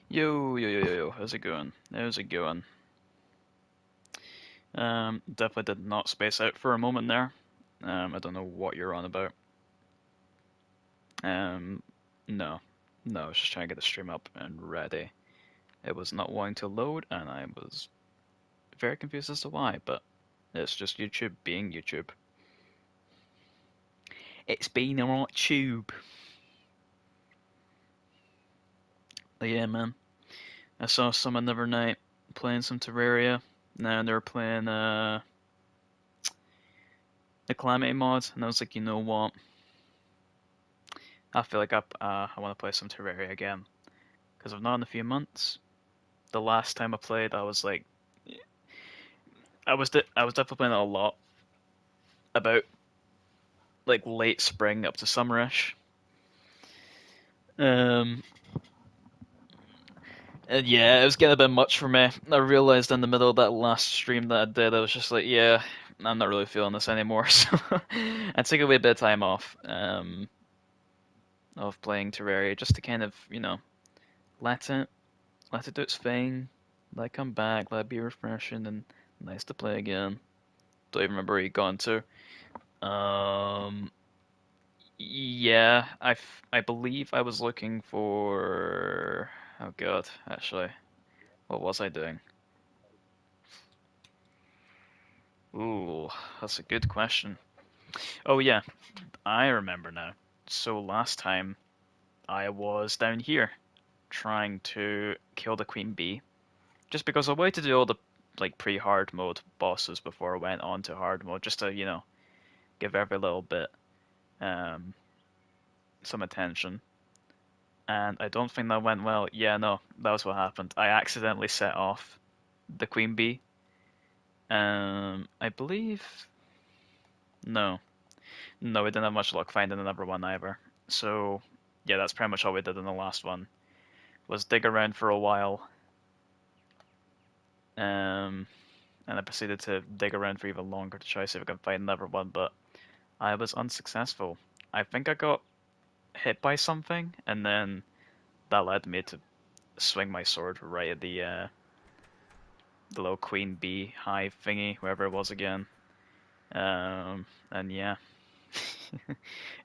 Yo, yo, yo, yo, yo, how's it going? How's it going? Definitely did not space out for a moment there. I don't know what you're on about. Um, no, no, I was just trying to get the stream up and ready. It was not wanting to load, and I was very confused as to why, but it's just YouTube being YouTube. It's being a right tube. But yeah, man. I saw someone the other night playing some Terraria. Now they were playing the Calamity mod, and I was like, you know what? I feel like I want to play some Terraria again because I've not in a few months. The last time I played, I was like, I was definitely playing it a lot about like late spring up to summerish. Um, and yeah, it was getting a bit much for me. I realized in the middle of that last stream that I did, I was just like, yeah, I'm not really feeling this anymore. So I took a wee bit of time off of playing Terraria just to kind of let it let it do its thing, let it come back, let it be refreshing and nice to play again. Don't even remember where you gone to. Um, yeah, I believe I was looking for. Oh God, actually, what was I doing? Ooh, that's a good question. Oh yeah, I remember now. So last time I was down here trying to kill the queen bee, just because I wanted to do all the like pre-hard mode bosses before I went on to hard mode, just to give every little bit um some attention. And I don't think that went well. Yeah, no, that was what happened. I accidentally set off the queen bee. I believe no, no, we didn't have much luck finding another one either. So yeah, that's pretty much all we did in the last one. Was dig around for a while, um, and I proceeded to dig around for even longer to try to see if I could find another one, but I was unsuccessful. I think I got hit by something, and then that led me to swing my sword right at the little queen bee hive thingy, wherever it was again. And yeah,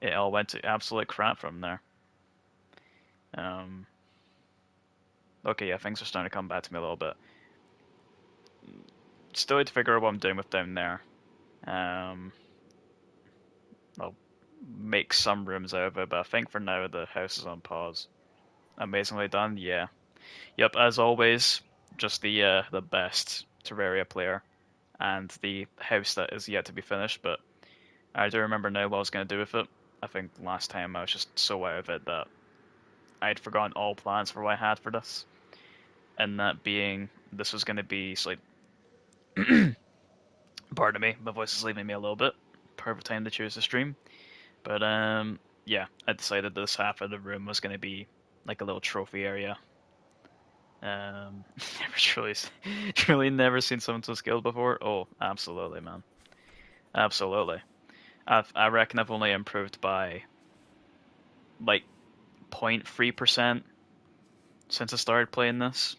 it all went to absolute crap from there. Um, okay, yeah, things are starting to come back to me a little bit. Still need to figure out what I'm doing with down there. Um, I'll make some rooms out of it, but I think for now the house is on pause. Amazingly done, yeah. Yep, as always, just the best Terraria player, and the house that is yet to be finished, but I do remember now what I was going to do with it. I think last time I was just so out of it that I'd forgotten all plans for what I had for this, and that being this was going to be like, pardon me, my voice is leaving me a little bit. Perfect time to choose to stream, but yeah, I decided this half of the room was going to be like a little trophy area. Never truly never seen someone so skilled before. Oh, absolutely, man, absolutely. I reckon I've only improved by like 0.3% since I started playing this.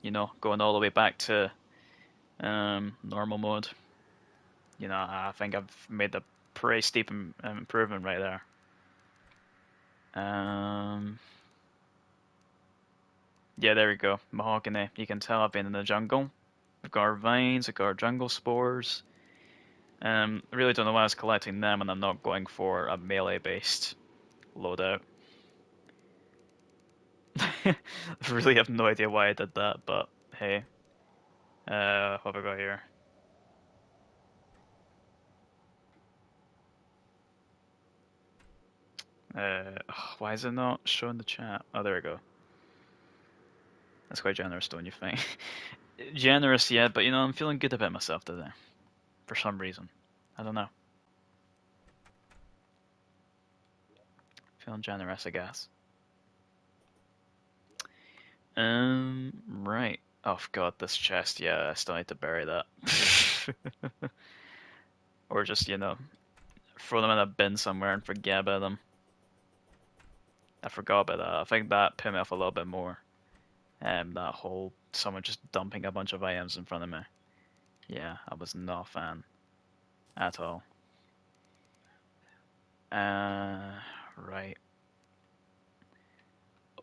Going all the way back to normal mode. I think I've made a pretty steep improvement right there. Um, yeah, there we go. Mahogany. You can tell I've been in the jungle. We've got our vines, we've got our jungle spores. I really don't know why I was collecting them, and I'm not going for a melee-based loadout. I really have no idea why I did that, but hey. What have I got here? Why is it not showing the chat? Oh, there we go. That's quite generous, don't you think? Generous, yeah, but I'm feeling good about myself today. For some reason. I don't know. Feeling generous, I guess. Right. Oh god, this chest, yeah, I still need to bury that. Or just, throw them in a bin somewhere and forget about them. I forgot about that. I think that put me off a little bit more. That whole someone just dumping a bunch of items in front of me. Yeah, I was not a fan at all. Right.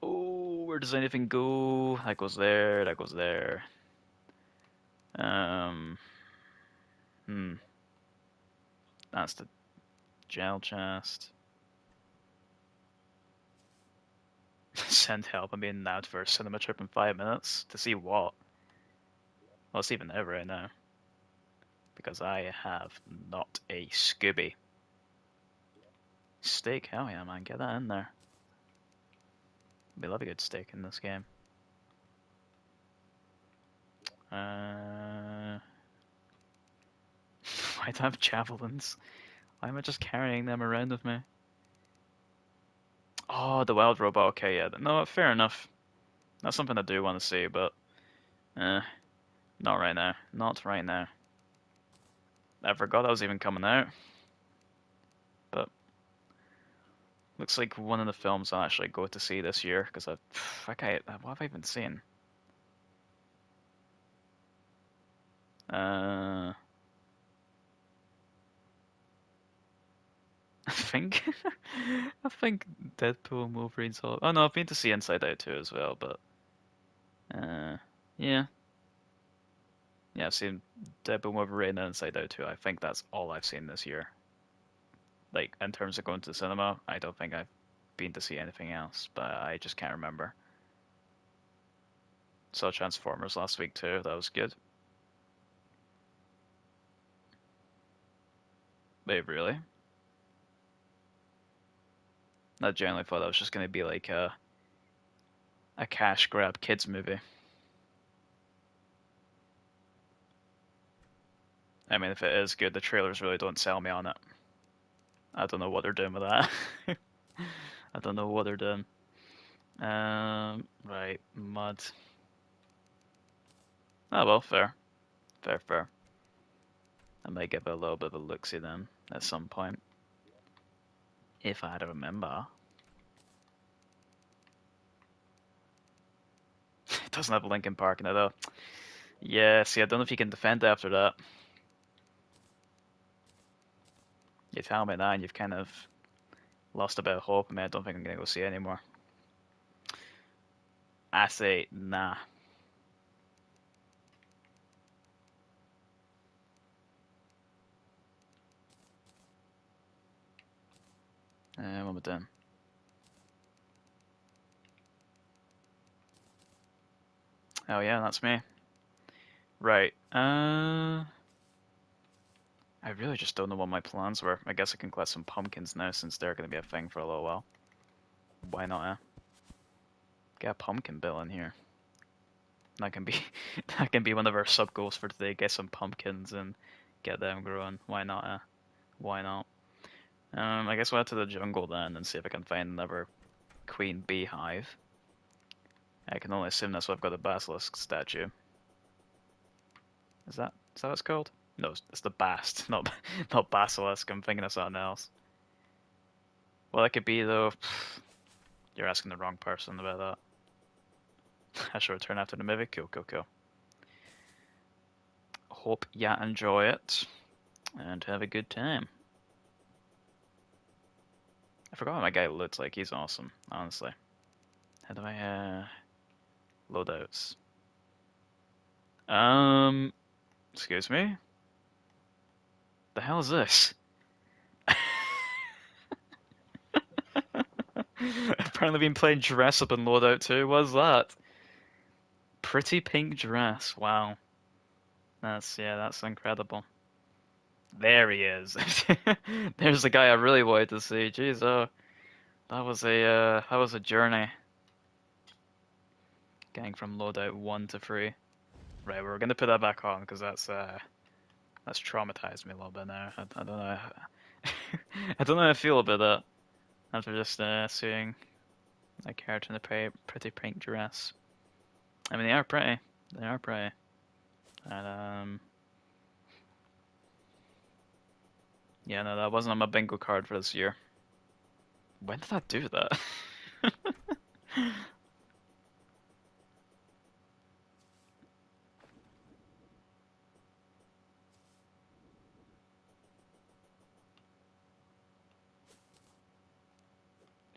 Oh, where does anything go? That goes there, that goes there. Um, hmm. That's the gel chest. Send help. I'm being nabbed for a cinema trip in 5 minutes. To see what? Well, it's even there right now. Because I have not a Scooby. Steak? Hell yeah, man. Get that in there. We love a good steak in this game. Why do I have javelins? Why am I just carrying them around with me? Oh, the wild robot. Okay, yeah. No, fair enough. That's something I do want to see, but eh, not right now. Not right now. I forgot that was even coming out. But looks like one of the films I'll actually go to see this year because okay, what have I even seen? Uh, I think I think Deadpool and Wolverine's all. Oh no, I've been to see Inside Out 2 as well, but uh, yeah, yeah, I've seen Deadpool, Wolverine, and Inside Out 2. I think that's all I've seen this year. Like in terms of going to the cinema, I don't think I've been to see anything else, but I just can't remember. Saw Transformers last week too. That was good. Wait, really? I generally thought that was just gonna be like a cash grab kids movie. I mean, if it is good, the trailers really don't sell me on it. I don't know what they're doing with that. I don't know what they're doing. Right, mud. Oh well, fair, fair, fair. I might give it a little bit of a look-see then at some point, if I remember. It doesn't have Linkin Park in it though. Yeah, see, I don't know if you can defend after that. You tell me that, and you've kind of lost a bit of hope. I mean, I don't think I'm gonna go see it anymore. I say nah. What am I doing? Oh yeah, that's me. Right. I really just don't know what my plans were. I guess I can collect some pumpkins now since they're going to be a thing for a little while. Why not, eh? Get a pumpkin bill in here. That can be that can be one of our sub goals for today. Get some pumpkins and get them growing. Why not, eh? Why not? I guess we'll head to the jungle then and see if I can find another queen beehive. I can only assume that's what I've got the basilisk statue. Is that what it's called? No, it's the bast, not basilisk. I'm thinking of something else. Well, that could be though. You're asking the wrong person about that. I should return after the movie. Cool, cool, cool. Hope you enjoy it and have a good time. I forgot what my guy looks like. He's awesome, honestly. How do I loadouts? Excuse me. The hell is this? Apparently been playing dress up in loadout too. What's that? Pretty pink dress. Wow. That's incredible. There he is. There's the guy I really wanted to see. Jeez, that was a journey. Getting from loadout 1 to 3. Right, we're gonna put that back on because that's traumatized me a little bit now. I don't know. I don't know how I feel about that after just seeing a character in a pretty pink dress. I mean, they are pretty. They are pretty. And yeah, no, that wasn't on my bingo card for this year. When did I do that?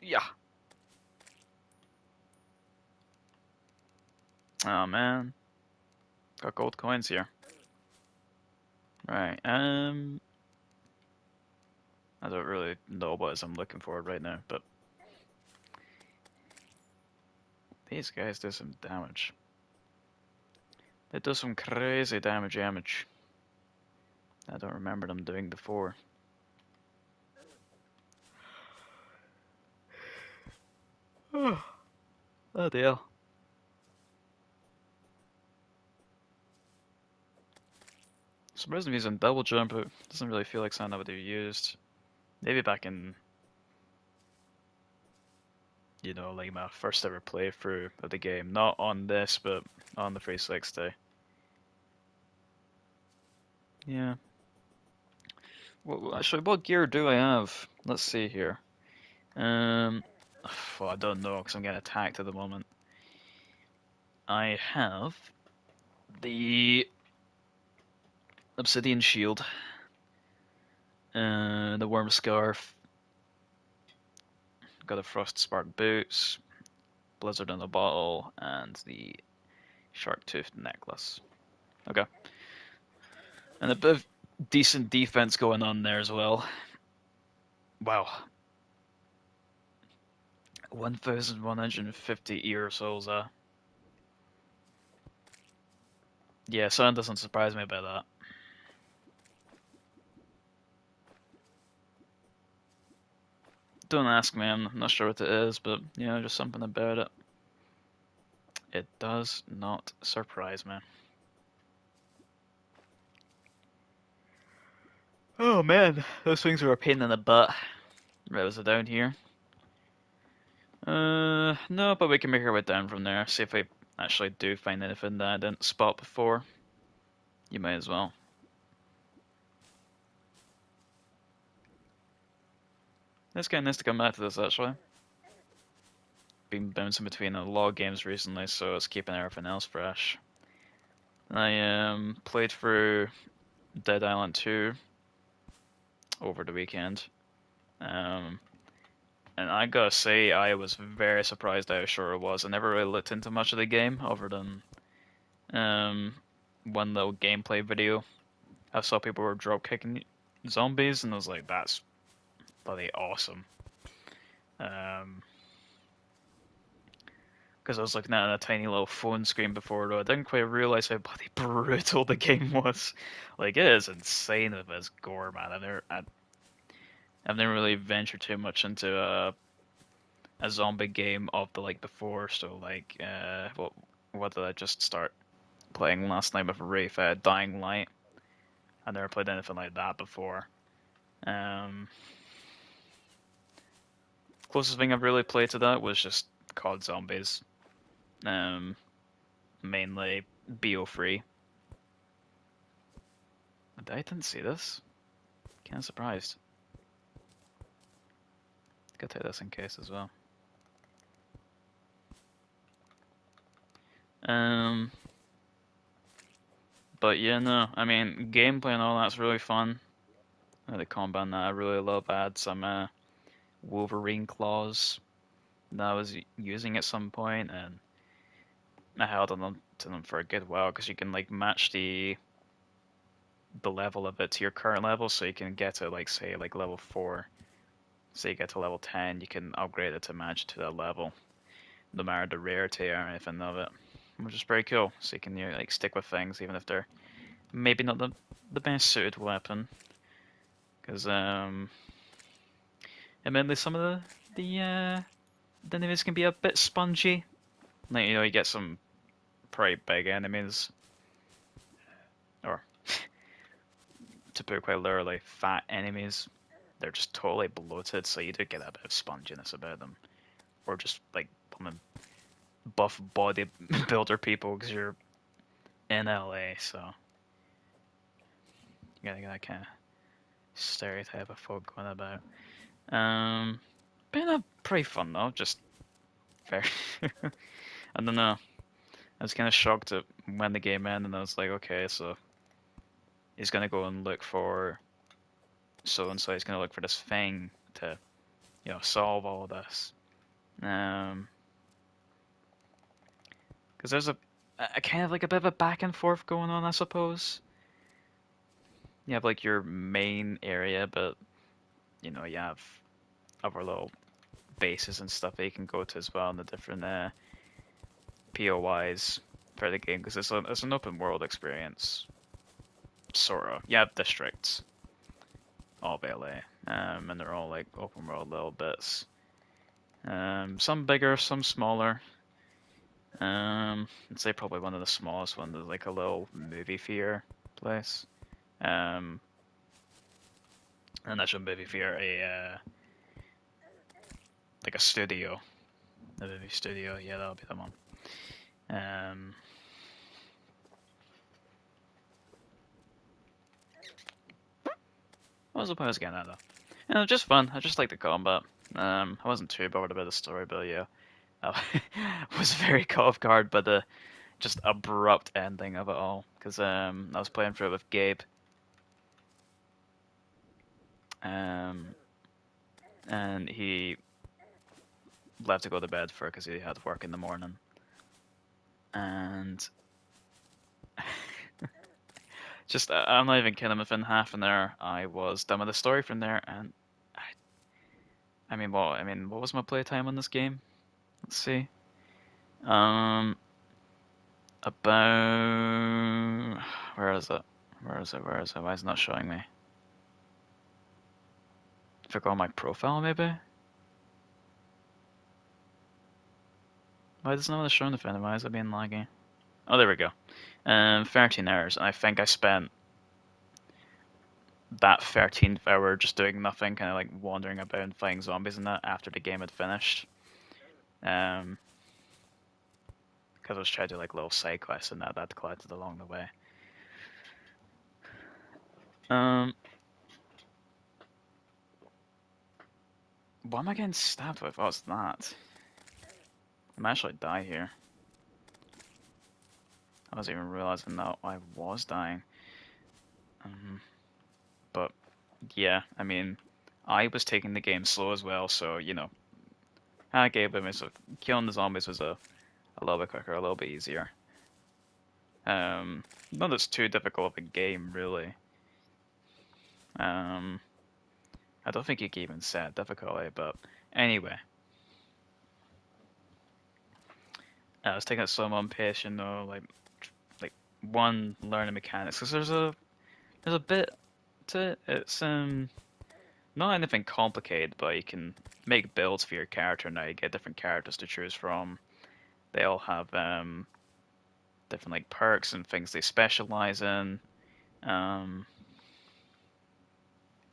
Yeah. Oh man, got gold coins here. Right. I don't really know what I'm looking for right now, but these guys do some damage. They do some crazy damage. I don't remember them doing before. Oh dear. Surprised I'm using double jump, but it doesn't really feel like something I would have used. Maybe back in, like my first ever playthrough of the game. Not on this, but on the 360. Yeah. Well, actually, what gear do I have? Let's see here. Um, well, I don't know because I'm getting attacked at the moment. I have the obsidian shield, the worm scarf, got the frost spark boots, blizzard in the bottle, and the shark tooth necklace. Okay, and a bit of decent defense going on there as well. Wow, 1,150 ear souls. Yeah, something doesn't surprise me about that. Don't ask me, I'm not sure what it is, but just something about it. It does not surprise me. Oh man, those things were a pain in the butt. Right, was it down here? No, but we can make our way down from there. See if we actually do find anything that I didn't spot before. You might as well. It's kind of nice to come back to this actually. Been bouncing between a lot of games recently, so it's keeping everything else fresh. I played through Dead Island 2 over the weekend. Um, and I gotta say, I was very surprised how short it was. I never really looked into much of the game other than one little gameplay video. I saw people were drop kicking zombies, and I was like, that's bloody awesome. Because I was looking at a tiny little phone screen before, though I didn't quite realize how bloody brutal the game was. Like, it is insane with its gore, man. I've never really ventured too much into a zombie game of the like before. So like, what did I just start playing last night with Rafe? Dying Light. I never played anything like that before. Um, Closest thing I've really played to that was just COD Zombies. Um, Mainly BO3. I didn't see this. Kind of surprised. Gotta take this in case as well. Um, but yeah, no, I mean, gameplay and all that's really fun. The combat that I really love. I had some Wolverine claws that I was using at some point, and I held on to them for a good while because you can like match the level of it to your current level, so you can get to like say like level 4. Say you get to level 10, you can upgrade it to match to that level, no matter the rarity or anything of it, which is pretty cool. So you can like stick with things even if they're maybe not the best suited weapon, because admittedly some of the enemies can be a bit spongy. Like you get some pretty big enemies, or to put it quite literally, fat enemies. They're just totally bloated, so you do get a bit of sponginess about them, or just like buff bodybuilder people because you're in LA, so you got that kind of stereotype of folk going about. Been a pretty fun though, just very. I don't know. I was kind of shocked at when the game ended, and I was like, okay, so he's gonna go and look for so and so. He's gonna look for this thing to, solve all of this. Because there's a kind of like a bit of a back and forth going on, I suppose. You have like your main area, but you have other little bases and stuff that you can go to as well, and the different POIs for the game, because it's an open world experience, sort of. You have districts, all of LA, and they're all like open world little bits. Some bigger, some smaller. I'd say probably one of the smallest ones is like a little movie theater place. Um, and that's a movie theater, like a studio, a movie studio. Yeah, that'll be the one. Um, what was the point I was getting at though? Just fun. I just like the combat. I wasn't too bored about the story, but yeah, I was very caught off guard by the just abrupt ending of it all. Because I was playing through it with Gabe, um, and he left to go to bed for because he had work in the morning, and just I'm not even kidding. Within half an hour, I was done with the story from there, and what was my playtime on this game? Let's see. Um, about where is it? Where is it? Where is it? Why is it not showing me? If I go on my profile, maybe. Why does none of this show anything? Why is it being laggy? Oh, there we go. 13 hours, and I think I spent that 13th hour just doing nothing, kind of like wandering about and fighting zombies and that after the game had finished. Because I was trying to do like little side quests and that collected along the way. What am I getting stabbed with? What's that? I might actually die here. I wasn't even realizing that I was dying. But yeah, I was taking the game slow as well, so I gave them so killing the zombies was a little bit quicker, a little bit easier. Not that's too difficult of a game, really. I don't think you can even set difficulty, but anyway. I was taking it slow on pace, like one learning mechanics, because there's a bit to it. It's not anything complicated, but you can make builds for your character now. You get different characters to choose from. They all have different like perks and things they specialize in. That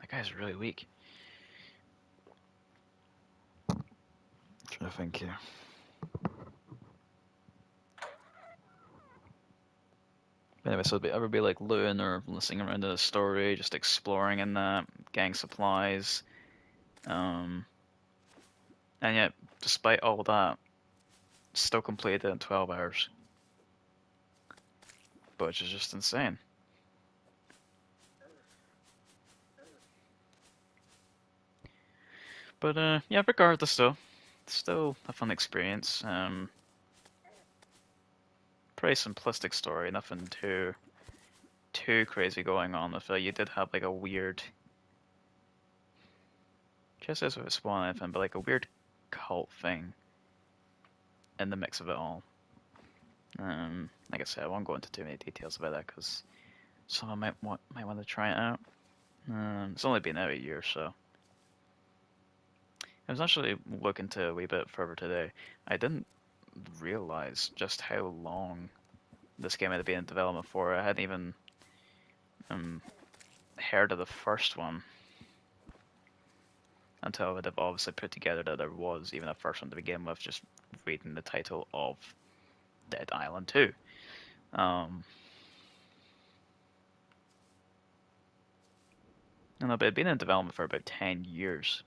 guy's really weak. I'm trying to think here. Anyway, so ever be like looting or listening around to the story, just exploring in that, getting supplies. And yet, despite all that, still completed it in 12 hours. Which is just insane. But yeah, regardless though, it's still a fun experience. Pretty simplistic story, nothing too crazy going on with it. You did have like a weird, just as with Spawn anything, but like a weird cult thing in the mix of it all. Like I said, I won't go into too many details about that because someone might want to try it out. It's only been out a year, so. I was actually looking to a wee bit further today. I didn't realize just how long this game had been in development for. I hadn't even heard of the first one until I would have obviously put together that there was even a first one to begin with, just reading the title of Dead Island 2. And it had been in development for about 10 years.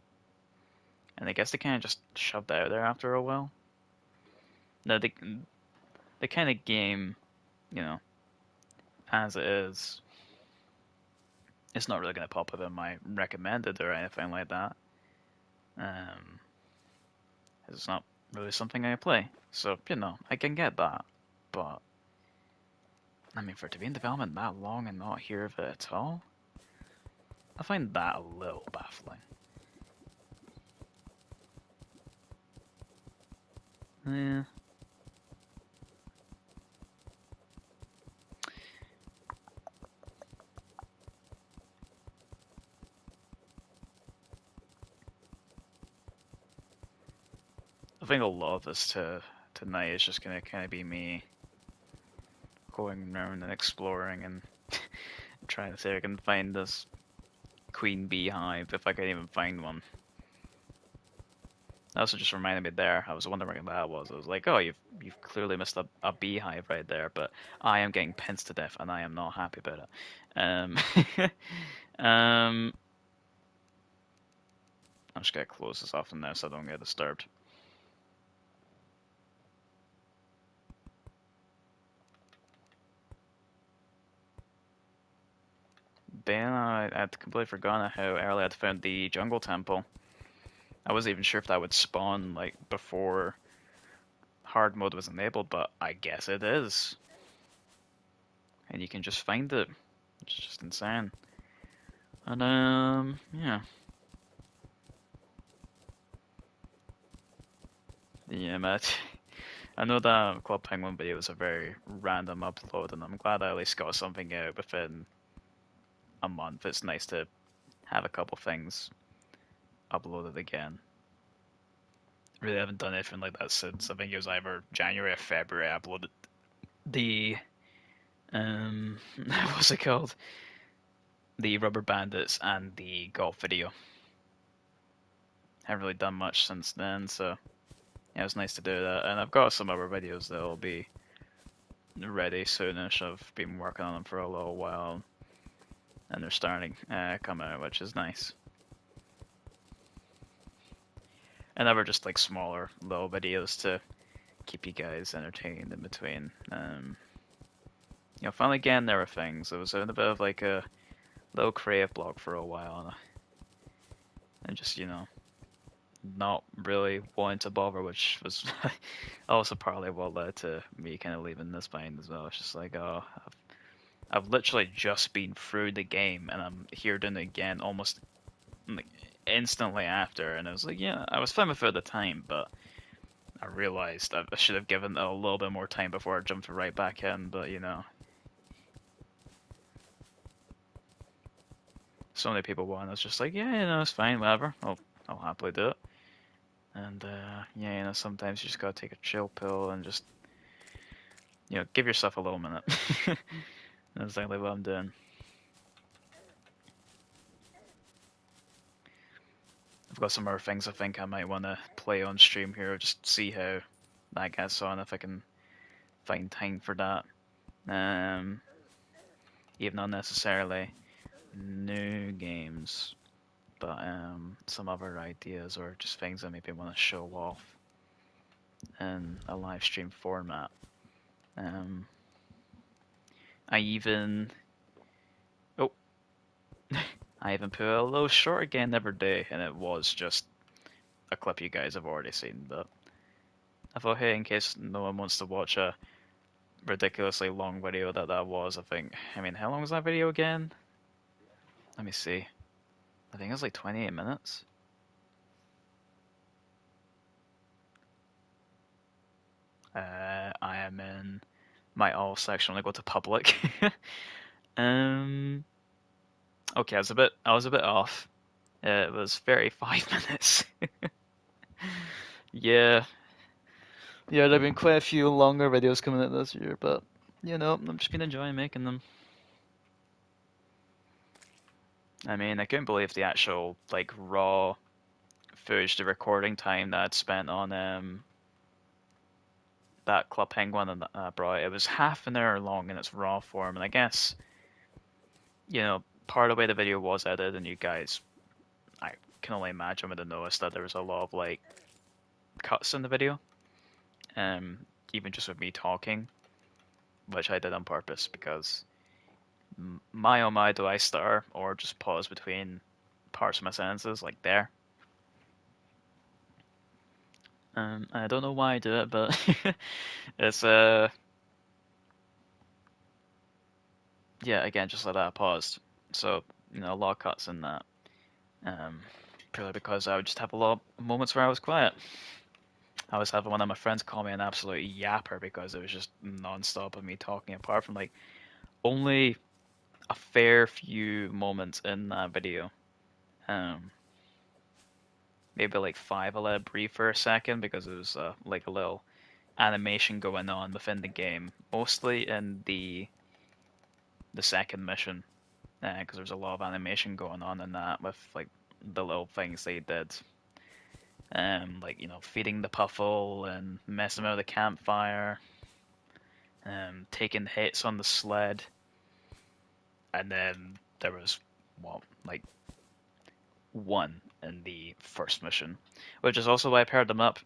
And I guess they kind of just shoved it out there after a while. the kind of game, you know, as it is, it's not really going to pop up in my recommended or anything like that. Um, it's not really something I play, so I can get that. But I mean, for it to be in development that long and not hear of it at all, I find that a little baffling. Yeah. I think a lot of this tonight is just gonna kind of be me going around and exploring and trying to see if I can find this queen beehive, if I can even find one. That also just reminded me there. I was wondering what that was. I was like, oh, you've clearly missed a beehive right there, but I am getting pinched to death, and I am not happy about it. Um, I'm just gonna close this off now so I don't get disturbed. Then I'd completely forgotten how early I'd found the jungle temple. I wasn't even sure if that would spawn like before hard mode was enabled, but I guess it is. And you can just find it. It's just insane. And yeah. Yeah, Matt. I know that Club Penguin video was a very random upload, and I'm glad I at least got something out within a month. It's nice to have a couple things uploaded again. Really haven't done anything like that since I think it was either January or February I uploaded the what's it called? The Rubber Bandits and the golf video. Haven't really done much since then, so yeah, it was nice to do that. And I've got some other videos that will be ready soonish. I've been working on them for a little while, and they're starting to come out, which is nice. And they were just like smaller little videos to keep you guys entertained in between. Finally getting there were things. I was in a bit of like a little creative block for a while, and just not really wanting to bother, which was also partly what led to me kind of leaving this behind as well. It's just like, oh, I've literally just been through the game, and I'm here doing it again almost like instantly after, and I was like, yeah, I was fine with it at the time, but I realized I should have given it a little bit more time before I jumped right back in, but so many people want. It's just like, yeah, it's fine, whatever. I'll happily do it. And yeah, sometimes you just gotta take a chill pill and just give yourself a little minute. That's exactly what I'm doing. I've got some other things I think I might want to play on stream here, just see how that gets on, if I can find time for that. Even not necessarily new games, but some other ideas or just things I maybe want to show off in a live stream format. I even I even put a little short again the other day, and it was just a clip you guys have already seen, but I thought, hey, in case no one wants to watch a ridiculously long video that was, I mean, how long was that video again? Let me see. I think it was like 28 minutes. I am in my all section when I go to public. Okay, I was a bit off. It was 35 minutes. Yeah. Yeah, there have been quite a few longer videos coming out this year, but I've just been enjoying making them. I mean, I couldn't believe the actual like raw footage, the recording time that I'd spent on that Club Penguin and brought. It was half an hour long in its raw form, and I guess part of the way the video was edited, and you guys, I can only imagine would have noticed that there was a lot of like cuts in the video. even just with me talking, which I did on purpose because my oh my do I stutter or just pause between parts of my sentences like there. I don't know why I do it, but it's yeah, again, just like that, I paused. So, a lot of cuts in that. Um, Purely because I would just have a lot of moments where I was quiet. I was having one of my friends call me an absolute yapper because it was just non-stop of me talking, apart from like only a fair few moments in that video. Um, Maybe like five I let it breathe for a second because it was like a little animation going on within the game, mostly in the second mission, because there's a lot of animation going on in that with like the little things they did, like feeding the puffle and messing with the campfire, taking hits on the sled, and then there was like one in the first mission, which is also why I paired them up.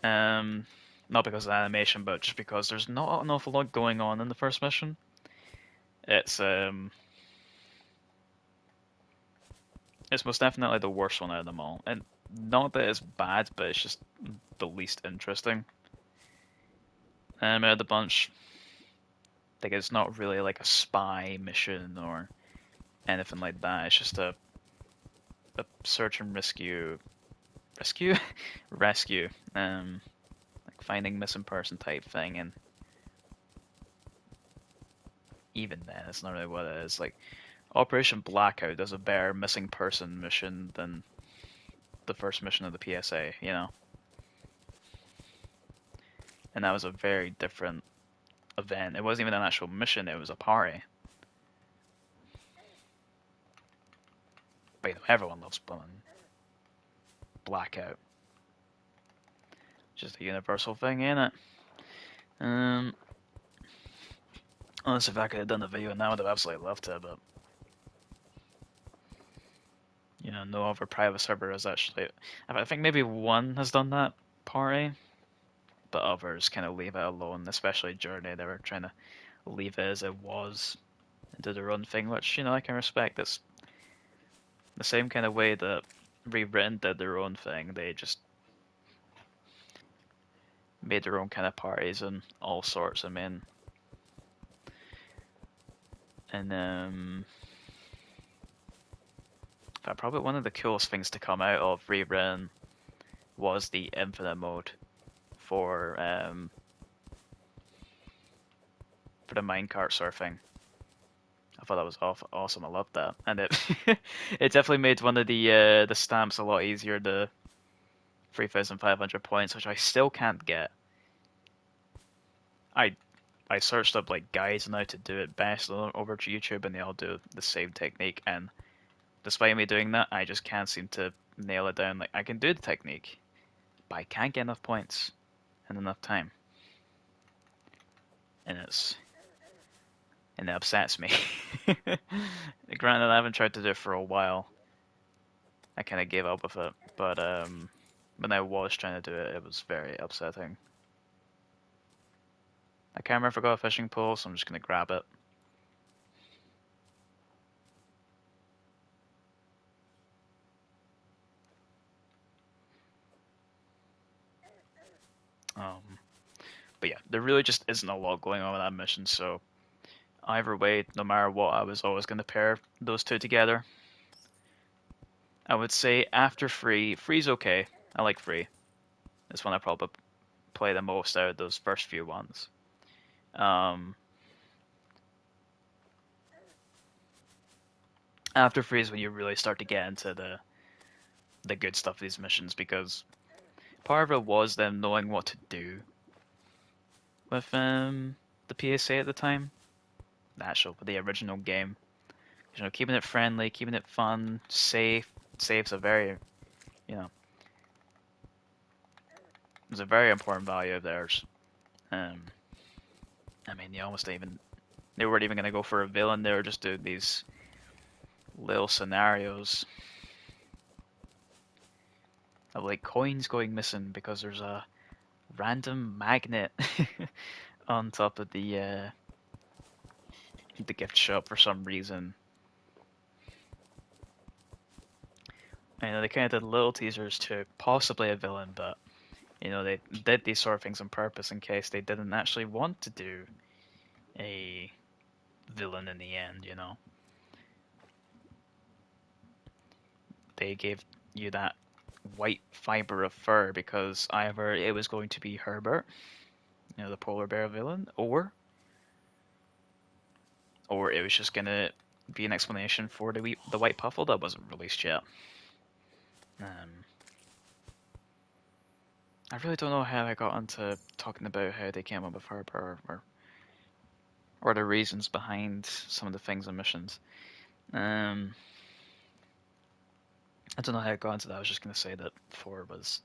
Um, Not because of the animation, but just because there's not an awful lot going on in the first mission. It's it's most definitely the worst one out of them all, and not that it's bad, but it's just the least interesting. Out of the bunch, like it's not really like a spy mission or anything like that. It's just a search and rescue, rescue, like finding missing person type thing, and even then, it's not really what it is. Like Operation Blackout does a better missing person mission than the first mission of the PSA, and that was a very different event. It wasn't even an actual mission; it was a party. But everyone loves Blackout. Just a universal thing, ain't it? Um, Unless if I could have done a video now, I'd have absolutely loved it, but no other private server has actually. I think maybe one has done that party, but others kind of leave it alone, especially Journey. They were trying to leave it as it was and do their own thing, which I can respect. It's the same kind of way that Rewritten did their own thing. They just made their own kind of parties and all sorts. I mean, and probably one of the coolest things to come out of Rewritten was the infinite mode for for the minecart surfing. I thought that was awesome. I loved that, and it it definitely made one of the stamps a lot easier. The 3,500 points, which I still can't get. I I searched up like guides on how to do it best over to YouTube, and they all do the same technique. And despite me doing that, I just can't seem to nail it down. Like I can do the technique, but I can't get enough points and enough time, and it upsets me. Granted, I haven't tried to do it for a while. I kind of gave up with it, but when I was trying to do it, it was very upsetting. I can't remember if I got a fishing pole, so I'm just gonna grab it. But yeah, there really just isn't a lot going on with that mission, so either way, no matter what, I was always gonna pair those two together. I would say after Free, Free's okay. I like Free. It's one I probably play the most out of those first few ones. Um, After Free is when you really start to get into the good stuff of these missions, because part of it was them knowing what to do with the PSA at the time, the original game. Keeping it friendly, keeping it fun, safe. Safe's a very, you know, it's a very important value of theirs. Um, I mean, they weren't even gonna go for a villain. They were just doing these little scenarios of like coins going missing because there's a random magnet on top of the gift shop for some reason. I know they kind of did little teasers to possibly a villain, but they did these sort of things on purpose in case they didn't actually want to do a villain in the end. They gave you that white fiber of fur because either it was going to be Herbert, the polar bear villain, or it was just gonna be an explanation for the white puffle that wasn't released yet. Um, I really don't know how I got into talking about how they came up with Herbert or the reasons behind some of the things and missions. Um, I don't know how I got into that. I was just gonna say that 4 was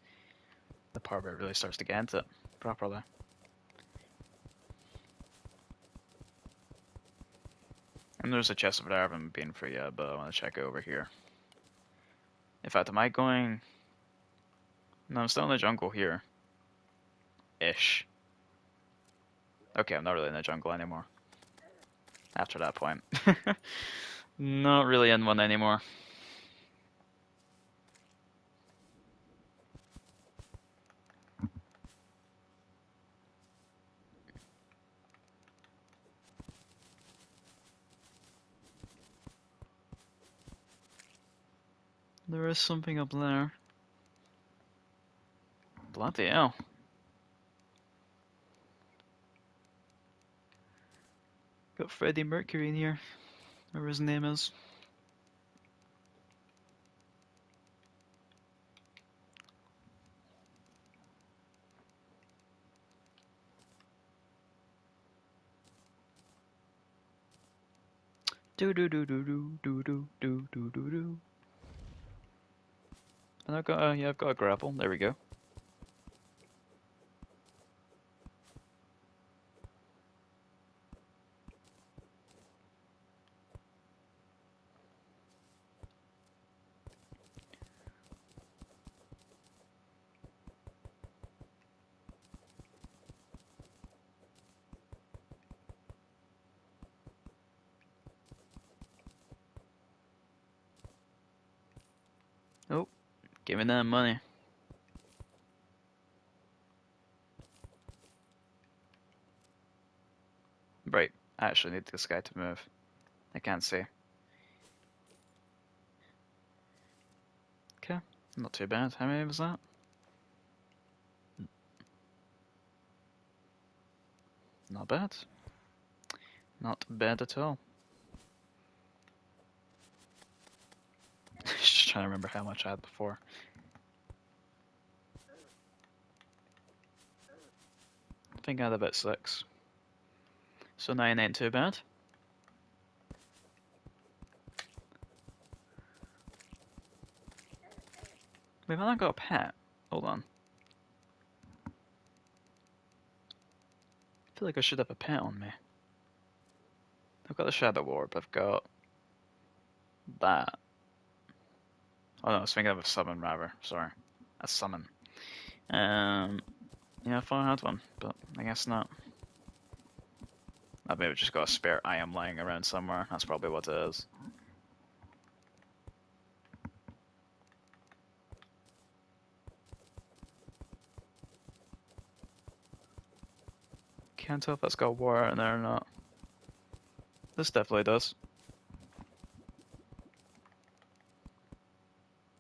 the part where it really starts to get into it properly. And there's a chest over there I haven't been for yet, but I want to check it over here. In fact, am I going... No, I'm still in the jungle here. Ish. Okay, I'm not really in the jungle anymore. After that point. Not really in one anymore. There is something up there. Bloody hell. Got Freddie Mercury in here. Whatever his name is. Do do do do do do do do do do do. And I've got a grapple. There we go. Oh, give me that money. Right, I actually need this guy to move. I can't see. Okay, not too bad. How many was that? Not bad. Not bad at all. Just trying to remember how much I had before. I think I had about 6. So 9 ain't too bad. Wait, have I not got a pet? Hold on. I feel like I should have a pet on me. I've got the Shadow Orb, I've got that. Oh no, I was thinking of a summon rather, sorry. A summon. Yeah, I thought I had one, but I guess not. I've maybe just got a spare item lying around somewhere, that's probably what it is. Can't tell if that's got water in there or not. This definitely does.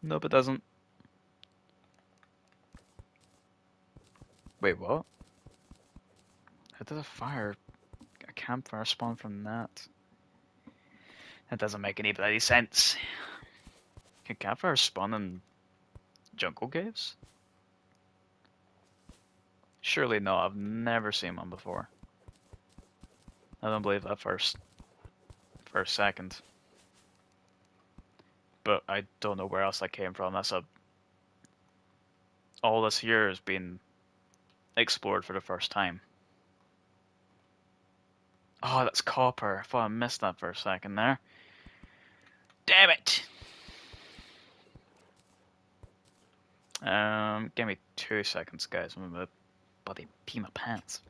Nope, it doesn't. Wait, what? How did a campfire spawn from that? That doesn't make any bloody sense. Can campfires spawn in jungle caves? Surely no, I've never seen one before. I don't believe that for a second. But I don't know where else that came from. All this here has been explored for the first time. Oh, that's copper. I thought I missed that for a second there. Damn it! Give me 2 seconds, guys. I'm a bit Buddy, pee my pants.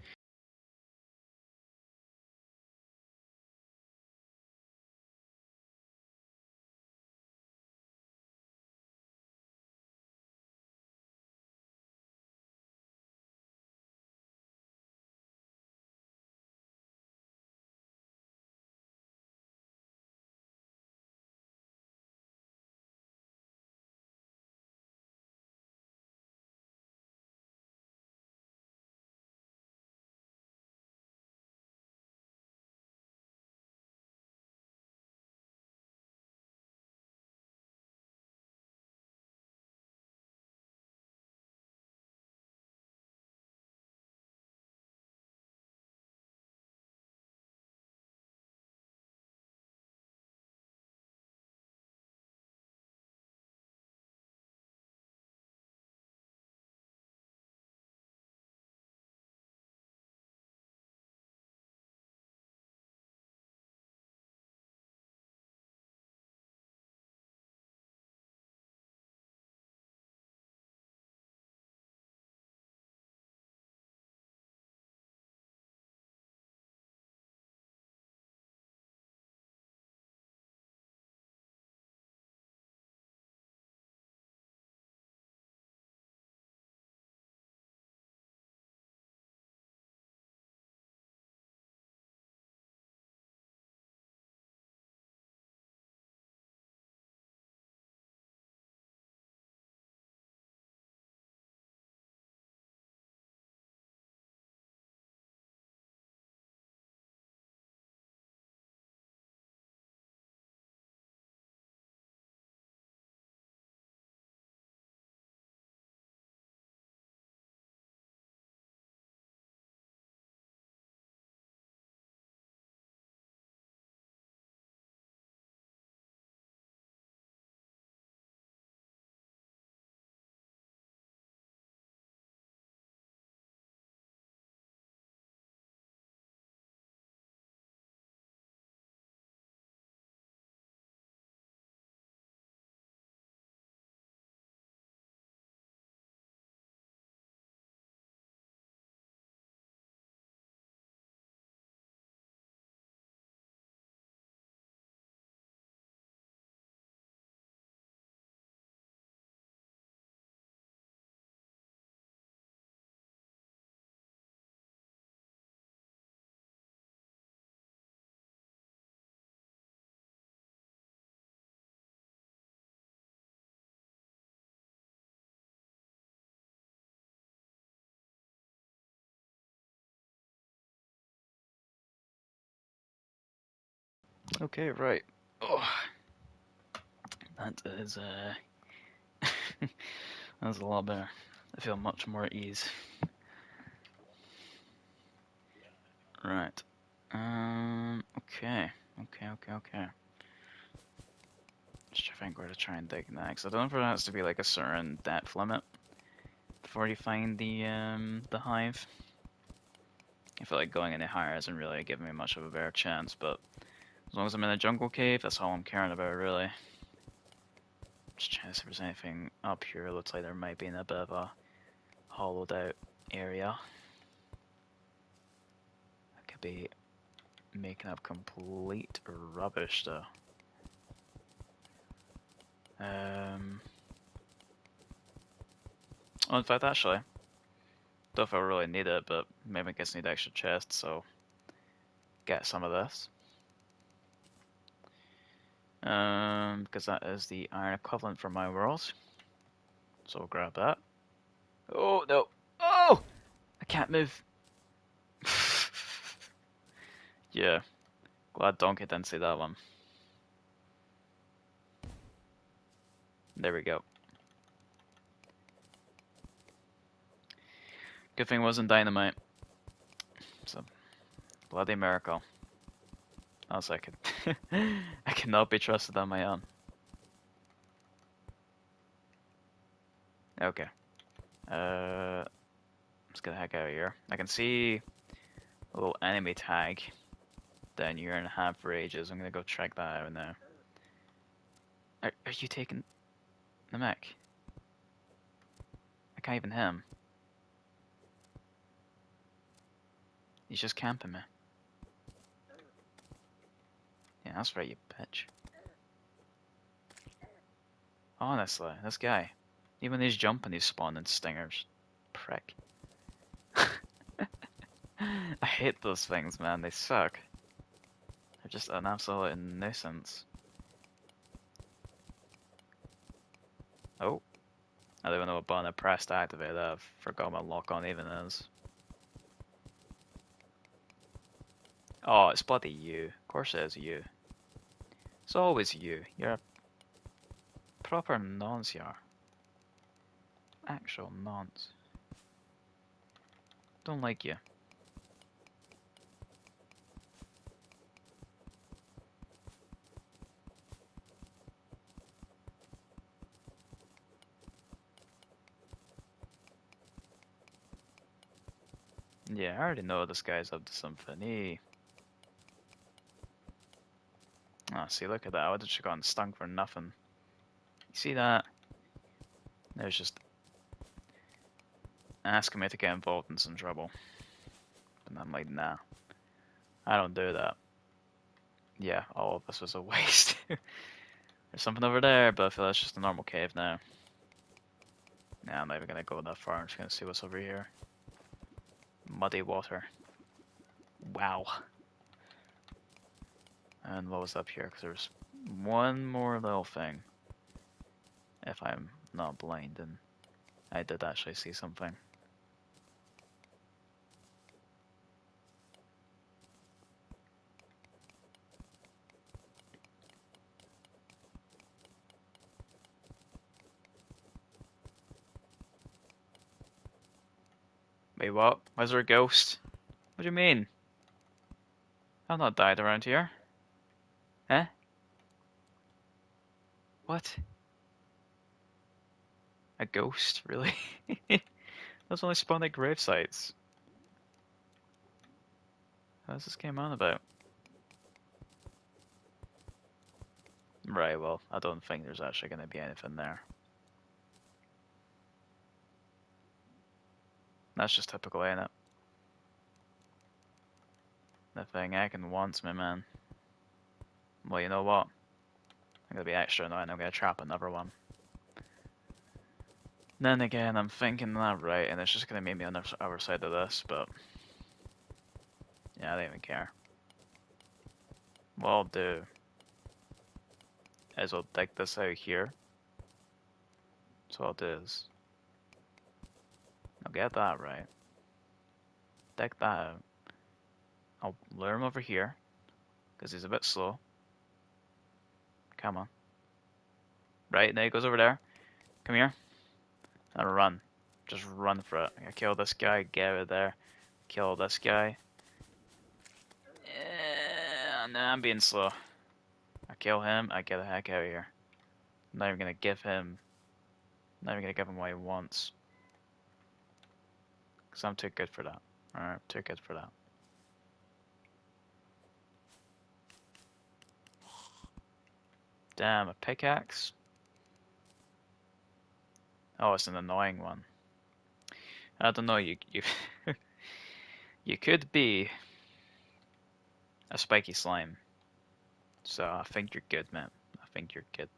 Okay, right. Oh, that is that's a lot better. I feel much more at ease. Right. Okay. Okay. Just trying to think where to try and dig next. I don't know if there has to be like a certain depth limit before you find the hive. I feel like going any higher isn't really giving me much of a better chance, but as long as I'm in a jungle cave, that's all I'm caring about, really. Just trying to see if there's anything up here. Looks like there might be in a bit of a hollowed out area. I could be making up complete rubbish, though. Oh, in fact, actually, don't know if I really need it, but maybe I guess need extra chests, so get some of this. Because that is the iron equivalent for my world. So we'll grab that. Oh, no. Oh! I can't move. Yeah. Glad Donkey didn't see that one. There we go. Good thing it wasn't dynamite. It's a bloody miracle. Else I could... I cannot be trusted on my own. Okay. Let's get the heck out of here. I can see a little enemy tag down here and have for ages. I'm gonna go check that out now. Are you taking the mech? I can't even hit him. He's just camping me. Yeah, that's right, you bitch. Honestly, this guy. Even when he's jumping, he's spawning stingers. Prick. I hate those things, man. They suck. They're just an absolute nuisance. Oh. I don't even know what button I pressed to activate that. I forgot what lock on even is. Oh, it's bloody you. Of course it is you. It's always you. You're a proper nonce, you are. Actual nonce. Don't like you. Yeah, I already know this guy's up to something. Oh, see, look at that. I would have just gotten stung for nothing. You see that? There's just asking me to get involved in some trouble. And I'm like, nah, I don't do that. Yeah, all of this was a waste. There's something over there, but I feel that's just a normal cave now. Nah, I'm not even gonna go that far. I'm just gonna see what's over here. Muddy water. Wow. And what was up here? Because there's one more little thing. If I'm not blind, and I did actually see something. Wait, what? Why is there a ghost? What do you mean? I've not died around here. Eh? What? A ghost? Really? Those only spawn at grave sites. How's this game on about? Right, well, I don't think there's actually going to be anything there. That's just typical, ain't it? The thing Ekin wants me, man. Well, you know what? I'm gonna be extra annoying. I'm gonna trap another one. Then again, I'm thinking that right, and it's just gonna make me on the other side of this, but yeah, I don't even care. What I'll do is I'll dig this out here. So what I'll do is I'll get that right. Dig that out. I'll lure him over here, because he's a bit slow. Come on. Right, now he goes over there. Come here. And run. Just run for it. I kill this guy, get out of there. Kill this guy. Nah, I'm being slow. I kill him, I get the heck out of here. I'm not even gonna give him what he wants. Because I'm too good for that. Alright, too good for that. Damn, a pickaxe? Oh, it's an annoying one. I don't know, you you could be a spiky slime. So I think you're good, man. I think you're good.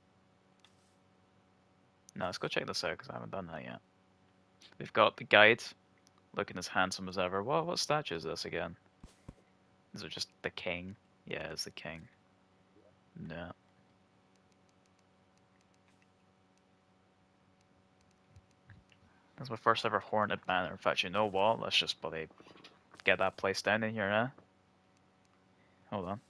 Now let's go check this out because I haven't done that yet. We've got the guide, looking as handsome as ever. What statue is this again? Is it just the king? Yeah, it's the king. No. That's my first ever hornet banner. In fact, you know what? Let's just bloody get that place down in here, eh? Hold on.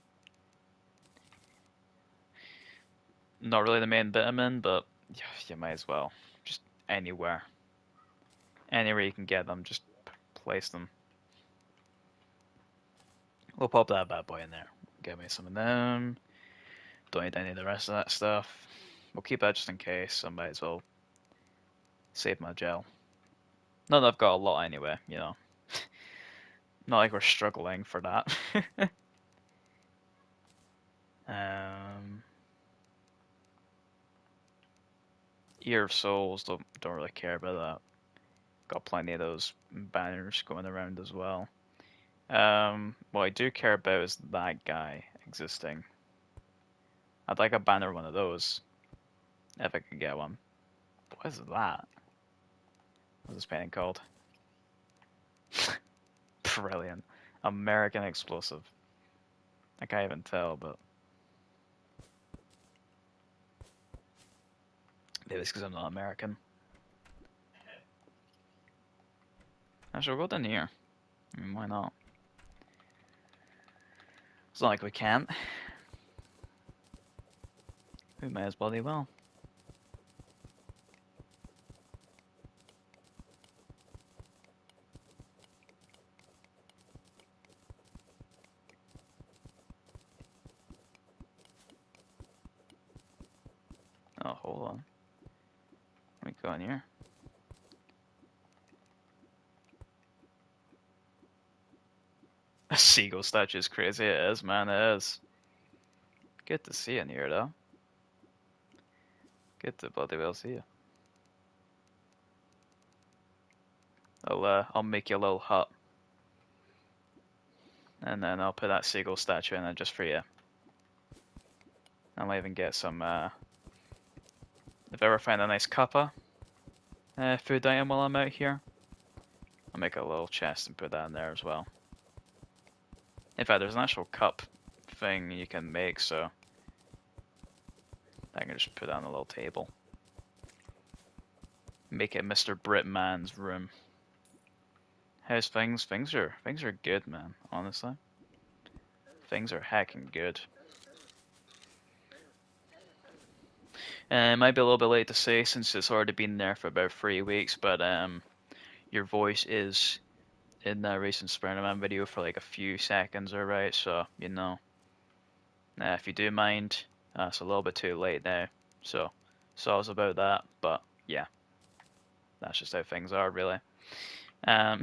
Not really the main bit I'm in, but yeah, you might as well. Just anywhere. Anywhere you can get them, just place them. We'll pop that bad boy in there. Get me some of them. Don't need any of the rest of that stuff. We'll keep that just in case. I might as well save my gel. Not that I've got a lot anyway, you know. Not like we're struggling for that. um, Ear of Souls, don't really care about that. Got plenty of those banners going around as well. What I do care about is that guy existing. I'd like a banner one of those, if I could get one. What is that? What's this painting called? Brilliant. American explosive. I can't even tell, but maybe it's because I'm not American. Actually, we'll go down here. I mean, why not? It's not like we can't. We may as bloody well. Oh, hold on. Let me go in here. A seagull statue is crazy. It is, man. It is. Good to see you in here, though. Good to bloody well see you. I'll make you a little hut, and then I'll put that seagull statue in it just for you. I might even get some. If I ever find a nice cuppa food item while I'm out here, I'll make a little chest and put that in there as well. In fact, there's an actual cup thing you can make, so I can just put that on a little table. Make it Mr. Britman's room. How's things? Things are good, man. Honestly, things are heckin' good. It might be a little bit late to say since it's already been there for about 3 weeks, but your voice is in that recent Spider-Man video for like a few seconds, alright? So you know, if you do mind, it's a little bit too late now. So sorry about that, but yeah, that's just how things are, really. Um,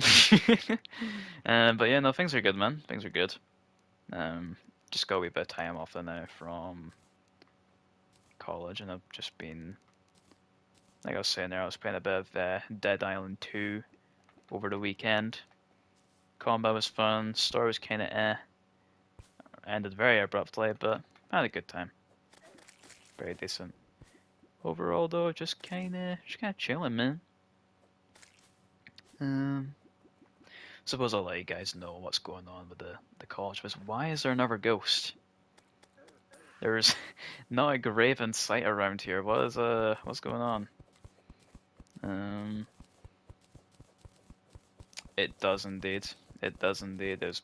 but yeah, no, things are good, man. Things are good. Just got a wee bit of time off now from college, and I've just been, like I was saying there, I was playing a bit of Dead Island 2 over the weekend. Combat was fun, story was kind of ended very abruptly, but I had a good time. Very decent. Overall, though, just kind of chilling, man. Suppose I'll let you guys know what's going on with the college. But why is there another ghost? There's not a grave in sight around here. What's going on? It does indeed. It does indeed. There's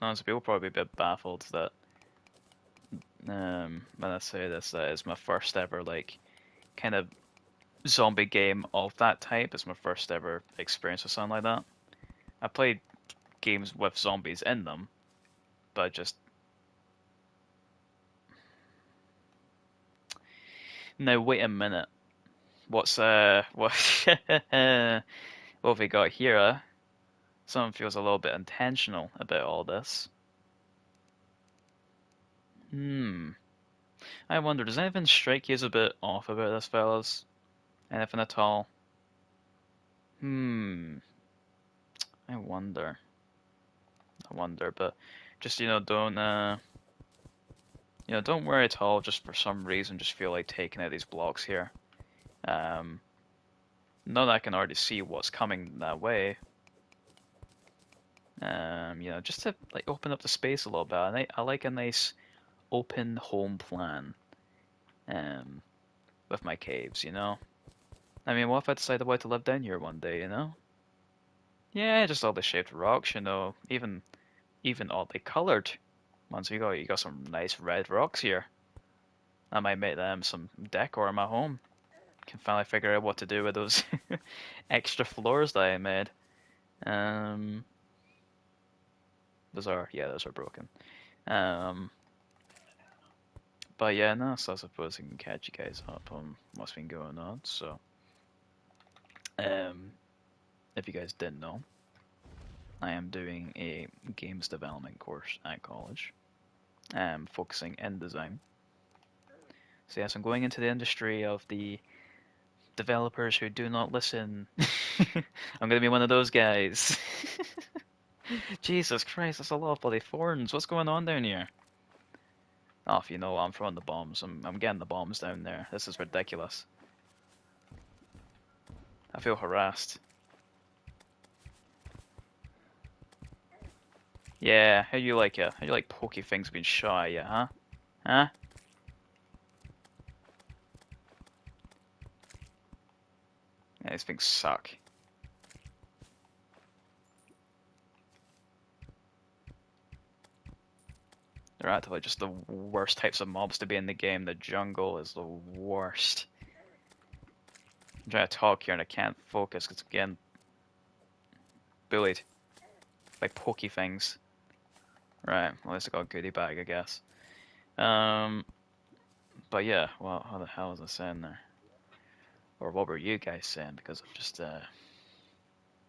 honestly people probably be a bit baffled that when I say this, that is my first ever like kind of zombie game of that type. It's my first ever experience with something like that. I played games with zombies in them, but just now wait a minute. What's what what have we got here? Someone feels a little bit intentional about all this. I wonder, does anything strike you as a bit off about this, fellas? Anything at all? I wonder. But just don't worry at all. Just for some reason, just feel like taking out these blocks here. Know that I can already see what's coming that way. Just to like open up the space a little bit. I like a nice open home plan. With my caves, I mean, what if I decided I wanted to live down here one day, Yeah, just all the shaped rocks, even oddly colored ones. You got some nice red rocks here. I might make them some decor in my home. Can finally figure out what to do with those extra floors that I made. Those are broken. But yeah, no, so I suppose I can catch you guys up on what's been going on. So, if you guys didn't know, I am doing a games development course at college, focusing in design. So yes, I'm going into the industry of the developers who do not listen. I'm going to be one of those guys. Jesus Christ, that's a lot of bloody thorns. What's going on down here? Oh, if you know, I'm throwing the bombs. I'm getting the bombs down there. This is ridiculous. I feel harassed. Yeah, how you like it? How you like pokey things being shot at you, huh? Huh? Yeah, these things suck. They're actually just the worst types of mobs to be in the game. The jungle is the worst. I'm trying to talk here and I can't focus because again, bullied by pokey things. Right, well, at least I got a goodie bag, I guess. Um, but yeah, well, how the hell was I saying there? Or what were you guys saying? Because I've just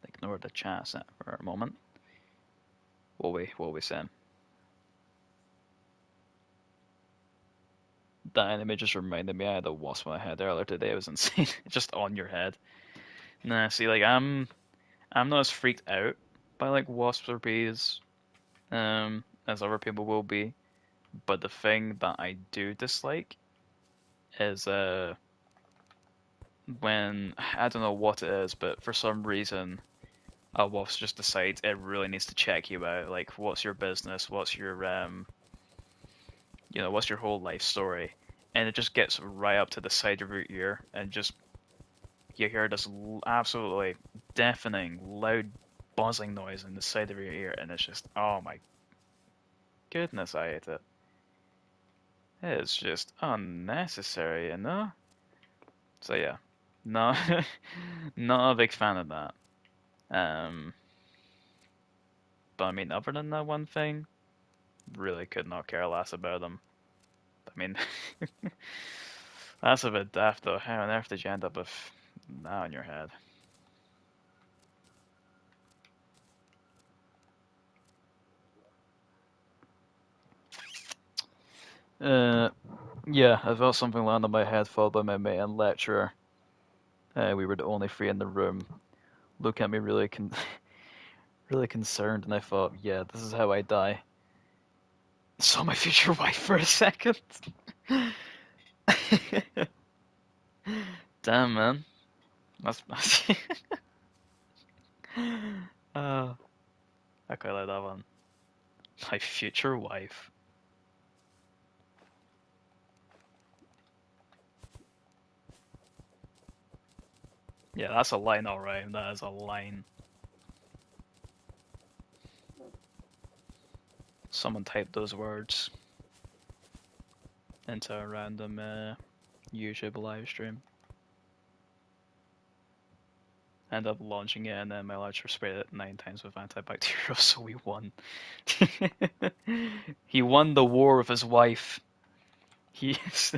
ignored the chat for a moment. What were we saying? That enemy just reminded me I had a wasp on my head earlier today. It was insane. Just on your head. Nah, see, like I'm not as freaked out by like wasps or bees, as other people will be. But the thing that I do dislike is when I don't know what it is, but for some reason a wasp just decides it really needs to check you out. Like, what's your business? What's your what's your whole life story? And it just gets right up to the side of your ear and just you hear this absolutely deafening, loud buzzing noise in the side of your ear, and it's just, oh my goodness, I hate it. It's just unnecessary, you know? So yeah, no, not a big fan of that. Um, but I mean, other than that one thing, really could not care less about them. I mean, that's a bit daft though. How on earth did you end up with that on your head? Uh, yeah, I felt something land on my head, followed by my mate and lecturer. We were the only three in the room. Look at me really concerned, and I thought, yeah, this is how I die. Saw my future wife for a second. Damn, man. That's uh, I quite like that one. My future wife. Yeah, that's a line, alright. That is a line. Someone typed those words into a random YouTube live stream. End up launching it, and then my lecturer sprayed it 9 times with antibacterial, so we won. He won the war with his wife. He's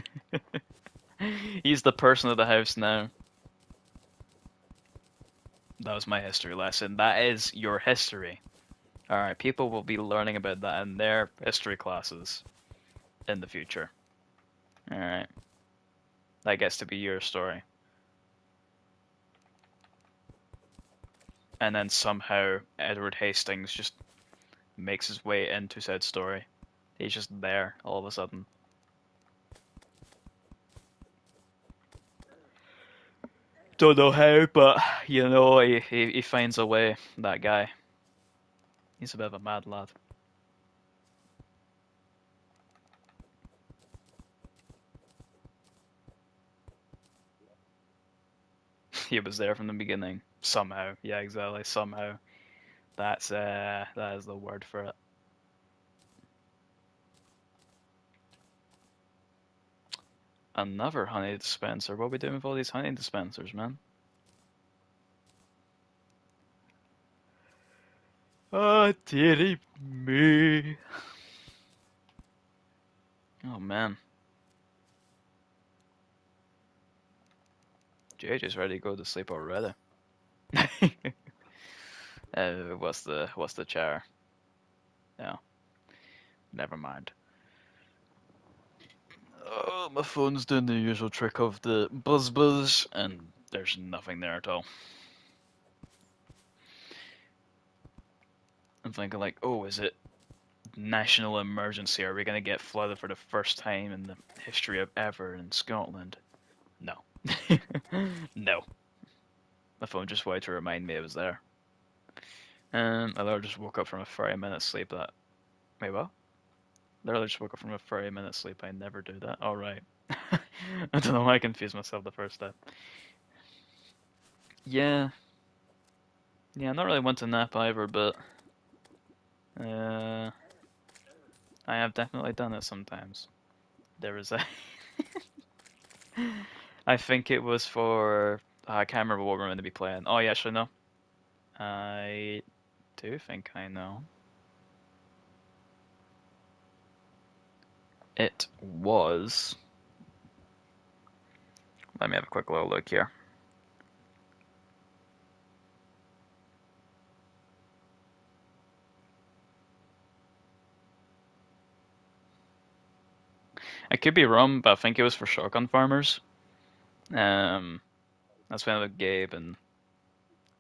he's the person of the house now. That was my history lesson. That is your history. Alright, people will be learning about that in their history classes in the future. Alright, that gets to be your story. And then somehow Edward Hastings just makes his way into said story. He's just there all of a sudden. Don't know how, but he finds a way. That guy. He's a bit of a mad lad. He was there from the beginning. Somehow. Yeah, exactly. Somehow. That is the word for it. Another honey dispenser. What are we doing with all these honey dispensers, man? Oh, dearie me. Oh, man. JJ's ready to go to sleep already. What's the chair? Yeah, never mind. Oh, my phone's doing the usual trick of the buzz buzz, and there's nothing there at all. I'm thinking like, oh, is it national emergency? Are we gonna get flooded for the first time in the history of ever in Scotland? No. No. My phone just wanted to remind me it was there. I literally just woke up from a 30-minute sleep that. Wait, what? Literally just woke up from a 30-minute sleep. I never do that. All right. I don't know why I confused myself the first time. Yeah. Yeah, I'm not really one to nap either, but uh, I have definitely done it sometimes. There was a. I think it was for. I can't remember what we're going to be playing. Oh, yeah, actually, no. I do think I know. It was. Let me have a quick little look here. I could be wrong, but I think it was for shotgun farmers. Um, that's when with Gabe and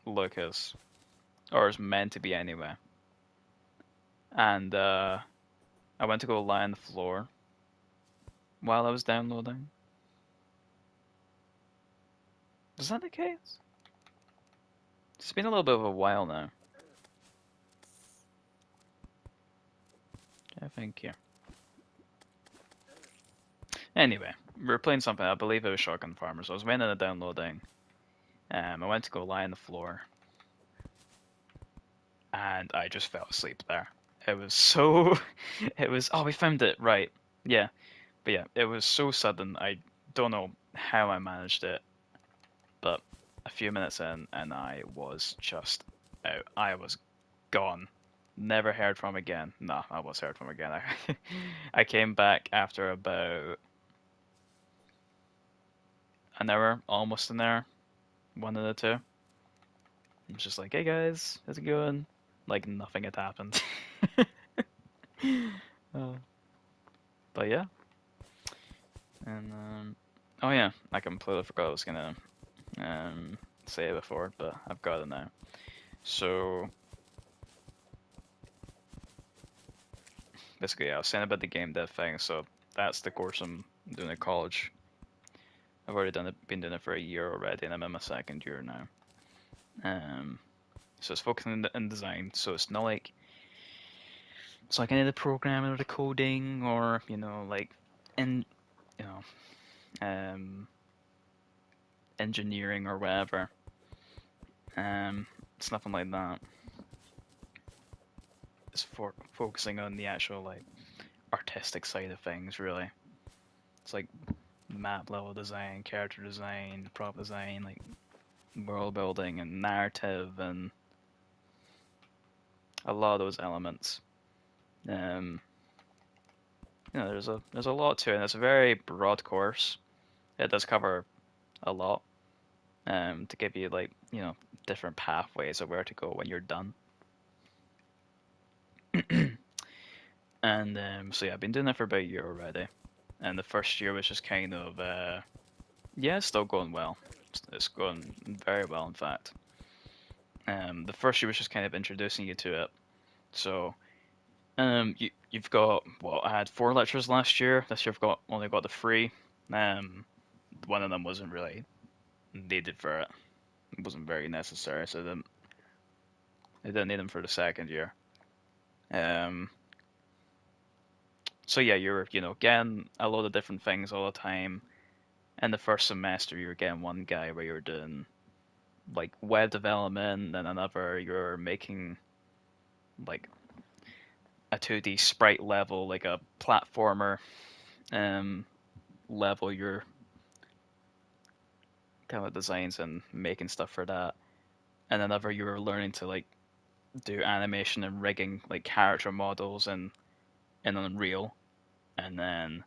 Lucas, or it's meant to be anyway. And I went to go lie on the floor while I was downloading. Was that the case? It's been a little bit of a while now. I think, yeah. Anyway, we were playing something. I believe it was Shotgun Farmers. I was waiting on downloading. I went to go lie on the floor, and I just fell asleep there. It was so. It was. Oh, we found it right. Yeah, but yeah, it was so sudden. I don't know how I managed it, but a few minutes in, and I was just out. I was gone. Never heard from again. Nah, I was heard from again. I came back after about an hour, almost an hour, one of the two. I'm just like, hey guys, how's it going? Like nothing had happened. uh, but yeah, and oh yeah, I completely forgot I was gonna say it before, but I've got it now. So basically, yeah, I was saying about the game dev thing. So that's the course I'm doing at college. I've already done it, been doing it for a year already, and I'm in my second year now. Um, so it's focusing in design. So it's not like it's like any of the programming or the coding or like in you know engineering or whatever. It's nothing like that. It's for focusing on the actual like artistic side of things, really. It's like map level design, character design, prop design, like world building and narrative and a lot of those elements. Um, there's a lot to it. And it's a very broad course. It does cover a lot. To give you like different pathways of where to go when you're done. And so yeah, I've been doing that for about a year already. And the first year was just kind of yeah, it's still going well. It's going very well, in fact. The first year was just kind of introducing you to it. So you've got I had 4 lectures last year. This year I've only got the 3. Um, one of them wasn't really needed for it. It wasn't very necessary, so I didn't need them for the second year. Um, so yeah, you're getting a lot of different things all the time. In the first semester, you were getting one guy where you were doing like web development, and another you're making like a 2D sprite level, like a platformer um, level. You're kind of designs and making stuff for that, and another you were learning to like do animation and rigging like character models in Unreal, and then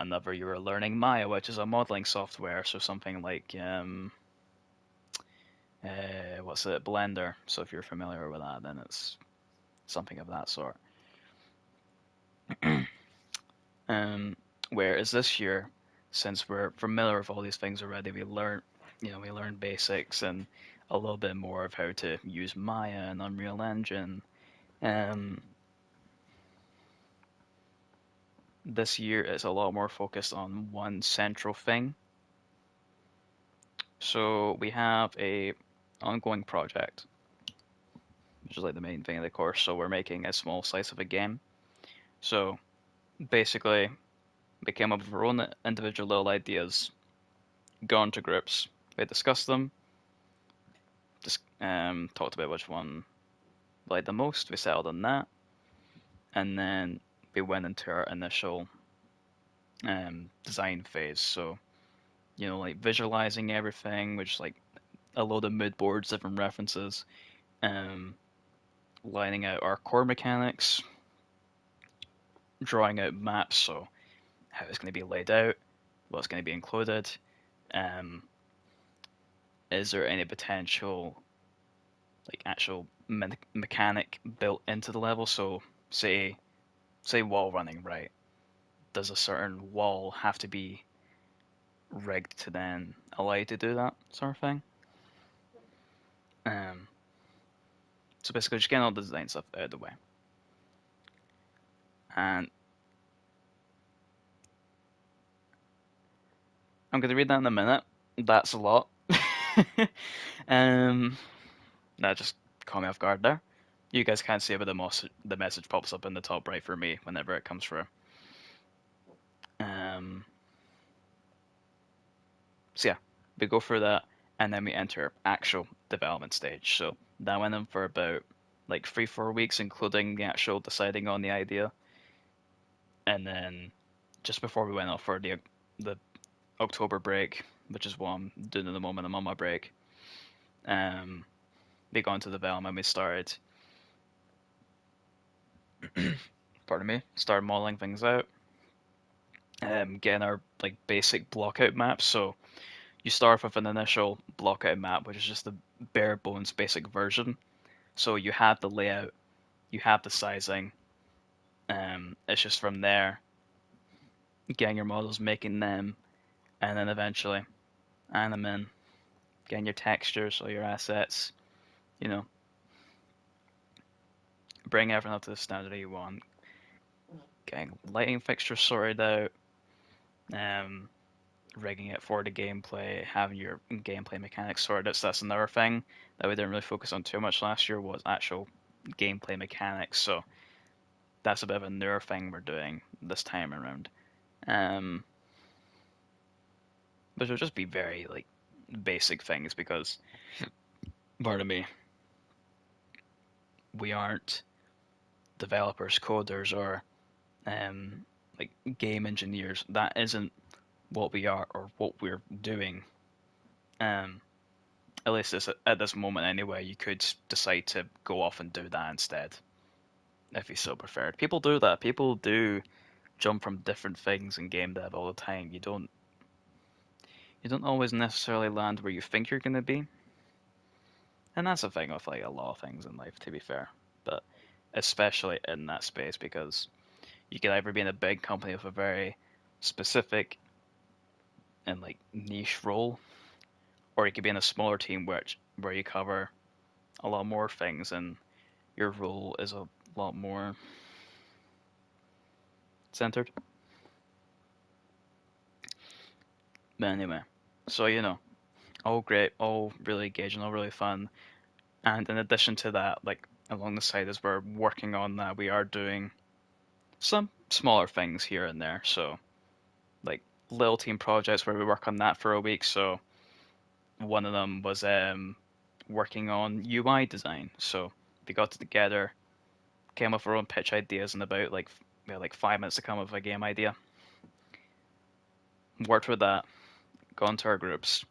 another you were learning Maya, which is a modeling software, so something like what's it, Blender. So if you're familiar with that, then it's something of that sort. um, Whereas this year, since we're familiar with all these things already, we learn basics and a little bit more of how to use Maya and Unreal Engine, Um, this year is a lot more focused on one central thing. So we have a ongoing project, which is like the main thing of the course. So we're making a small slice of a game. So basically, we came up with our own individual little ideas, gone to groups, we discussed them, just talked about which one we liked the most. We settled on that, and then we went into our initial design phase. So like visualizing everything, which like a load of mood boards, different references, um, lining out our core mechanics, drawing out maps, so how it's going to be laid out, what's going to be included, um, is there any potential like actual mechanic built into the level? So say wall running, right? Does a certain wall have to be rigged to then allow you to do that sort of thing? Um, so basically, just getting all the design stuff out of the way, and I'm going to read that in a minute. That's a lot. um, that just caught me off guard there. You guys can't see it, but the message pops up in the top right for me whenever it comes through. Um, so yeah, we go through that, and then we enter actual development stage. So that went on for about like 3-4 weeks, including the actual deciding on the idea, and then just before we went off for the October break, which is what I'm doing at the moment. I'm on my break. Um, we got into development. We started, pardon me, started modeling things out, getting our like basic blockout maps. So you start with an initial blockout map, which is just the bare bones basic version. So you have the layout, you have the sizing. It's just from there getting your models, making them, and then eventually animating, getting your textures or your assets. You know, bring everything up to the standard that you want. Getting lighting fixtures sorted out. Um, rigging it for the gameplay, having your gameplay mechanics sorted out. So that's another thing that we didn't really focus on too much last year was actual gameplay mechanics. So that's a bit of a newer thing we're doing this time around. Um, but it'll just be very like basic things because, pardon me, we aren't developers, coders, or like game engineers. That isn't what we are or what we're doing. Um, at least at this moment anyway. You could decide to go off and do that instead if you so preferred. People do that. People do jump from different things in game dev all the time. You don't always necessarily land where you think you're gonna be, and that's a thing with like a lot of things in life, to be fair. But especially in that space because you could either be in a big company with a very specific and like niche role, or you could be in a smaller team where you cover a lot more things and your role is a lot more centered. But anyway, so all great, all really engaging, all really fun. And in addition to that, like along the side as we're working on that, we are doing some smaller things here and there. So like little team projects where we work on that for a week. So one of them was working on UI design. So we got together, came up with our own pitch ideas, and about like we had like 5 minutes to come up with a game idea. Worked with that, gone to our groups,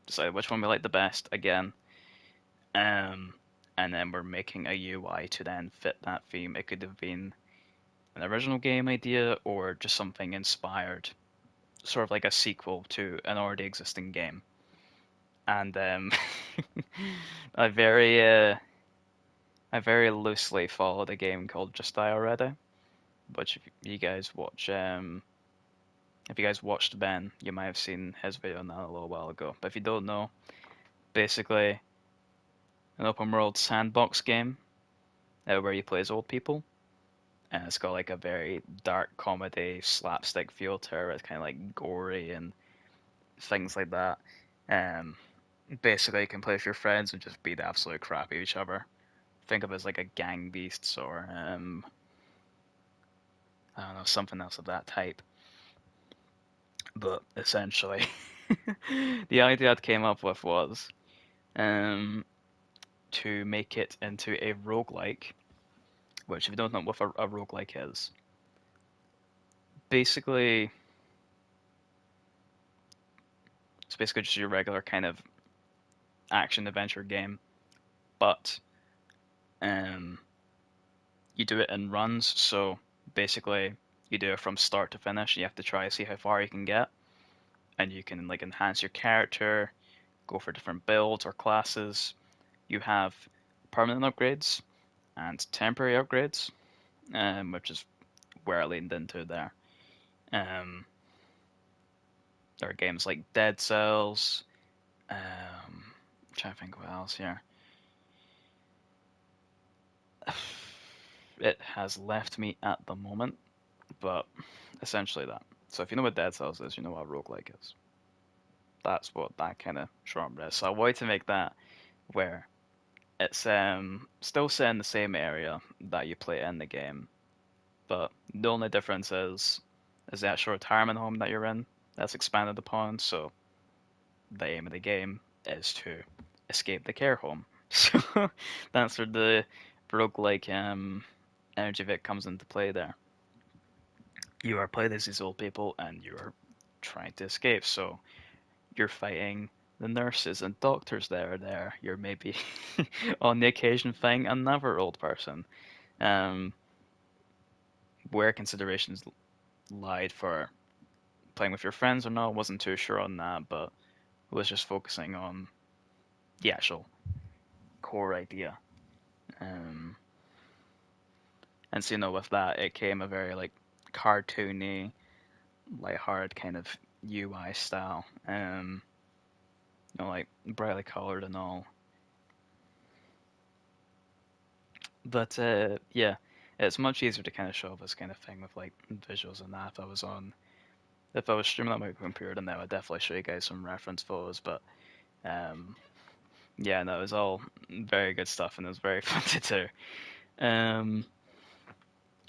decided which one we liked the best again, um, and then we're making a UI to then fit that theme. It could have been an original game idea or just something inspired, sort of like a sequel to an already existing game. And I very I very loosely followed a game called Just Die Already, which if you guys watched Ben, you might have seen his video on that a little while ago. But if you don't know, basically an open world sandbox game. where you play as old people, and it's got like a very dark comedy slapstick feel to it. It's kind of like gory and things like that. Um, Basically, you can play with your friends and just beat the absolute crap out of each other. Think of it as like a gang beasts or I don't know, something else of that type. But essentially, the idea I came up with was um, to make it into a roguelike, which, if you don't know what a roguelike is, basically, it's basically just your regular kind of action adventure game, but um, you do it in runs. So basically, you do it from start to finish. You have to try to see how far you can get, and you can like enhance your character, go for different builds or classes. You have permanent upgrades and temporary upgrades, which is where I leaned into there. Um, there are games like Dead Cells. I'm trying to think what else here. It has left me at the moment, but essentially that. So if you know what Dead Cells is, you know what a roguelike is. That's what that kind of genre is. So I wanted to make that where it's still set in the same area that you play in the game, but the only difference is the actual retirement home that you're in that's expanded upon. So the aim of the game is to escape the care home. So that's where the roguelike energy of it comes into play there. You are playing as these old people and you are trying to escape. So you're fighting the nurses and doctors that are there. You're maybe on the occasion fighting another old person. Um, where considerations lied for playing with your friends or not, I wasn't too sure on that, but I was just focusing on the actual core idea. Um, and so, with that, it came a very like cartoony, light-hearted kind of UI style. Like brightly colored and all. But yeah, it's much easier to kind of show this kind of thing with like visuals and that. If I was streaming on my computer, then I would definitely show you guys some reference photos. But um, yeah, no, it was all very good stuff and it was very fun to do.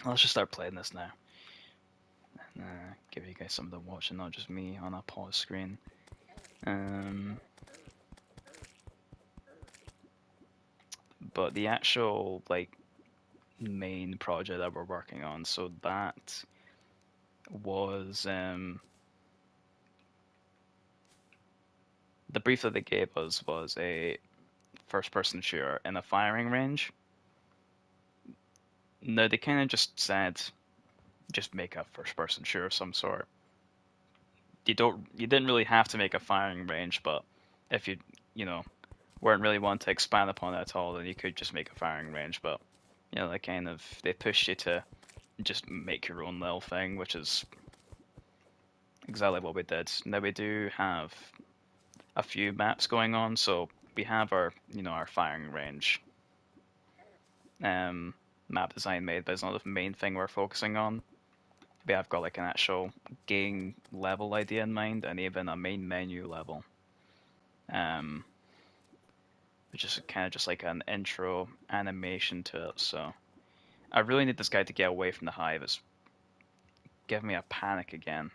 Let's just start playing this now. Give you guys something to watch and not just me on a pause screen. But the actual like main project that we're working on, so that was the brief that they gave us was a first-person shooter in a firing range. No, they kind of just said, just make a first-person shooter of some sort. You didn't really have to make a firing range, but if you know, weren't really wanting to expand upon it at all, then you could just make a firing range. But they pushed you to just make your own little thing, which is exactly what we did. Now we do have a few maps going on, so we have our firing range map design made, but it's not the main thing we're focusing on. We have got like an actual game level idea in mind, and even a main menu level, um, which is kind of just like an intro animation to it. So I really need this guy to get away from the hive. It's giving me a panic again.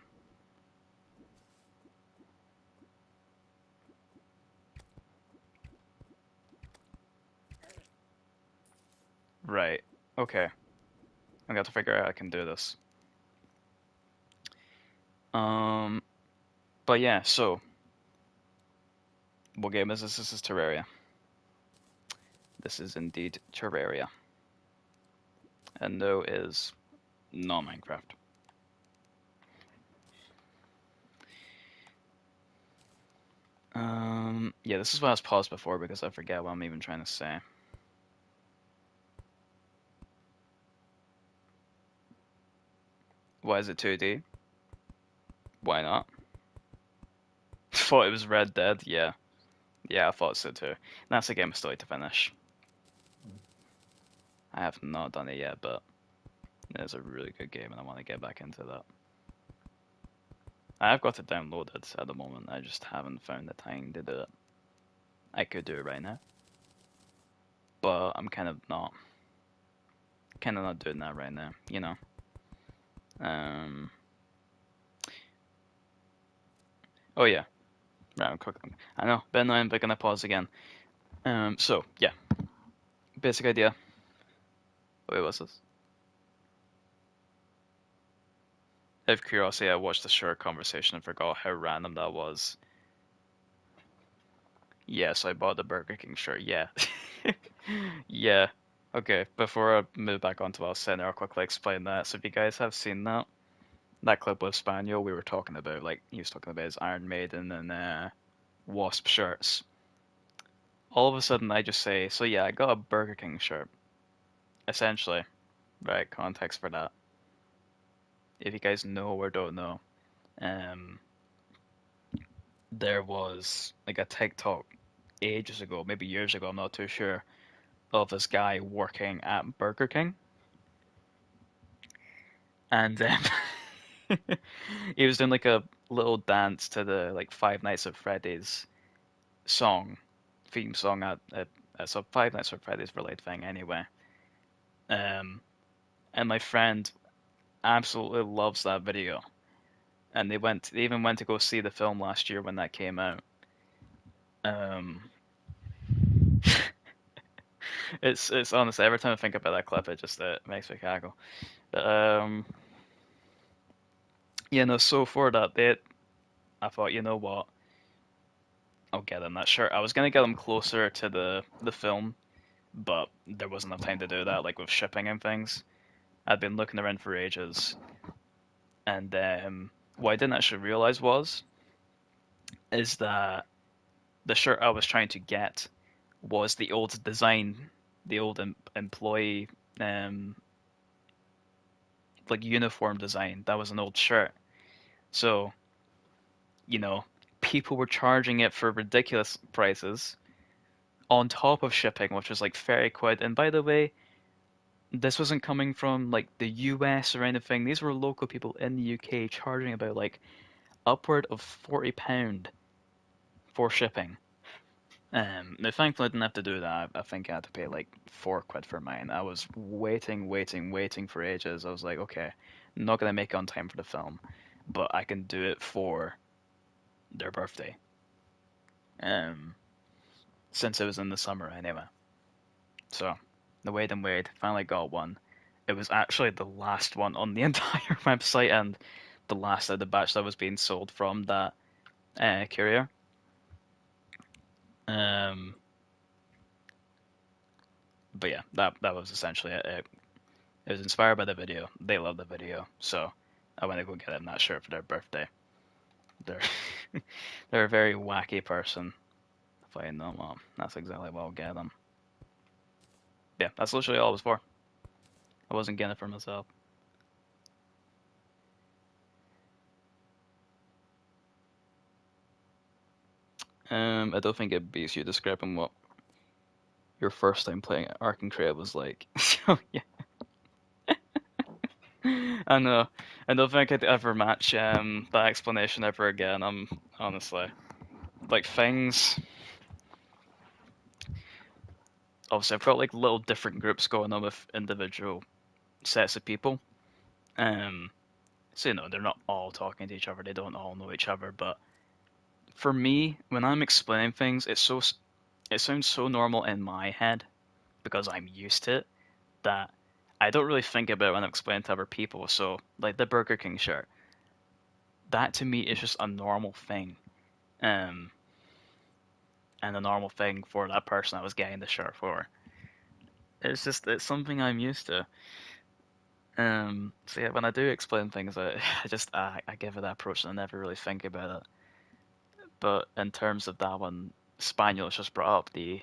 Right. Okay. I'm gonna have to figure out how I can do this. Um, but yeah. So, what game is this? This is Terraria. This is indeed Terraria, and no is not Minecraft. Yeah, this is why I was paused before because I forget what I'm even trying to say. Why is it 2D? Why not? Thought it was Red Dead. Yeah, yeah, I thought so too. That's a game I still need to finish. I have not done it yet, but it's a really good game, and I want to get back into that. I've got it downloaded at the moment. I just haven't found the time to do it. I could do it right now, but I'm kind of not doing that right now. You know. Um. Oh yeah. Right. Quick. I know. Ben, I'm gonna pause again. So yeah. Basic idea. Wait, what's this? Out of curiosity, I watched the short conversation and forgot how random that was. Yes, I bought the Burger King shirt. Yeah. Yeah. Okay, before I move back onto our center, I'll quickly explain that. So if you guys have seen that clip with Spaniel, we were talking about, like, he was talking about his Iron Maiden and Wasp shirts. All of a sudden, I just say, so yeah, I got a Burger King shirt. Essentially, right? Context for that. If you guys know or don't know, um, there was like a TikTok ages ago, maybe years ago, I'm not too sure, of this guy working at Burger King, and he was doing like a little dance to the like Five Nights at Freddy's song, theme song at so Five Nights at Freddy's related thing anyway. Um, and my friend absolutely loves that video, and they even went to go see the film last year when that came out. Um, it's honestly every time I think about that clip, it just makes me cackle. Um, yeah, no. So for that date, I thought, you know what, I'll get him that shirt. I was gonna get him closer to the film, but there wasn't enough time to do that, like with shipping and things. I'd been looking around for ages, and what I didn't actually realize is that the shirt I was trying to get was the old design, the old employee um like uniform design. That was an old shirt. So, you know, people were charging it for ridiculous prices on top of shipping, which was like 30 quid. And by the way, this wasn't coming from like the US or anything. These were local people in the UK charging about like upward of £40 for shipping. Now thankfully I didn't have to do that. I think I had to pay like 4 quid for mine. I was waiting for ages. I was like, okay, I'm not gonna make it on time for the film, but I can do it for their birthday. Um, since it was in the summer anyway. So the wait and wait, finally got one. It was actually the last one on the entire website and the last of the batch that was being sold from that courier. Um, but yeah, that was essentially it. It was inspired by the video. They love the video, so I went to go get them that shirt for their birthday. They're they're a very wacky person. If I know, well, that's exactly what I'll get them. Yeah, that's literally all it was for. I wasn't getting it for myself. I don't think it beats you describing what your first time playing Ark and Crave was like. So yeah, I know. I don't think I'd ever match that explanation ever again. I'm honestly like things. Obviously, I've got like little different groups going on with individual sets of people. Um, so you know they're not all talking to each other. They don't all know each other. But for me, when I'm explaining things, it sounds so normal in my head because I'm used to it that I don't really think about it when I'm explaining to other people. So, like the Burger King shirt, that to me is just a normal thing. Um, and a normal thing for that person I was getting the shirt for. It's something I'm used to. So yeah, when I do explain things, I give it that approach and I never really think about it. But in terms of that one, Spaniel's just brought up the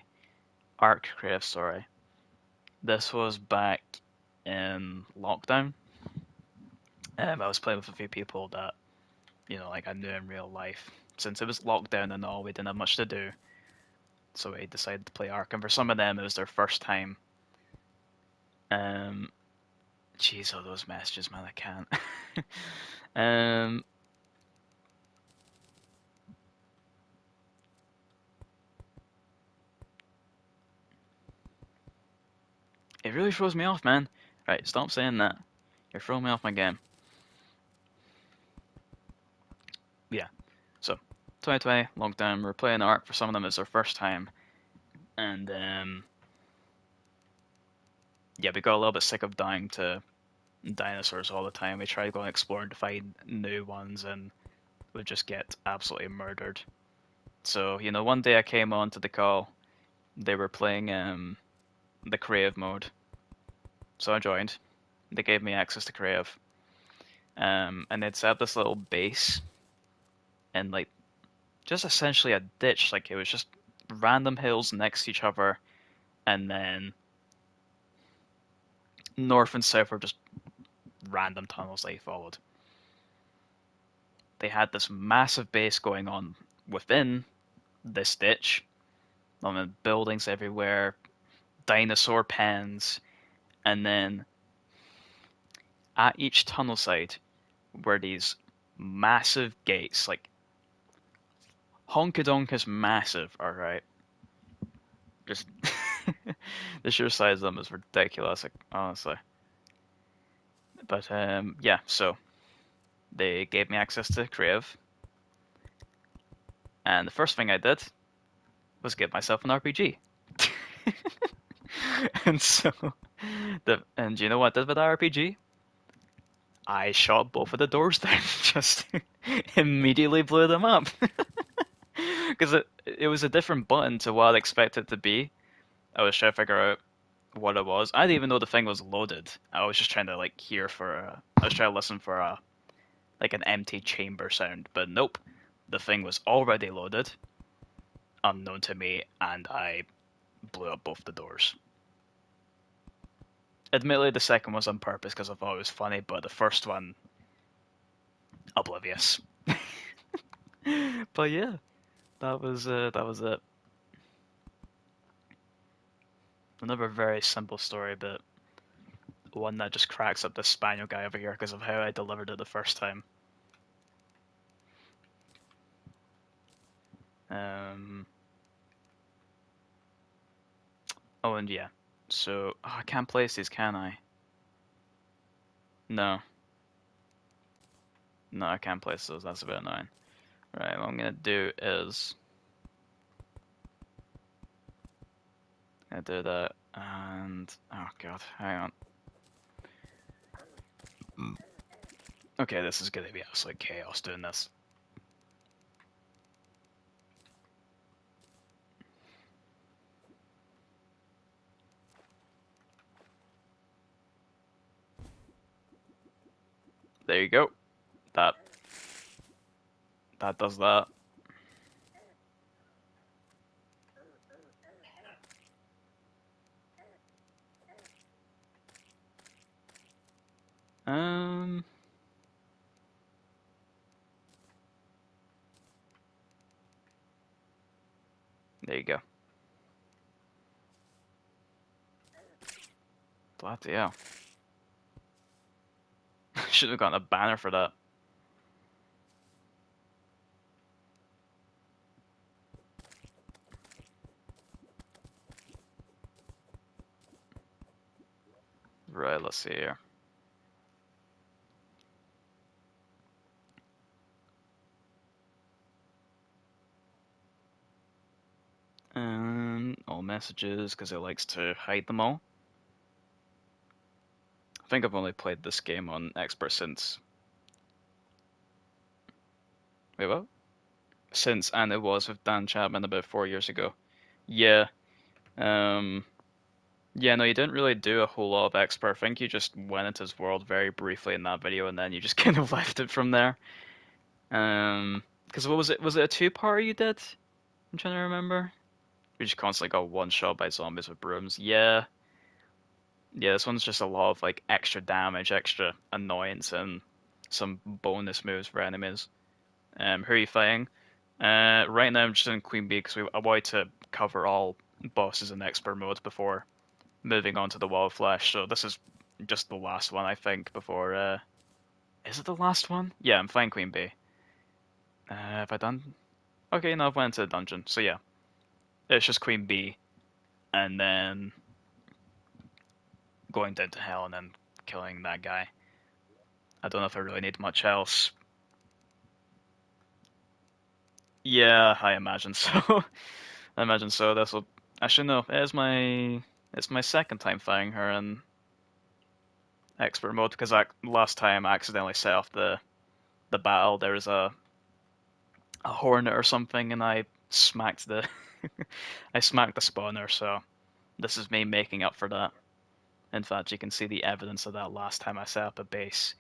Arc Crave story. This was back in lockdown. I was playing with a few people that like I knew in real life. Since it was lockdown and all, we didn't have much to do, so we decided to play Ark. And for some of them, it was their first time Um, Jeez, all those messages, man, I can't. um, it really throws me off, man. Right, stop saying that. You're throwing me off my game. Yeah, so 2020 lockdown. We're playing art. For some of them, it's their first time, and yeah, we got a little bit sick of dying to dinosaurs all the time. We tried going exploring to find new ones, and would just get absolutely murdered. So one day I came on to the call. They were playing the creative mode, so I joined. They gave me access to creative, and they'd set up this little base and like just essentially a ditch. Like it was just random hills next to each other, and then north and south were just random tunnels they followed. They had this massive base going on within this ditch. I mean, buildings everywhere, dinosaur pens, and then at each tunnel side were these massive gates, like honkadonkus massive, alright? Just the sheer size of them is ridiculous, like, honestly. But yeah, so they gave me access to Creative, and the first thing I did was get myself an RPG. And so and do you know what I did with that RPG? I shot both of the doors down, just immediately blew them up. Because it was a different button to what I'd expect it to be. I was trying to figure out what it was. I didn't even know the thing was loaded. I was just trying to like hear for I was trying to listen for a like an empty chamber sound, but nope. The thing was already loaded, unknown to me, and I blew up both the doors. Admittedly, the second was on purpose because I thought it was funny, but the first one, oblivious. But yeah, that was it. Another very simple story, but one that just cracks up the Spaniel guy over here because of how I delivered it the first time. Um, oh, and yeah. So, I can't place these, can I? No. No, I can't place those. That's a bit annoying. Right, what I'm gonna do is I'm gonna do that, and oh god, hang on. Okay, this is gonna be absolute chaos doing this. There you go. That that does that. Um, there you go. Bloody hell. Should have gotten a banner for that. Right, let's see here. All messages, because it likes to hide them all. I think I've only played this game on Expert since. Wait, what? Since, and it was with Dan Chapman about 4 years ago. Yeah. Um, yeah, no, you didn't really do a whole lot of Expert. I think you just went into his world very briefly in that video, and then you just kind of left it from there. Because what was it? Was it a two-part you did? I'm trying to remember. We just constantly got one shot by zombies with brooms. Yeah. Yeah, this one's just a lot of like extra damage, extra annoyance, and some bonus moves for enemies. Who are you fighting? Right now I'm just in Queen Bee because I wanted to cover all bosses in expert mode before moving on to the Wall of Flesh. So this is just the last one, I think, before. Is it the last one? Yeah, I'm flying Queen Bee. Have I done? Okay, no, I've went into the dungeon. So yeah, it's just Queen Bee, and then going down to hell and then killing that guy. I don't know if I really need much else. Yeah, I imagine so. I imagine so. This will actually no. It's my second time fighting her in expert mode because last time I accidentally set off the battle. There was a hornet or something, and I smacked the I smacked the spawner. So this is me making up for that. In fact, you can see the evidence of that last time I set up a base,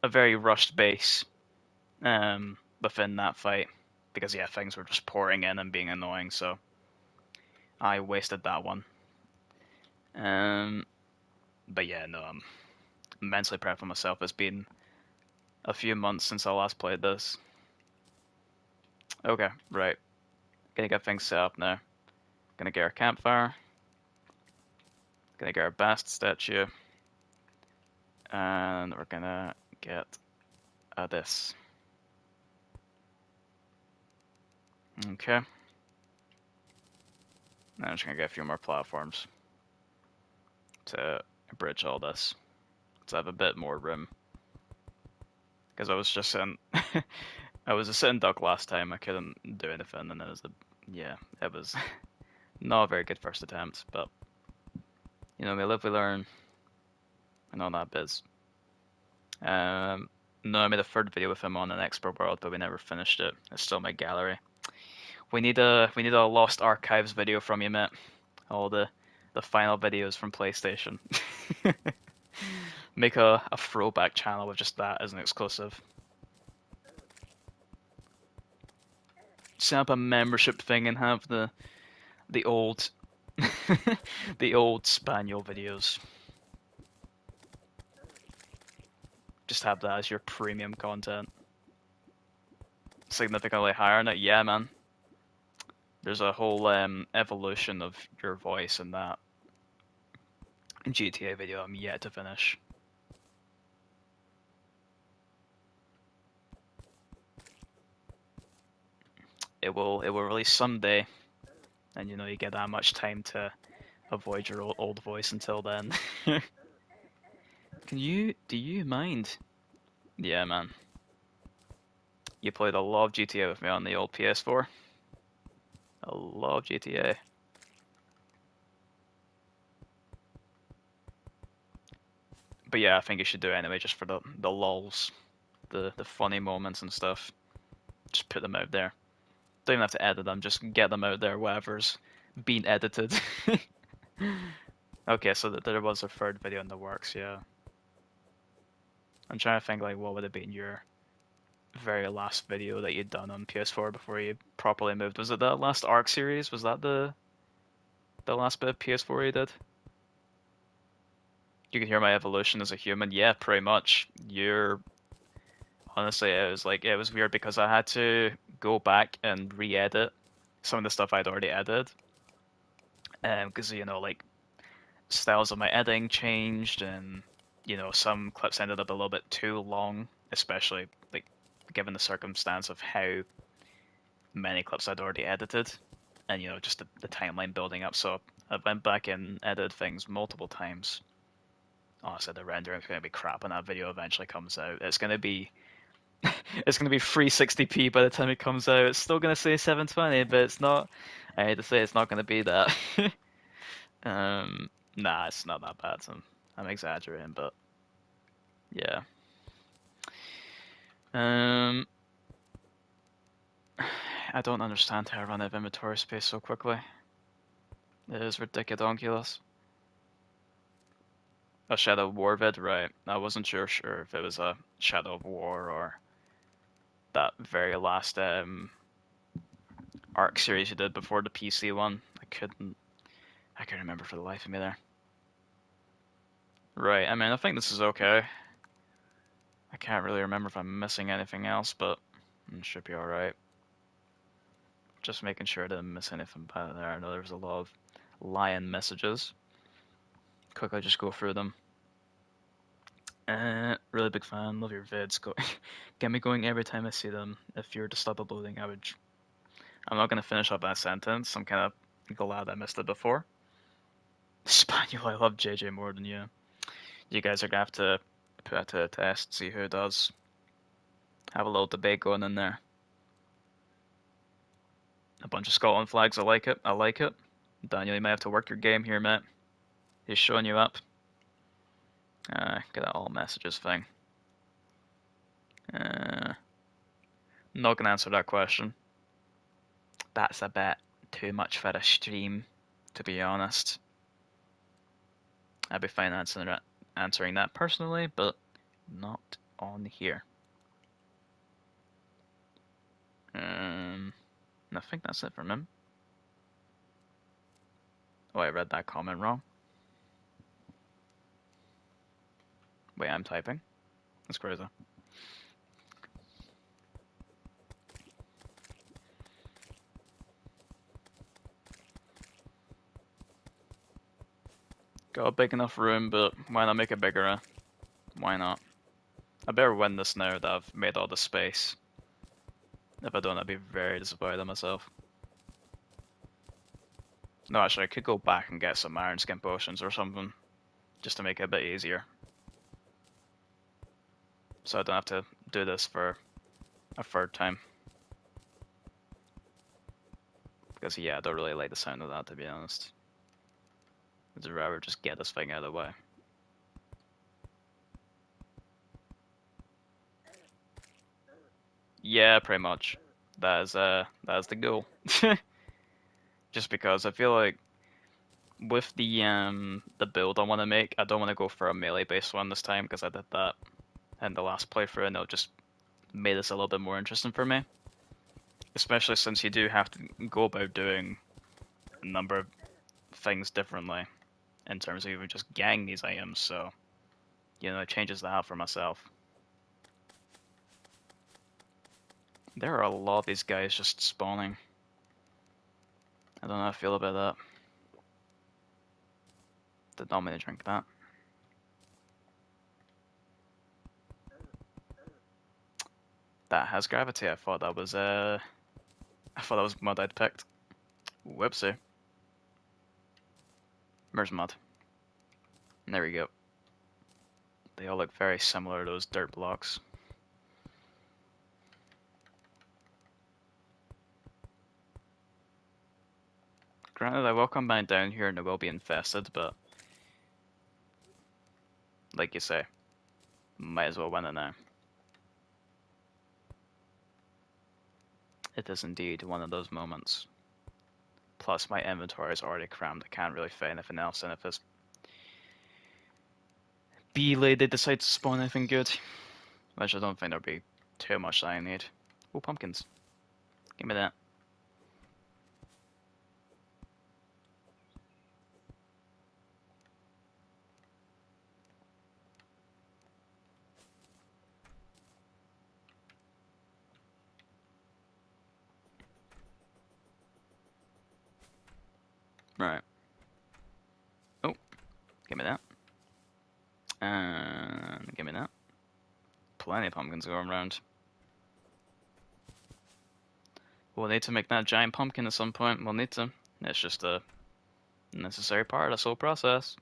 a very rushed base, within that fight, because yeah, things were just pouring in and being annoying. So I wasted that one. Um, but yeah, no, I'm immensely proud of myself. It's been a few months since I last played this. Okay, right. Gonna get things set up now. Gonna get our campfire. Gonna get our Bast statue. And we're gonna get this. Okay. Now I'm just gonna get a few more platforms to bridge all this. To have a bit more room. Because I was just sitting, I was a sitting duck last time. I couldn't do anything, and it was not a very good first attempt. But we live, we learn, and all that biz. No, I made a third video with him on an expert world, but we never finished it. It's still in my gallery. We need a lost archives video from you, mate. All the final videos from PlayStation. Make a throwback channel with just that as an exclusive. Set up a membership thing and have the old the old Spaniel videos. Just have that as your premium content. Significantly higher on it, yeah, man. There's a whole evolution of your voice in that GTA video I'm yet to finish. It will release someday, and you get that much time to avoid your old voice until then. Do you mind? Yeah, man. You played a lot of GTA with me on the old PS4. A lot of GTA. But yeah, I think you should do it anyway, just for the lols, the funny moments and stuff. Just put them out there. Don't even have to edit them, just get them out there, whatever's being edited. Okay, so there was a third video in the works, yeah. I'm trying to think, like, what would have been your very last video that you'd done on PS4 before you properly moved? Was it that last Ark series? Was that the last bit of PS4 you did? You can hear my evolution as a human. Yeah, pretty much. Honestly, it was weird because I had to go back and re-edit some of the stuff I'd already edited. Because like styles of my editing changed, and some clips ended up a little bit too long, especially like given the circumstance of how many clips I'd already edited, and just the timeline building up. So I went back and edited things multiple times. Honestly, the rendering's gonna be crap when that video eventually comes out. It's gonna be 360p by the time it comes out. It's still gonna say 720, but it's not. I hate to say it's not gonna be that. Nah, it's not that bad. I'm exaggerating, but yeah. I don't understand how I run out of inventory space so quickly. It is ridiculous. A Shadow of War vid, right? I wasn't sure if it was a Shadow of War or that very last Arc series you did before the PC one. I couldn't remember for the life of me there. Right, I mean, I think this is okay. I can't really remember if I'm missing anything else, but it should be alright. Just making sure I didn't miss anything by there. I know there was a lot of lion messages. quickly just go through them. Really big fan. Love your vids. Go, get me going every time I see them. If you were to stop uploading, I would. I'm not gonna finish up that sentence. I'm kind of glad I missed it before. Spaniel, I love JJ more than you. You guys are gonna have to put it to a test, see who does. Have a little debate going in there. A bunch of Scotland flags. I like it. I like it. Daniel, you might have to work your game here, mate. He's showing you up. Get that all messages thing. Not gonna answer that question. That's a bit too much for a stream, to be honest. I'd be fine answering that personally, but not on here. I think that's it from him. Oh, I read that comment wrong. Wait, I'm typing. That's crazy. Got a big enough room, but why not make it bigger? Why not? I better win this now that I've made all the space. If I don't, I'd be very disappointed in myself. No, actually, I could go back and get some iron skin potions or something, just to make it a bit easier. So I don't have to do this for a third time. Because, yeah, I don't really like the sound of that, to be honest. I'd rather just get this thing out of the way. Yeah, pretty much. That is the goal. Just because I feel like with the build I want to make, I don't want to go for a melee based one this time because I did that in the last playthrough and it just made this a little bit more interesting for me. Especially since you do have to go about doing a number of things differently in terms of even just getting these items, so it changes that out for myself. There are a lot of these guys just spawning. I don't know how I feel about that. Did not mean to drink that. That has gravity. I thought that was mud I'd picked. Whoopsie. Where's mud? There we go. They all look very similar, those dirt blocks. Granted, I will come back down here and it will be infested, but like you say, might as well win it now. It is indeed one of those moments. Plus, my inventory is already crammed. I can't really fit anything else in if this bee lady decides to spawn anything good. Which I don't think there'll be too much that I need. Oh, pumpkins. Give me that. Right. Oh, give me that. And give me that. Plenty of pumpkins going around. We'll need to make that giant pumpkin at some point. We'll need to. It's just a necessary part of this whole process.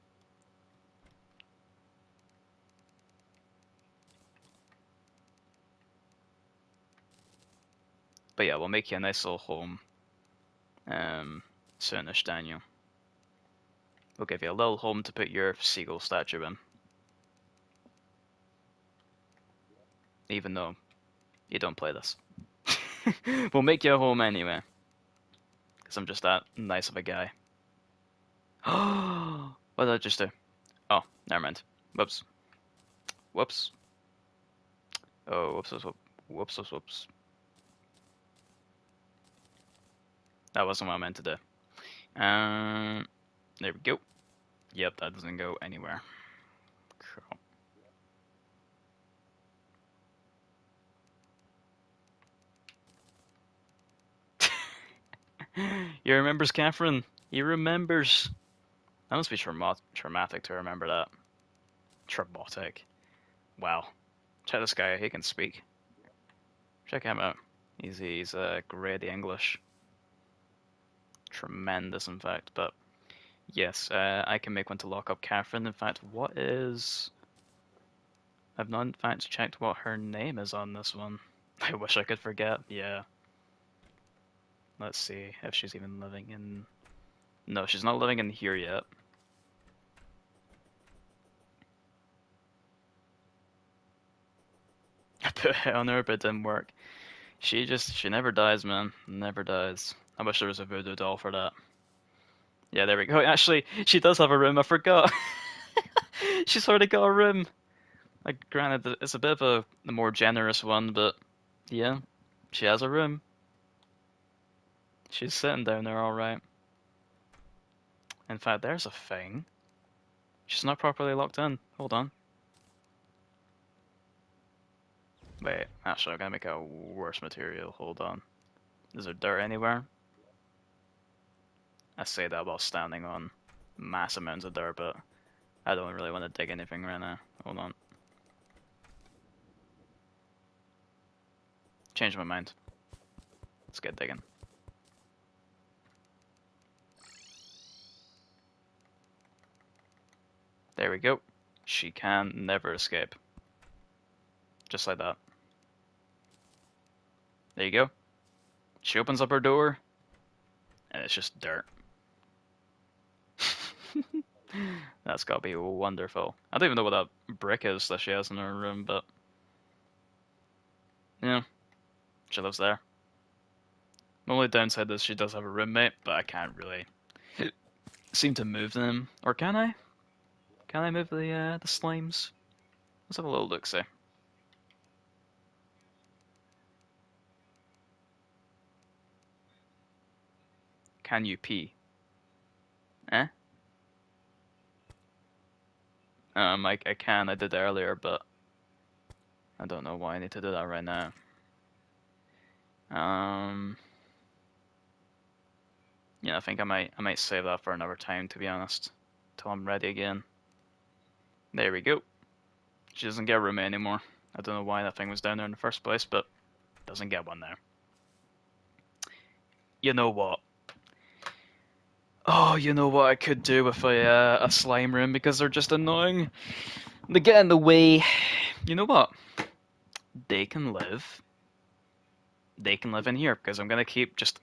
But yeah, we'll make you a nice little home. Soonish, Daniel. We'll give you a little home to put your seagull statue in. Even though you don't play this. We'll make you a home anyway. Because I'm just that nice of a guy. What did I just do? Oh, never mind. Whoops. Whoops. Oh, whoops, whoops, whoops, whoops, whoops. That wasn't what I meant to do. There we go. Yep, that doesn't go anywhere. Cool. He remembers Catherine. He remembers. That must be traumatic to remember that. Traumatic. Wow. Check this guy, he can speak. Check him out. He's great at the English. Tremendous, in fact. But yes, I can make one to lock up Catherine. In fact, what is... I've not in fact checked what her name is on this one. I wish I could forget. Yeah. Let's see if she's even living in... No, she's not living in here yet. I put it on her, but it didn't work. She never dies, man. Never dies. I wish there was a voodoo doll for that. Yeah, there we go. Actually, she does have a room. I forgot. She's already got a room. Like, granted, it's a bit of a more generous one, but yeah, she has a room. She's sitting down there, all right. In fact, there's a thing. She's not properly locked in. Hold on. Wait, actually, I'm gonna make a worse material. Hold on. Is there dirt anywhere? I say that while standing on mass amounts of dirt, but I don't really want to dig anything right now. Hold on. Change my mind. Let's get digging. There we go. She can never escape. Just like that. There you go. She opens up her door, and it's just dirt. That's gotta be wonderful. I don't even know what that brick is that she has in her room, but yeah, she lives there. The only downside is she does have a roommate, but I can't really seem to move them. Or can I? Can I move the slimes? Let's have a little look, see. Can you pee? Eh? I can. I did earlier, but I don't know why I need to do that right now. Yeah, I think I might save that for another time, to be honest, till I'm ready again. There we go. She doesn't get a roommate anymore. I don't know why that thing was down there in the first place, but doesn't get one now. You know what? Oh, you know what I could do with a slime room because they're just annoying. They get in the way. You know what? They can live. They can live in here because I'm gonna keep just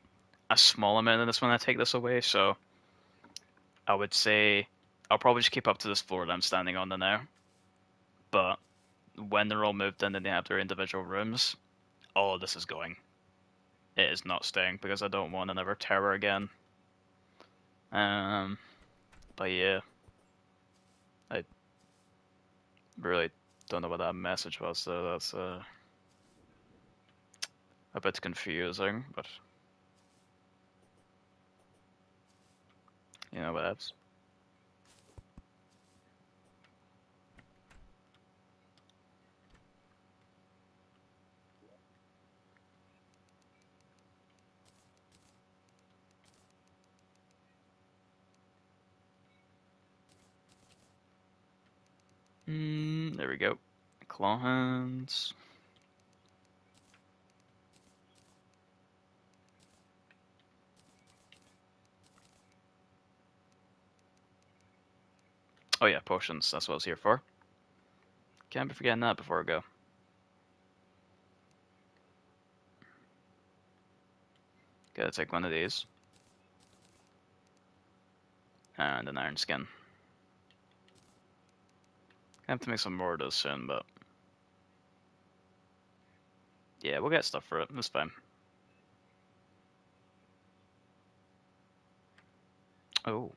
a small amount of this when I take this away. So I would say I'll probably just keep up to this floor that I'm standing on now. But when they're all moved in and they have their individual rooms, all of this is going. It is not staying because I don't want another terror again. Um, but yeah, I really don't know what that message was, so that's a bit confusing, but you know whatevs. There we go. Claw hands. Oh yeah, potions. That's what I was here for. Can't be forgetting that before I go. Gotta take one of these. And an iron skin. I have to make some more of those soon, but yeah, we'll get stuff for it. It's fine. Oh,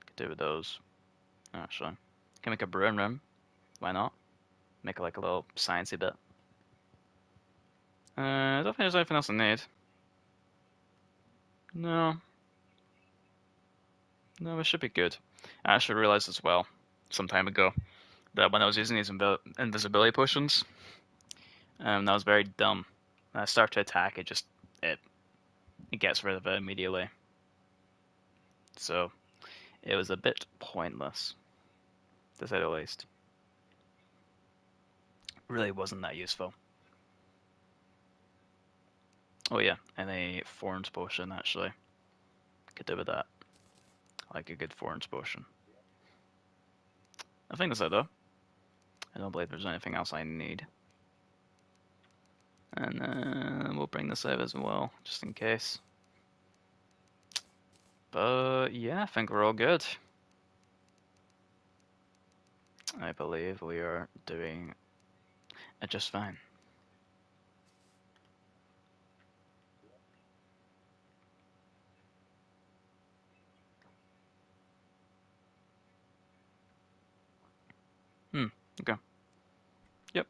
could do with those. Actually, can make a brewing room. Why not? Make it like a little sciencey bit. I don't think there's anything else I need. No, no, it should be good. I actually realized as well, some time ago, that when I was using these invisibility potions, that was very dumb. When I start to attack, it gets rid of it immediately. So It was a bit pointless, to say the least. Really wasn't that useful. Oh yeah, and a Thorns potion actually. Could do with that. Like a good Thorns potion. I think that's it though. I don't believe there's anything else I need. And then we'll bring this out as well, just in case. But yeah, I think we're all good. I believe we are doing it just fine. Okay. Yep,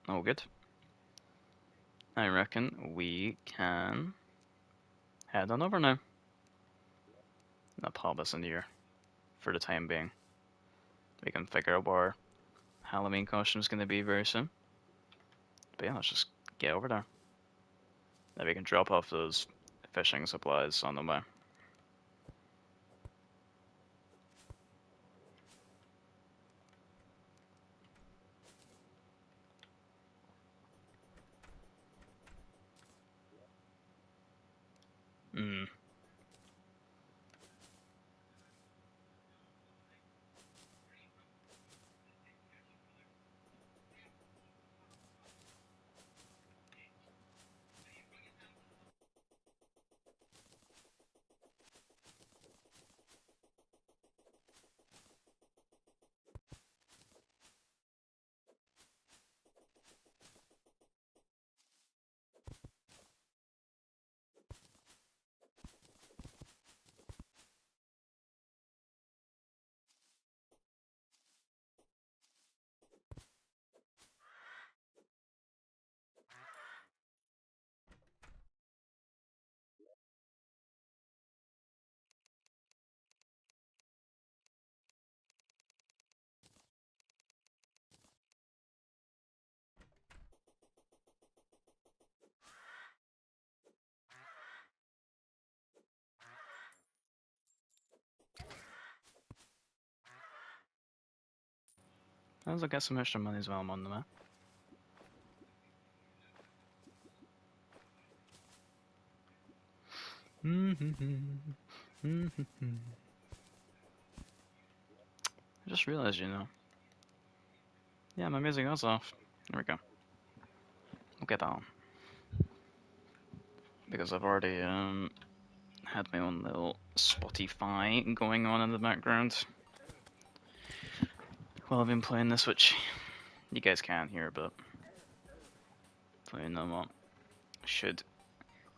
all good. I reckon we can head on over now. Not pop us in here for the time being. We can figure out what our Halloween costume is going to be very soon. But yeah, let's just get over there. Then we can drop off those fishing supplies on the way. Hmm. Let's get some extra money as well, I'm on the map. I just realized, yeah, my music was off. There we go. We'll get that on. Because I've already had my own little Spotify going on in the background while I've been playing this, which you guys can't hear, but you know what? I should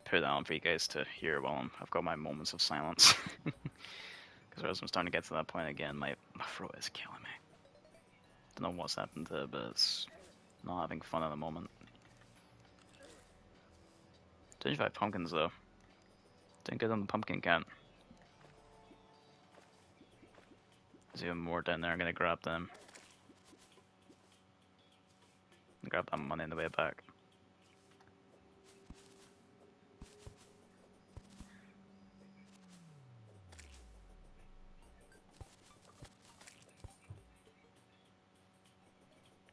put that on for you guys to hear while I've got my moments of silence. Because as I'm starting to get to that point again, my throat is killing me. Don't know what's happened to it, but it's not having fun at the moment. 25 pumpkins though. Didn't get on the pumpkin can. There's even more down there. I'm gonna grab them. Grab that money on the way back.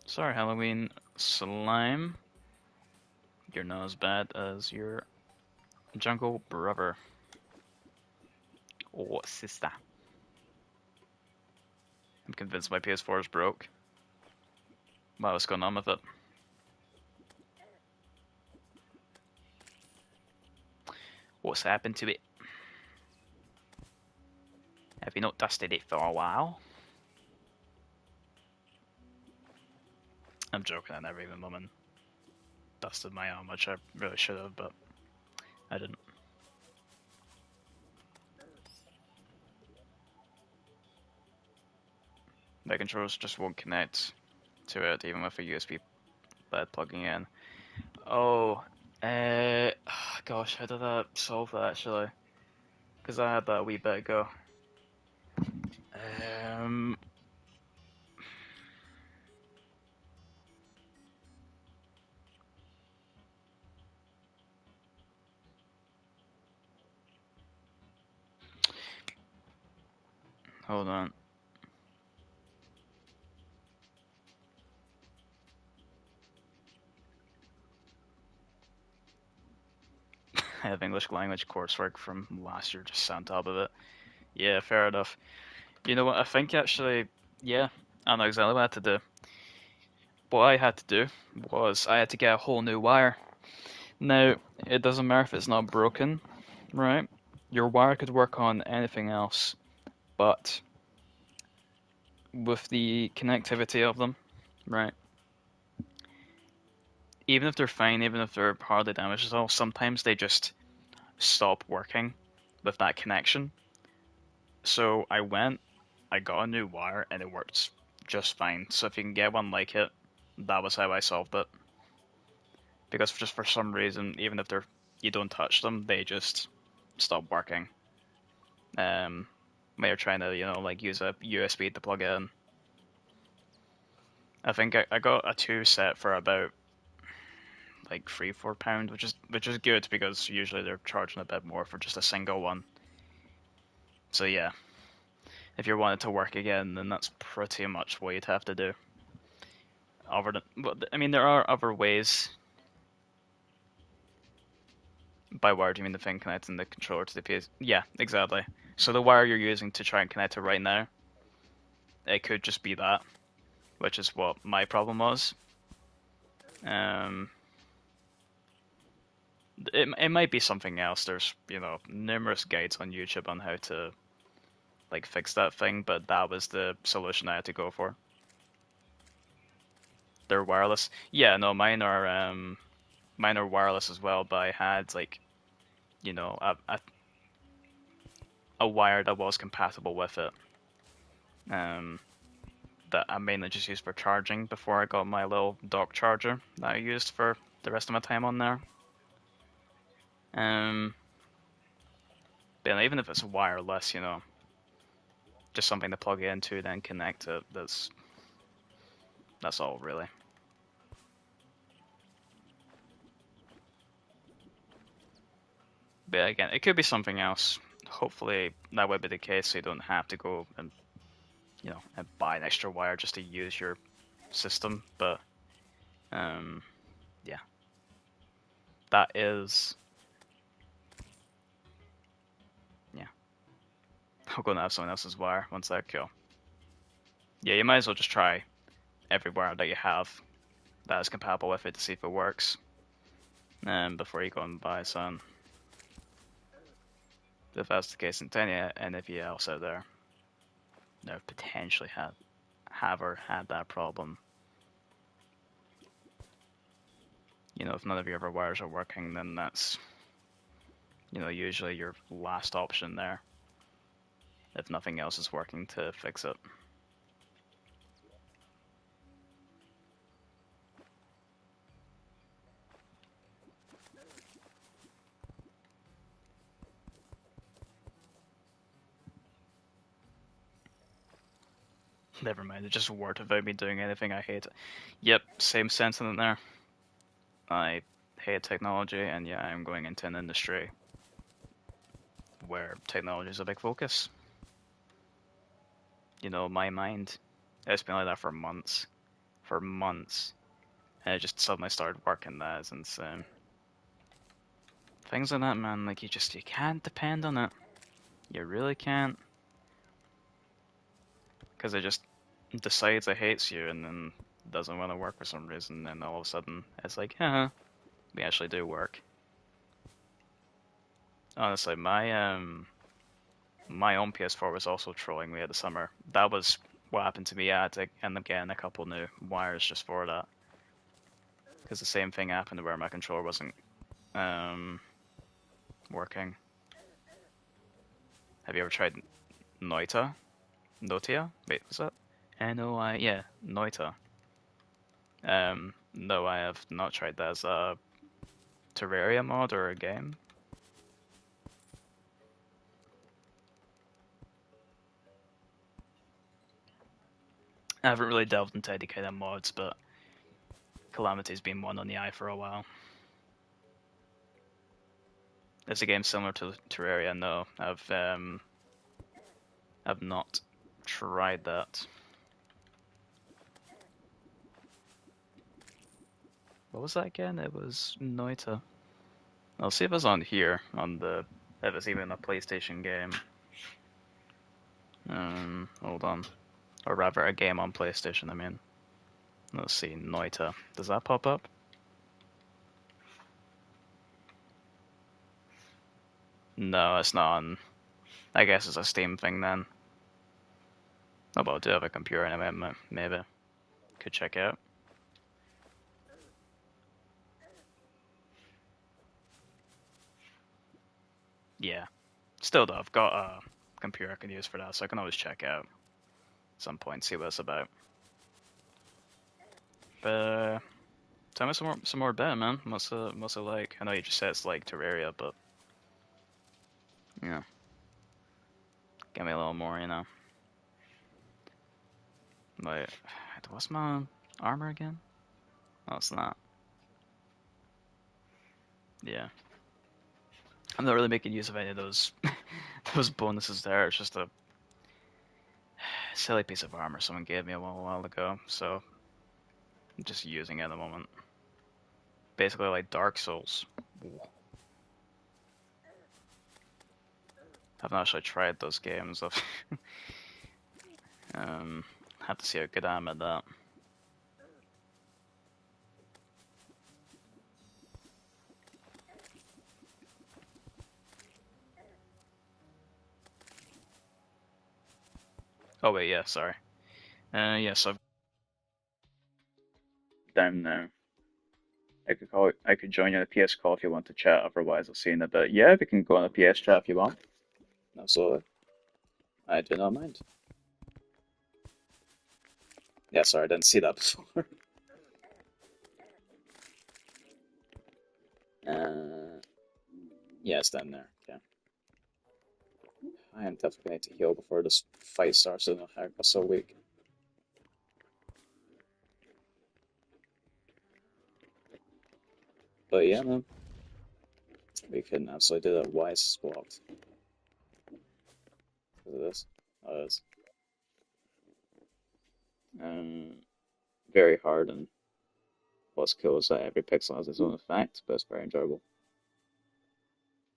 Sorry, Halloween slime. You're not as bad as your jungle brother. Or sister. I'm convinced my PS4 is broke. Wow, what's going on with it? What's happened to it? Have you not dusted it for a while? I'm joking, I never even woman dusted my arm, which I really should have, but I didn't. The controls just won't connect to it, even with a USB LED plugging in. Oh, gosh, how did I solve that actually? Because I had that a wee bit ago. Um, Hold on. I have English language coursework from last year just on top of it. Yeah, fair enough. You know what? I think actually, yeah, I know exactly what I had to do. What I had to do was I had to get a whole new wire. Now, it doesn't matter if it's not broken, right? Your wire could work on anything else, but with the connectivity of them, right? Even if they're fine, even if they're hardly damaged at all, sometimes they just stop working with that connection. So I got a new wire, and it works just fine. So if you can get one like it, that was how I solved it. Because just for some reason, even if you don't touch them, they just stop working. When you're trying to like use a USB to plug it in. I think I got a two set for about like £3-4, which is good because usually they're charging a bit more for just a single one. So yeah, if you want it to work again, then that's pretty much what you'd have to do. Other than, well, I mean, there are other ways. By wire, do you mean the thing connecting the controller to the PS? Yeah, exactly. So the wire you're using to try and connect it right now, it could just be that, which is what my problem was. Um, it might be something else. There's numerous guides on YouTube on how to like fix that thing, but that was the solution I had to go for. They're wireless. Yeah, no, mine are wireless as well, but I had like a wire that was compatible with it. Um, that I mainly just used for charging before I got my little dock charger that I used for the rest of my time on there. Um, but even if it's wireless, just something to plug it into, then connect it. That's all really. But again, it could be something else. Hopefully that would be the case, so you don't have to go and buy an extra wire just to use your system. But um, yeah, that is yeah. I'm gonna have someone else's wire. One sec, cool. Yeah, you might as well just try every wire that you have that is compatible with it to see if it works. Before you go and buy some. If that's the case, then yeah, and if you else out there that potentially have or had that problem, if none of your other wires are working, then that's usually your last option there. If nothing else is working to fix it. Never mind, it just worked without me doing anything. I hate it. Yep, same sentiment there. I hate technology, and yeah, I'm going into an industry where technology is a big focus. My mind, it's been like that for months. For months. And it just suddenly started working. That is insane. Things like that, man, like you can't depend on it. You really can't. Because it just decides it hates you and then doesn't want to work for some reason, and all of a sudden it's like, haha, we actually do work. Honestly, my own PS4 was also trolling me at the summer. That was what happened to me. I had to end up getting a couple new wires just for that. Because the same thing happened where my controller wasn't working. Have you ever tried Noita? Notia? Wait, was that? N-O-I, yeah, Noita. No, I have not tried that as a Terraria mod or a game. I haven't really delved into any kind of mods, but Calamity's been one on the eye for a while. It's a game similar to Terraria. No, I've not. tried that. What was that again? It was Noita. I'll see if it's on here, if it's even a PlayStation game. Hold on. Or rather, a game on PlayStation, I mean. Let's see, Noita. Does that pop up? No, it's not on. I guess it's a Steam thing then. Oh, but I do have a computer anyway, maybe. Could check out. Yeah. Still though, I've got a computer I can use for that, so I can always check out at some point, see what it's about. But tell me some more about it, man. What's it like? I know you just said it's like Terraria, but yeah, give me a little more, you know. Like, what's my armor again? Oh, it's not. Yeah, I'm not really making use of any of those those bonuses there. It's just a silly piece of armor someone gave me a while ago, so I'm just using it at the moment. Basically, like Dark Souls. Ooh. I've not actually tried those games. I've have to see how good I am at that. Oh wait, yeah, sorry. Yes, I've down now. I could join you on a PS call if you want to chat. Otherwise, I'll see you in a bit. Yeah, we can go on a PS chat if you want. Absolutely. I do not mind. Yeah, sorry, I didn't see that before. uh, yeah, it's down there. Okay. I am definitely going to need to heal before this fight starts. I don't know how I got so weak. But yeah, man. We can absolutely do that. Why is this blocked? Because of this? Oh, it is. Um, very hard, and what's cool is that every pixel has its own effect, but it's very enjoyable.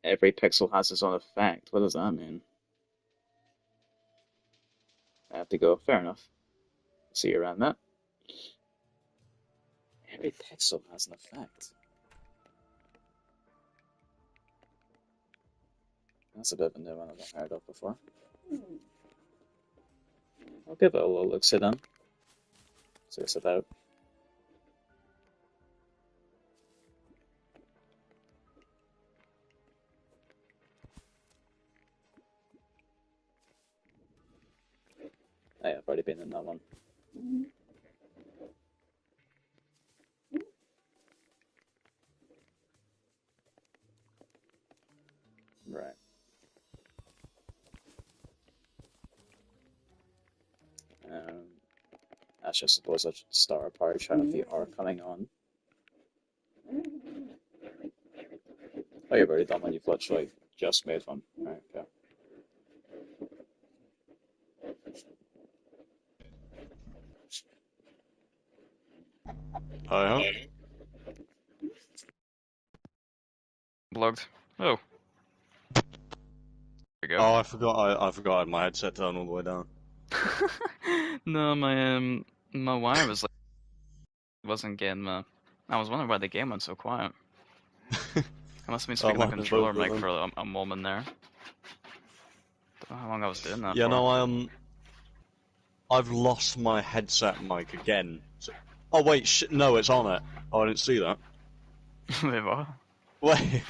Every pixel has its own effect. What does that mean? I have to go. Fair enough. See you around that. Every pixel has an effect. That's a bit of a new one I've not heard of before. I'll give it a little look, sit down. See what it's about. Oh, yeah, I've already been in that one. Right. Um, I just suppose I should start a party chat if you are coming on. Oh, you've already done one. You've literally just made one. Right, okay. I have. Logged. Oh, there we go. Oh, I forgot. I forgot I had my headset turned all the way down. No, my wire was like wasn't getting my. I was wondering why the game went so quiet. I must have been Oh, speaking to the mine is both controller of mic them. for a moment there. Don't know how long I was doing that Yeah, for. no, I've lost my headset mic again. Oh wait, no, it's on it. Oh, I didn't see that. Wait, what? Wait.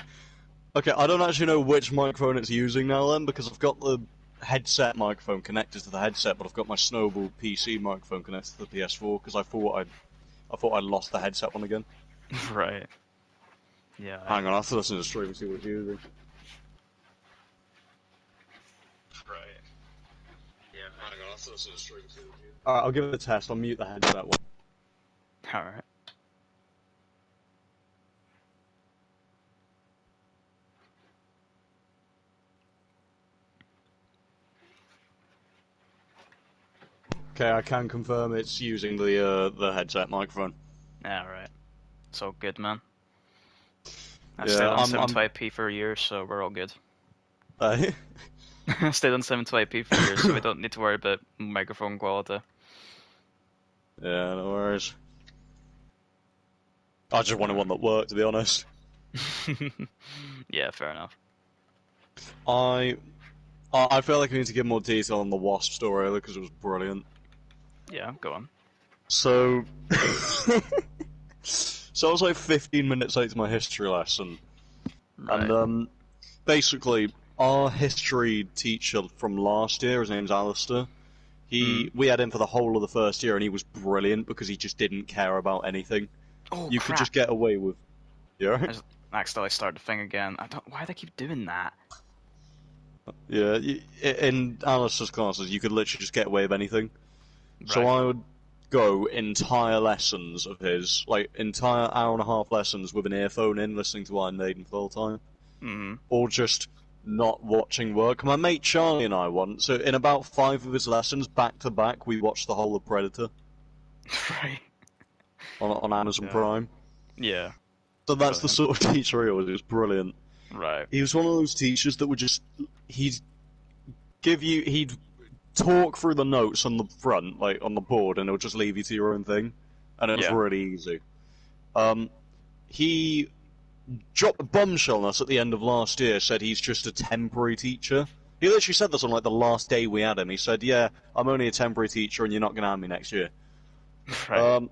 Okay, I don't actually know which microphone it's using now then, because I've got the headset microphone connected to the headset, but I've got my Snowball PC microphone connected to the PS4 because I thought I'd lost the headset one again. Right. Yeah. Hang on, I have to listen to the stream and see what it's using. Right. Yeah. Hang on, I have to listen to the stream and see what it's using. Alright, I'll give it a test. I'll mute the headset one. All right. Okay, I can confirm it's using the headset microphone. Yeah, right. So good, man. I stayed Yeah, on I'm 720p for years, so we're all good. uh, I stayed on 720p for years, so we don't need to worry about microphone quality. yeah, no worries. I just wanted one that worked, to be honest. Yeah, fair enough. I I feel like I need to give more detail on the Wasp story because it was brilliant. Yeah, go on. So, so I was like 15 minutes late to my history lesson, and Right. basically our history teacher from last year, his name's Alistair. Hmm. We had him for the whole of the first year, and he was brilliant because he just didn't care about anything. Oh You could crap! just get away with, yeah, I just accidentally started the thing again. I don't. Why do they keep doing that? yeah. In Alistair's classes, you could literally just get away with anything. So Right. I would go entire lessons of his, like entire hour and a half lessons with an earphone in, listening to Iron Maiden for the whole time, Hmm. or just not watching work. My mate Charlie and I once, so in about 5 of his lessons, back to back, we watched the whole of Predator Right. on Amazon God. Prime. Yeah. So that's the Brilliant. sort of teacher he was. It was brilliant. Right. He was one of those teachers that would just he'd he'd talk through the notes on the front, like on the board, and it would just leave you to your own thing, and it was Yeah. really easy. Um, he dropped a bombshell on us at the end of last year. Said he's just a temporary teacher. He literally said this on like the last day we had him. He said, "Yeah, I'm only a temporary teacher, and you're not going to have me next year." Right. Um,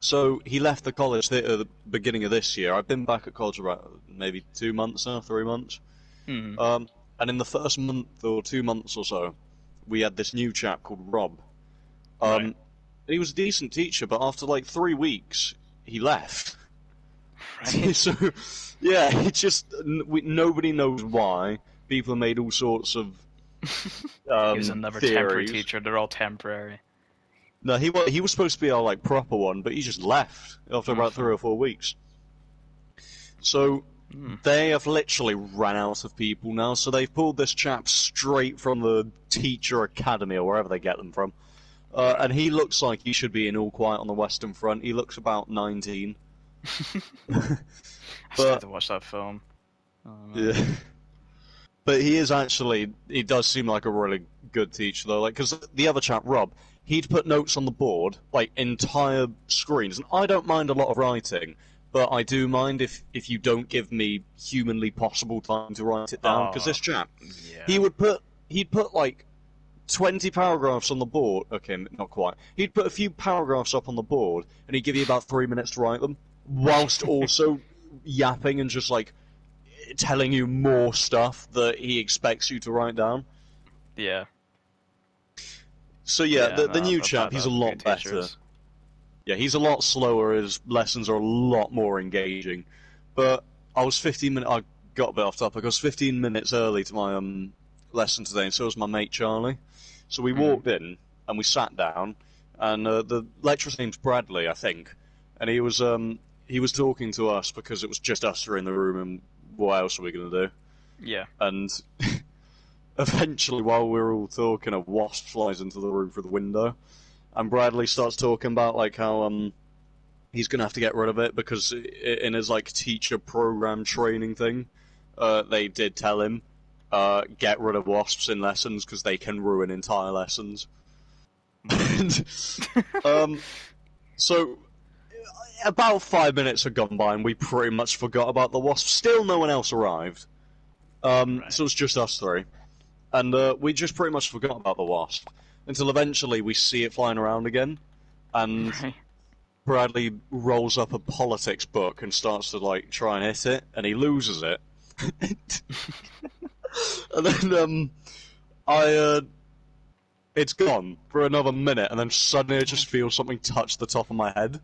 so he left the college at the beginning of this year. I've been back at college about maybe 2 months now, 3 months. Hmm. And in the first month or 2 months or so, we had this new chap called Rob. Right. He was a decent teacher, but after like 3 weeks, he left. Right. So, yeah, it's just nobody knows why. People have made all sorts of He was another temporary theories. teacher. They're all temporary. No, he was supposed to be our like proper one, but he just left after about Uh-huh. 3 or 4 weeks. So Hmm. they have literally ran out of people now. So they've pulled this chap straight from the teacher academy or wherever they get them from. Right. And he looks like he should be in All Quiet on the Western Front. He looks about 19. I still have But to watch that film. Oh man. yeah, but he is actually he does seem like a really good teacher though. Like because the other chap Rob, he'd put notes on the board like entire screens, and I don't mind a lot of writing, but I do mind if you don't give me humanly possible time to write it down. Because Oh this chap, he yeah. would put he'd put like 20 paragraphs on the board. Okay, not quite. He'd put a few paragraphs up on the board, and he'd give you about 3 minutes to write them, whilst also yapping and just like telling you more stuff that he expects you to write down. Yeah. So yeah, Yeah. the No, new I've chap, had he's a that with a few lot better. teachers. Yeah, he's a lot slower. His lessons are a lot more engaging. But I was 15 minutes. I got a bit off topic. I was 15 minutes early to my lesson today, and so was my mate Charlie. So we Hmm. walked in and we sat down, and the lecturer's name's Bradley, I think, and he was talking to us because it was just us three in the room, and what else are we gonna do? Yeah. And eventually, while we were all talking, a wasp flies into the room through the window, and Bradley starts talking about like how he's gonna have to get rid of it because in his like teacher program training thing, they did tell him get rid of wasps in lessons because they can ruin entire lessons. Wow. And, um, so about 5 minutes had gone by and we pretty much forgot about the wasp. Still, no one else arrived. Right. So it's just us three, and we just pretty much forgot about the wasp until eventually we see it flying around again, and Right. Bradley rolls up a politics book and starts to like try and hit it, and he loses it. And then it's gone for another minute, and then suddenly I just feel something touch the top of my head,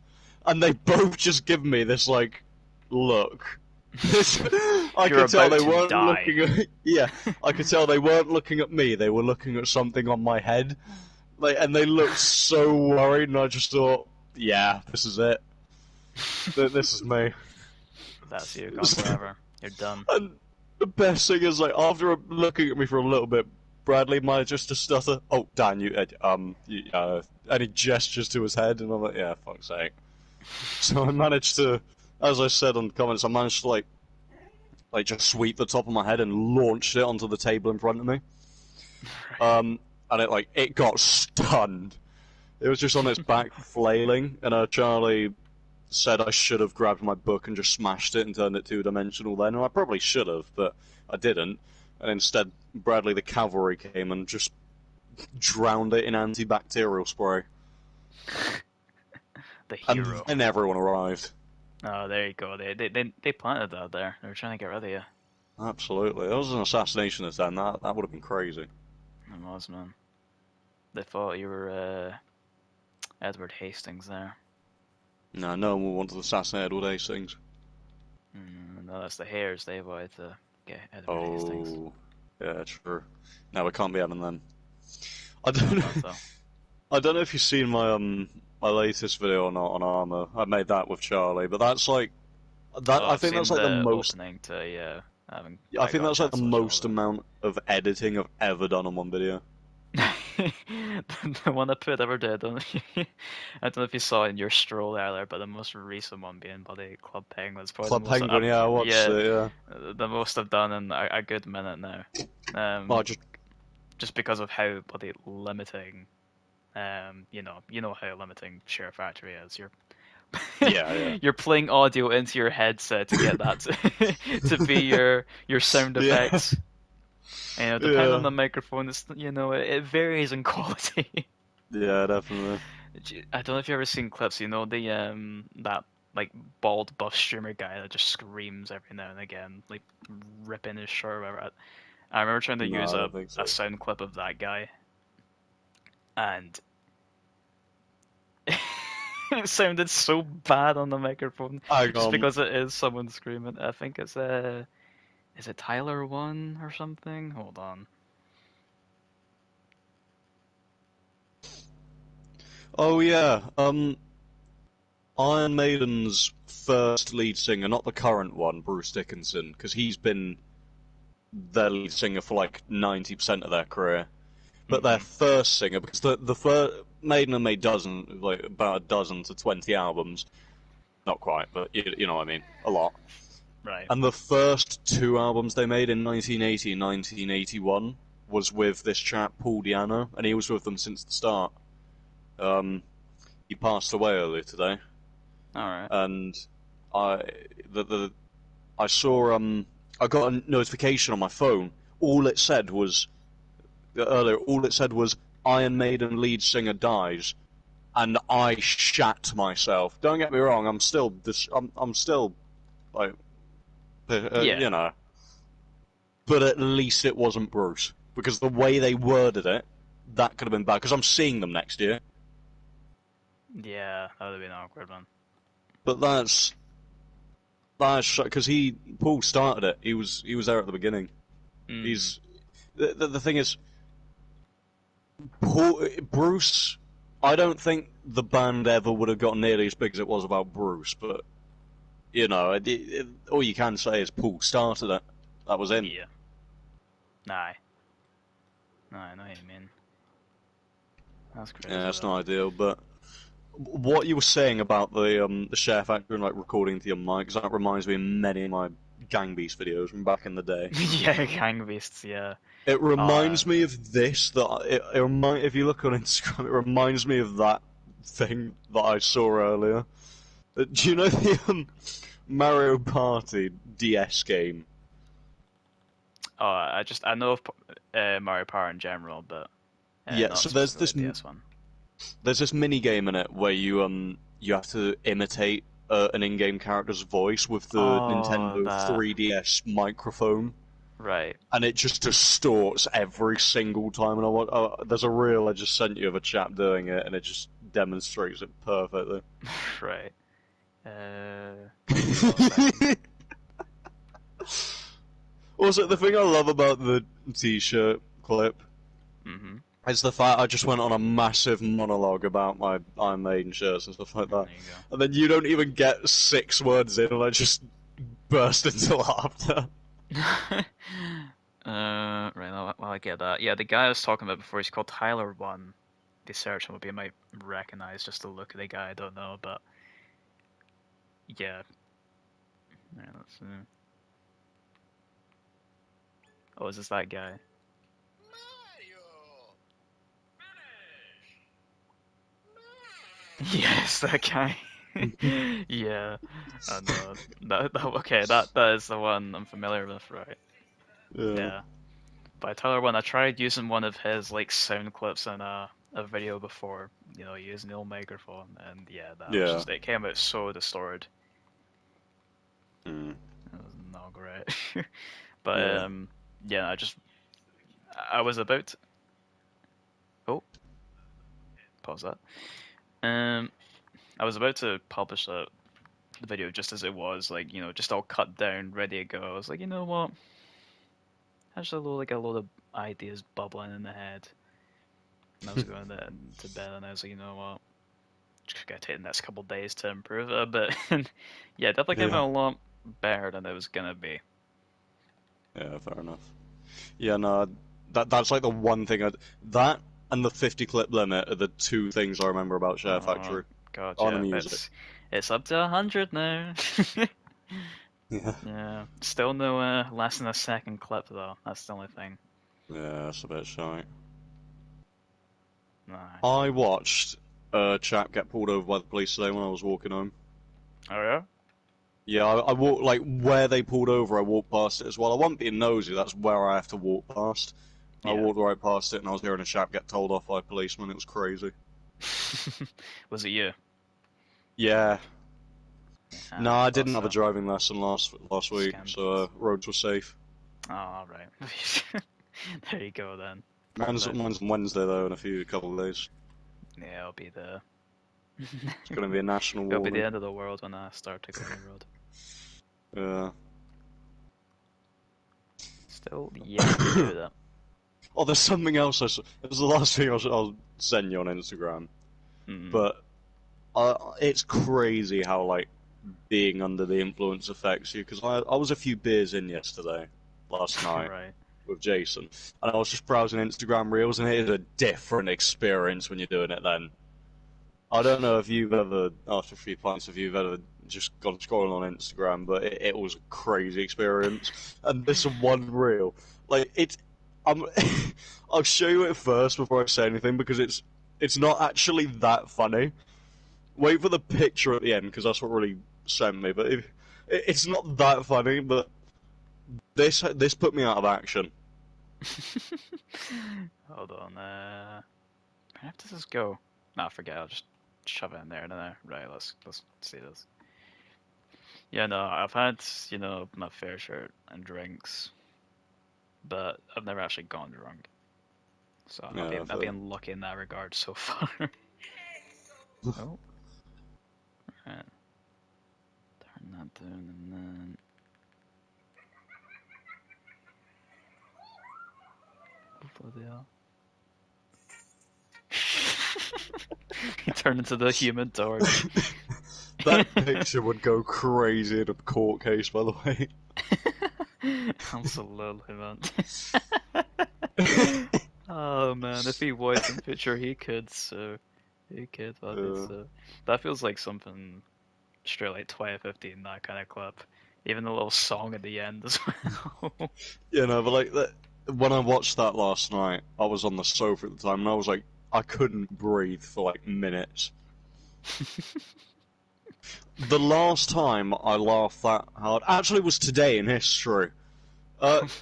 and they both just give me this like look. I You're could tell about they to weren't die. looking at yeah. I could tell they weren't looking at me. They were looking at something on my head, like, and they looked so worried, and I just thought, yeah, this is it. This is me. That's you gone forever. You're done. And the best thing is, like, after looking at me for a little bit, Bradley manages to stutter. Oh, Dan, any gestures to his head, and I'm like, yeah, fuck's sake. So I managed to, as I said on the comments, I managed to like just sweep the top of my head and launched it onto the table in front of me. Right. And it got stunned. It was just on its back flailing, and Charlie said I should have grabbed my book and just smashed it and turned it two-dimensional then, and I probably should have, but I didn't. And instead, Bradley the cavalry came and just drowned it in antibacterial spray. The And hero. then everyone arrived. Oh, there you go. They planted that there. They were trying to get rid of you. Absolutely. That was an assassination attempt. That would have been crazy. It was, man. They thought you were Edward Hastings there. No, no one wanted to assassinate Edward Hastings. No, that's the Hares. They wanted to get Edward Hastings. Oh, yeah, true. No, we can't be having them. I don't know. So. I don't know if you've seen my latest video or not on Armour. I made that with Charlie, but that's like that. I think that's like the most. Opening to, yeah, I think that's like the most amount of editing I've ever done on one video. The one I put ever did. I don't know if you saw it in your stroll earlier, but the most recent one being bloody Club Penguins. Club Penguin, yeah, I watched it. Yeah, the most I've done in a good minute now. Well, just because of how bloody limiting. You know how limiting Share Factory is. yeah. You're playing audio into your headset to get that to be your sound effects. And depending on the microphone, it varies in quality. Yeah, definitely. I don't know if you've ever seen clips. The that like bald buff streamer guy that just screams every now and again, like ripping his shirt or whatever. I remember trying to use a sound clip of that guy, and it sounded so bad on the microphone just because it is someone screaming. I think it's is it Tyler 1 or something? Hold on. Oh yeah, Iron Maiden's first lead singer, not the current one, Bruce Dickinson, because he's been their lead singer for like 90% of their career. But their first singer, because the first Maiden have made about a dozen to 20 albums, not quite, but you know what I mean, a lot. Right. And the first two albums they made in 1980 and 1981 was with this chap Paul Di'Anno, and he was with them since the start. He passed away earlier today. All right. And I saw I got a notification on my phone. All it said was Iron Maiden lead singer dies, and I shat myself. Don't get me wrong, I'm still like, you know, but at least it wasn't Bruce, because the way they worded it, that could have been bad. Because I'm seeing them next year. Yeah, that would have been awkward, man. But that's because Paul started it. He was there at the beginning. He's the thing is, Bruce. I don't think the band ever would have gotten nearly as big as it was about Bruce. But you know, all you can say is Paul started it. That was him. Yeah. Nah. No, I know what you mean. That's crazy. Yeah, that's not ideal, but. What you were saying about the Share Factory and like recording to your mic, that reminds me of many of my Gang Beast videos from back in the day. Yeah, Gang Beasts, yeah. It reminds me of this, if you look on Instagram, it reminds me of that thing that I saw earlier. Do you know the Mario Party DS game? Oh, I know of Mario Party in general, but yeah. So there's this DS one. There's this mini game in it where you have to imitate an in-game character's voice with the Nintendo 3DS microphone. Right. And it just distorts every single time. And there's a reel I just sent you of a chap doing it, and it just demonstrates it perfectly. Right. Also, the thing I love about the T-shirt clip is the fact I just went on a massive monologue about my Iron Maiden shirts and stuff like that. And then you don't even get 6 words in, and I just burst into laughter. Right now, while I get that, yeah, the guy I was talking about before, he's called Tyler One. The search him up, you might recognize just the look of the guy. I don't know, but yeah. Right, let's see. Oh, is this that guy? Yes, that guy. Yeah, I know. Okay, that is the one I'm familiar with, right? Yeah. Yeah. By Tyler One, I tried using one of his like sound clips in a video before, using the old microphone, and yeah, that was Yeah. just it came out so distorted. Mm. It was not great. But Yeah. yeah, I was about to, oh, pause that. Um, I was about to publish the video just as it was, like, just all cut down, ready to go. I was like, you know what? I just had like a load of ideas bubbling in the head. And I was going to bed, and I was like, you know what? Just gotta take the next couple of days to improve it a bit. And yeah, it definitely came Yeah. out a lot better than it was gonna be. Yeah. Fair enough. Yeah. No. That's like the one thing that and the 50 clip limit are the two things I remember about Share Oh Factory god, on the yeah, music. it's up to 100 now. Yeah. Yeah, still no less than a second clip though. That's the only thing. Yeah. That's a bit shy. Nah. I watched a chap get pulled over by the police today when I was walking home. Oh yeah? Yeah, I walked like where they pulled over. I walked past it as well. I wasn't being nosy. That's where I have to walk past. I Yeah. walked right past it, and I was hearing a chap get told off by a policeman. It was crazy. Was it you? Yeah. No, I I thought didn't have a so. driving lesson last week, so Scandalous. roads were safe. Oh, alright. There you go then. Mine's Perfect. on Wednesday though, in a couple of days. Yeah, it'll be the It's going to be a national it'll be the warning. end of the world when I start to go on the road. Yeah. Still yet to do that. Oh, there's something else I saw. It was the last thing I'll send you on Instagram, Mm. but it's crazy how like being under the influence affects you. Because I was a few beers in yesterday, last night Right. with Jason, and I was just browsing Instagram Reels, and it is a different experience when you're doing it. Then I don't know if you've ever, after a few pints, if you've ever just gone scrolling on Instagram, but it was a crazy experience. And this one reel, like I'm, I'll show you it first before I say anything because it's not actually that funny. Wait for the picture at the end because that's what really sent me. But it's not that funny. But this put me out of action. Hold on. Where does this go? Nah, forget. I'll just shove it in there. No, right. Let's see this. Yeah, no, I've had my fair share and drinks, but I've never actually gone drunk. So Yeah, I've been lucky in that regard so far. Oh, right. Turn that down and then. Oh, bloody hell. He turned into the human torch. that picture would go crazy in a court case, by the way. Absolutely, man. Oh man, if he was in picture, he could. So he could. That is. Uh, That feels like something straight like 2015. That kind of clip. Even the little song at the end as well. but like when I watched that last night, I was on the sofa at the time, and I was like, I couldn't breathe for like minutes. The last time I laughed that hard actually was today in history.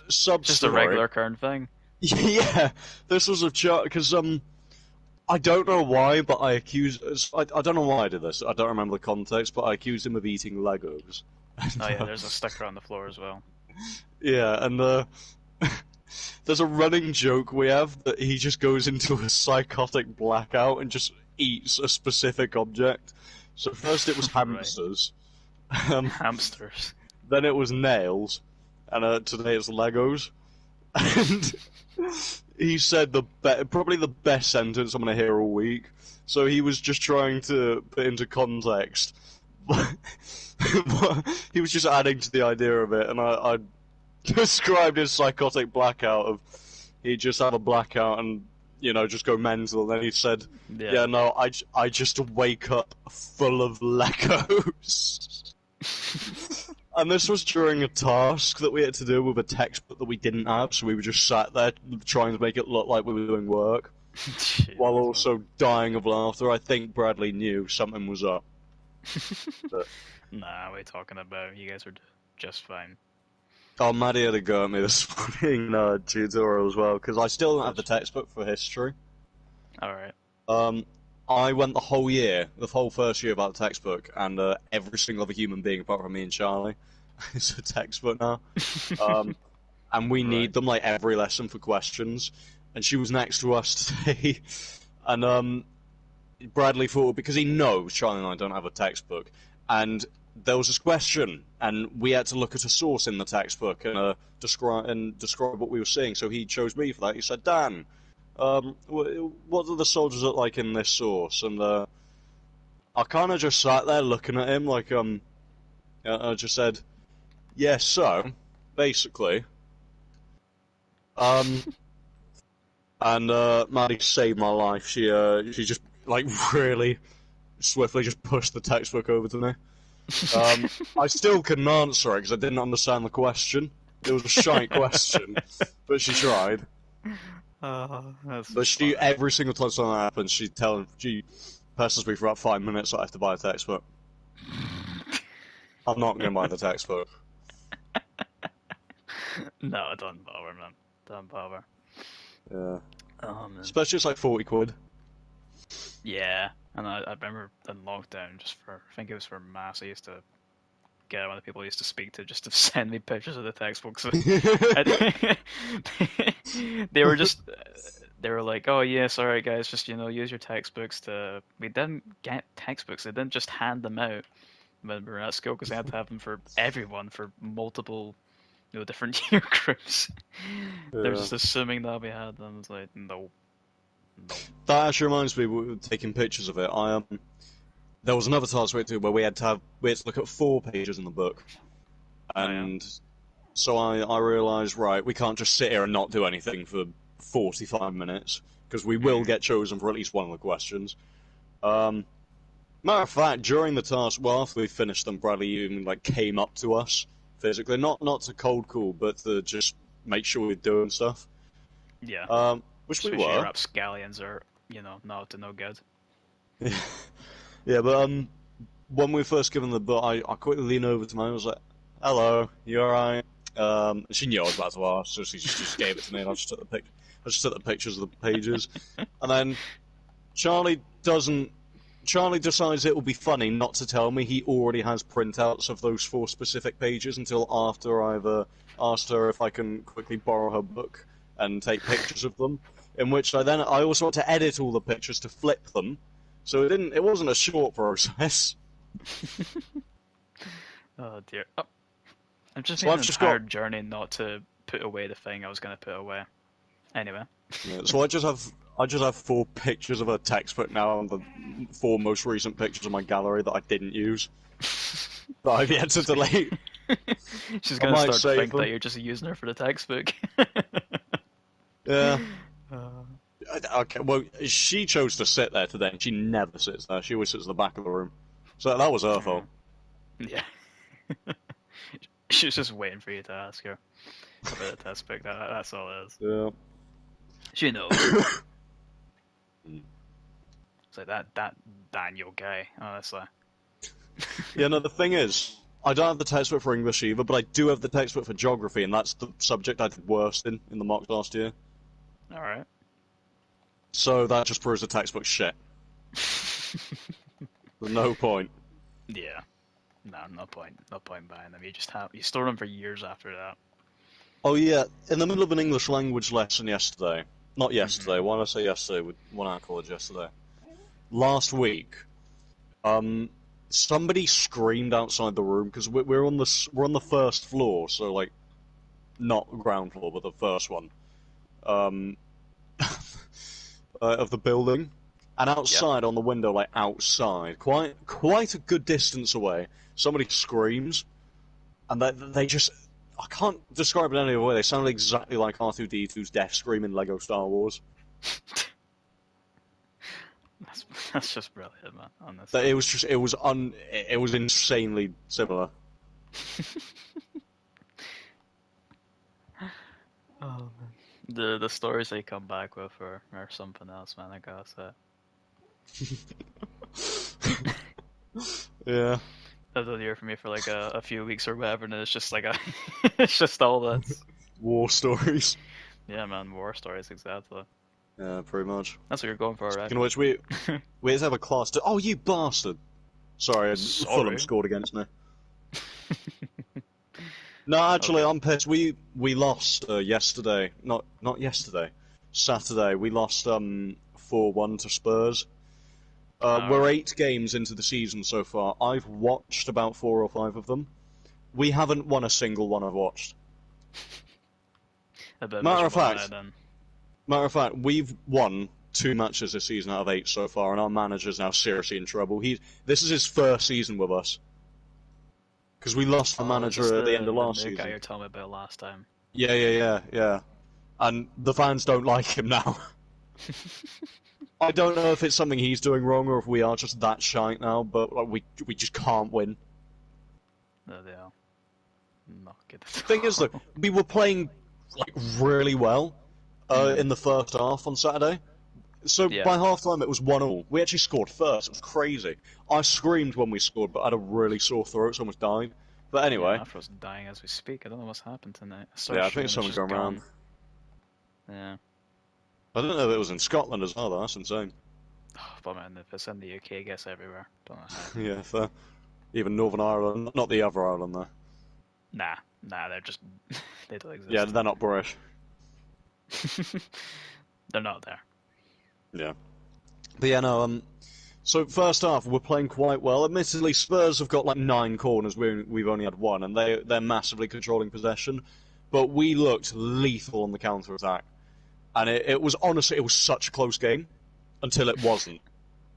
Sub Just a story. regular current thing. Yeah, this was a chat because I don't know why, but I don't know why I did this. I don't remember the context, but I accused him of eating Legos. Oh yeah, there's a sticker on the floor as well. Yeah, and there's a running joke we have that he just goes into a psychotic blackout and just eats a specific object. So first it was Right. hamsters, um, Hamsters. then it was nails, and today it's Legos. And he said probably the best sentence I'm going to hear all week. So he was just trying to put into context. He was just adding to the idea of it, and described his psychotic blackout of he'd just have a blackout and just go mental. And then he said, Yeah. "Yeah, no, I just wake up full of Legos." And this was during a task that we had to do with a textbook that we didn't have, so we were just sat there trying to make it look like we were doing work, while Jesus, also dying of laughter. I think Bradley knew something was up. But, Nah, what are you talking about? You guys were just fine. oh, Maddie had a go at me this morning in tutorial as well, because I still don't have the textbook for history. Alright. I went the whole year, the whole first year without the textbook, and every single other human being apart from me and Charlie is a textbook now. And we need them like every lesson for questions. And she was next to us today, and Bradley thought, because he knows Charlie and I don't have a textbook, and there was this question, and we had to look at a source in the textbook and describe what we were seeing. So he chose me for that. He said, "Dan, what do the soldiers look like in this source?" And I kind of just sat there looking at him like I just said, "Yeah, so basically." And Maddie saved my life. She just like really swiftly just pushed the textbook over to me. I still couldn't answer it because I didn't understand the question. It was a shite question, but she tried. That's But she, every single time something happens, she pesters me for about 5 minutes so I have to buy a textbook. I'm not going to buy the textbook. No, don't bother, man. Don't bother. Yeah. Oh, man. Especially it's like 40 quid. Yeah, and I remember in lockdown, just for, I think it was for maths, I used to get one of the people I used to speak to just to send me pictures of the textbooks. They were just, they were like, "Oh yes, all right guys, just use your textbooks to." We didn't get textbooks; they didn't just hand them out when we were at school because they had to have them for everyone for multiple, different year groups. They're Yeah. just assuming that we had them. It's like, no, no. That actually reminds me of taking pictures of it. There was another task we had to do where we had to look at 4 pages in the book, and so I realised, right, we can't just sit here and not do anything for 45 minutes because we will get chosen for at least one of the questions. Matter of fact, during the task, well, after we finished them, Bradley even came up to us physically, not to cold call, but to just make sure we're doing stuff. Yeah. Which we Especially your were. rapscallions are, not up to no good. Yeah, but when we were first given the book, I quickly leaned over to mine and was like, "Hello, you alright?" She knew I was about to ask, so she just gave it to me, and I just took the pictures of the pages, and then Charlie decides it will be funny not to tell me he already has printouts of those 4 specific pages until after I've asked her if I can quickly borrow her book and take pictures of them. In which I also had to edit all the pictures to flip them, so it wasn't a short process. Oh dear. Oh, I've just So made I've an just entire got journey not to put away the thing I was going to put away. Anyway. Yeah, so I just have 4 pictures of a textbook now, and the 4 most recent pictures of my gallery that I didn't use that I've yet to delete. She's I going to might start to save think that them. you're just using her for the textbook. Yeah. Uh, Okay. Well, she chose to sit there today, and she never sits there. She always sits at the back of the room. So that was her fault. yeah. She was just waiting for you to ask her about the textbook. That's all it is. Yeah. She knows. It's like that Daniel guy, honestly. Yeah. No, the thing is, I don't have the textbook for English either, but I do have the textbook for geography, and that's the subject I did worst in the mock last year. Alright. So that just proves the textbook's shit. There's no point. Yeah. No, no point. No point buying them. You store them for years after that. Oh yeah, in the middle of an English language lesson yesterday. Not yesterday, why did I say yesterday? With one out of college yesterday. Last week, somebody screamed outside the room because we're on the first floor, so not ground floor, but the first one, of the building, and outside on the window, outside, quite a good distance away, somebody screams, and they just I can't describe it any other way. They sounded exactly like R2-D2's death scream in Lego Star Wars. That's just brilliant, man. That Honestly. it was just it was insanely similar. Oh man. The stories they come back with are something else, man. I gotta say. Yeah. I don't hear from you for like a few weeks or whatever, and it's just like a, it's just all that's. War stories. Yeah, man. War stories, exactly. Yeah, pretty much. That's what you're going for, right? Speaking of which, we have a class to. Oh, you bastard! Sorry, Fulham Sorry. scored against me. No, actually, Okay. I'm pissed. We lost yesterday. Not yesterday. Saturday. We lost 4-1 to Spurs. All We're right. 8 games into the season so far. I've watched about 4 or 5 of them. We haven't won a single one I've watched. A bit Matter of miserable now fact, then. we've won 2 matches this season out of 8 so far, and our manager's now seriously in trouble. This is his first season with us because we lost the Oh, is this manager at the end of the last new guy season. you're telling me about last time? Yeah. And the fans don't like him now. I don't know if it's something he's doing wrong or if we are just that shite now, but like, we just can't win. No, they are not good Thing at is, though, all. we were playing like really well Mm. in the first half on Saturday. So Yeah. by half time it was 1-1. We actually scored first. It was crazy. I screamed when we scored, but I had a really sore throat, so I almost died. But Yeah, anyway, my throat's dying as we speak. I don't know what's happened tonight. I started yeah, I think shouting, it's something just going around. gone. Yeah. I don't know if it was in Scotland as well, though. That's insane. Oh, but man, if it's in the UK, I guess everywhere. Don't know how. Yeah, fair. Even Northern Ireland, not the other Ireland, though. Nah, they're just they don't Yeah, exist. they're not British. They're not there. Yeah. But yeah, no, so first half, we're playing quite well. Admittedly, Spurs have got like 9 corners. We've only had one, and they're massively controlling possession. But we looked lethal on the counter attack, and it was honestly it was such a close game until it wasn't Oh,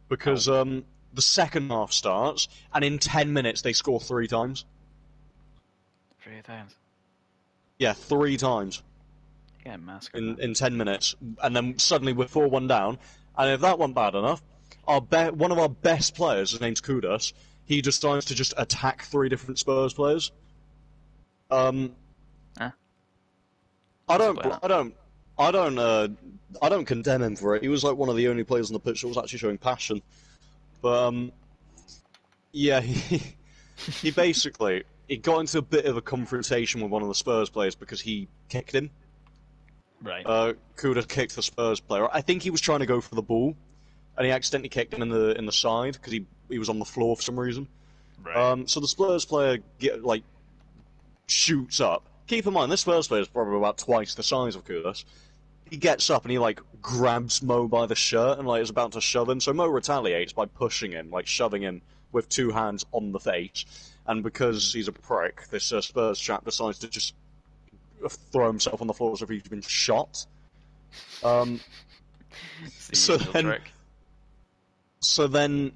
because the second half starts, and in 10 minutes they score 3 times. 3 times. Yeah, 3 times You get massacred, in man. 10 minutes, and then suddenly we're 4-1 down. And if that wasn't bad enough, one of our best players, his name's Kudos, he decides to just attack 3 different Spurs players. Um, Huh? I What's the don't, plan? I don't, I don't condemn him for it. He was like one of the only players on the pitch that was actually showing passion. But yeah, he basically he got into a bit of a confrontation with one of the Spurs players because he kicked him. Right. Kudos kicked the Spurs player. I think he was trying to go for the ball, and he accidentally kicked him in the side because he was on the floor for some reason. Right. So the Spurs player shoots up. Keep in mind, this Spurs player is probably about twice the size of Kudos. He gets up and he like grabs Mo by the shirt and like is about to shove him. So Mo retaliates by pushing him, like shoving him with 2 hands on the face. And because he's a prick, this Spurs chap decides to just throw himself on the floor as if he's been shot. Um, It's the so usual then, trick. so then,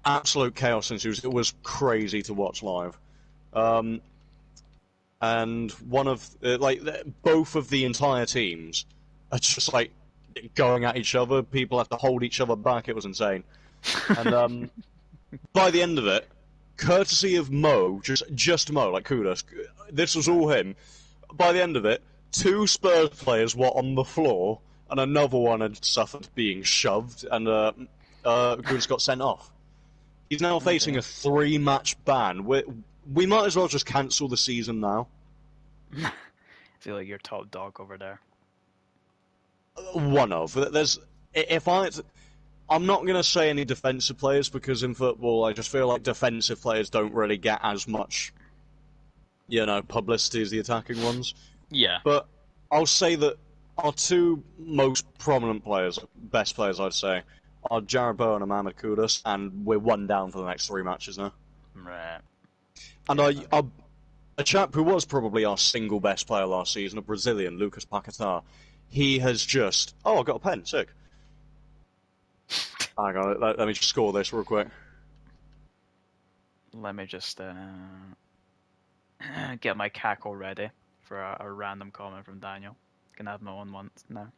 absolute chaos ensues. It was crazy to watch live. Um, and one of both of the entire teams are just like going at each other. People have to hold each other back. It was insane. And by the end of it, courtesy of Mo, just Mo, like kudos, this was all him. By the end of it, 2 Spurs players were on the floor, and another one had suffered being shoved, and Kudos got sent off. He's now Oh facing a dear. 3-match ban. We might as well just cancel the season now. I feel like you're top dog over there. One of there's if I'm not going to say any defensive players because in football I just feel like defensive players don't really get as much publicity as the attacking ones. Yeah. But I'll say that our 2 most prominent players, best players I'd say, are Jared Bowen and Mohamed Kudus, and we're 1 down for the next 3 matches now. Right. And Yeah. a chap who was probably our single best player last season, a Brazilian, Lucas Paquetá, he has just... Oh, I got a pen, sick. Hang on, let me just score this real quick. Let me just Get my cackle ready for a random comment from Daniel. Can I have my own once now?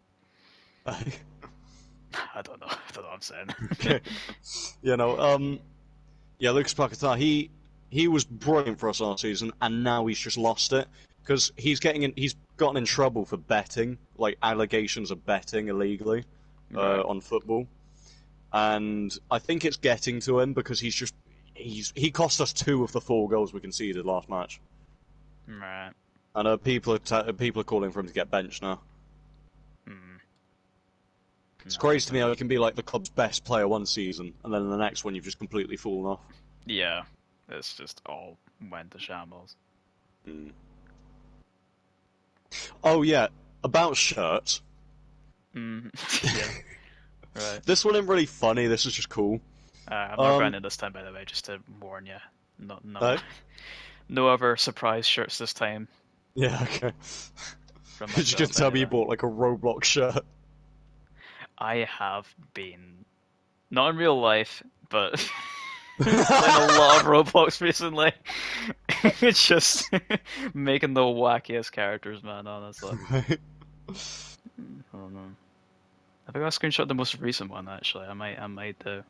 I don't know. I don't know what I'm saying. Okay. You know, yeah, Lucas Paquetá, he was brilliant for us last season, and now he's just lost it because he's gotten in trouble for betting, like allegations of betting illegally Right. on football, and I think it's getting to him because he cost us 2 of the 4 goals we conceded last match, Right. and people are calling for him to get benched now. Mm. It's No, crazy to me how but he can be like the club's best player one season, and then in the next one you've just completely fallen off. yeah, it's just all went to shambles. Mm. Oh yeah, about shirts. Mm. Yeah. Right. This one isn't really funny. This is just cool. I'm not Um, going in this time, by the way, just to warn you. No, no, no, no other surprise shirts this time yeah, okay. from You're just gonna myself, tell me you anyway. bought like a Roblox shirt. I have been not in real life, but playing a lot of Roblox recently. It's just making the wackiest characters, man. Honestly, Right. I don't know. I think I screenshot the most recent one actually. I might do.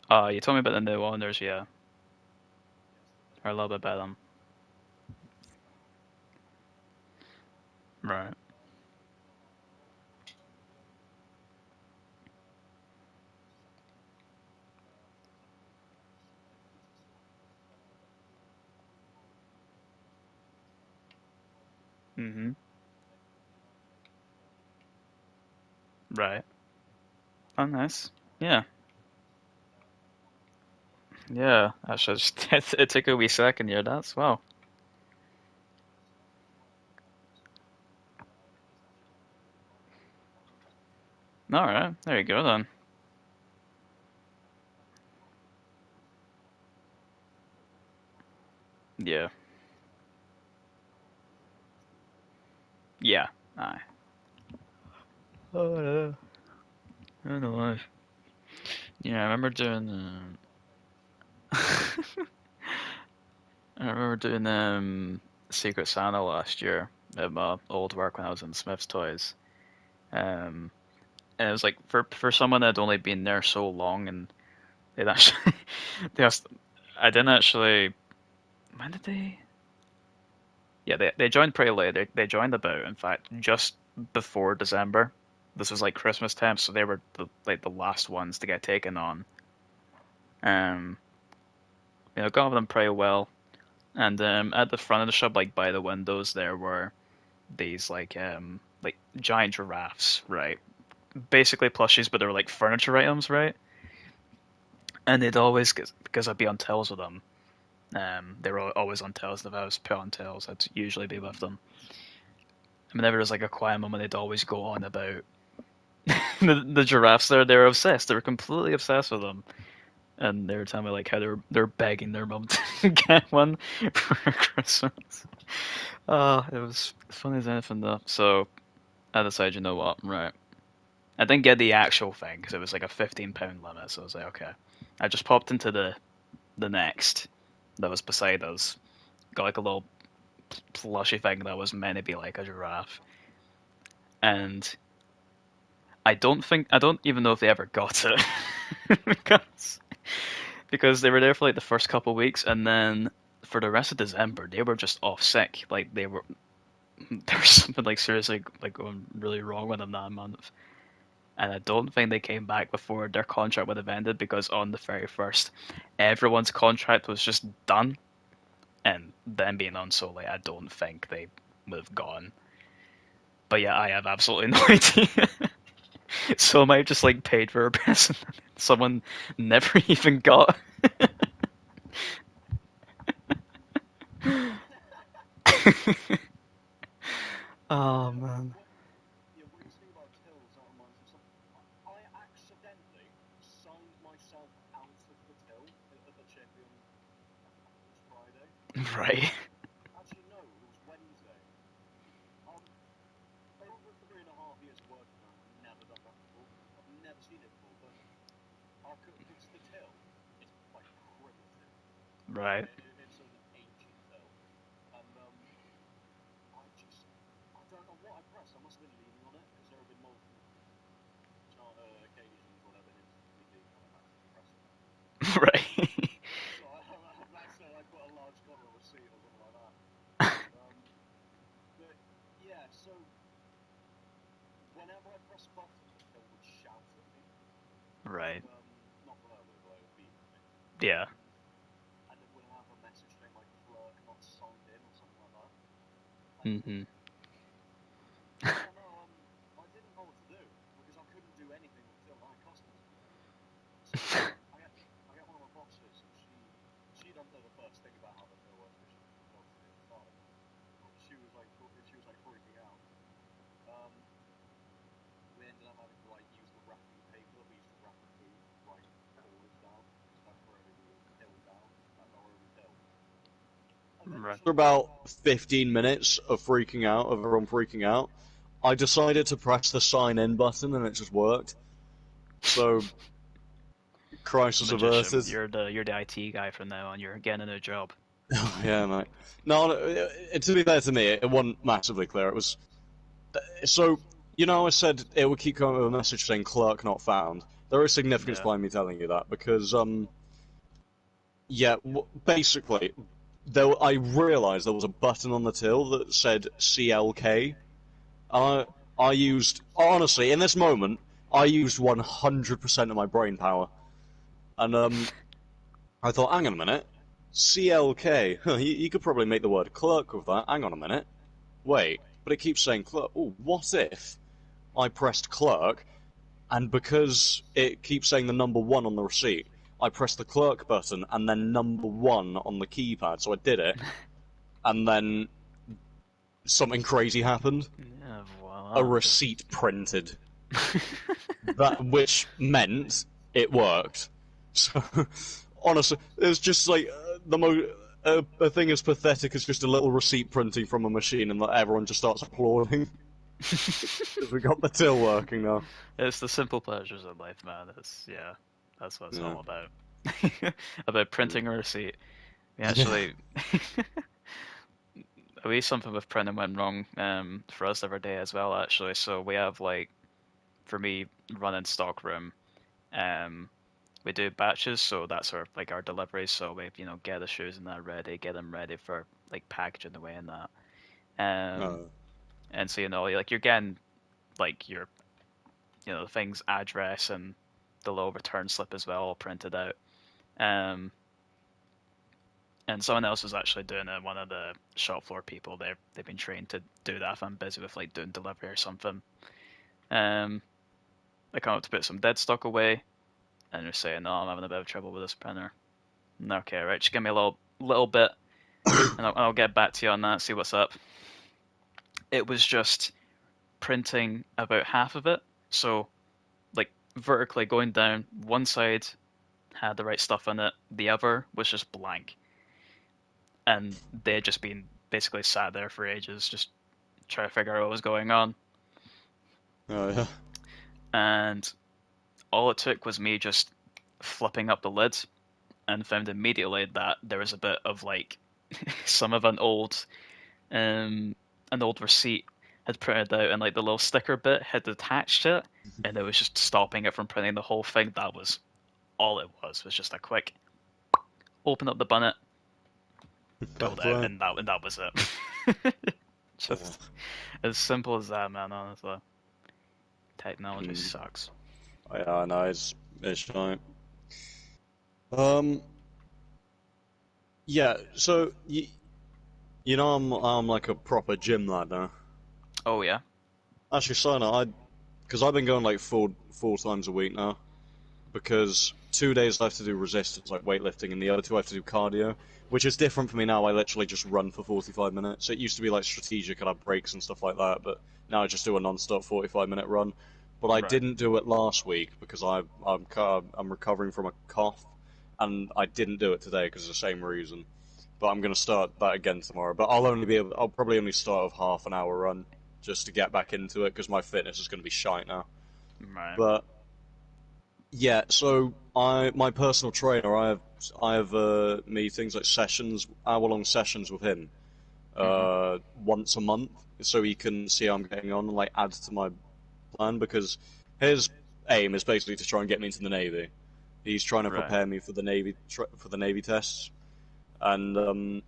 You told me about the new owners, yeah. Or a little bit about them. Right. Mhm. Right. Oh, nice. Yeah. Yeah. Actually, it took a wee second. Yeah, that's wow. All right. There you go then. Yeah. Yeah. Aye. Oh yeah. I don't know. Yeah, I remember doing. I remember doing Secret Santa last year at my old work when I was in Smith's Toys. Um, and it was like for someone that had only been there so long, and they'd actually they asked, I didn't actually. When did they? Yeah, they joined pretty late. They joined about, in fact, just before December. This was like Christmas time, so they were the last ones to get taken on. Um, got them pretty well. And at the front of the shop, like by the windows, there were these like giant giraffes, right? Basically plushies, but they were like furniture items, right? And they'd always, because I'd be on tails with them. They were always on tails. If I was put on tails, I'd usually be with them. And whenever there's like a quiet moment, they'd always go on about the giraffes. They were obsessed. They were completely obsessed with them. And they were telling me like how they're begging their mum to get one for Christmas. It was funny as anything though. So I decided, you know what, right. I didn't get the actual thing because it was like a £15 limit. So I was like, okay. I just popped into the next that was beside us. Got like a little plushy thing that was meant to be like a giraffe. And I don't even know if they ever got it. because they were there for like the first couple of weeks, and then for the rest of December they were just off sick. Like there was something like seriously like going really wrong with them that month. And I don't think they came back before their contract would have ended because on the 31st, everyone's contract was just done. And them being on so late, I don't think they would have gone. But yeah, I have absolutely no idea. So I might have just like paid for a present someone never even got. Oh man. Yeah, when you speak about tills, that reminds me of something. I accidentally signed myself out of the till at the Champion. It was Friday. Right. Actually, no, it was Wednesday. Um, over 3.5 years of working there, I've never done that before. I've never seen it before, but It's the till. It's like primitive. Right. It's an ancient till, and I don't know what I pressed. I must have been leaning on it because there have been multiple occasions when I've been instantly leaning on it and actually pressing it. Right. So that's I put a large corner of a seat or something like that. Um, but yeah, so whenever I press a button, the till would shout at me, Right. not verbally, but it would beep at me. Yeah. And it would have a message saying like clerk not signed in or something like that. And Hmm. yeah, no, I didn't know what to do because I couldn't do anything with the till. I had customers coming in, so I get one of my bosses, and she don't know the first thing about how the till works because she was obviously at the start of it. She was like freaking out. Um, we ended up having to like use the wrapping paper that we used to wrap the food right corners down because that's where it would till down. That's how it would till. Right. After about 15 minutes of freaking out, of everyone freaking out, I decided to press the sign in button and it just worked. So, crisis Magician. averted. You're the IT guy from now on. You're getting a new job. Oh, yeah, mate. No, to be fair to me, it wasn't massively clear. It was. So, I said it would keep coming with a message saying clerk not found. There is significance Yeah. behind me telling you that because, yeah, basically, I realised there was a button on the till that said CLK. I I used honestly in this moment I used 100% of my brain power, and I thought, hang on a minute, CLK. Huh, you could probably make the word clerk with that. Hang on a minute, wait, but it keeps saying clerk. Oh, what if I pressed clerk, and because it keeps saying the number one on the receipt, I pressed the clerk button and then number one on the keypad. So I did it, and then something crazy happened. Yeah, A voila. Just receipt printed. That which meant it worked. So honestly, it's just like the most a thing as pathetic as just a little receipt printing from a machine, and everyone just starts applauding because we got the till working now. it's the simple pleasures of life, man. That's what it's Yeah. all about. About printing a receipt. We Yeah. actually we something with printing went wrong for us the other day as well actually. So we have like for me running stockroom, um we do batches, so that's sort of like our deliveries. So we get the shoes and that ready, get them ready for like packaging away and that. Um No. and so like you're getting like your the thing's address and the little return slip as well all printed out. Um and someone else was actually doing it. One of the shop floor people, they've been trained to do that if I'm busy with like doing delivery or something. Um, they come up to put some dead stock away, and they're saying, "No, I'm having a bit of trouble with this printer." Okay, right, just give me a little bit, and I'll get back to you on that. See what's up. It was just printing about half of it, so like vertically going down. One side had the right stuff in it, the other was just blank, and they had just been basically sat there for ages, just trying to figure out what was going on. Oh yeah. And all it took was me just flipping up the lid and found immediately that there was a bit of like some of an old receipt had printed out and like the little sticker bit had attached it and it was just stopping it from printing the whole thing. That was all it was just a quick open up the bonnet, Fair pulled out, play. and that was it. Oh. Just as simple as that, man, honestly. Technology Mm. sucks. Yeah, I know it's right. Um. Yeah. So I'm like a proper gym lad now. Oh yeah. Actually, Sana, because I've been going like four times a week now. Because 2 days I have to do resistance, like weightlifting, and the other two I have to do cardio, which is different for me now. I literally just run for 45 minutes. It used to be like strategic and have breaks and stuff like that, but now I just do a non-stop 45-minute run. But I Right. didn't do it last week because I'm recovering from a cough, and I didn't do it today because of the same reason. But I'm gonna start that again tomorrow. But I'll probably only start with half an hour run just to get back into it because my fitness is gonna be shite now. Right. But Yeah, so my personal trainer, I have meetings like sessions, hour-long sessions with him, Hmm. once a month, so he can see how I'm getting on and like add to my plan because his aim is basically to try and get me into the navy. He's trying to Right. prepare me for the navy tests, and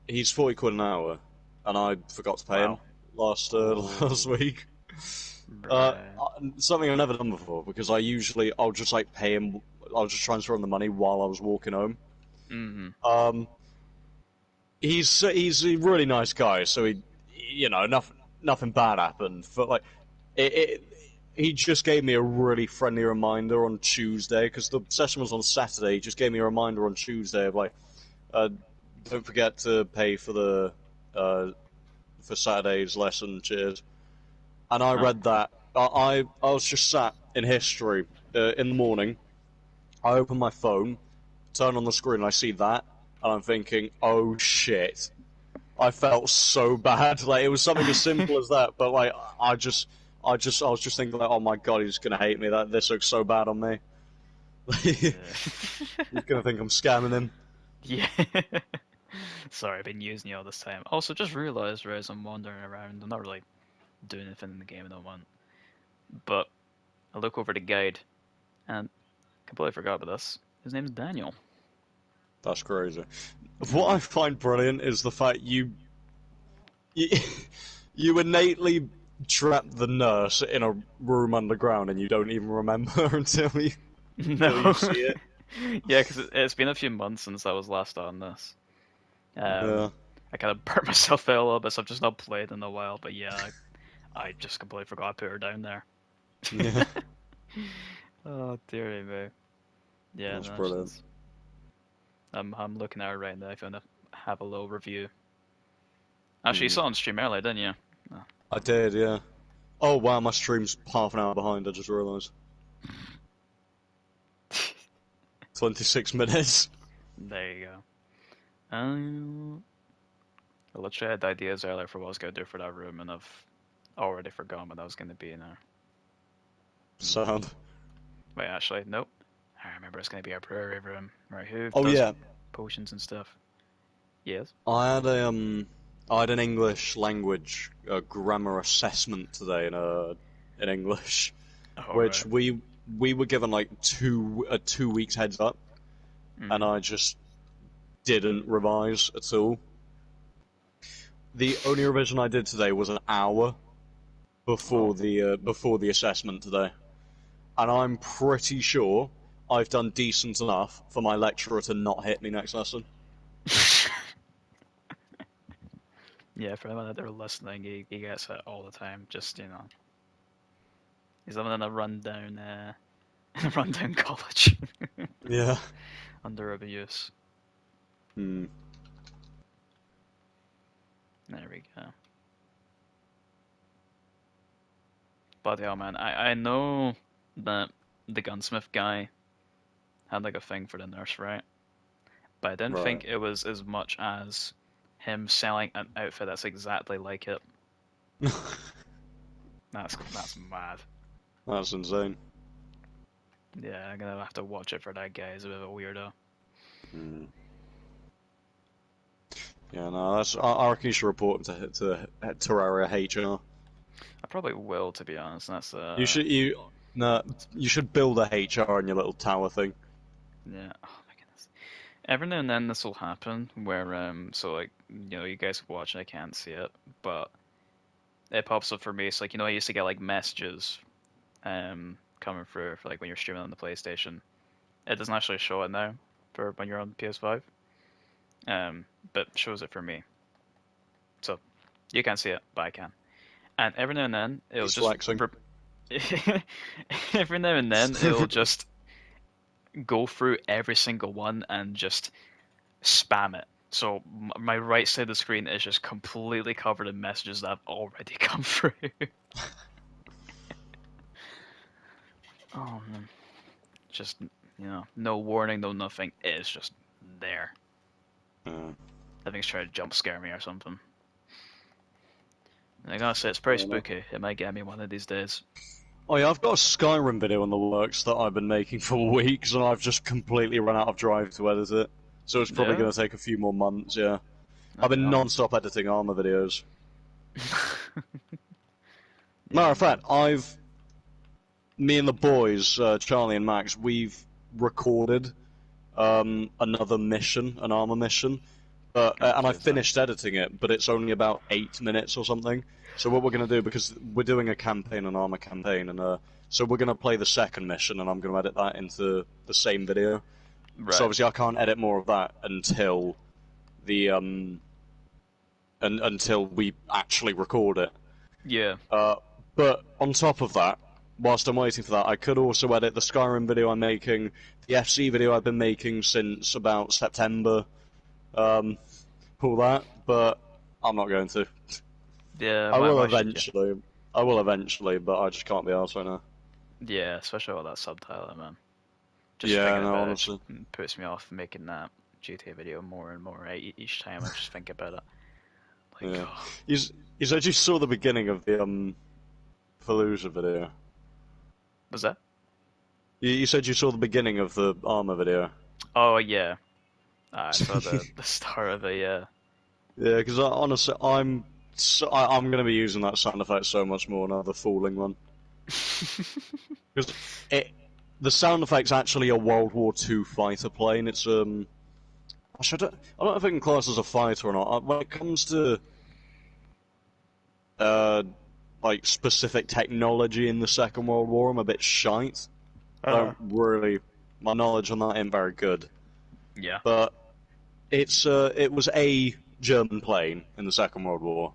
he's 40 quid an hour, and I forgot to pay him Wow. last last Oh. week. Right. Something I've never done before because I'll just like pay him. I'll just transfer him the money while I was walking home. Hmm. Um, he's a really nice guy, so nothing bad happened. But like it he just gave me a really friendly reminder on Tuesday because the session was on Saturday. He just gave me a reminder on Tuesday of like, uh, don't forget to pay uh, for Saturday's lesson. Cheers. And I Oh. read that. I was just sat in history in the morning. I open my phone, turn on the screen, and I see that, and I'm thinking, oh shit. I felt so bad. Like it was something as simple as that, but like I was just thinking like, oh my god, he's gonna hate me. That this looks so bad on me. He's Yeah. gonna think I'm scamming him. Yeah. Sorry, I've been using you all this time. Also, just realized, as I'm wandering around, I'm not really doing anything in the game I don't want. But I look over the guide and completely forgot about this. His name's Daniel. That's crazy. What Mm. I find brilliant is the fact you, you innately trap the nurse in a room underground and you don't even remember until you No. see it. Yeah, because it's been a few months since I was last on this. Yeah, I kind of burnt myself out a little bit, so I've just not played in a while. But yeah, I just completely forgot to put her down there. yeah, Oh dearie me. Yeah, that's no, brilliant. I'm looking at her right now. If you want to have a little review. Actually, you Hmm. saw on stream earlier, didn't you? Oh. I did, yeah. Oh wow, my stream's half an hour behind. I just realised. 26 minutes. There you go. I literally had ideas earlier for what I was gonna do for that room, and I've already forgotten what I was gonna be in there. Sound. Wait, actually, nope. I remember it's gonna be our brewery room, right? Who Oh does yeah, potions and stuff? Yes. I had an English language grammar assessment today in English, All which right. we were given like 2 weeks heads up, and Mm-hmm. I just didn't revise at all. The only revision I did today was an hour Oh. before the assessment today, and I'm pretty sure I've done decent enough for my lecturer to not hit me next lesson. Yeah, for anyone that are listening, he gets it all the time. Just he's living in a rundown college Yeah. under abuse. Hmm. There we go. But yeah, man, I know that the gunsmith guy had like a thing for the nurse, right? But I didn't Right. think it was as much as him selling an outfit that's exactly like it. That's mad. That's insane. Yeah, I'm gonna have to watch it for that guy. He's a bit of a weirdo. Hmm. Yeah, no, I reckon you should report him to Terraria HR. I probably will, to be honest. You should you no, you should build a HR in your little tower thing. Yeah. Oh my goodness. Every now and then this will happen where so like you guys watch and I can't see it, but it pops up for me. It's like I used to get like messages coming through for like when you're streaming on the PlayStation. It doesn't actually show it now for when you're on PS5. But shows it for me. So you can't see it, but I can. And every now and then it'll He's just flexing. every now and then it'll just go through every single one and just spam it. So my right side of the screen is just completely covered in messages that have already come through. Oh man, just no warning, no nothing. It's just there. Yeah. I think it's trying to jump scare me or something. And I gotta say, it's pretty Fair enough. spooky. It might get me one of these days. Oh yeah, I've got a Skyrim video in the works that I've been making for weeks, and I've just completely run out of drive to edit it. So it's probably Yeah. going to take a few more months. Yeah, I've Okay. been non-stop editing armor videos. Yeah, Matter of fact, man. me and the boys, Charlie and Max, we've recorded another mission, an armor mission, Oh, and I please don't. finished editing it, but it's only about 8 minutes or something. So what we're going to do, because we're doing a campaign, an armor campaign, and so we're going to play the second mission, and I'm going to edit that into the same video. So Right. obviously I can't edit more of that until the until we actually record it. Yeah. But on top of that, whilst I'm waiting for that, I could also edit the Skyrim video I'm making, the FC video I've been making since about September, all that, but I'm not going to. Yeah. I Why? will Why should you? eventually. I will eventually, but I just can't be arsed right now. Yeah, especially with that subtitle, man. Just Yeah, thinking no, about it just honestly. puts me off making that GTA video more and more. Each time I just think about it. Like, Yeah. oh, You, you said you saw the beginning of the Fallujah video. was that? You said you saw the beginning of the armor video. Oh yeah. I saw the start of it. Yeah. Yeah, because honestly, I'm going to be using that sound effect so much more now, the falling one. Because it, the sound effect's actually a World War II fighter plane. It's actually, I don't know if it can class as a fighter or not. When it comes to uh, like specific technology in the Second World War, I'm a bit shite. I Uh, don't really, my knowledge on that ain't very good. yeah. But it was a German plane in the Second World War,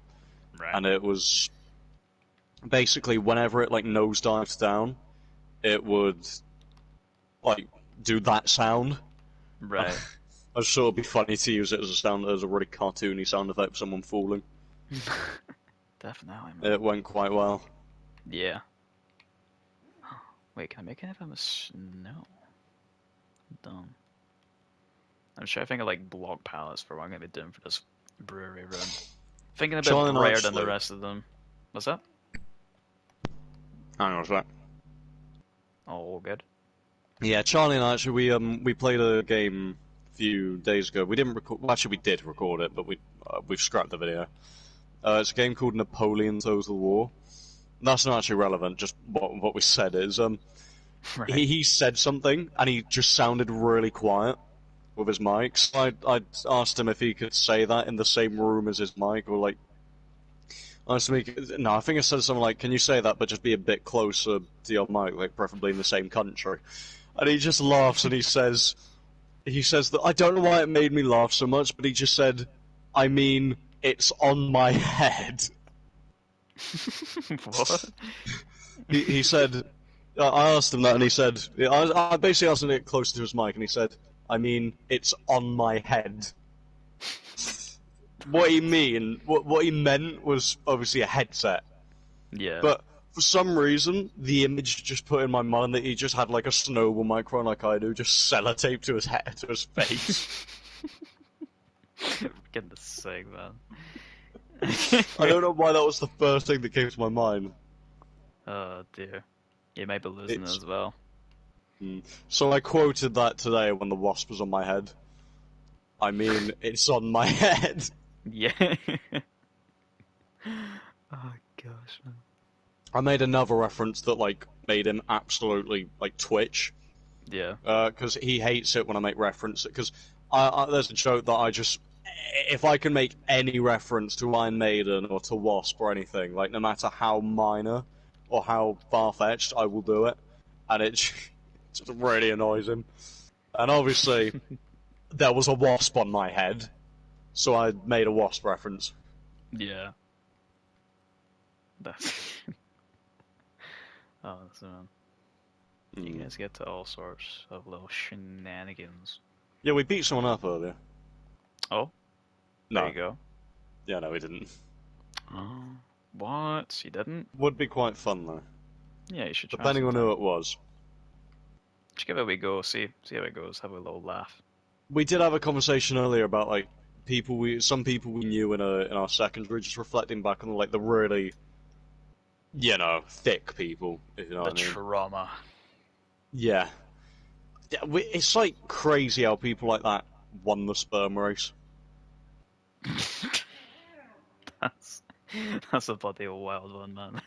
Right. and it was basically whenever it like nosedived down, it would like do that sound. Right. I just thought it'd be funny to use it as a sound as a really cartoony sound effect for someone falling. Definitely, man. It went quite well. Yeah. Wait, can I make it if I'm a snow? Dumb. I'm trying to think of like block palettes for what I'm gonna be doing for this brewery run. Thinking a bit Charlie and I brighter than the actually, rest of them. What's that? hang on a sec. All good. Yeah, Charlie and I actually we played a game a few days ago. We didn't record. Well, actually, we did record it, but we've scrapped the video. It's a game called Napoleon Total War. That's not actually relevant. Just what we said is Right. he said something and he just sounded really quiet with his mic. So I asked him if he could say that in the same room as his mic, or like asked him. No, I think I said something like, "Can you say that, but just be a bit closer to your mic, like preferably in the same country." And he just laughs and he says that I don't know why it made me laugh so much, but he just said, "I mean, it's on my head." What? He said, I asked him that, and he said, I basically asked him to get closer to his mic, and he said, I mean, it's on my head. What he meant was obviously a headset, Yeah. but for some reason, the image just put in my mind that he just had like a snowball microphone like I do, just sellotaped to his head, to his face. Goodness sake, man. I don't know why that was the first thing that came to my mind. Oh dear. You might be losing it It's as well. So I quoted that today when the wasp was on my head. I mean, it's on my head. Yeah. Oh gosh, man. I made another reference that like made him absolutely like twitch Yeah. because he hates it when I make reference. Because there's a joke that I just if I can make any reference to Iron Maiden or to Wasp or anything, like no matter how minor or how far fetched, I will do it, and it just really annoys him. And obviously, there was a wasp on my head, so I made a wasp reference. Yeah. That's. Oh, so you Mm. guys get to all sorts of little shenanigans. Yeah, we beat someone up earlier. Oh, there No, you go. yeah, no, we didn't. Oh, what? You didn't? Would be quite fun though, Yeah, you should try depending on sometime. who it was. Just give it a wee go. See how it goes. Have a little laugh. We did have a conversation earlier about like some people we knew in our secondary, just reflecting back on like the really thick people, if you know The what I mean. trauma. Yeah. It's like crazy how people like that won the sperm race. That's that's a bloody wild one, man.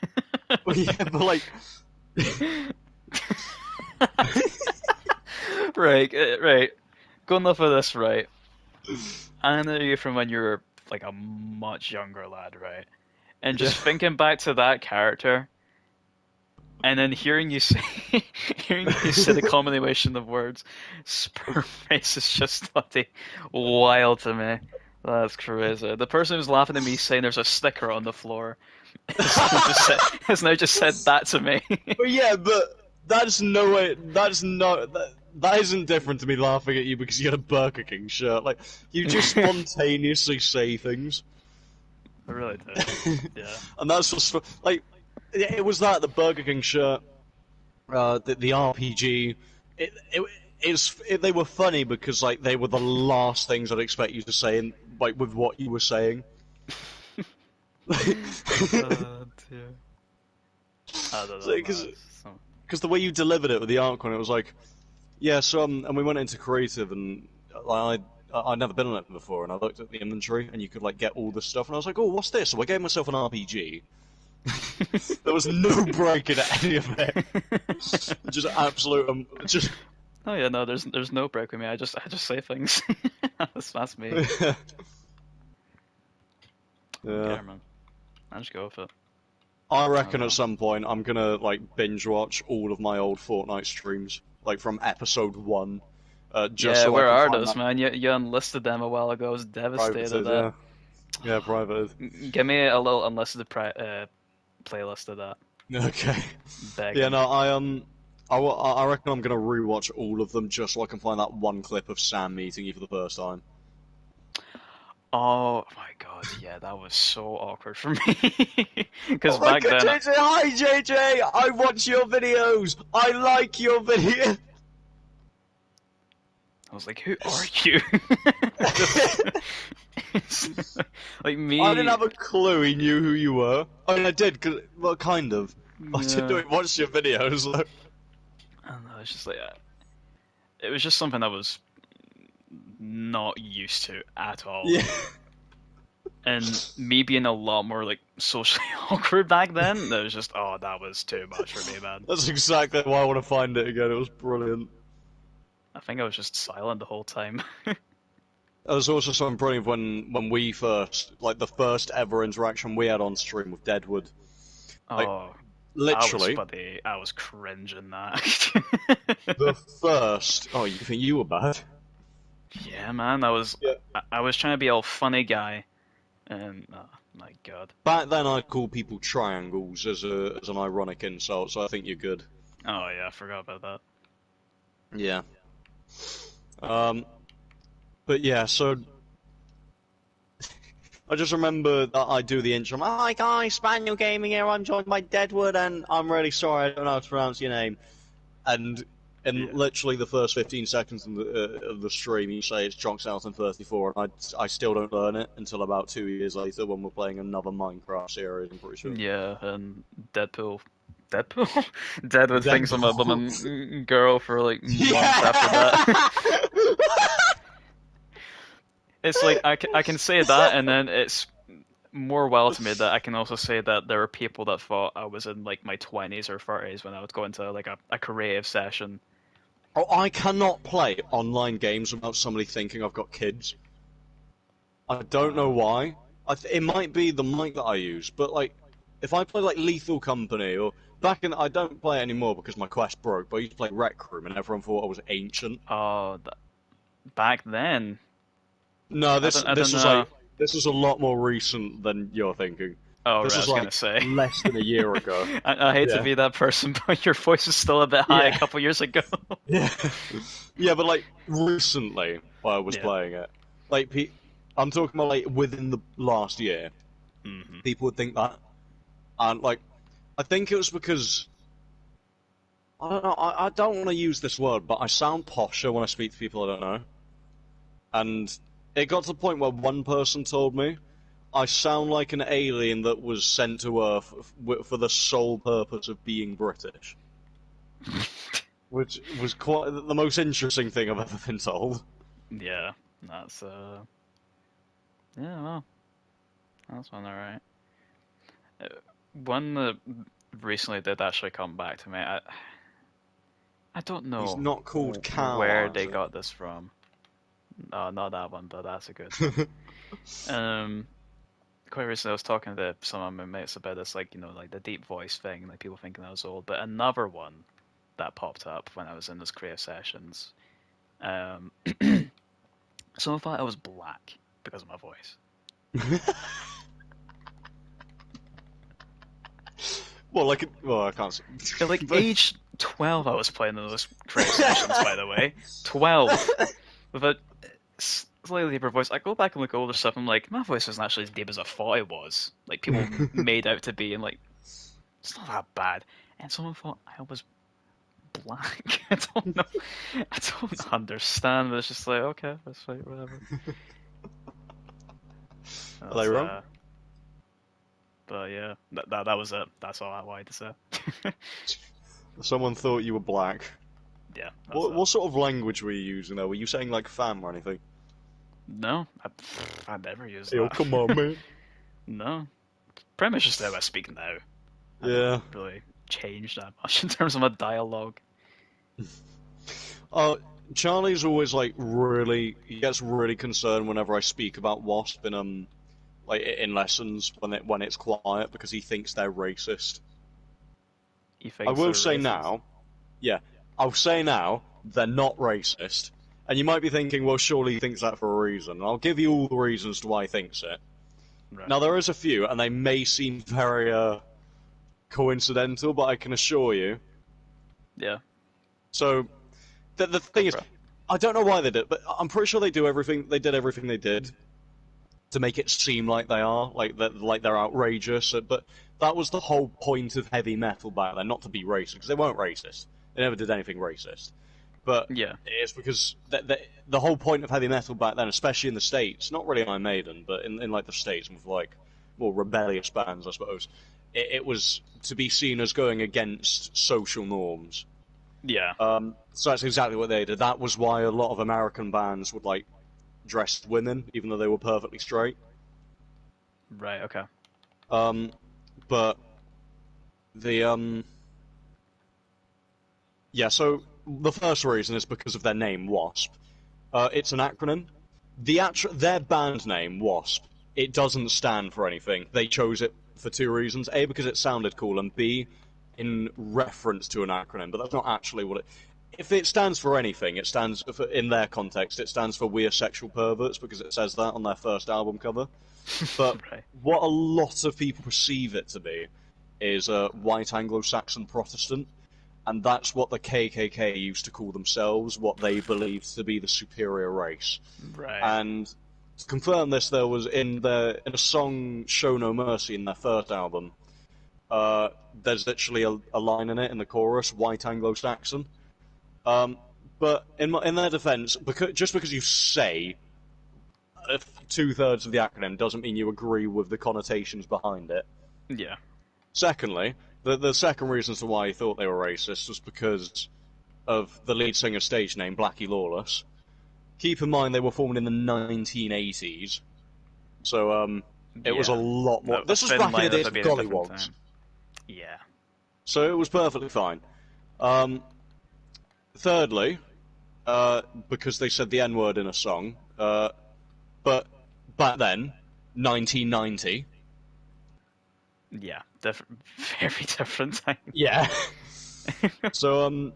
Well, yeah, but like, Right, right. Going off of this, right? I know you from when you were like a much younger lad, right? And yeah. just thinking back to that character, and then hearing you say, hearing you say the combination of words, sperm race is just bloody wild to me. That's crazy. The person who's laughing at me saying there's a sticker on the floor has now just said that to me. But yeah, but that's no way. That's no. That isn't different to me laughing at you because you had a Burger King shirt. Like you just I spontaneously say things, really did. Yeah. and that's just like it was that the Burger King shirt, the RPG. It, it, they were funny because like they were the last things I'd expect you to say, and like with what you were saying. Dear. I don't know, Because man. So, the way you delivered it with the arc on it was like, yeah, so and we went into creative, and I'd never been on it before, and I looked at the inventory, and you could like get all this stuff, and I was like, oh, what's this? So I gave myself an RPG. There was no break in any of it. Just absolute, just oh yeah, no, there's no break with me. I just say things. That's me. I don't yeah. care, man. I just go with it. I I don't reckon at know. some point I'm gonna like binge watch all of my old Fortnite streams, like from episode 1, just Yeah, so I where can are find those, that man? You unlisted them a while ago. I was devastated. privated. That. Yeah, yeah, privated. Give me a little unlisted playlist of that. Okay. Yeah, Begging. no, I reckon I'm gonna rewatch all of them just so I can find that one clip of Sam meeting you for the first time. Oh my god, yeah, that was so awkward for me. Because Oh my back god, then, JJ! Hi, JJ! I watch your videos. I like your video. I was like, "Who are you?" Just like I didn't me. have a clue he knew who you were. I mean, I did, well, kind of. I Yeah, didn't watch your videos. Though. I don't know. It's just like it was just something I was not used to at all. Yeah. And me being a lot more like socially awkward back then, that was just that was too much for me, man. That's exactly why I want to find it again. It was brilliant. I think I was just silent the whole time. There was also something brilliant when we first, like the first ever interaction we had on stream with Deadwood. Like, Oh, literally, I was cringing that. the first. Oh, you think you were bad? Yeah, man, I was trying to be all funny guy, and oh my god. Back then, I'd call people triangles as an ironic insult, so I think you're good. Oh yeah, I forgot about that. Yeah. Um, but yeah, so I just remember that I do the intro. Hi guys, Spaniel Gaming here. I'm joined by Deadwood, and I'm really sorry I don't know how to pronounce your name. And in Yeah. literally the first 15 seconds of the stream, you say it's John Southern 34, and I still don't learn it until about 2 years later when we're playing another Minecraft series. I'm pretty sure. Yeah, and Deadpool. Deadpool? Deadwood thinks I'm a Deadpool. woman girl for like months after that. Yeah. It's like I can say that, and then it's more wild to me that I can also say that there were people that thought I was in like my 20s or 30s when I would go into like a creative session. Oh, I cannot play online games without somebody thinking I've got kids. I don't know Uh, why. It might be the mic that I use, but like, if I play like Lethal Company or back in, I don't play it anymore because my Quest broke. But I used to play Rec Room, and everyone thought I was ancient. oh, back then, No, I don't this was know. like this was a lot more recent than you're thinking. Oh, This right, I was was gonna like say. less than a year ago. I hate to Yeah, be that person, but your voice is still a bit high a yeah, couple years ago. yeah, yeah. But like recently, while I was Yeah. playing it, like I'm talking about like within the last year, Hmm. people would think that, and like I think it was because I don't know. I don't want to use this word, but I sound posher when I speak to people I don't know. And it got to the point where one person told me, I sound like an alien that was sent to Earth for the sole purpose of being British, which was quite the most interesting thing I've ever been told. Yeah, that's yeah, well, that's one alright. Uh, One that recently did actually come back to me. I don't He's know not called where Carla, is they got this from. No, not that one, but that's a good one. it? Um, Quite recently I was talking to some of my mates about this, like, like the deep voice thing, like people thinking I was old. But another one that popped up when I was in those creative sessions, um, someone thought I was black because of my voice. Well, I can't. At like But age 12, I was playing in those creative sessions, by the way. 12. With a slightly deeper voice. I go back and look at older stuff, I'm like, my voice wasn't actually as deep as I thought it was. Like, people made out to be, and like, it's not that bad. And someone thought I was black. I don't know. I don't understand, but it's just like, okay, that's fine, whatever. are they That's, wrong? but yeah, that was it. That's all I wanted to say. Someone thought you were black. Yeah, that's it. What sort of language were you using though? Were you saying like fam or anything? No, I never use Yo, that. come on, man. No, pretty much just how I speak now. I don't Yeah. really change that much in terms of my dialogue. Uh, Charlie's always like really. He gets really concerned whenever I speak about Wasp in like in lessons when it's quiet because he thinks they're racist. He I thinks will they're say racist. now, yeah, I'll say now they're not racist. And you might be thinking, well, surely he thinks that for a reason. And I'll give you all the reasons to why he thinks it. Right. Now there is a few, and they may seem very coincidental, but I can assure you. Yeah. So the Go thing is, for it. I don't know why they did, but I'm pretty sure they do everything. They did everything they did to make it seem like they are, like they're outrageous. But that was the whole point of heavy metal back then, not to be racist, because they weren't racist. They never did anything racist. But Yeah. it's because the whole point of heavy metal back then, especially in the States, not really Iron Maiden, but in like the States with like more rebellious bands, I suppose, it was to be seen as going against social norms. Yeah. So that's exactly what they did. That was why a lot of American bands would like dress women, even though they were perfectly straight. Right. Okay. Um, but the yeah, so the first reason is because of their name, Wasp. It's an acronym. Their band name, Wasp, it doesn't stand for anything. They chose it for two reasons: A, because it sounded cool, and B, in reference to an acronym. But that's not actually what it. If it stands for anything, it stands for, in their context, it stands for "We Are Sexual Perverts" because it says that on their first album cover. But Right. what a lot of people perceive it to be is a white Anglo-Saxon Protestant, and that's what the KKK used to call themselves, what they believed to be the superior race. Right. And to confirm this, there was in a song "Show No Mercy" in their first album. There's literally a line in it in the chorus, "White Anglo-Saxon." Um, but in their defence, just because you say two-thirds of the acronym doesn't mean you agree with the connotations behind it. Yeah. Secondly, the second reason as to why he thought they were racist was because of the lead singer's stage name, Blackie Lawless. Keep in mind they were formed in the 1980s, so it was a Yeah. lot more. A This was thin back in the line of days it of being a different gollywogs, time. Yeah. so it was perfectly fine. Um, Thirdly, because they said the N word in a song, but back then, 1990. Yeah. Different. Very different time. Yeah. So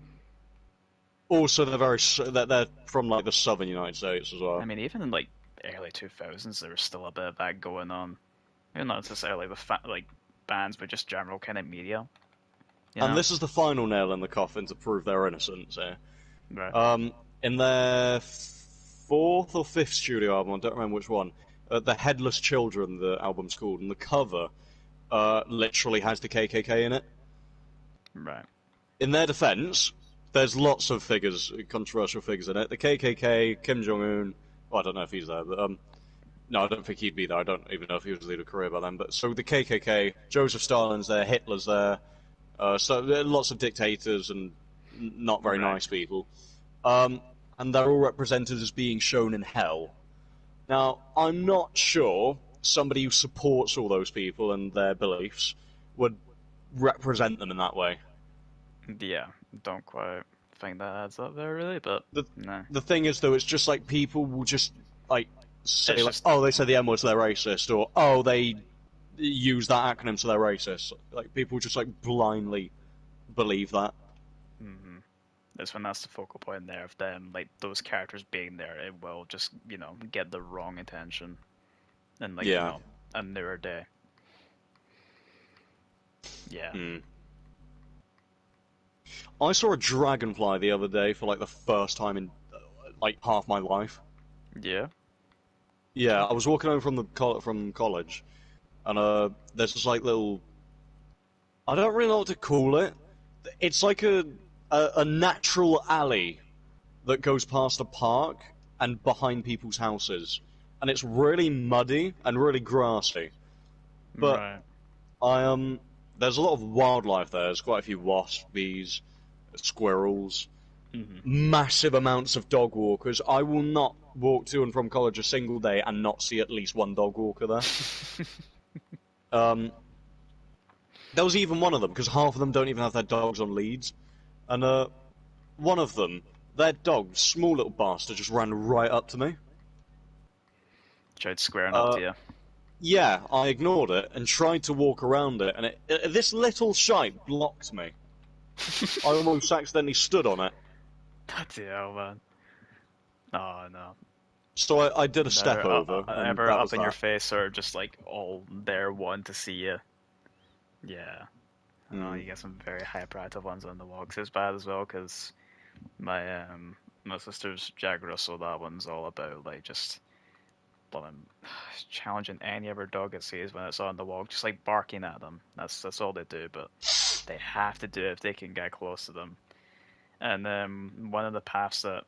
also they're from like the southern United States as I well. mean, even in like early 2000s, there was still a bit of that going on. Maybe not necessarily with like bands, but just general kind of media. You And know. this is the final nail in the coffin to prove their innocence here. Right. In their fourth or fifth studio album, I don't remember which one, the Headless Children, the album's called, and the cover literally has the KKK in it. Right. In their defense, there's lots of figures, controversial figures in it. The KKK, Kim Jong Un. Well, I don't know if he's there, but No, I don't think he'd be there. I don't even know if he was leader of Korea by then. But so the KKK, Joseph Stalin's there, Hitler's there. So there are lots of dictators and not very Right. nice people. Um, and they're all represented as being shown in hell. Now, I'm not sure somebody who supports all those people and their beliefs would represent them in that way. Yeah, don't quite think that adds up there really, but The no. the thing is, though, it's just like people will just like It's say like, just oh, they said the M word, so they're racist, or oh, they use that acronym, so they're racist. Like people just like blindly believe that. mhm. It's when that's the focal point there of them, like those characters being there, it will just, get the wrong intention in like, Yeah. a newer day. Yeah. Mm. I saw a dragonfly the other day for like the first time in like half my life. Yeah. Yeah, I was walking home from from college, and there's this like little, I don't really know what to call it. It's like a natural alley that goes past a park and behind people's houses, and it's really muddy and really grassy. But Right. I there's a lot of wildlife there. There's quite a few wasps, bees, squirrels, Hmm. massive amounts of dog walkers. I will not walk to and from college a single day and not see at least one dog walker there. Um, there was even one of them because half of them don't even have their dogs on leads, and one of them, their dog, small little bastard, just ran right up to me. Tried squaring up Uh, to you. yeah, I ignored it and tried to walk around it, and this little shite blocked me. I almost accidentally stood on it, Bloody hell, man. Oh no. so I did a step They're over, and ever that up was in your that. face or just like all there wanting to see you. Yeah. Oh, Mm. you get some very hyperactive ones on the walks. It's bad as well because my sister's Jack Russell. That one's all about like just blooming challenging any other dog it sees when it's on the walk, just like barking at them. That's all they do, but they have to do it if they can get close to them. And one of the paths that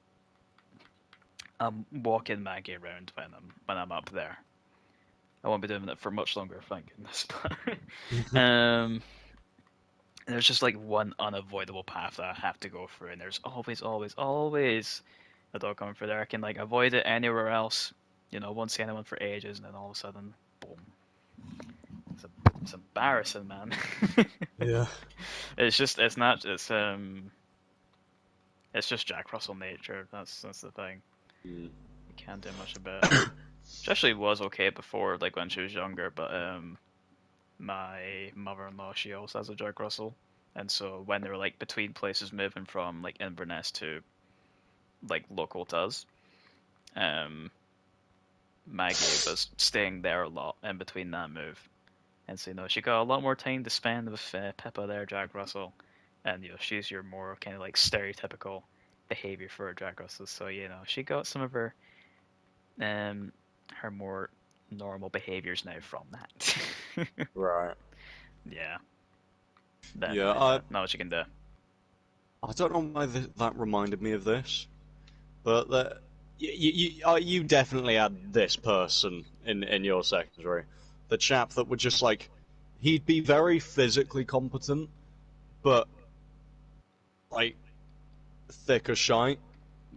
I'm walking Maggie around when I'm up there. I won't be doing that for much longer, thank goodness. um, there's just like one unavoidable path that I have to go through, and there's always, always, always a dog coming through there. I can like avoid it anywhere else, won't see anyone for ages, and then all of a sudden, boom. It's, a, it's embarrassing, man. Yeah. It's just Jack Russell nature. That's the thing. Mm. You can't do much about it. She actually was okay before, like when she was younger, but my mother-in-law, she also has a Jack Russell, and so when they were like between places, moving from like Inverness to like local to us, um, Maggie was staying there a lot in between that move, and so she got a lot more time to spend with Pippa there, Jack Russell, and she's your more kind of like stereotypical behavior for a Jack Russell, so she got some of um her more normal behaviors now from that. Right. Yeah. Then Yeah, I not much you can do. I don't know why that reminded me of this, but you definitely had this person in your secondary, the chap that would just like, he'd be very physically competent, but like thick as shite,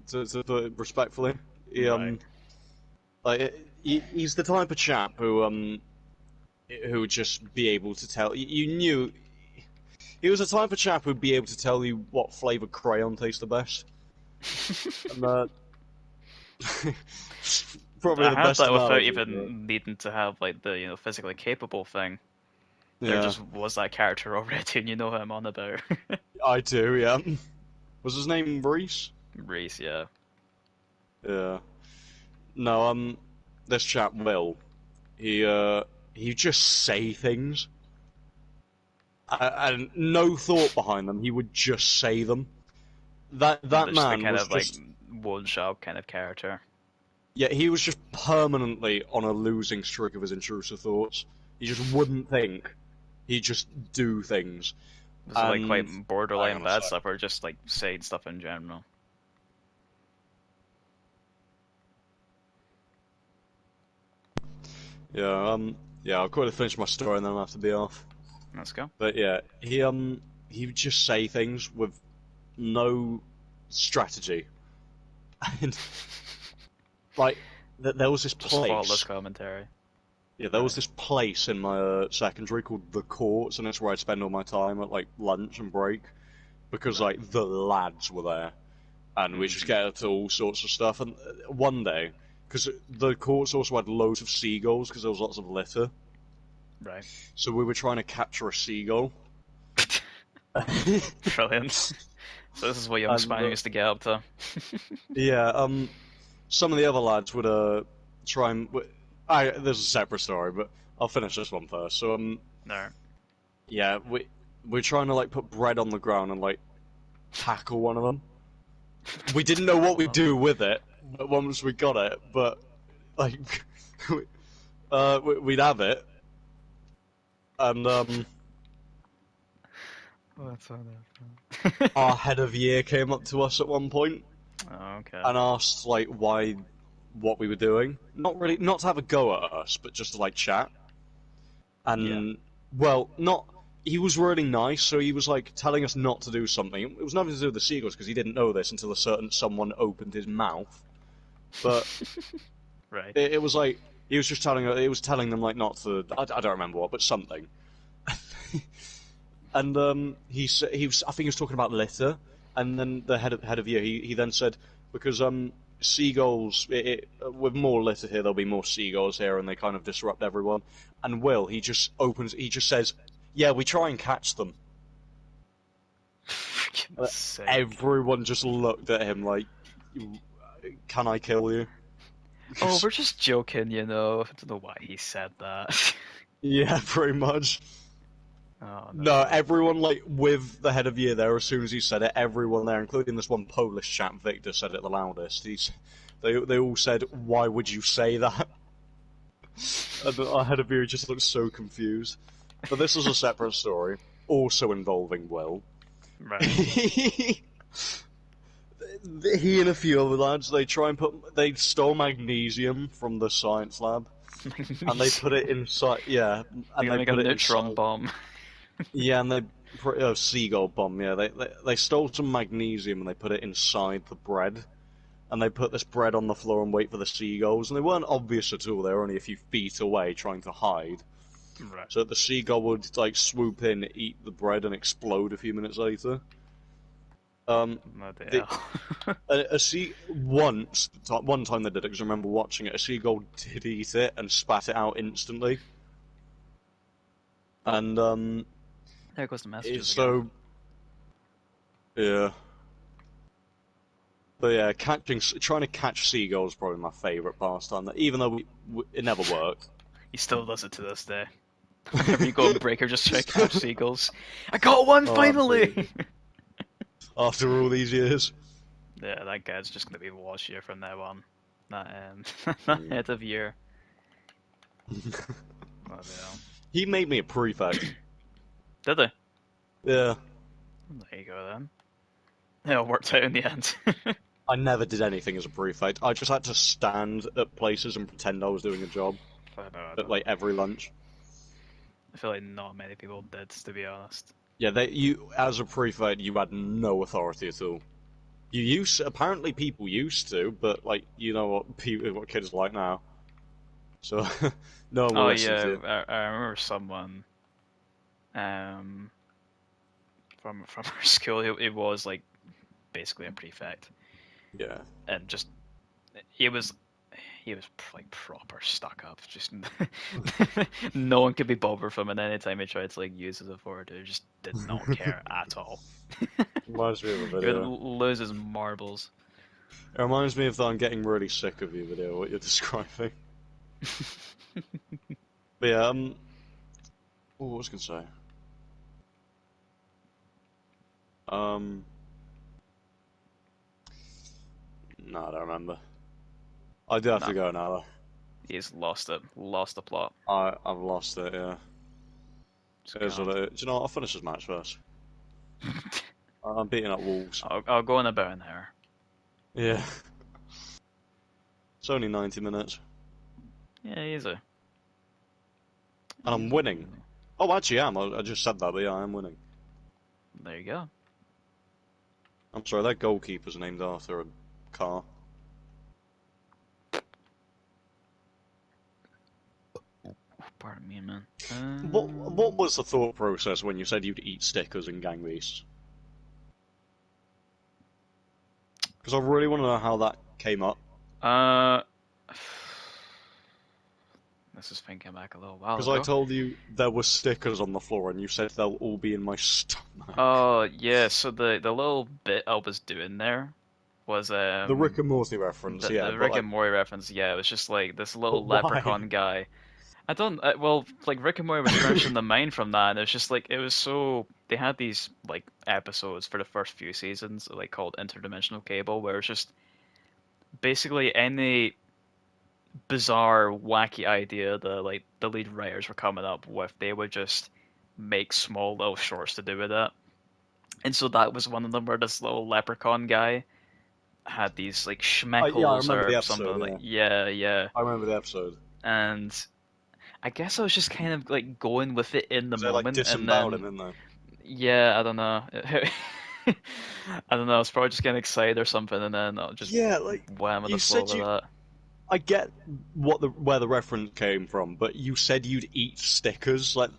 to put it respectfully. He Right. like he's the type of chap who would just be able to tell you knew he was the type of chap who'd be able to tell you what flavour crayon tastes the best. And probably I the had best that without analogy for it. even needing to have like the physically capable thing. There Yeah, just was that character already, and you know who I'm on about. I do. Yeah, was his name Reese? Reese, yeah. Yeah. No, this chap Will. He he just say things and no thought behind them. He would just say them. That Just the man kind was of like just, one shot kind of character. yeah, he was just permanently on a losing streak of his intrusive thoughts. He just wouldn't think. He'd just do things. Was it like quite And hang borderline on a bad sec. stuff, or just like saying stuff in general? Yeah, yeah, I'll quickly finish my story and then I'll have to be off. Let's go. But yeah, he would just say things with no strategy. And like, there was this Just thoughtless place. commentary. Yeah, there was Right. this place in my secondary called the Courts, and that's where I'd spend all my time at like lunch and break because Right. like the lads were there, and we just Hmm. get into all sorts of stuff. And one day, because the Courts also had loads of seagulls because there was lots of litter, Right. so we were trying to capture a seagull. Brilliant. So this is what young And Spaniards to get up to. yeah, some of the other lads would try and. There's a separate story, but I'll finish this one first. So No. yeah, we're trying to like put bread on the ground and like tackle one of them. We didn't know what Tackle we'd them. do with it once we got it, but like we'd have it, and Oh, that's so our nice. head of year came up to us at one point Oh, okay. and asked like why what we were doing. Not really, not to have a go at us, but just to like chat. Yeah. And well, not. He was really nice, so he was like telling us not to do something. It was nothing to do with the seagulls because he didn't know this until a certain someone opened his mouth. But Right. it was like he was just telling. It was telling them like not to. I don't remember what, but something. And he was. I think he was talking about litter. And then the head of year, he then said because seagulls with more litter here, there'll be more seagulls here, and they kind of disrupt everyone. And Will, he just says, "Yeah, we try and catch them." For goodness Uh, sake. Everyone just looked at him like, "Can I kill you?" Oh, we're just joking, you know. I don't know why he said that. Yeah, pretty much. Oh No, no. everyone like with the head of year there. As soon as he said it, everyone there, including this one Polish chap, Victor, said it the loudest. They all said, "Why would you say that?" And our head of year just looked so confused. But this is a separate story, also involving Will. Right. he and a few other lads, they stole magnesium from the science lab, and they put it Magnesium. inside. Yeah, They're and gonna they make a put it neutron inside. bomb. Yeah, and seagull bomb. Yeah, they stole some magnesium and they put it inside the bread, and they put this bread on the floor and wait for the seagulls. And they weren't obvious at all. They were only a few feet away, trying to hide. Right. So that the seagull would like swoop in, eat the bread, and explode a few minutes later. No The deal. a sea once one time they did it because I remember watching it. A seagull did eat it and spat it out instantly, and There goes the messages it's again. so yeah. But yeah, trying to catch seagulls is probably my favourite pastime. Even though it never worked. He still does it to this day. Whenever you go on break or just try to catch seagulls. I got one Oh, finally! absolutely. After all these years. Yeah, that guy's just gonna be washier from now on. That that Mm. head of year. Oh no. He made me a prefect. Did they? Yeah, There you go then. Yeah, it worked out in the end. I never did anything as a prefect. I just had to stand at places and pretend I was doing a job I know, I at don't. like every lunch. I feel like not many people did, to be honest. Yeah, you as a prefect, you had no authority at all. Apparently people used to, but like you know what kids are like now. So no one will Oh listen to yeah, you. I remember someone um from our school. It was like basically a prefect, Yeah. and just he was like proper stuck up. Just no one could be bothered from him. And anytime he tried to like use his authority, he just did not care at all. Reminds me of a He would video. lose his marbles. It reminds me of the I'm getting really sick of you video, what you're describing. But yeah, what was I gonna say? Um, no, I don't remember. I do have Nah, to go now, though. he's lost it. Lost the plot. I've lost it, yeah. It's Here's what gone. do you know what? I'll finish this match first. I'm beating up Wolves. I'll go in about an hour. Yeah. It's only 90 minutes. Yeah, easy. And I'm winning. Oh, actually, I am. I just said that, but yeah, I am winning. There you go. I'm sorry, that goalkeeper's named after a car. Pardon me, man. What was the thought process when you said you'd eat stickers and gang beasts? Because I really want to know how that came up. Uh, this is thinking back a little while Because I ago. told you there were stickers on the floor, and you said they'll all be in my stomach. Oh yeah, so the little bit I was doing there was The Rick and Morty reference, yeah, the but Rick and like, Morty reference. Yeah, it was just like this but little why? leprechaun guy. I don't well like Rick and Morty was furnished in the mind from that, and it was just like it was so they had these like episodes for the first few seasons like called Interdimensional Cable, where it's just basically any bizarre, wacky idea that like the lead writers were coming up with, they would just make small little shorts to do with it. And so that was one of them where this little leprechaun guy had these like Yeah, I schmeckles remember the or episode. something like Yeah, yeah, yeah. I remember the episode And I guess I was just kind of like going with it in the because they like moment and disemboweled then him, didn't they? yeah, I don't know. I don't know, I was probably just getting excited or something and then I'll just Yeah, like wham with you the flow said with you. that. I get where the reference came from, but you said you'd eat stickers. Like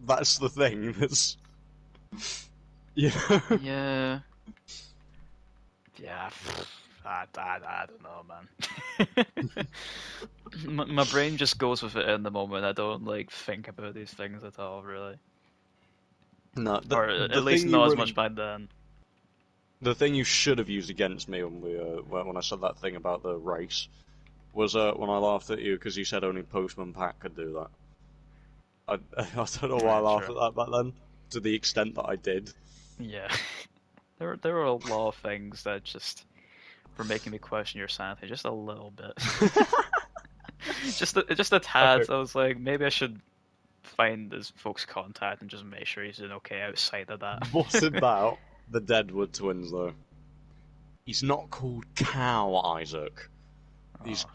that's the thing. That's you know. Yeah. Yeah, I don't know, man. My brain just goes with it in the moment. I don't like think about these things at all, really, No, or the at least thing you not as much really back then. the thing you should have used against me when I said that thing about the race was when I laughed at you because you said only Postman Pat could do that. I don't know why I Right, laughed sure. at that back then to the extent that I did. Yeah, there were a lot of things that just were making me question your sanity just a little bit, just a tad. Okay, So I was like, maybe I should find this folks' contact and just make sure he's doing okay outside of that. what about the Deadwood twins though? He's not called Cow Isaac. He's Oh,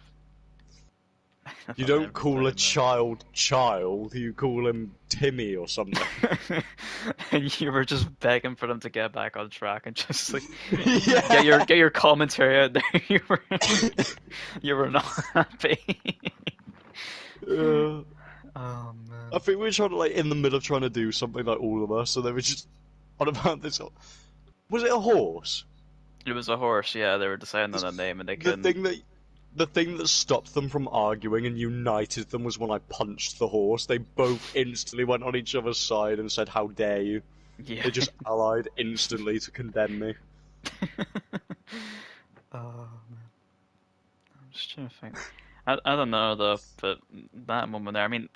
You that's on don't every call a time, man. child, you call him Timmy or something. And you were just begging for them to get back on track and just like Yeah! get your commentary out there. You were not happy. Uh, Oh I man. think we were trying to, like, in the middle of trying to do something like all of us, so they were just on about this. Was it a horse? It was a horse, yeah, they were deciding on 'Cause a name and they The couldn't. thing that the thing that stopped them from arguing and united them was when I punched the horse. They both instantly went on each other's side and said, "How dare you!" Yeah. They just allied instantly to condemn me. Oh man. I'm just trying to think. I don't know though, but that moment there, I mean,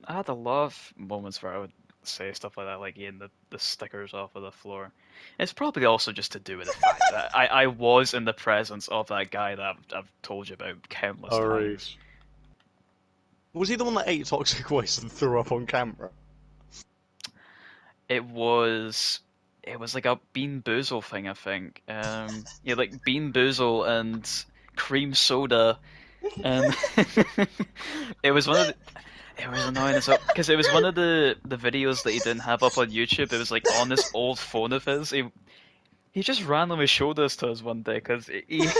I had a lot of moments where I would say stuff like that, like eating the stickers off of the floor. It's probably also just to do with the fact that I was in the presence of that guy that I've told you about countless Oh, times. Reese. Was he the one that ate toxic waste and threw up on camera? It was it was like a Bean Boozle thing, I think. Yeah, like Bean Boozle and cream soda, and it was one of the, it was annoying as well because it was one of the videos that he didn't have up on YouTube. It was like on this old phone of his. He just randomly showed this to us one day because he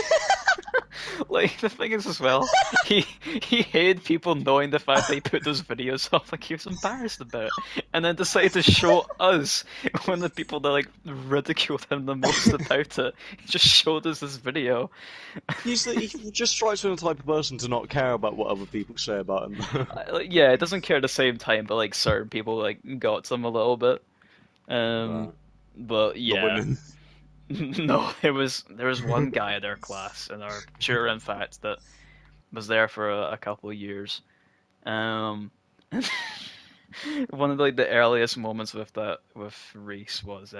like the thing is as well he hated people knowing the fact that he put those videos up. Like he was embarrassed about it, and then decided to show us one of the people that like ridiculed him the most about it. He just showed us this video. He just strikes me as the type of person to not care about what other people say about him. Like, yeah, it doesn't care at the same time, but like certain people like got to him a little bit. Um, Right. but The yeah, women. no, there was one guy in our class, in our tutor, in fact, that was there for a couple of years. Um, one of like the earliest moments with that with Reese was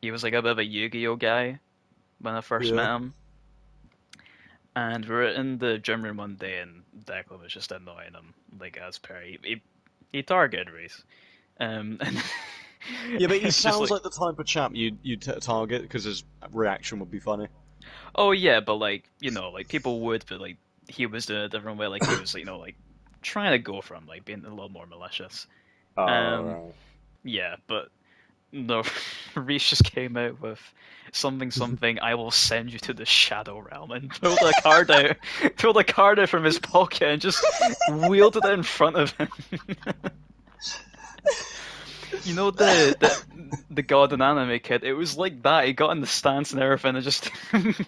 he was like a bit of a Yu-Gi-Oh guy when I first Yeah. met him, and we were in the gym room one day, and Declan was just annoying him like as per he targeted Reese, and Yeah, but he it's just sounds like like the type of chap you target because his reaction would be funny. oh yeah, but like like people would, but like he was doing it a different way, like he was like trying to go from like being a little more malicious. Oh, Um, right. yeah, but no, Reese just came out with something. I will send you to the Shadow Realm, and pulled a card out, pulled a card out from his pocket, and just wielded it in front of him. You know the god and anime kid. It was like that. He got in the stance and everything, and just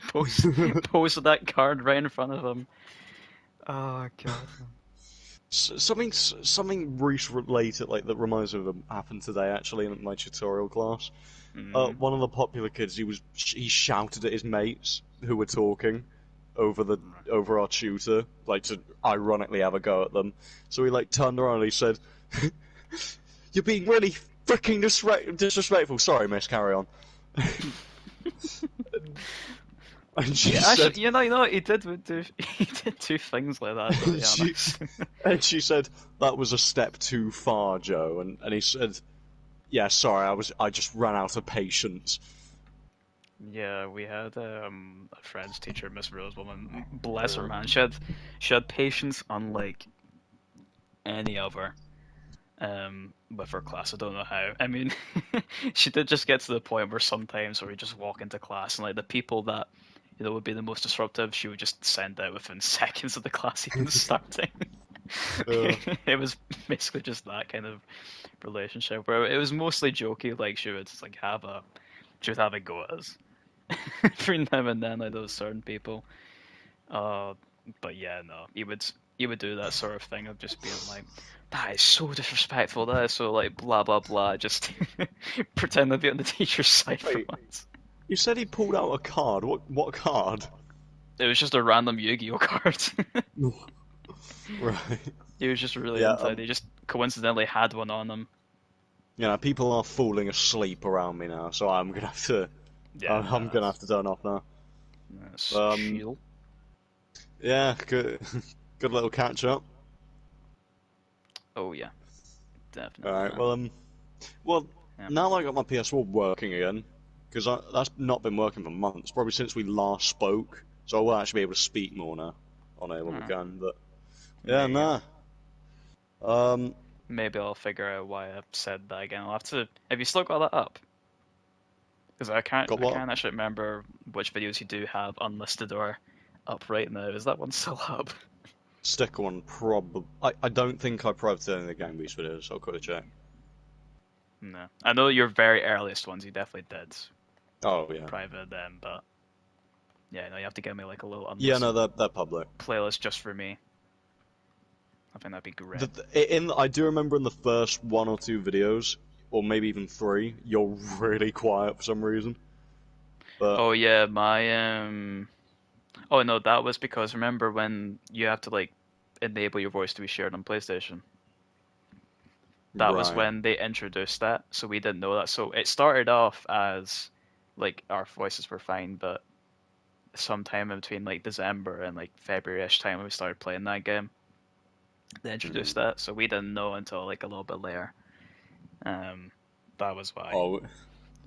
posted that card right in front of him. Oh god. Something Reese related, like that reminds me of happened today actually in my tutorial class. Mm. One of the popular kids, he shouted at his mates who were talking over the over our tutor, like to ironically have a go at them. So he like turned around and he said, "You're being really freaking disrespectful." Sorry, miss. Carry on. And she Yeah, said, actually, you know, he did do he did two things like that. To and be she, honest. and she said that was a step too far, Joe. And he said, "Yeah, sorry, I just ran out of patience." Yeah, we had a French teacher, Miss Rosewoman. Bless her, man. She had patience unlike any other with her class. I don't know how. I mean, she did just get to the point where sometimes where we just walk into class and like the people that would be the most disruptive, she would just send out within seconds of the class even starting. Uh, It was basically just that kind of relationship where it was mostly jokey. Like she would have a go at us every now and then, like those certain people. Uh, but yeah, no, he would do that sort of thing of just being like, that is so disrespectful. That is so like blah blah blah. Just pretend to be on the teacher's side for wait, once. you said he pulled out a card. What card? It was just a random Yu-Gi-Oh card. Right. He was just really Yeah. into it. He just coincidentally had one on him. People are falling asleep around me now, so I'm gonna have to. Yeah, I'm no, gonna have to turn off now. that's Um. chill. Yeah. Good. Good little catch up. Oh yeah, All definitely, right. man. Well. Yeah. Now that I got my PS4 working again, because that's not been working for months, probably since we last spoke. So I will actually be able to speak more now on it when we Hmm. can. But yeah, There you go. nah. Um. Maybe I'll figure out why I said that again. I'll have to. Have you still got that up? Because I can't. Got I what? can't actually remember which videos you do have unlisted or up right now. Is that one still up? Sticker one, probably. I don't think I privated any of the Gang Beast videos, so I'll quickly check. No. I know your very earliest ones you definitely did Oh yeah. private them, but yeah, no, you have to give me like a little Yeah, no, unlisted they're public. playlist just for me. I think that'd be great. I do remember in the first one or two videos, or maybe even three, you're really quiet for some reason. But Oh yeah, my Oh no, that was because remember when you have to like enable your voice to be shared on PlayStation? That was right. when they introduced that, so we didn't know that. So it started off as like our voices were fine, but sometime in between like December and like February-ish time when we started playing that game, they Hmm. introduced that, so we didn't know until like a little bit later. Um, that was why. Oh,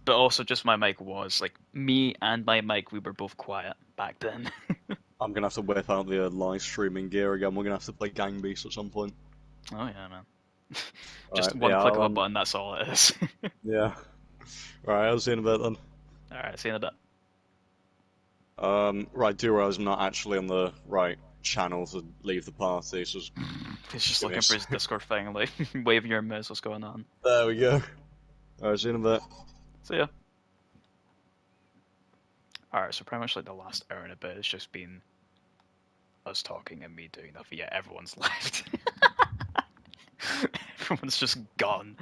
But also, just my mic was like me and my mic. We were both quiet back then. I'm gonna have to whip out the live streaming gear again. We're gonna have to play Gang Beast at some point. Oh yeah, man. All Just right. one Yeah. click of a button. That's all it is. Yeah. All right. I'll see you in a bit then. All right, see you in a bit. Right. Do realize I'm not actually on the right channel to leave the party, so just He's just give me a looking for his sec. Discord thing, like waving your mouse. What's going on? There we go. All right. See you in a bit. So yeah. All right, so pretty much like the last hour and a bit has just been us talking and me doing nothing. Yeah, everyone's left. Everyone's just gone.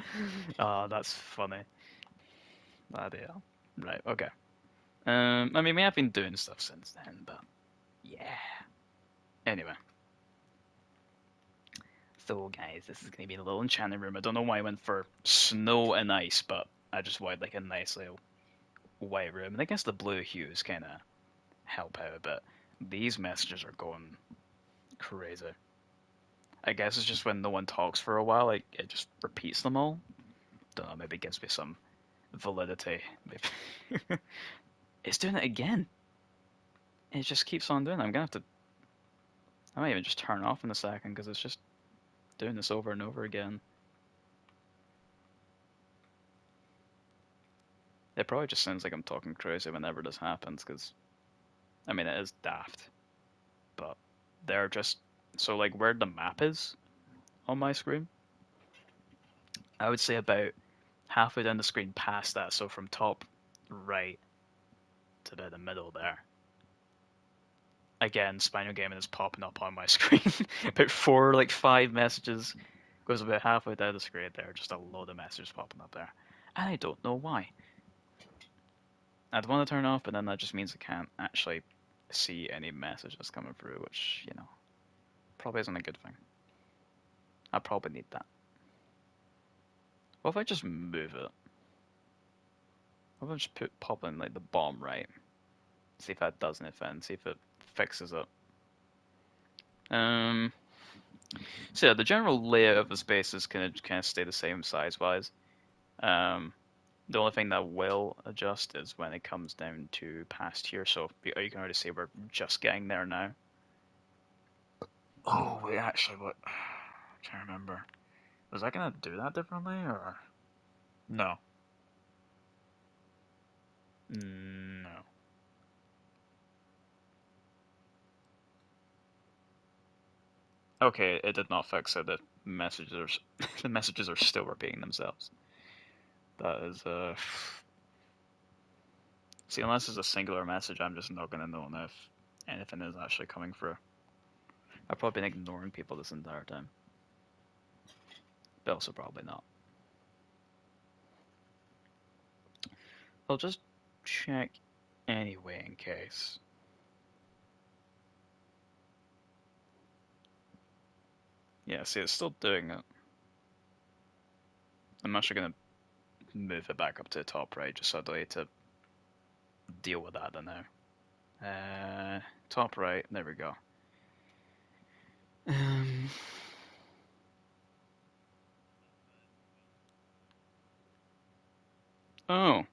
That's funny. Idea. Right. Okay. I mean, we have been doing stuff since then, but yeah. Anyway, so guys, this is gonna be a little enchanted room. I don't know why I went for snow and ice, but I just wanted like a nice little white room, and I guess the blue hues kind of help out a bit. These messages are going crazy. I guess it's just when no one talks for a while, like it just repeats them all. Don't know, maybe it gives me some validity. Maybe it's doing it again. It just keeps on doing it. I'm gonna have to. I might even just turn it off in a second because it's just. doing this over and over again. It probably just sounds like I'm talking crazy whenever this happens, because, I mean, it is daft, but they're just. So, like, where the map is on my screen, I would say about halfway down the screen past that, so from top right to about the middle there. Again, Spinal Gaming is popping up on my screen. About four, like 5 messages. Goes about halfway down the screen there, just a load of messages popping up there. And I don't know why. I'd want to turn off, but then that just means I can't actually see any messages coming through, which, probably isn't a good thing. I probably need that. What if I just move it? What if I just pop in like the bottom right? See if that does anything, see if it fixes it. Um, so yeah, the general layout of the spaces can kind of stay the same size-wise. Um, the only thing that will adjust is when it comes down to past here. So you can already see we're just getting there now. Oh wait, actually, what? I can't remember. Was I gonna do that differently or no? No. Okay, it did not fix it. The messages are the messages are still repeating themselves. That is See, unless it's a singular message, I'm just not gonna know if anything is actually coming through. I've probably been ignoring people this entire time, but also probably not. I'll just check anyway in case. Yeah, see, it's still doing it. I'm actually gonna move it back up to the top right, just so I don't need to deal with that now. Top right, there we go. Um, oh,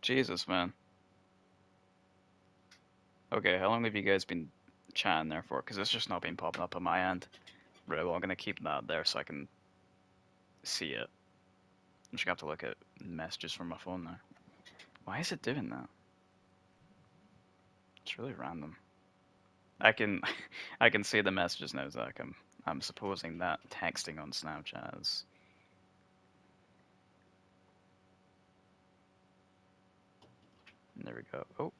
Jesus, man. Okay, how long have you guys been chatting there for? Because it's just not been popping up on my end. Right, well, I'm gonna keep that there so I can see it. I'm just gonna have to look at messages from my phone now. Why is it doing that? It's really random. I can I can see the messages now, Zach. I'm supposing that texting on Snapchat is. There we go. Oh,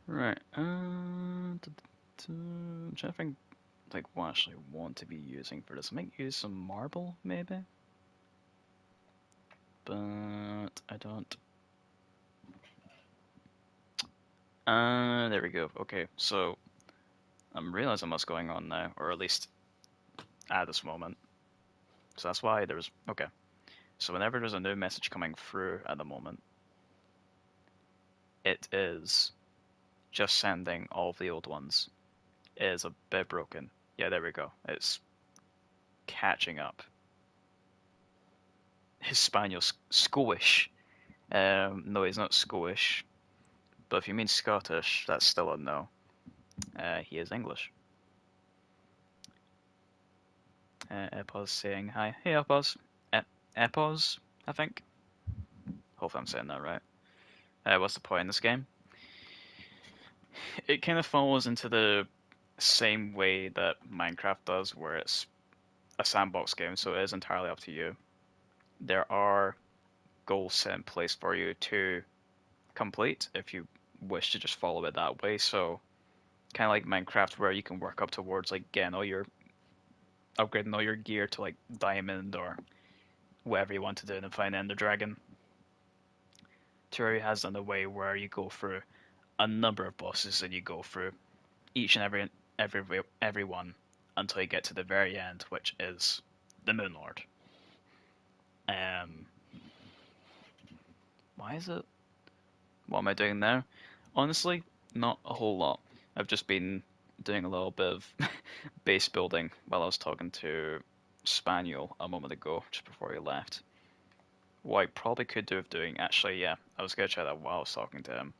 right. I'm trying to think like what I actually want to be using for this. I might use some marble maybe, but I don't. There we go. Okay, so I'm realizing what's going on now, or at least at this moment. So that's why there's okay. So whenever there's a new message coming through at the moment, it is just sending all of the old ones. It is a bit broken. Yeah, there we go. It's catching up. Hispanio's Scottish. No, he's not Scottish. But if you mean Scottish, that's still a no. He is English. Epos saying hi. Hey, Epos. Epos, I think. Hopefully I'm saying that right. What's the point in this game? It kind of falls into the same way that Minecraft does, where it's a sandbox game, so it is entirely up to you. There are goals set in place for you to complete if you wish to just follow it that way. So kind of like Minecraft, where you can work up towards like getting all your upgrading all your gear to like diamond or whatever you want to do and find Ender Dragon. Terraria has done a way where you go through a number of bosses and you go through each and every one until you get to the very end, which is the Moon Lord. Um, why is it? What am I doing now? Honestly, not a whole lot. I've just been doing a little bit of base building while I was talking to Spaniel a moment ago, just before he left. What I probably could do with doing, actually, yeah, I was gonna try that while I was talking to him,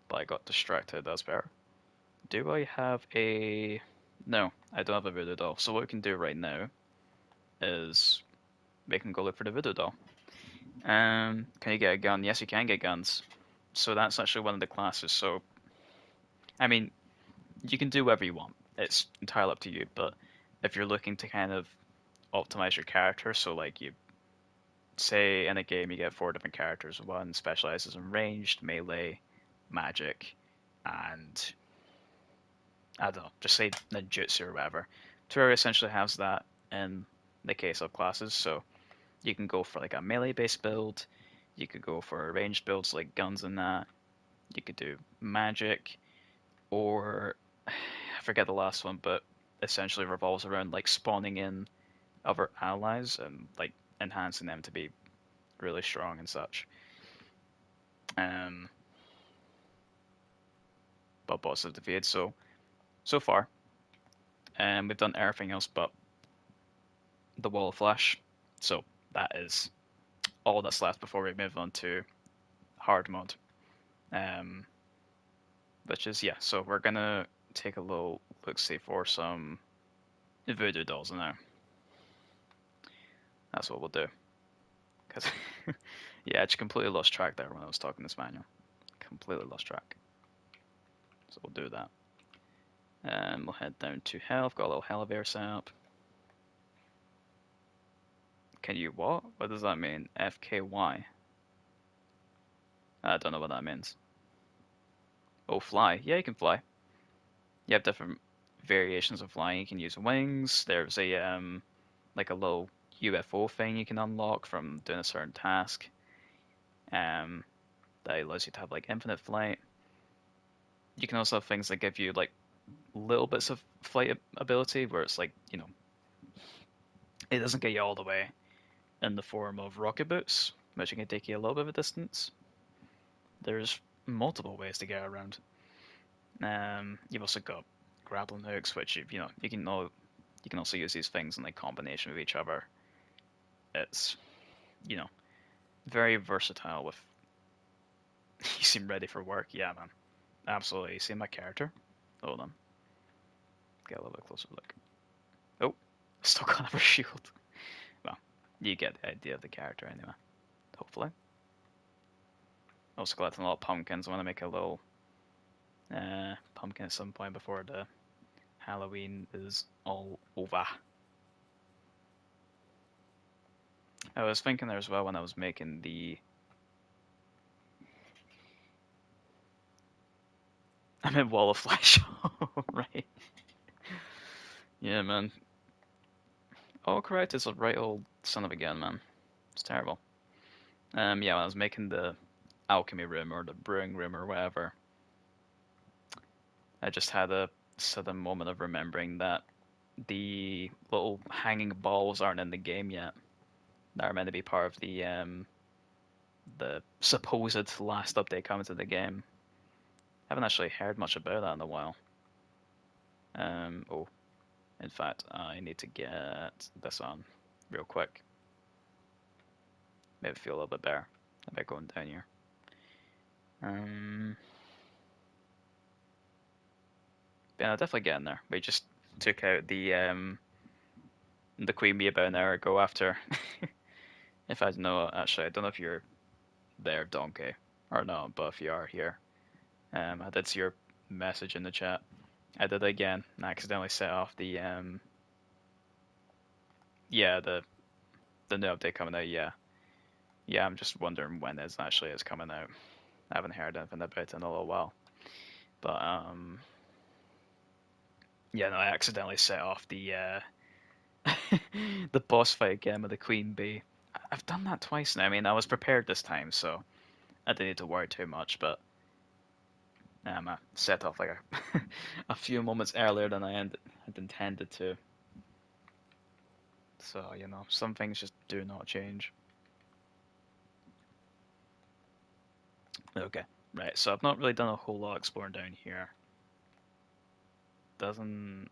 but I got distracted. That's better. Do I have a? No, I don't have a voodoo doll. So what we can do right now is we can go look for the voodoo doll. Can you get a gun? Yes, you can get guns. So that's actually one of the classes. So I mean, you can do whatever you want. It's entirely up to you. But if you're looking to kind of optimize your character, so like you say in a game you get four different characters. One specializes in ranged, melee, magic, and I don't know, just say ninjutsu or whatever. Terraria essentially has that in the case of classes. So you can go for like a melee based build. You could go for ranged builds like guns and that. You could do magic, or I forget the last one, but essentially revolves around like spawning in other allies and like enhancing them to be really strong and such. Um, but boss have defeated so far, and we've done everything else but the wall of flash. So that is all that's left before we move on to hard mode. Um, which is yeah. So we're gonna take a little look see for some voodoo dolls now. That's what we'll do. Cause yeah, I just completely lost track there when I was talking this manual. Completely lost track. So we'll do that. We'll head down to health. Got a little elevator set up. Can you what? What does that mean? FKY. I don't know what that means. Oh, fly. Yeah, you can fly. You have different variations of flying. You can use wings. There's a like a little UFO thing you can unlock from doing a certain task. Um, that allows you to have like infinite flight. You can also have things that give you like little bits of flight ability, where it's like it doesn't get you all the way in the form of rocket boots, which can take you a little bit of a distance. There's multiple ways to get around. You've also got grappling hooks, which you can also use these things in like combination with each other. It's you know very versatile. With you seem ready for work, yeah, man, absolutely. You see my character? Hold on, get a little bit closer look. Oh, still got a shield. Well, you get the idea of the character anyway. Hopefully. Also collecting a lot of pumpkins. I want to make a little pumpkin at some point before the Halloween is all over. I was thinking there as well when I was making the. I meant Wall of Flesh. Right. Yeah, man. Oh, correct. It's a right old son of a gun, man. It's terrible. Yeah, when I was making the alchemy room or the brewing room or whatever, I just had a sudden moment of remembering that the little hanging balls aren't in the game yet. That are meant to be part of the supposed last update coming to the game. Haven't actually heard much about that in a while. Oh, in fact, I need to get this on real quick. Maybe feel a little bit better about going down here. Um, yeah, definitely getting there. We just took out the queen bee about an hour ago after. If I know, actually, I don't know if you're there, Donkey, or not, but if you are here, I did see your message in the chat. I did it again and accidentally set off the yeah, the new update coming out. Yeah, yeah. I'm just wondering when it actually is coming out. I haven't heard anything about it in a little while, but yeah, no, I accidentally set off the the boss fight again with the queen bee. I've done that twice now. I mean, I was prepared this time, so I didn't need to worry too much, but I set off like a, a few moments earlier than had intended to. So, some things just do not change. Okay, right, so I've not really done a whole lot exploring down here. Doesn't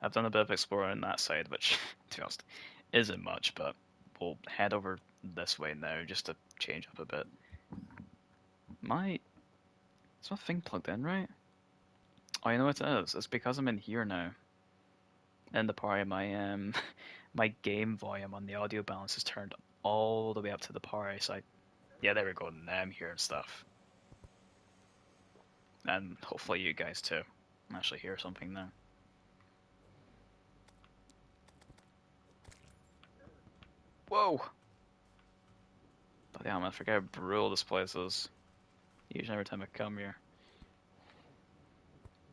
I've done a bit of exploring on that side, which, to be honest, isn't much, but we'll head over this way now just to change up a bit. My Is my thing plugged in right? Oh, you know what it is? It's because I'm in here now. In the party, my my game volume on the audio balance is turned all the way up to the party. So yeah, there we go. Now I'm hearing stuff, and hopefully you guys too actually hear something now. Whoa! But yeah, I forget how brutal this place is. Usually every time I come here,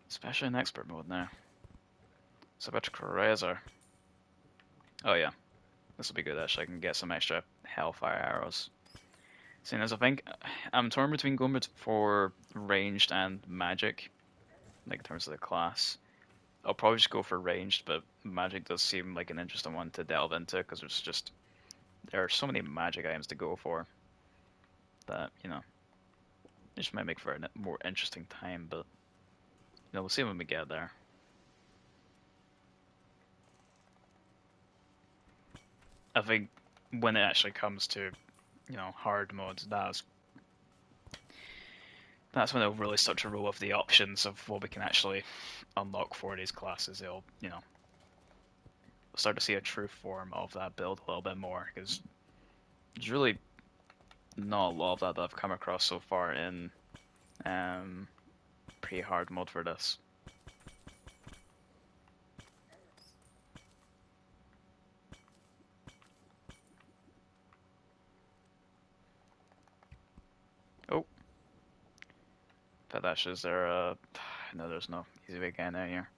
especially in expert mode now. It's a bit crazy. Oh yeah, this will be good actually. I can get some extra hellfire arrows. Seeing as I think I'm torn between going for ranged and magic, like in terms of the class. I'll probably just go for ranged, but magic does seem like an interesting one to delve into because there are so many magic items to go for that it just might make for a more interesting time. But we'll see when we get there. I think when it actually comes to hard modes, that's when they'll really start to roll off the options of what we can actually unlock for these classes. It'll we'll start to see a true form of that build a little bit more because there's really not a lot of that I've come across so far in um, pre-hard mode for this. Oh, Padash, is there a... No, there's no easy way getting out here.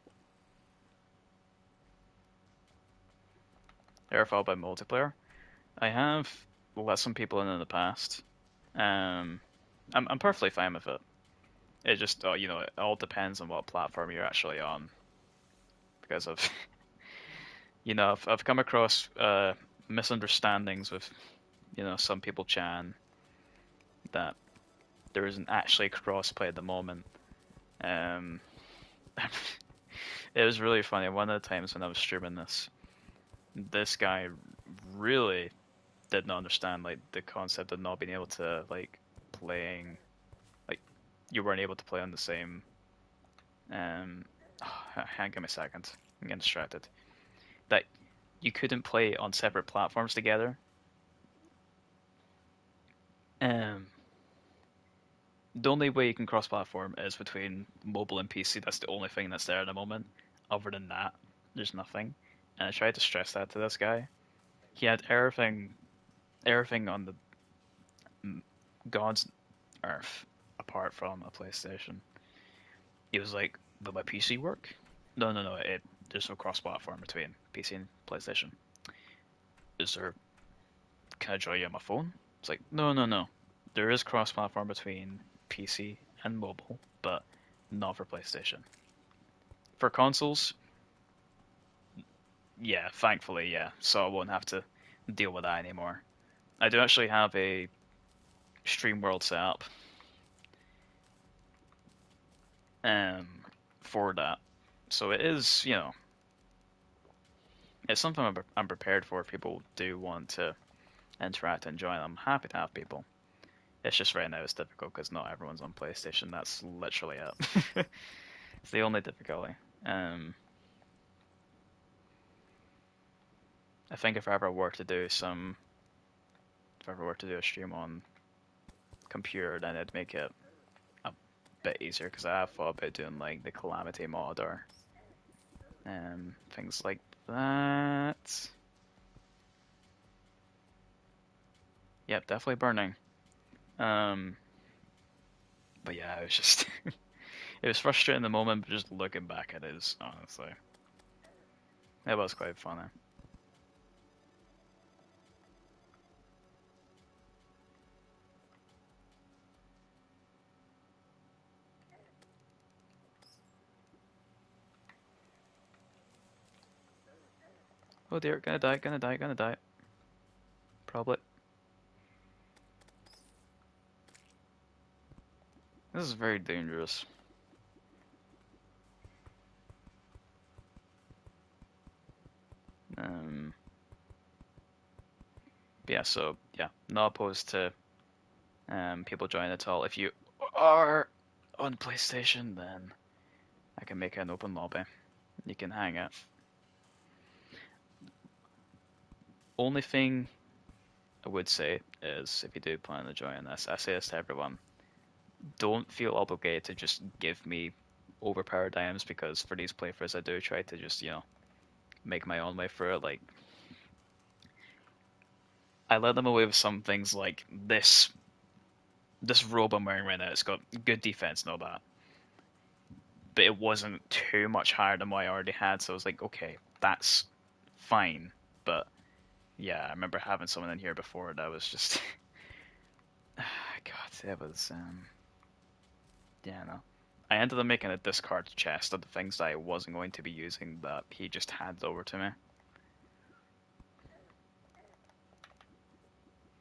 Airfall by multiplayer. I have let some people in the past. I'm perfectly fine with it. It just, it all depends on what platform you're actually on. Because of, I've come across misunderstandings with, some people chan that there isn't actually crossplay at the moment. Um, it was really funny. One of the times when I was streaming this guy really did not understand like the concept of not being able to playing like you weren't able to play on the same. Um, hang on a second. I'm getting distracted. That you couldn't play on separate platforms together. Um, the only way you can cross-platform is between mobile and PC. That's the only thing that's there at the moment. Other than that, there's nothing. And I tried to stress that to this guy. He had everything on the God's earth apart from a PlayStation. He was like, "Will my PC work?" No, no, no. There's no cross-platform between PC and PlayStation. Is there? Can I join you on my phone? It's like, no, no, no. There is cross-platform between PC and mobile, but not for PlayStation. For consoles, yeah, thankfully, yeah. So I won't have to deal with that anymore. I do actually have a Stream World set up um, for that. So it is, it's something I'm prepared for if people do want to interact and join. I'm happy to have people. It's just right now it's difficult because not everyone's on PlayStation. That's literally it. It's the only difficulty. Um, I think if I ever were to do a stream on computer, then it'd make it a bit easier because I have thought about doing like the Calamity mod or things like that. Yep, definitely burning. Um, but yeah, it was just it was frustrating in the moment, but just looking back at it is honestly it was quite funny. Oh dear, gonna die, gonna die, gonna die. Probably. This is very dangerous. Um, yeah, so yeah, not opposed to people joining at all. If you are on PlayStation, then I can make an open lobby. You can hang out. Only thing I would say is if you do plan to join this, I say this to everyone, don't feel obligated to just give me overpowered items because for these playthroughs I do try to just, make my own way through it. Like, I let them away with some things like this robe I'm wearing right now, it's got good defense and all that. But it wasn't too much higher than what I already had, so I was like, okay, that's fine. But yeah, I remember having someone in here before that was just God, it was yeah, no. I ended up making a discard chest of the things that I wasn't going to be using that he just handed over to me.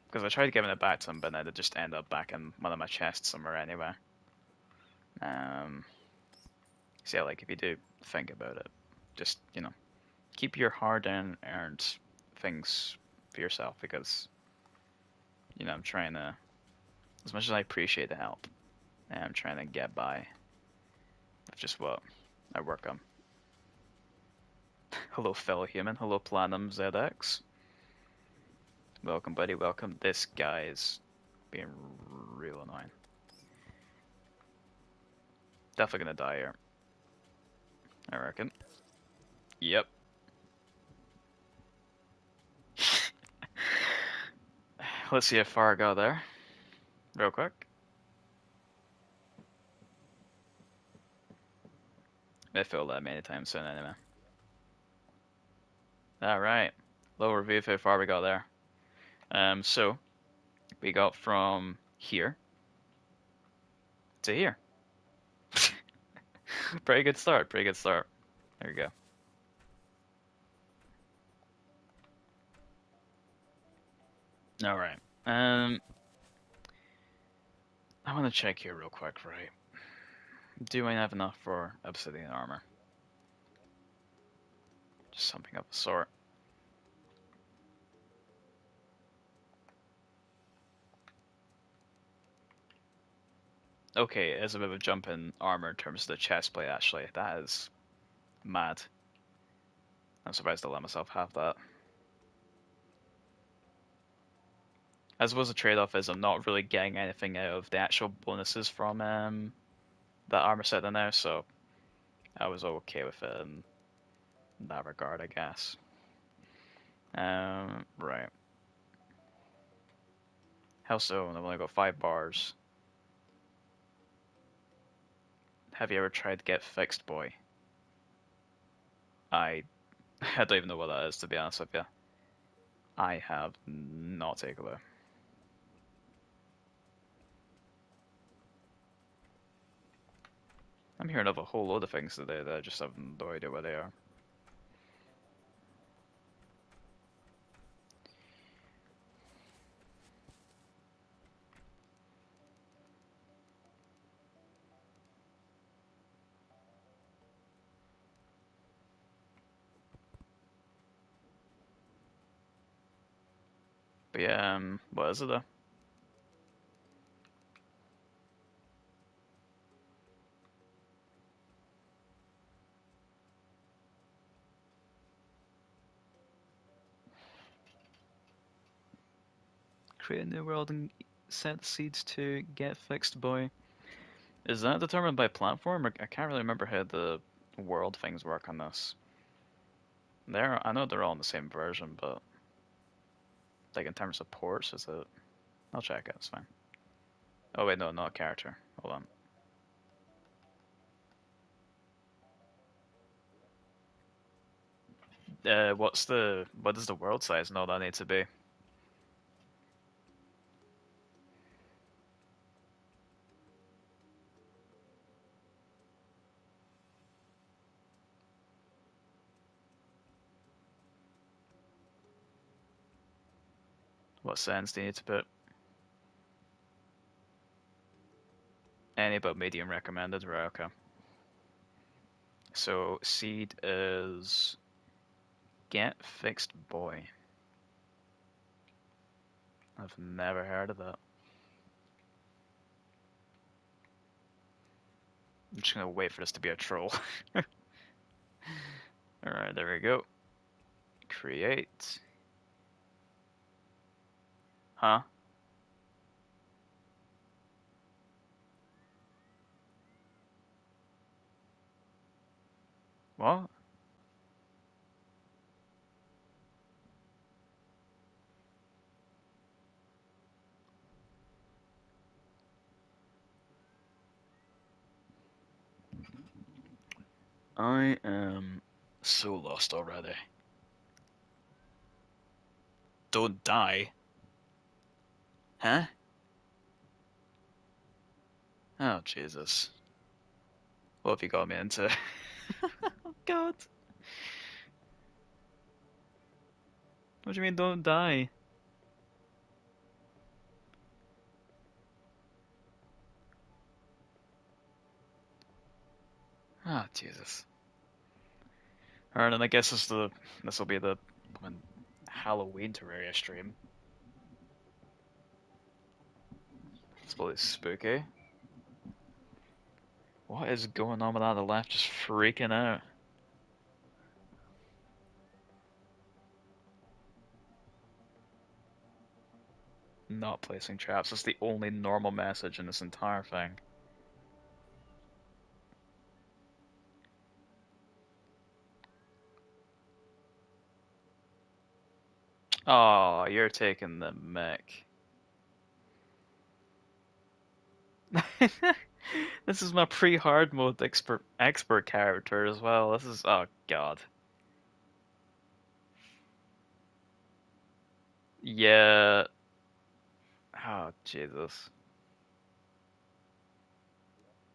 Because I tried giving it back to him, but then it just ended up back in one of my chests somewhere anyway. Um, so yeah, like if you do think about it, just, keep your hard-earned things for yourself because, I'm trying to, as much as I appreciate the help, I'm trying to get by with just what I work on. Hello, fellow human. Hello, Platinum ZX. Welcome, buddy. Welcome. This guy is being real annoying. Definitely gonna die here, I reckon. Yep. Let's see how far I got there, real quick. I feel that many times soon anyway. Alright. Low review of how far we got there. So we got from here to here. Pretty good start, pretty good start. There we go. Alright. I want to check here real quick, right? Do I have enough for obsidian armor? Just something of the sort. Okay, it's a bit of a jump in armor in terms of the chest plate, actually. That is mad. I'm surprised I let myself have that. I suppose the trade-off is I'm not really getting anything out of the actual bonuses from that armor set now, so I was okay with it in that regard, I guess. Right. How so? I've only got 5 bars. Have you ever tried to get fixed, boy? I I don't even know what that is, to be honest with you. I have not a clue. I'm hearing of a whole load of things today that I just have no idea what they are. But yeah, what is it though? Create a new world and set seeds to get fixed, boy. Is that determined by platform? Or I can't really remember how the world things work on this. I know they're all in the same version, but like in terms of ports, is it? I'll check it. It's fine. Oh wait, no, not character. Hold on. What does the world size and all that need to be? What sense do you need to put? Any but medium recommended, right? Okay. So seed is get fixed boy. I've never heard of that. I'm just gonna wait for this to be a troll. Alright, there we go. Create. Huh? What? I am so lost already. Don't die. Huh? Oh, Jesus. What have you got me into? Oh, God. What do you mean, don't die? Ah, Jesus. Alright, and I guess this will be the Halloween Terraria stream. It's probably spooky. What is going on with that on the left? Just freaking out. Not placing traps. That's the only normal message in this entire thing. Oh, you're taking the mech. This is my pre-hard mode expert character as well. This is, oh god. Yeah. Oh Jesus.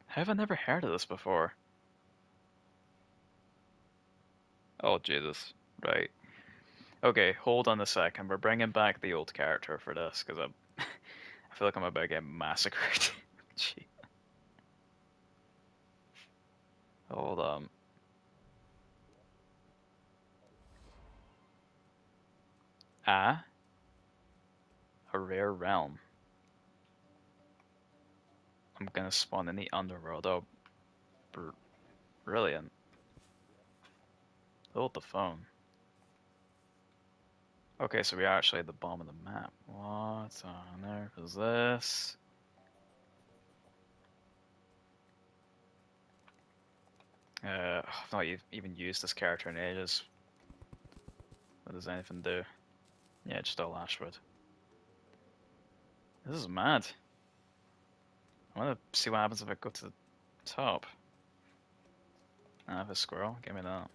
How have I never heard of this before? Oh Jesus. Right. Okay, hold on a second. We're bringing back the old character for this because I feel like I'm about to get massacred. Gee. Hold on. Ah, a rare realm. I'm gonna spawn in the underworld. Oh, brilliant. Hold the phone. Okay, so we are actually at the bottom of the map. What on earth is this? I've not even used this character in ages. What does anything do? Yeah, just all Ashwood. This is mad. I want to see what happens if I go to the top. I have a squirrel. Give me that.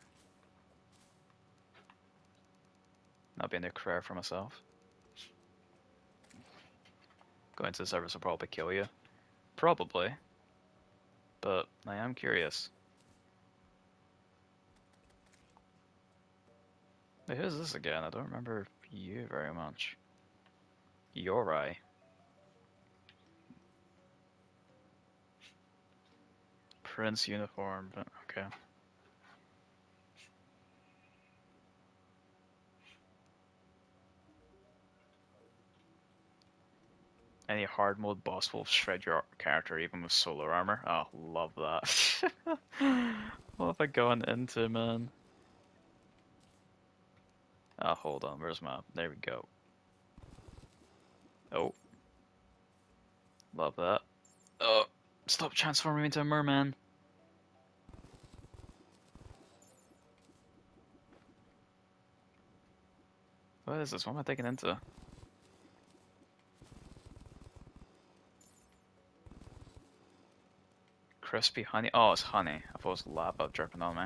That'll be a new career for myself. Going to the service will probably kill you. Probably. But I am curious. Wait, who's this again? I don't remember you very much. Yorai. Prince uniform, but okay. Any hard mode boss will shred your character even with solar armor. Oh, love that. What have I gone into, man? Oh, hold on. Where's my... There we go. Oh, love that. Oh, stop transforming into a merman. What is this? What am I taking into? Crispy honey? Oh, it's honey. I thought it was lava dripping on me.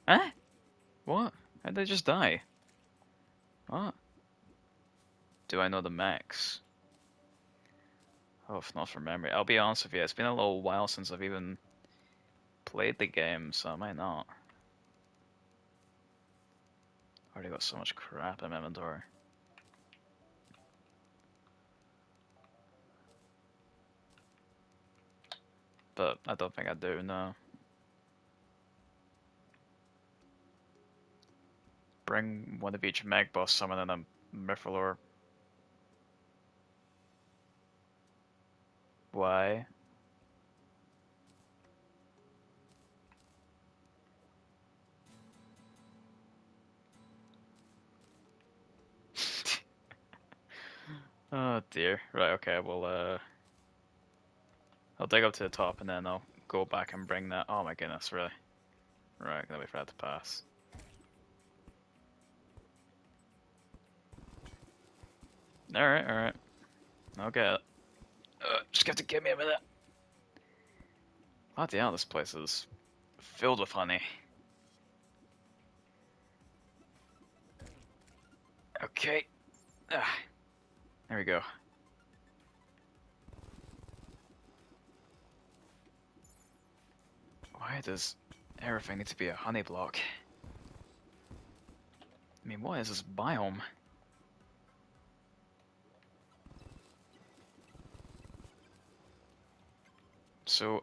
Eh? What? How'd they just die? What? Do I know the max? Oh, if not from memory. I'll be honest with you, it's been a little while since I've even played the game, so I might not. Already got so much crap in my inventory. But I don't think I do, no. Bring one of each Meg Boss summon and a Myrfalor. Why? Oh dear. Right, okay, well, I'll dig up to the top and then I'll go back and bring that. Oh my goodness, really? Right, gotta wait for that to pass. Alright, alright. Okay. Just have to give me a minute. Bloody hell, this place is filled with honey. Okay. Ah, there we go. Why does everything need to be a honey block? I mean, what is this biome? So,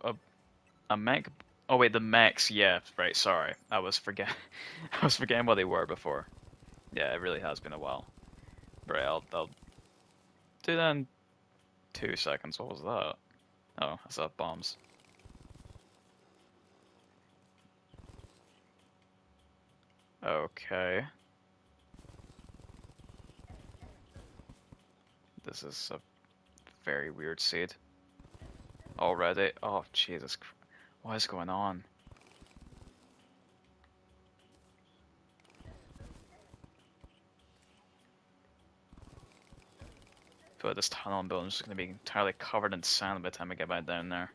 a mech. Oh wait, the mechs. Yeah, right. Sorry, I was forget. I was forgetting what they were before. Yeah, it really has been a while. Right, I'll do that in 2 seconds. What was that? Oh, I saw bombs. Okay. This is a very weird seed. Already? Oh, Jesus. What is going on? I feel like this tunnel I'm building is just going to be entirely covered in sand by the time I get back down there.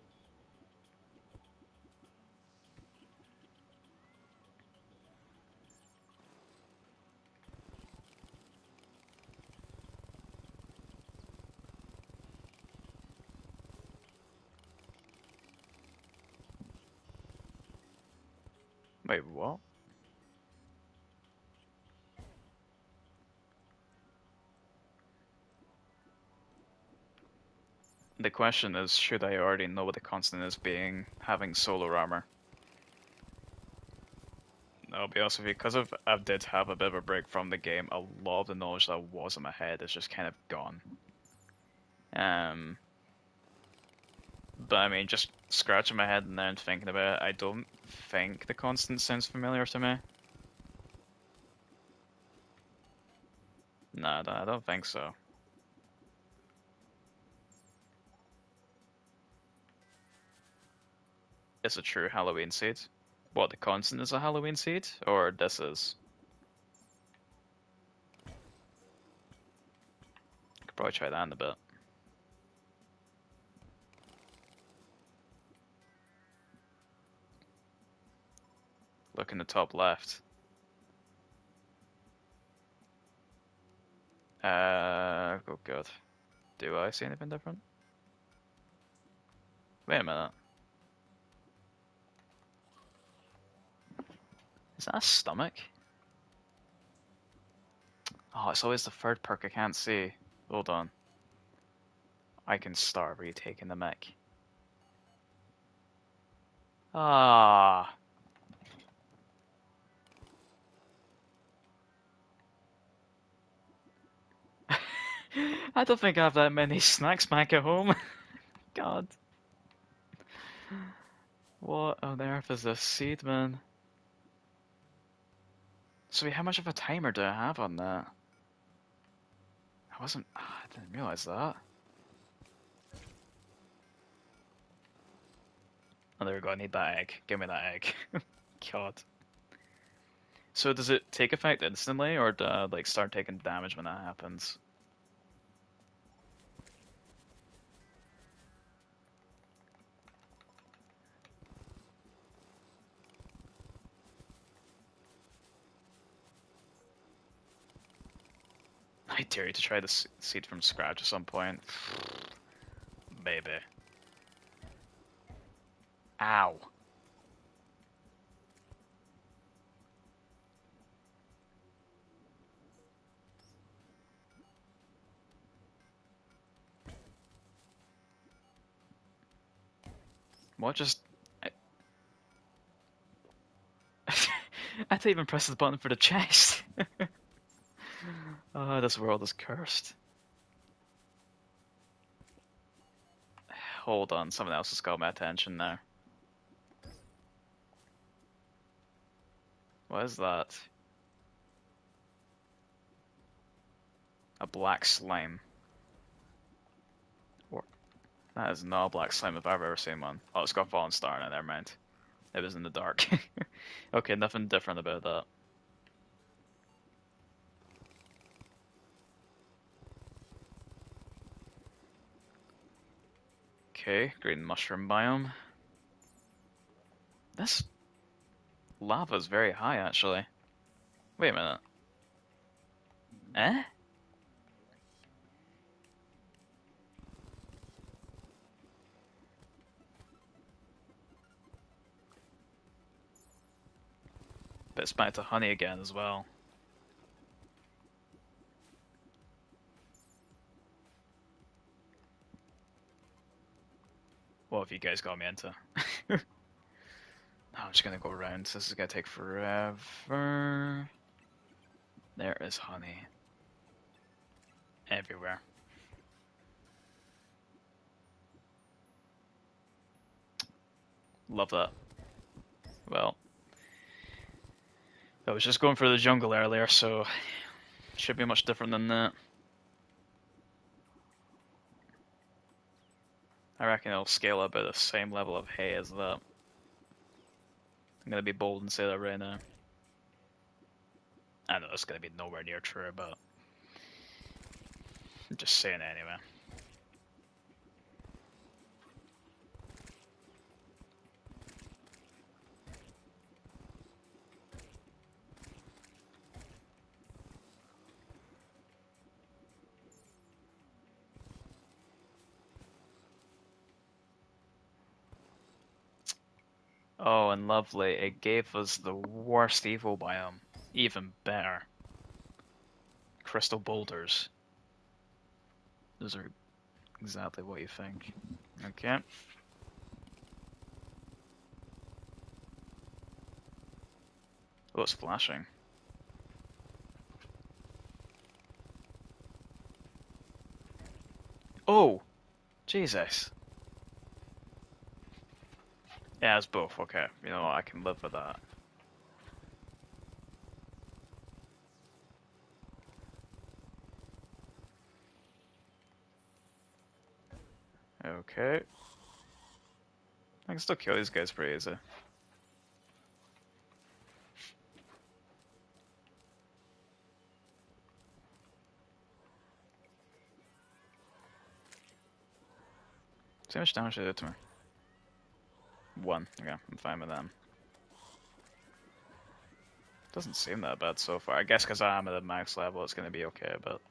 Wait, what? The question is, should I already know what the constant is being having solar armor? I'll be honest with you, because I did have a bit of a break from the game, a lot of the knowledge that was in my head is just kind of gone. Um, but I mean, just scratching my head and then thinking about it, I don't think the constant sounds familiar to me. No, I don't think so. It's a true Halloween seed. What, the constant is a Halloween seed? Or this is? Could probably try that in a bit. Look in the top left. Oh god. Do I see anything different? Wait a minute. Is that a stomach? Oh, it's always the third perk I can't see. Hold on. I can start retaking the mech. Ah. I don't think I have that many snacks back at home. God. What on earth is this seed, man? So wait, how much of a timer do I have on that? I didn't realize that. Oh, there we go, I need that egg. Give me that egg. God. So does it take effect instantly, or do I, like, start taking damage when that happens? I dare you to try this seed from scratch at some point. Maybe. Ow. What just... I, I didn't even press the button for the chest. Oh, this world is cursed. Hold on, someone else has got my attention now. What is that? A black slime. Or, that is not a black slime if I've ever seen one. Oh, it's got fallen star in it, never mind. It was in the dark. Okay, nothing different about that. Okay, green mushroom biome. This lava is very high, actually. Wait a minute. Eh? But it's back to honey again as well. What have you guys got me into? I'm just gonna go around. This is gonna take forever. There is honey. Everywhere. Love that. Well, I was just going for the jungle earlier, so should be much different than that. I reckon it'll scale up at the same level of hay as that. I'm gonna be bold and say that right now. I know it's gonna be nowhere near true, but I'm just saying it anyway. Oh, and lovely. It gave us the worst evil biome. Even better. Crystal boulders. Those are exactly what you think. Okay. Oh, it's flashing. Oh! Jesus. Yeah, it's both. Okay. You know what? I can live with that. Okay. I can still kill these guys pretty easy. See how much damage they did to me? 1. Okay, I'm fine with them. Doesn't seem that bad so far. I guess because I'm at the max level, it's gonna be okay, but...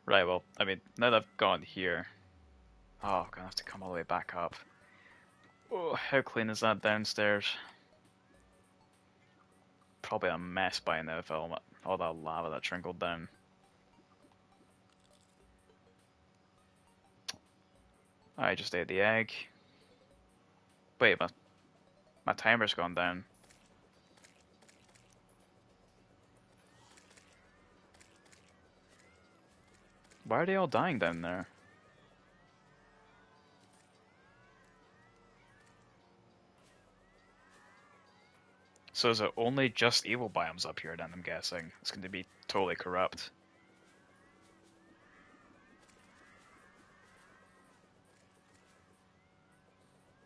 Right, well, I mean, now that I've gone here... Oh, I'm gonna have to come all the way back up. Oh, how clean is that downstairs? Probably a mess by now with all that lava that trickled down. I just ate the egg. Wait, my timer's gone down. Why are they all dying down there? So is it only just evil biomes up here then, I'm guessing? It's going to be totally corrupt.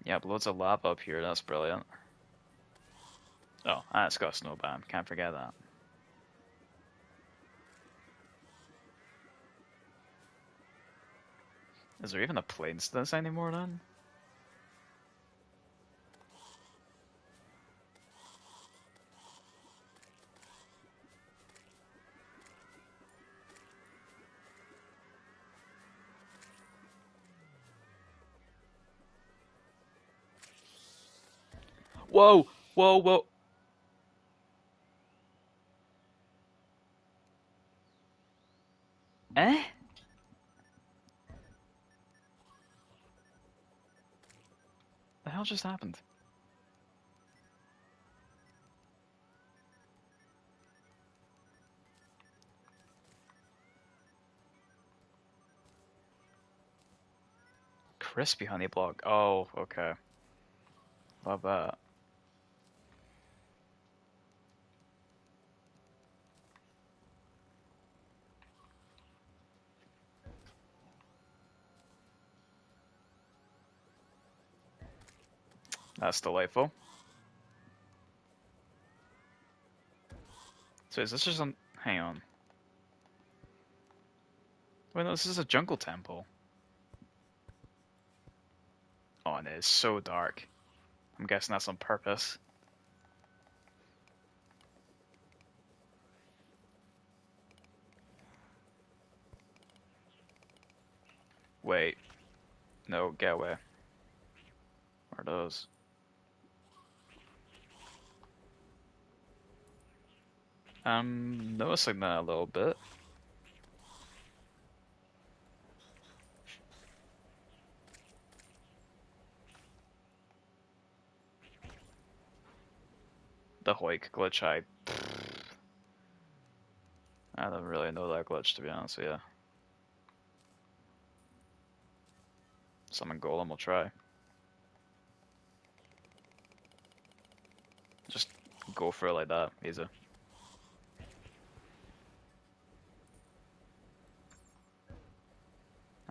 Yeah, loads of lava up here, that's brilliant. Oh, and it's got a snow biome, can't forget that. Is there even a plains to this anymore then? Whoa! Whoa, whoa! Eh? The hell hell just happened? Crispy honey block. Oh, okay. Love that. That's delightful. So is this just on... Hang on. Wait, no, this is a jungle temple. Oh, and it is so dark. I'm guessing that's on purpose. Wait. No, get away. What are those? I'm noticing that a little bit. The Hoik glitch, I don't really know that glitch, to be honest with you. Summon Golem will try. Just go for it like that, easy.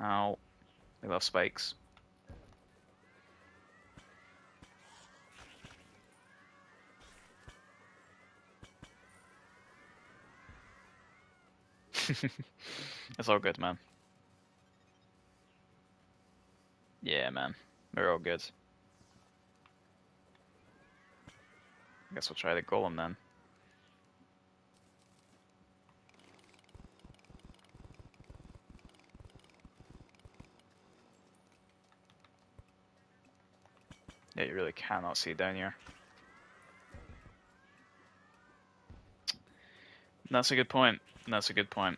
Ow. They love spikes. It's all good, man. Yeah, man. We're all good. I guess we'll try the Golem then. Yeah, you really cannot see down here. That's a good point. That's a good point.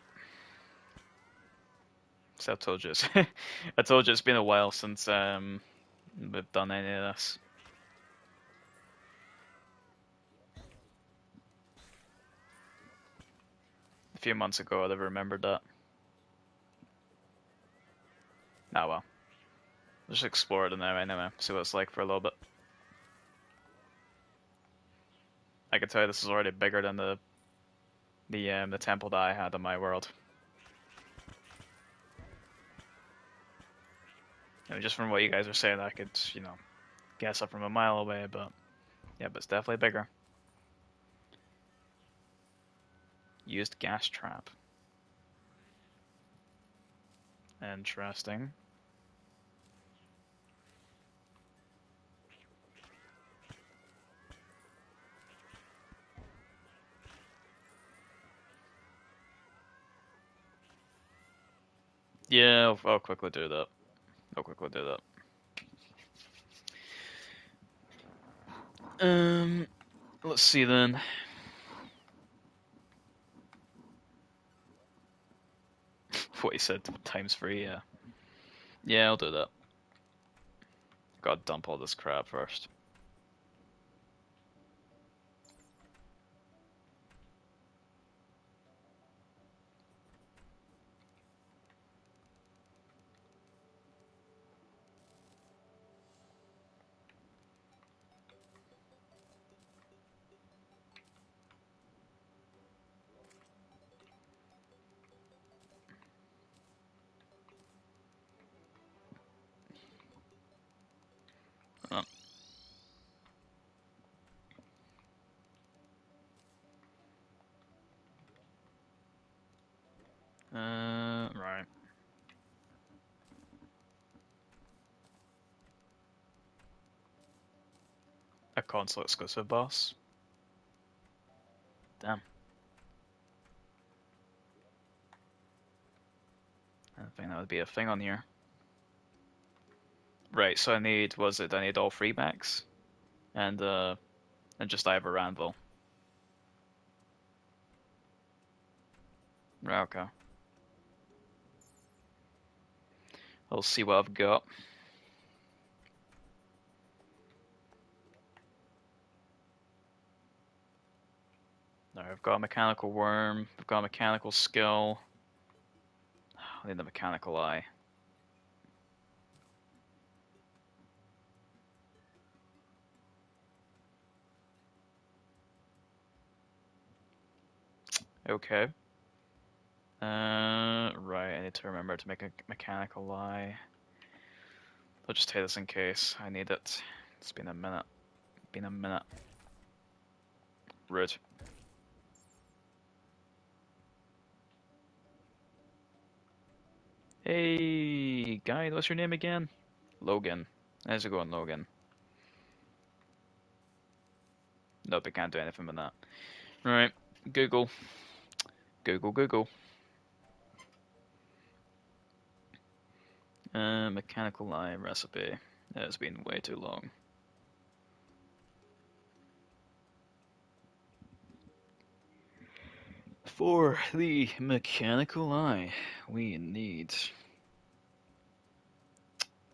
So I told you, I told you it's been a while since we've done any of this. A few months ago, I'd have remembered that. Oh well. Just explore it now anyway. See what it's like for a little bit. I can tell you this is already bigger than the temple that I had in my world. I mean, just from what you guys are saying, I could, guess up from a mile away, but yeah, but it's definitely bigger. Used gas trap. Interesting. Yeah, I'll quickly do that. I'll quickly do that. Let's see then. What he said, times 3, yeah. Yeah, I'll do that. Gotta dump all this crap first. Oh. Right. A console exclusive boss. Damn. I don't think that would be a thing on here. Right, so I need, I need all 3 mechs? And just Ivor Anvil. Right, okay. I'll see what I've got. Alright, I've got a mechanical worm, I've got a mechanical skill. I need the mechanical eye. Okay. Right, I need to remember to make a mechanical eye. I'll just take this in case I need it. It's been a minute. Been a minute. Rude. Hey, guy, what's your name again? Logan. How's it going, Logan? Nope, I can't do anything with that. Right, Google. Google, Google. Mechanical eye recipe. It's been way too long. For the mechanical eye, we need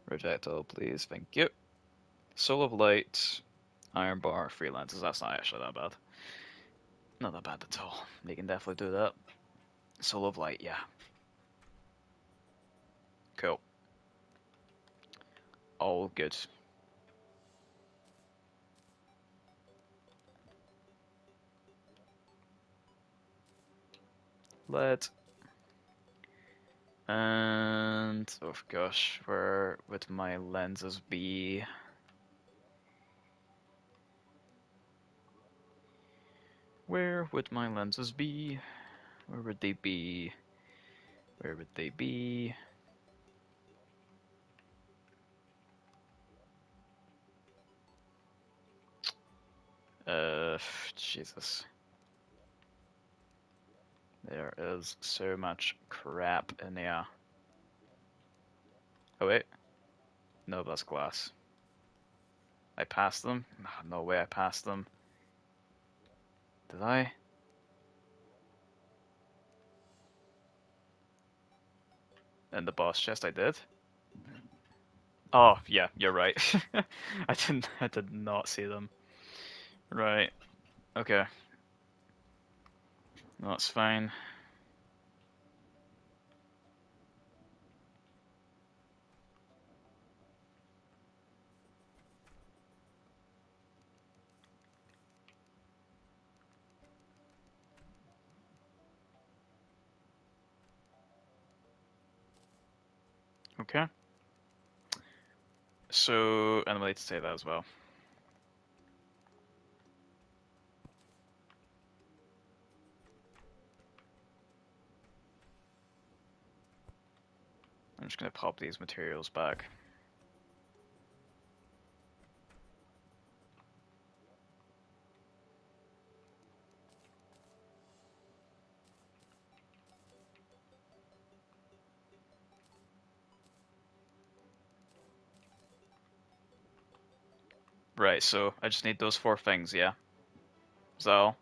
projectile, please. Thank you. Soul of Light, Iron Bar, Freelancers. That's not actually that bad. Not that bad at all. We can definitely do that. Soul of Light, yeah. Cool. All good. Lead. And, oh gosh, where would my lenses be? Where would my lenses be? Where would they be? Where would they be? Uh, Jesus. There is so much crap in here. Oh wait. No, that's glass. I passed them? No way I passed them. Did I? In the boss chest I did? Oh, yeah, you're right. I did not see them. Right. Okay. That's fine. Okay. So, and I'm ready to say that as well. I'm just gonna pop these materials back. Right, so I just need those four things, yeah? Is that all?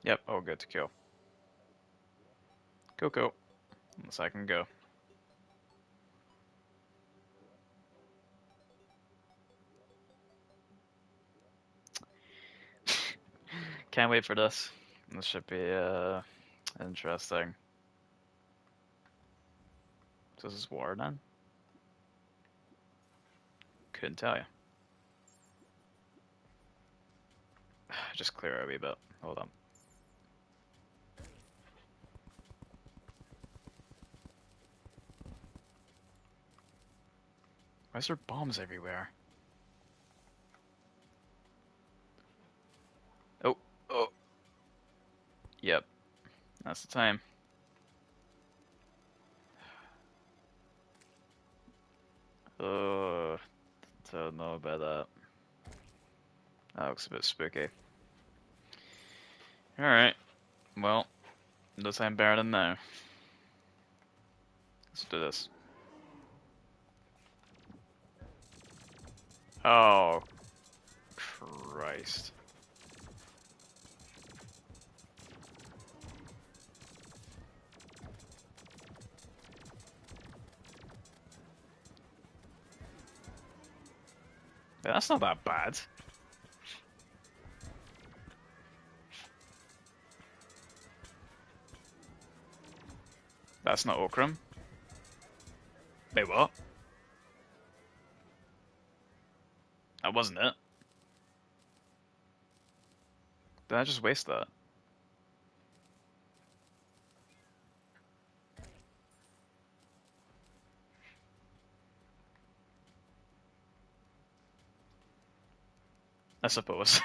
Yep, all good to kill. Go, go. Unless I can go. Can't wait for this. This should be, interesting. So this is water then? Couldn't tell you. Just clear a wee bit. Hold on. Why is there bombs everywhere? Oh, oh. Yep, that's the time. Oh, don't know about that. That looks a bit spooky. Alright, well, no time better than now. Let's do this. Oh, Christ. That's not that bad. That's not Okram. Wait, what? That wasn't it. Did I just waste that? I suppose.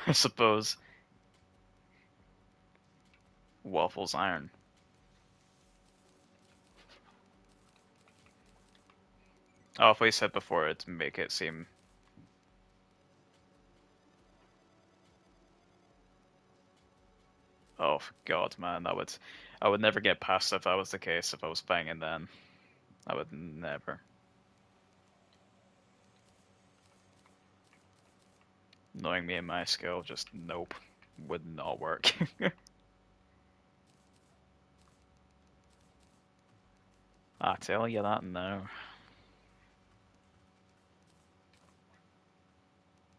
I suppose. Waffles iron. Oh, if we said before it to make it seem. Oh God, man, that would. I would never get past if that was the case. If I was banging, then I would never. Knowing me and my skill, just nope, would not work. I tell you that now.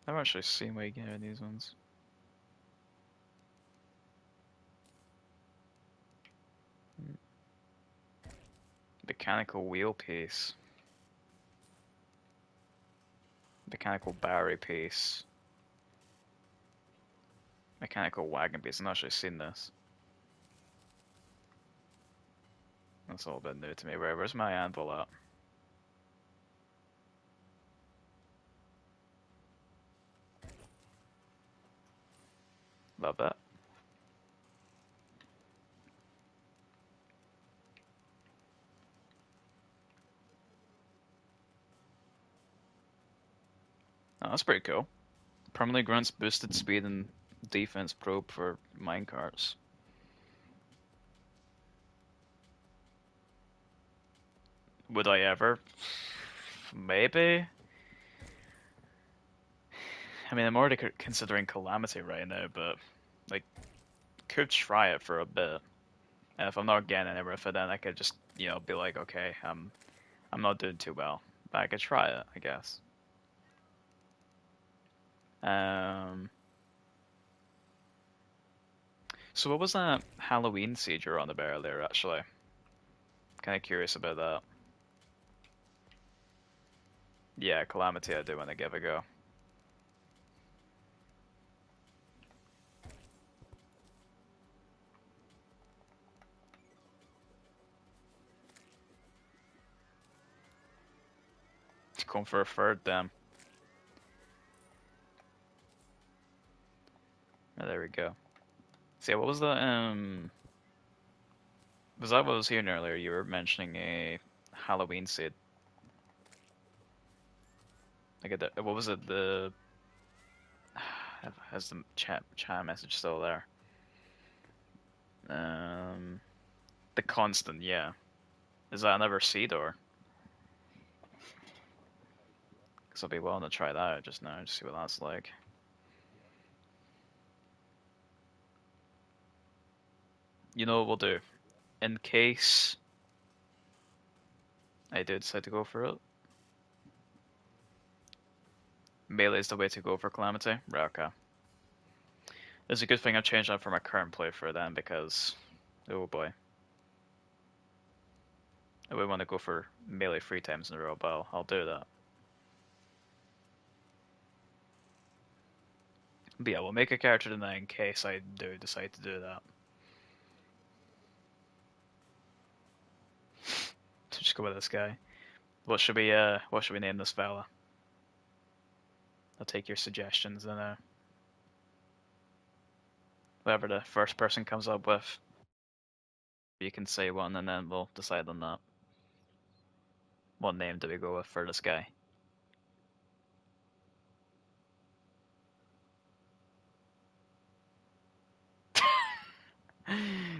I've actually seen where you get these ones. Mechanical wheel piece. Mechanical battery piece. Mechanical wagon piece. I've not actually seen this. That's all a bit new to me. Where's my anvil at? Love that. Oh, that's pretty cool. Permanently grants boosted speed and defense probe for minecarts. Would I ever? Maybe. I mean, I'm already considering Calamity right now, but like, could try it for a bit. And if I'm not getting anywhere with it, then I could just, be like, okay, I'm not doing too well, but I could try it, I guess. Um, so what was that Halloween seed you were on about earlier, actually? Kind of curious about that. Yeah, Calamity I do want to give a go. Going for a third, then. Oh, there we go. So yeah, what was that, was that what I was hearing earlier? You were mentioning a Halloween seed. Like, what was it, has the chat message still there? Um, the constant, yeah. Is that another seed, or? Because I'll be willing to try that out just now, just see what that's like. You know what we'll do? In case I do decide to go for it, melee is the way to go for Calamity. Right, okay. It's a good thing I changed that for my current playthrough then, because, oh boy. I would want to go for melee 3 times in a row, but I'll do that. But yeah, we'll make a character tonight in case I do decide to do that. Just go with this guy. What should we name this fella? I'll take your suggestions and whatever the first person comes up with, you can say one and then we'll decide on that. What name do we go with for this guy?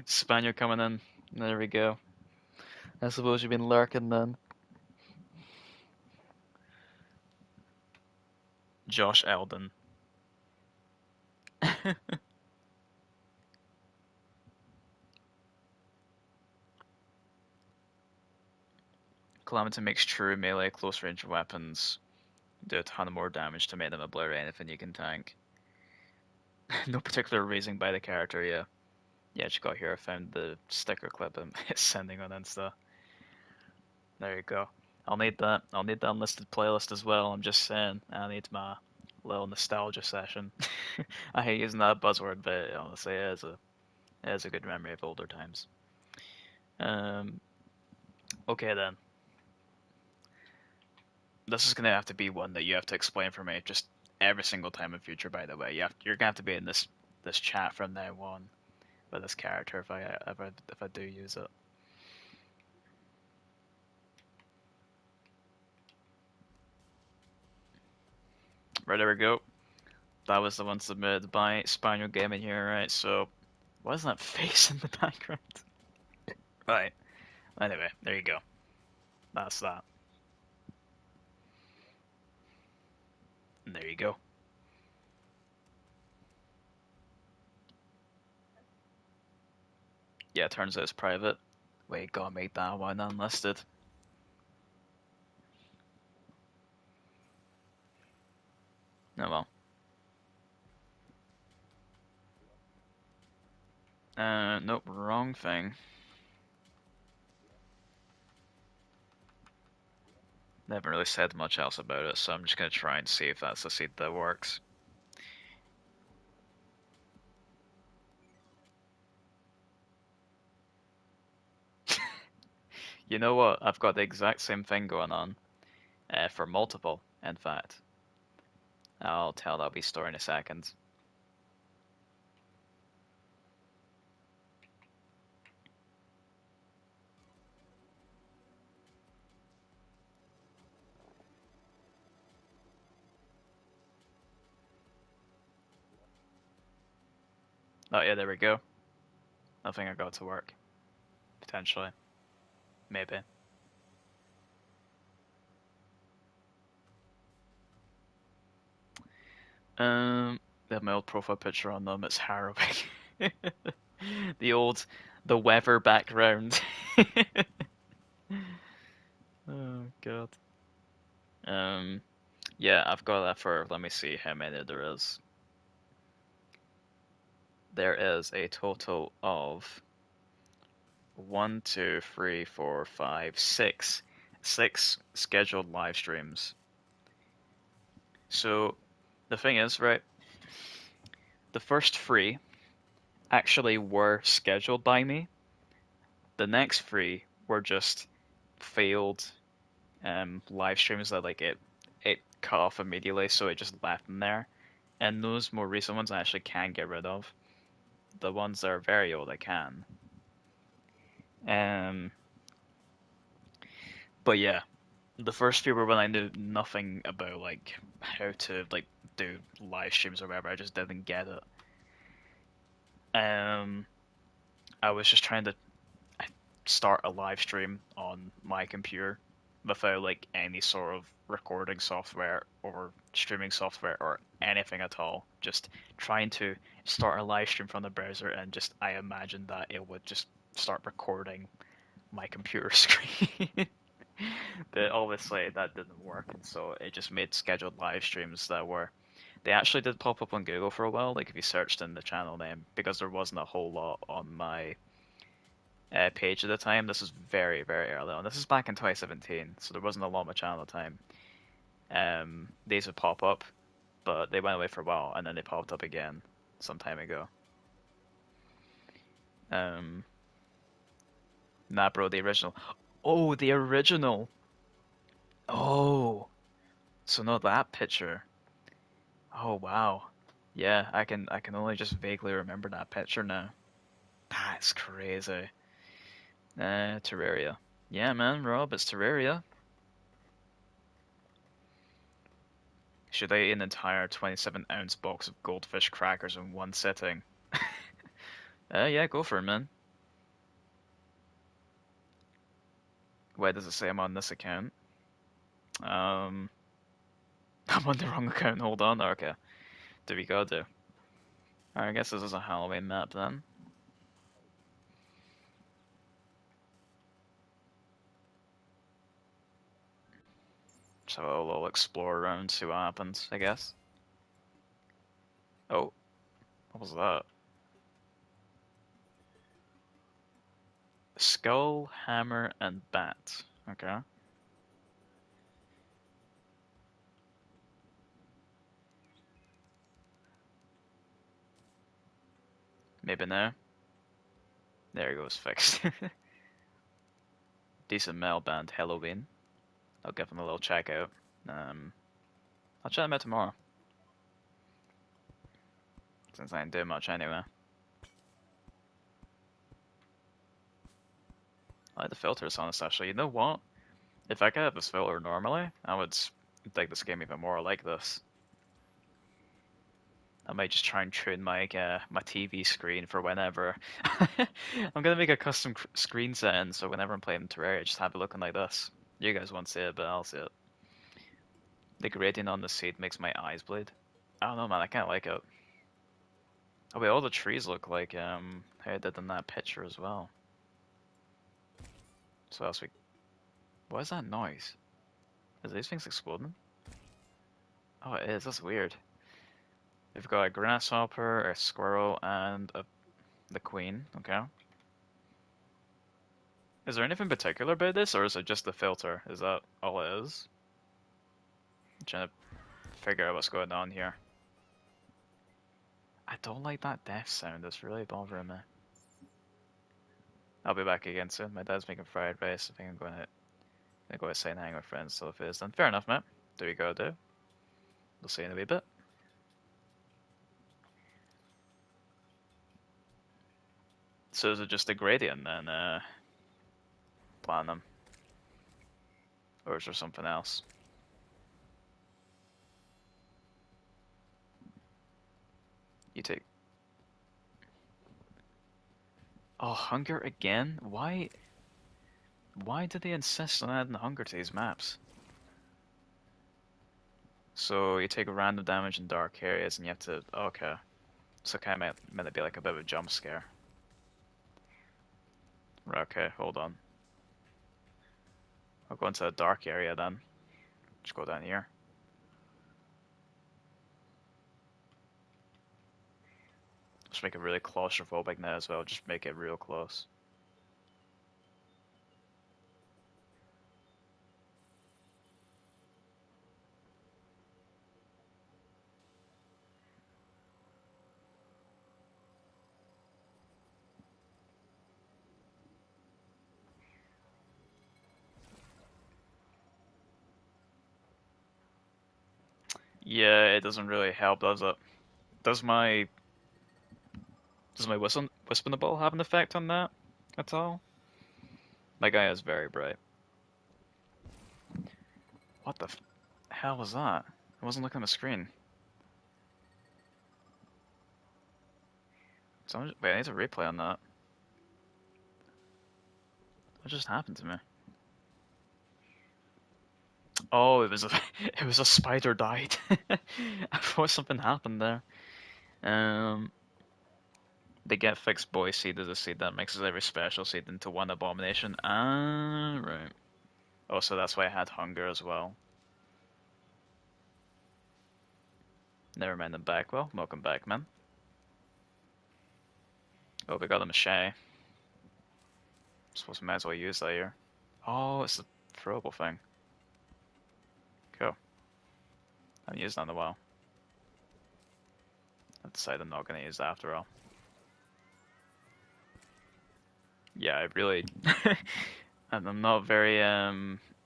Spaniel coming in. There we go. I suppose you've been lurking then. Josh Eldon. Calamity makes true melee close range weapons Do a ton more damage to make them obliterate anything you can tank. No particular reason by the character, yeah. Yeah, just got here. I found the sticker clip I'm sending on Insta. There you go. I'll need that. I'll need the unlisted playlist as well. I'm just saying. I need my little nostalgia session. I hate using that buzzword, but honestly, it is a good memory of older times. Um, okay then. This is gonna have to be one that you have to explain for me just every single time in future. By the way, you're gonna have to be in this chat from now on with this character if I do use it. Right, there we go. That was the one submitted by Spaniel Gaming here, right? So, why is that face in the background? Right. Anyway, there you go. That's that. And there you go. Yeah, turns out it's private. Wait, gotta make that one unlisted. Oh well. Nope, wrong thing. They haven't really said much else about it, so I'm just gonna try and see if that's a seed that works. You know what? I've got the exact same thing going on. For multiple, in fact. I'll tell that'll be story in a second. Oh yeah, there we go. I think I got to work. Potentially. Maybe. They have my old profile picture on them. It's harrowing. the old, the weather background. Oh god. Um, yeah, I've got that for. Let me see how many there is. There is a total of one, two, three, four, five, six, six scheduled live streams. So the thing is, right? The first three actually were scheduled by me. The next three were just failed live streams that like it cut off immediately, so it just left them there. And those more recent ones I actually can get rid of. The ones that are very old I can. Um, but yeah, the first few were when I knew nothing about like how to like do live streams or whatever. I just didn't get it. Um, I was just trying to start a live stream on my computer without like any sort of recording software or streaming software or anything at all. Just trying to start a live stream from the browser and just I imagined that it would just start recording my computer screen. But obviously that didn't work, and so it just made scheduled live streams that were they actually did pop up on Google for a while, like if you searched in the channel name, because there wasn't a whole lot on my page at the time. This was very, very early on. This is back in 2017, so there wasn't a lot on my channel at the time. These would pop up, but they went away for a while, and then they popped up again some time ago. Um, nah, bro, the original. Oh, the original. Oh, so not that picture. Oh wow. Yeah, I can only just vaguely remember that picture now. That's crazy. Terraria. Yeah, man, Rob, it's Terraria. Should I eat an entire 27-ounce box of goldfish crackers in one sitting? Yeah, go for it, man. Why does it say I'm on this account? Um, I'm on the wrong account. Hold on. Okay. Do we go do? Alright, I guess this is a Halloween map then. Just have a little explore around, see what happens, I guess. Oh, what was that? Skull, hammer, and bat. Okay. Maybe now. There he goes, fixed. Decent metal band, Halloween. I'll give them a little check out. Um, I'll check them out tomorrow. Since I didn't do much anyway. I like the filters on this actually. You know what? If I could have this filter normally, I would take this game even more like this. I might just try and tune my TV screen for whenever. I'm gonna make a custom screen setting so whenever I'm playing Terraria, just have it looking like this. You guys won't see it, but I'll see it. The gradient on the seed makes my eyes bleed. I don't know, man. I can't like it. Oh wait, all the trees look like how it did in that picture as well. So else we. What is that noise? Is these things exploding? Oh, it is. That's weird. We've got a grasshopper, a squirrel, and the queen. Okay. Is there anything particular about this, or is it just the filter? Is that all it is? I'm trying to figure out what's going on here. I don't like that death sound. It's really bothering me. I'll be back again soon. My dad's making fried rice. I think I'm gonna go outside and hang with friends. So if it is, then fair enough, mate. Do you go do? We'll see you in a wee bit. So is it just a gradient then, platinum? Or is there something else? You take. Oh, hunger again? Why? Why do they insist on adding hunger to these maps? So you take random damage in dark areas and you have to. Okay. So kind of meant to be like a bit of a jump scare. Right, okay, hold on. I'll go into a dark area then. Just go down here. Just make it really claustrophobic now as well. Just make it real close. Yeah, it doesn't really help, does it? Does my does my Wispinable have an effect on that at all? My guy is very bright. What the hell was that? I wasn't looking at the screen. Wait, I need to replay on that. What just happened to me? Oh, it was a it was a spider died. I thought something happened there. Um, the get fixed boy seed is a seed that mixes every special seed into one abomination. Ah, right. Oh, so that's why I had hunger as well. Never mind, I'm back. Well, welcome back, man. Oh, we got a machete. Suppose we might as well use that here. Oh, it's the throwable thing. Cool. I haven't used that in a while. I've decided I'm not going to use that after all. Yeah, I really... I'm not very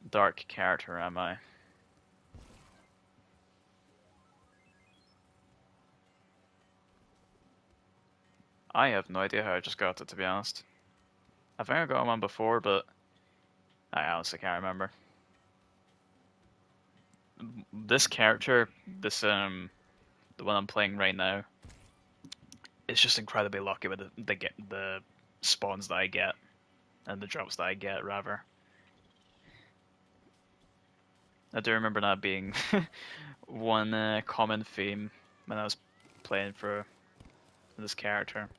dark character, am I? I have no idea how I just got it, to be honest. I think I got one before, but I honestly can't remember. This character, the one I'm playing right now, is just incredibly lucky with the spawns that I get and the drops that I get, rather. I do remember that being one common theme when I was playing for this character.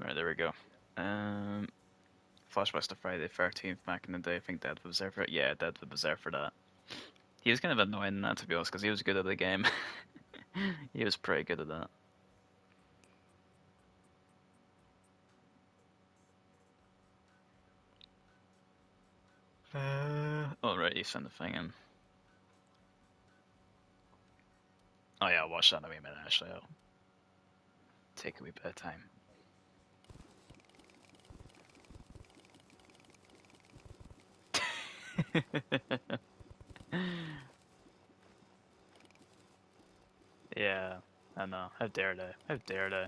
Right, there we go. Um, Flashbacks to Friday the 13th back in the day. I think Deadwood was there for it. Yeah, Deadwood was there for that. He was kind of annoying in that, to be honest, because he was good at the game. He was pretty good at that. Oh, right, you sent the thing in. Oh, yeah, I'll watch that in a wee minute, actually. I'll take a wee bit of time. Yeah, I know. How dare they? How dare they?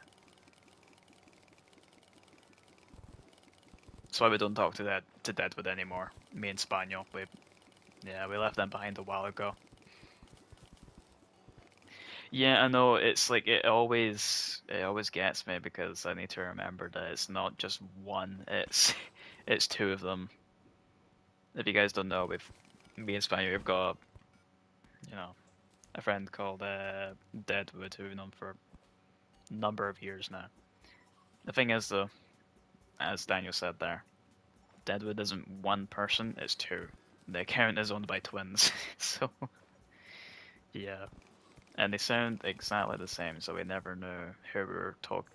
That's why we don't talk to Deadwood anymore. Me and Spaniel, we left them behind a while ago. Yeah, I know. It's like it always gets me because I need to remember that it's not just one. It's it's two of them. If you guys don't know, with me and Spaniel, we've got a friend called Deadwood who we've known for a number of years now. The thing is, though, as Daniel said there, Deadwood isn't one person; it's two. The account is owned by twins, so yeah, and they sound exactly the same, so we never know who we were talking.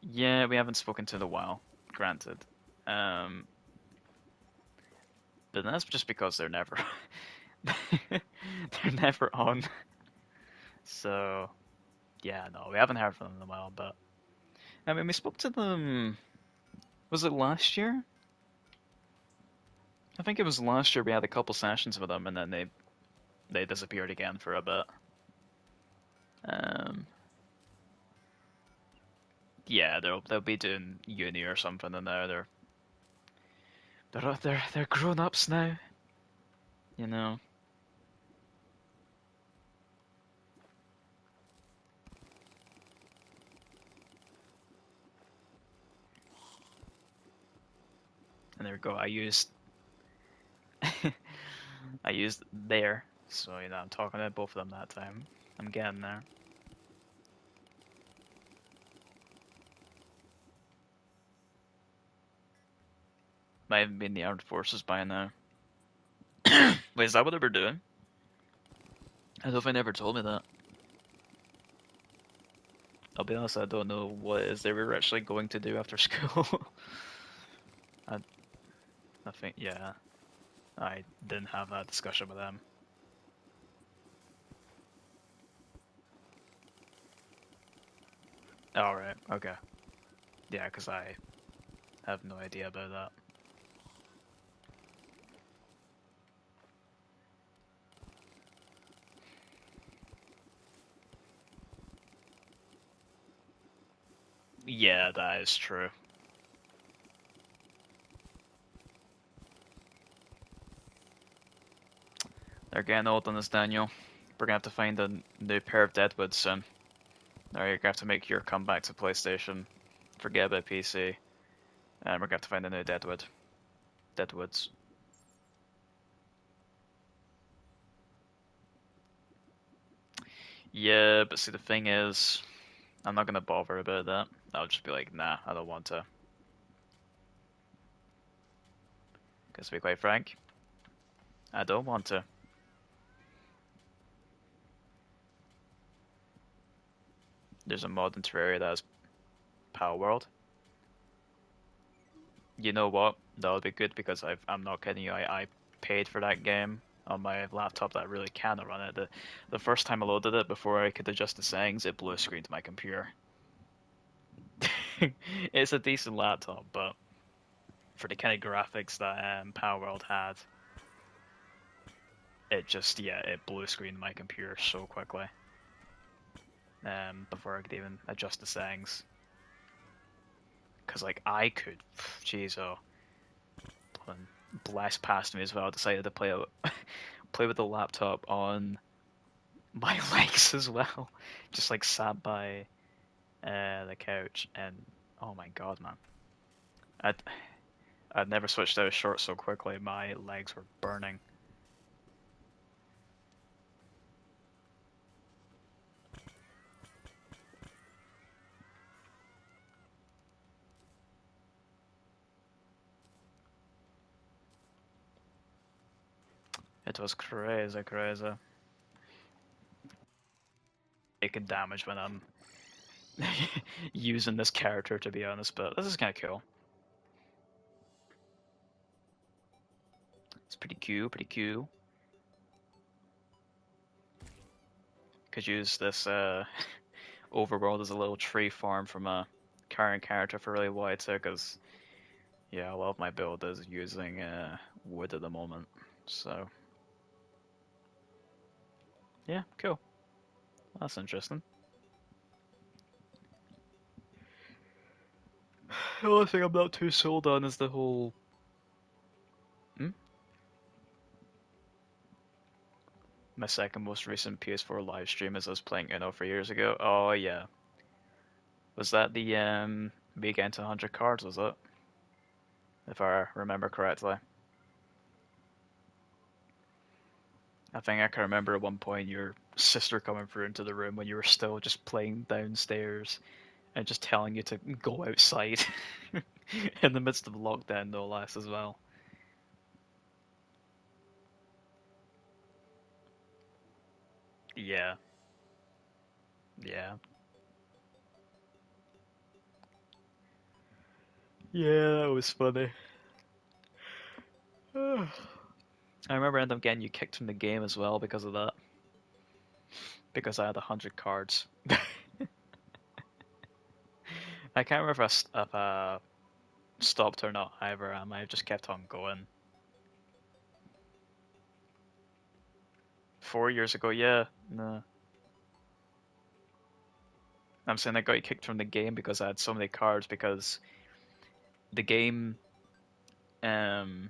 Yeah, we haven't spoken to in a while, granted. Um, but that's just because they're never they're never on. So yeah, no, we haven't heard from them in a while. But I mean, we spoke to them. Was it last year? I think it was last year. We had a couple sessions with them, and then they disappeared again for a bit. Um, yeah, they'll be doing uni or something, and now they're grown ups now. You know. And there we go. I used there, so I'm talking to both of them that time. I'm getting there. Might have been the armed forces by now. Wait, is that what they were doing? I don't know if they never told me that. I'll be honest, I don't know what it is they were actually going to do after school. I, I think, yeah, I didn't have that discussion with them. Alright, okay. Yeah, because I have no idea about that. Yeah, that is true. They're getting old on this, Daniel. We're gonna have to find a new pair of Deadwoods soon. Or you're gonna have to make your comeback to PlayStation. Forget about PC. And we're gonna have to find a new Deadwoods. Yeah, but see the thing is, I'm not gonna bother about that. I'll just be like, nah, I don't want to. Because to be quite frank, I don't want to. There's a mod in Terraria that has Power World. You know what? That would be good because I'm not kidding you. I paid for that game on my laptop that really cannot run it. The first time I loaded it before I could adjust the settings, it blew a screen to my computer. It's a decent laptop, but for the kind of graphics that Power World had, it blew a screen to my computer so quickly. Before I could even adjust the settings, because like I could, jeez, oh, blast past me as well. I decided to play with the laptop on my legs as well, just like sat by the couch, and oh my god, man, I'd I'd never switched out a short so quickly. My legs were burning. It was crazy, crazy. Taking damage when I'm using this character, to be honest, but this is kind of cool. It's pretty cool, pretty cool. Could use this overworld as a little tree farm from a current character for really wide too, because yeah, a lot of my build is using wood at the moment. So yeah, cool. That's interesting. The only thing I'm not too sold on is the whole. Hmm? My second most recent PS4 live stream is us playing Uno 4 years ago. Oh yeah, was that the me getting to 100 cards? Was it? If I remember correctly. I think I can remember at one point your sister coming through into the room when you were still just playing downstairs and just telling you to go outside in the midst of lockdown, no less, as well. Yeah, yeah, yeah. That was funny. I remember ending up getting you kicked from the game as well because of that. Because I had 100 cards. I can't remember if I stopped or not. Either I might have just kept on going. 4 years ago, yeah. No, I'm saying I got you kicked from the game because I had so many cards because the game um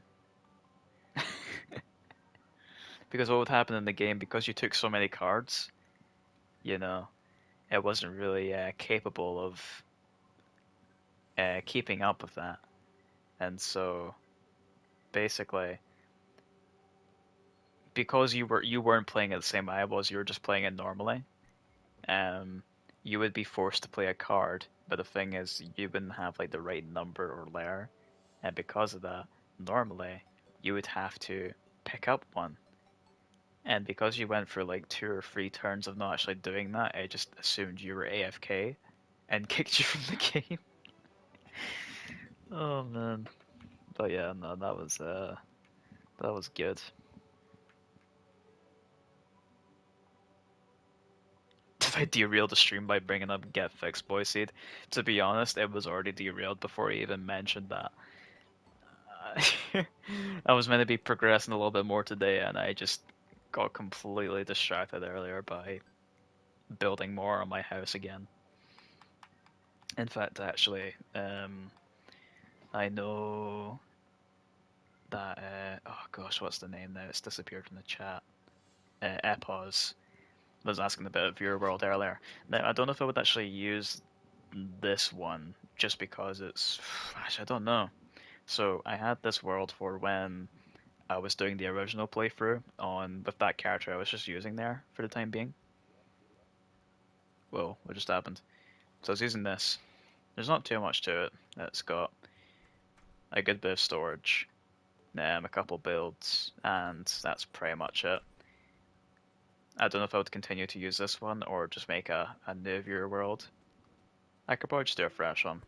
because what would happen in the game because you took so many cards, you know, it wasn't really capable of keeping up with that. And so basically because you weren't playing at the same way I was, you were just playing it normally. Um you would be forced to play a card, but the thing is you wouldn't have like the right number or layer, and because of that, normally you would have to pick up one. And because you went for like 2 or 3 turns of not actually doing that, I just assumed you were AFK and kicked you from the game. Oh man. But yeah, no, that was good. Did I derail the stream by bringing up Get Fixed Boy Seed? To be honest, it was already derailed before I even mentioned that. I was meant to be progressing a little bit more today, and I just got completely distracted earlier by building more on my house again. In fact, actually, I know that oh gosh, what's the name now? It's disappeared from the chat. Epos was asking about Viewer World earlier. Now I don't know if I would actually use this one just because it's gosh, I don't know. So I had this world for when I was doing the original playthrough on with that character I was just using there for the time being. Whoa, what just happened? So I was using this. There's not too much to it. It's got a good bit of storage, a couple builds, and that's pretty much it. I don't know if I would continue to use this one or just make a new viewer world. I could probably just do a fresh one.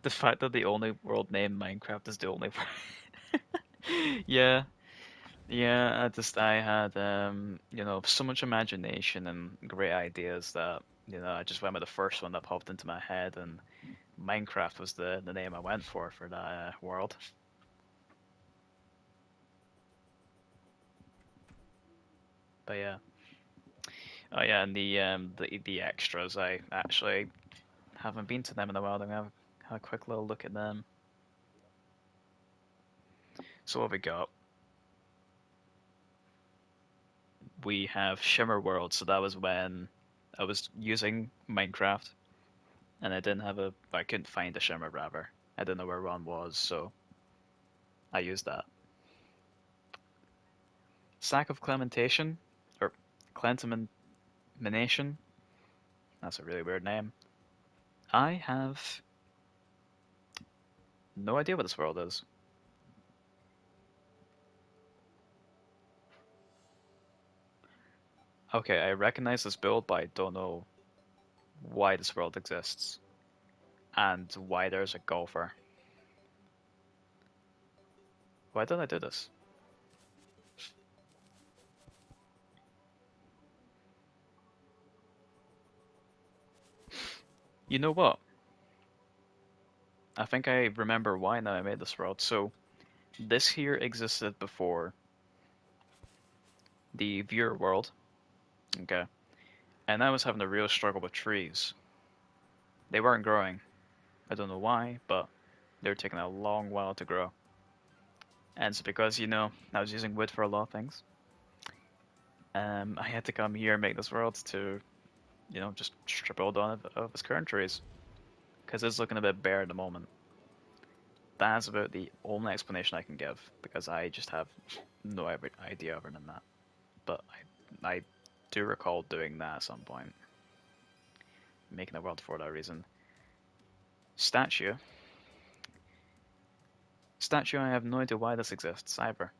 The fact that the only world named Minecraft is the only yeah, yeah, I had so much imagination and great ideas that I just went with the first one that popped into my head, and Minecraft was the name I went for that world. But yeah, oh yeah, and the extras, I actually haven't been to them in a while. I'm gonna have a quick little look at them. So what we got? We have Shimmer World. So that was when I was using Minecraft and I couldn't find a Shimmer rather. I didn't know where one was, so I used that. Sack of Clementation, or Clentamination. That's a really weird name. I have No idea what this world is. Okay, I recognize this build, but I don't know why this world exists and why there's a golfer. Why did I do this? You know what? I think I remember why now I made this world. So this here existed before the viewer world, okay? And I was having a real struggle with trees. They weren't growing. I don't know why, but they were taking a long while to grow. And it's because, I was using wood for a lot of things. I had to come here and make this world to, just strip all down of its current trees. Because it's looking a bit bare at the moment. That's about the only explanation I can give, because I just have no idea other than that. But I do recall doing that at some point, making a world for that reason. Statue. Statue, I have no idea why this exists either.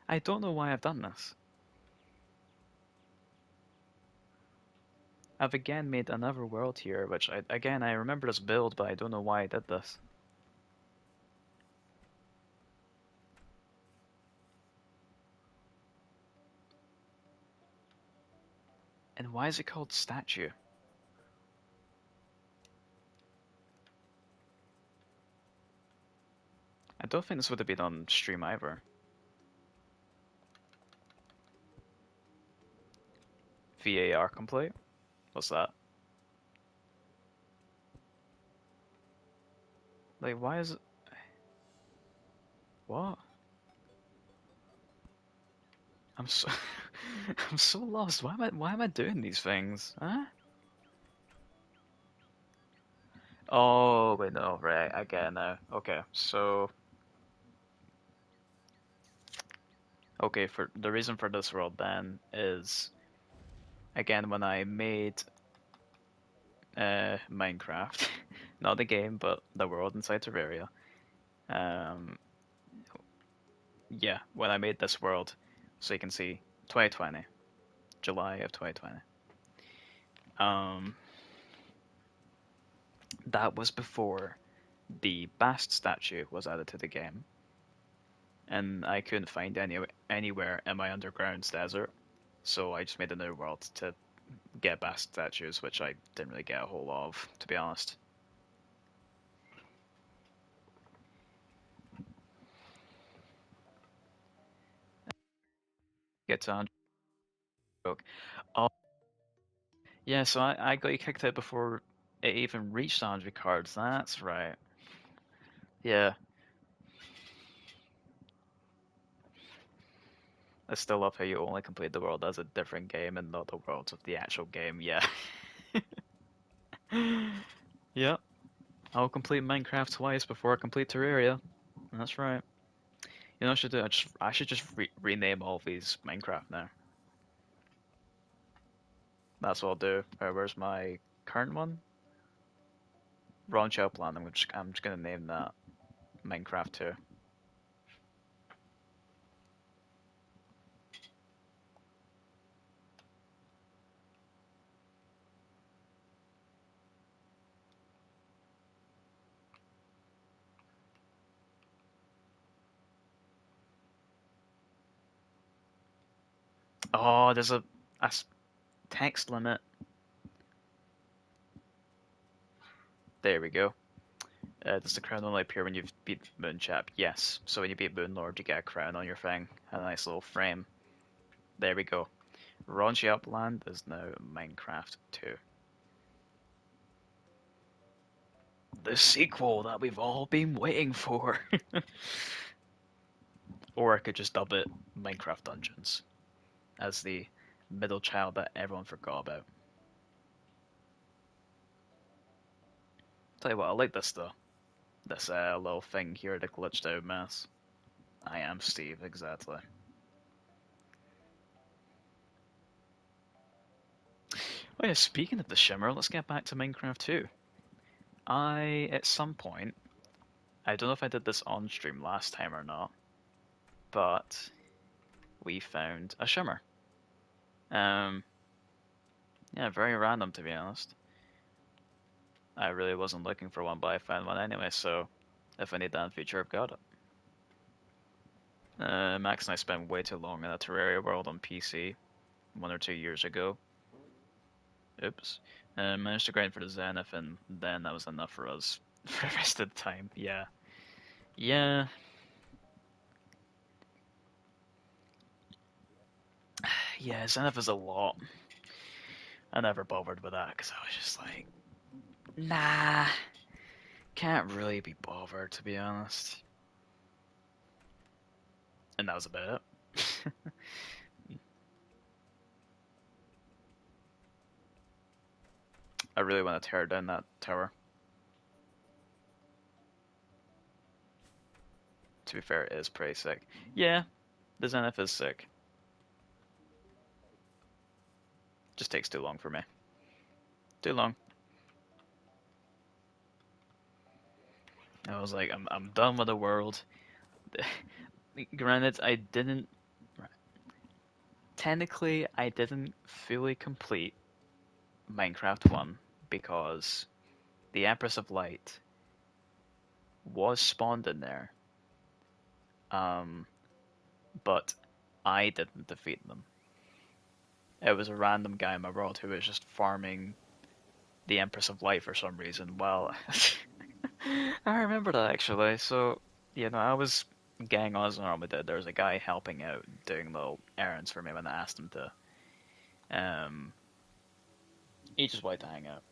I don't know why I've done this. I've again made another world here, which I remember this build, but I don't know why I did this. And why is it called statue? I don't think this would have been on stream either. VAR complete? What's that? Like, why is it? What? I'm so I'm so lost. Why am I doing these things? Huh? Oh wait, no, right, I get it now. Okay, so for the reason for this world then is again when I made Minecraft, not the game, but the world inside Terraria. Um, yeah, when I made this world, so you can see 2020, July of 2020. Um, that was before the Bast statue was added to the game, and I couldn't find anywhere in my underground desert, so I just made a new world to get Bast statues, which I didn't really get a whole lot of, to be honest. Get to 100. Oh, yeah, so I got you kicked out before it even reached 100 cards. That's right. Yeah, I still love how you only complete the world as a different game and not the worlds of the actual game. Yeah. Yeah, I'll complete Minecraft twice before I complete Terraria. That's right. You know what I should do? I should just rename all of these Minecraft now. That's what I'll do. Where's my current one? Launch Outland. I'm just gonna name that Minecraft 2. Oh, there's a text limit. There we go. Does the crown only appear when you've beat Moonchap? Yes. So when you beat Moonlord, you get a crown on your thing. A nice little frame. There we go. Raunchy Upland is now Minecraft 2. The sequel that we've all been waiting for. Or I could just dub it Minecraft Dungeons as the middle child that everyone forgot about. Tell you what, I like this though. This little thing here, the glitched out mess. I am Steve, exactly. Oh yeah, speaking of the shimmer, let's get back to Minecraft 2. At some point, I don't know if I did this on stream last time or not, but we found a shimmer. Um, yeah, very random to be honest. I really wasn't looking for one, but I found one anyway, so if I need that in future, I've got it. Max and I spent way too long in a Terraria world on PC 1 or 2 years ago. Oops. Managed to grind for the Zenith, and then that was enough for us for the rest of the time. Yeah. Yeah. Yeah, Zenith is a lot. I never bothered with that because I was just like, nah, can't really be bothered to be honest. And that was about it. I really want to tear down that tower. To be fair, it is pretty sick. Yeah, the Zenith is sick. Just takes too long for me. Too long. I was like, I'm done with the world. Granted, I didn't. Technically, I didn't fully complete Minecraft 1 because the Empress of Light was spawned in there, um, but I didn't defeat them. It was a random guy in my world who was just farming the Empress of Light for some reason. Well, I remember that actually. So, I was getting on as normally did. There was a guy helping out, doing little errands for me when I asked him to. Um, he just wanted to hang out.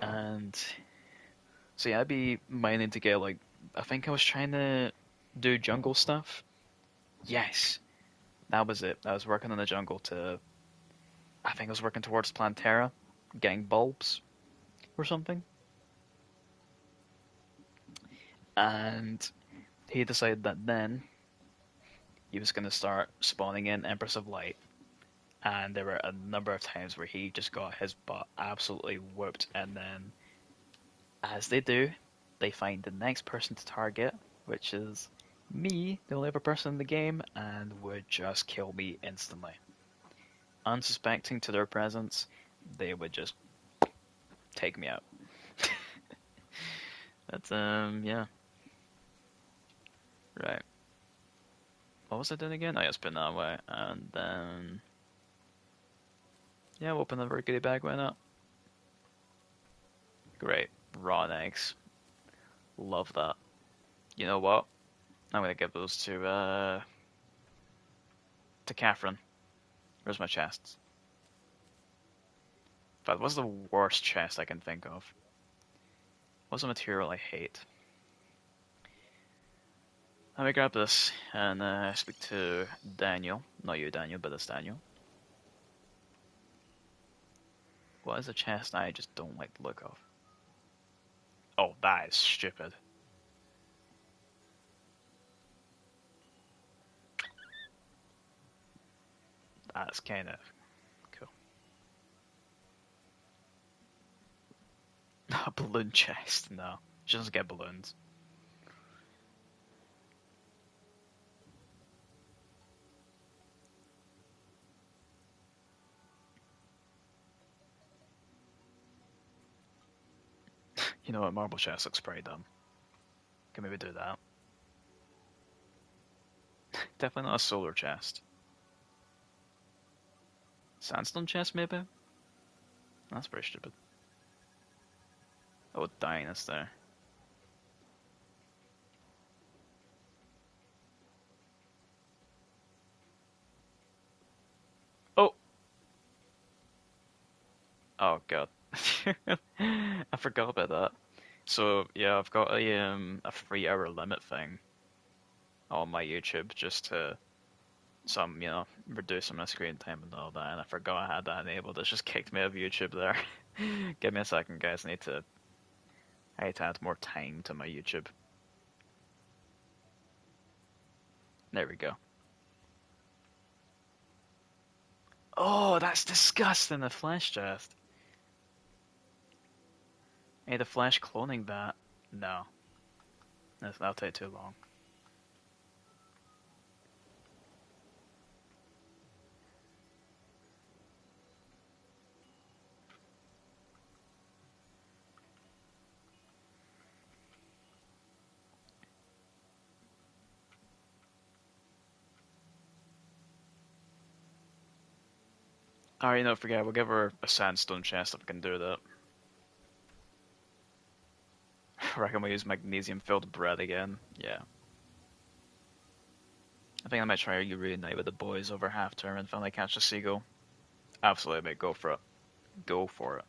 And so yeah, I'd be mining to get like, I think I was trying to do jungle stuff. Yes, that was it. I was working in the jungle I think I was working towards Plantera, getting bulbs or something. And he decided that then he was going to start spawning in Empress of Light. And there were a number of times where he just got his butt absolutely whooped. And then, as they do, they find the next person to target, which is me, the only other person in the game, and would just kill me instantly. Unsuspecting to their presence, they would just take me out. That's yeah. Right. What was I doing again? Oh yeah, spin that way. And then yeah, we'll open the very goodie bag, why not? Great. Raw eggs. Love that. You know what? I'm gonna give those to Catherine. Where's my chests? But what's the worst chest I can think of? What's a material I hate? Let me grab this and speak to Daniel. Not you, Daniel, but it's Daniel. What is a chest I just don't like the look of? Oh, that is stupid. That's kind of cool. A balloon chest? No. She doesn't get balloons. You know what? Marble chest looks pretty dumb. Can maybe do that. Definitely not a solar chest. Sandstone chest, maybe? That's pretty stupid. Oh, Dynas there. Oh! Oh, God. I forgot about that. So, yeah, I've got a 3 hour limit thing on my YouTube just to reduce my screen time and all that, and I forgot I had that enabled. It's just kicked me out of YouTube there. Give me a second, guys. I need to add more time to my YouTube. There we go. Oh, that's disgusting, the flesh chest. Hey, the flesh cloning that. No, that'll take too long. Alright, no, forget it. We'll give her a sandstone chest if we can do that. I reckon we use magnesium-filled bread again. Yeah. I think I might try to reunite with the boys over half term and finally catch a seagull. Absolutely, mate. Go for it. Go for it.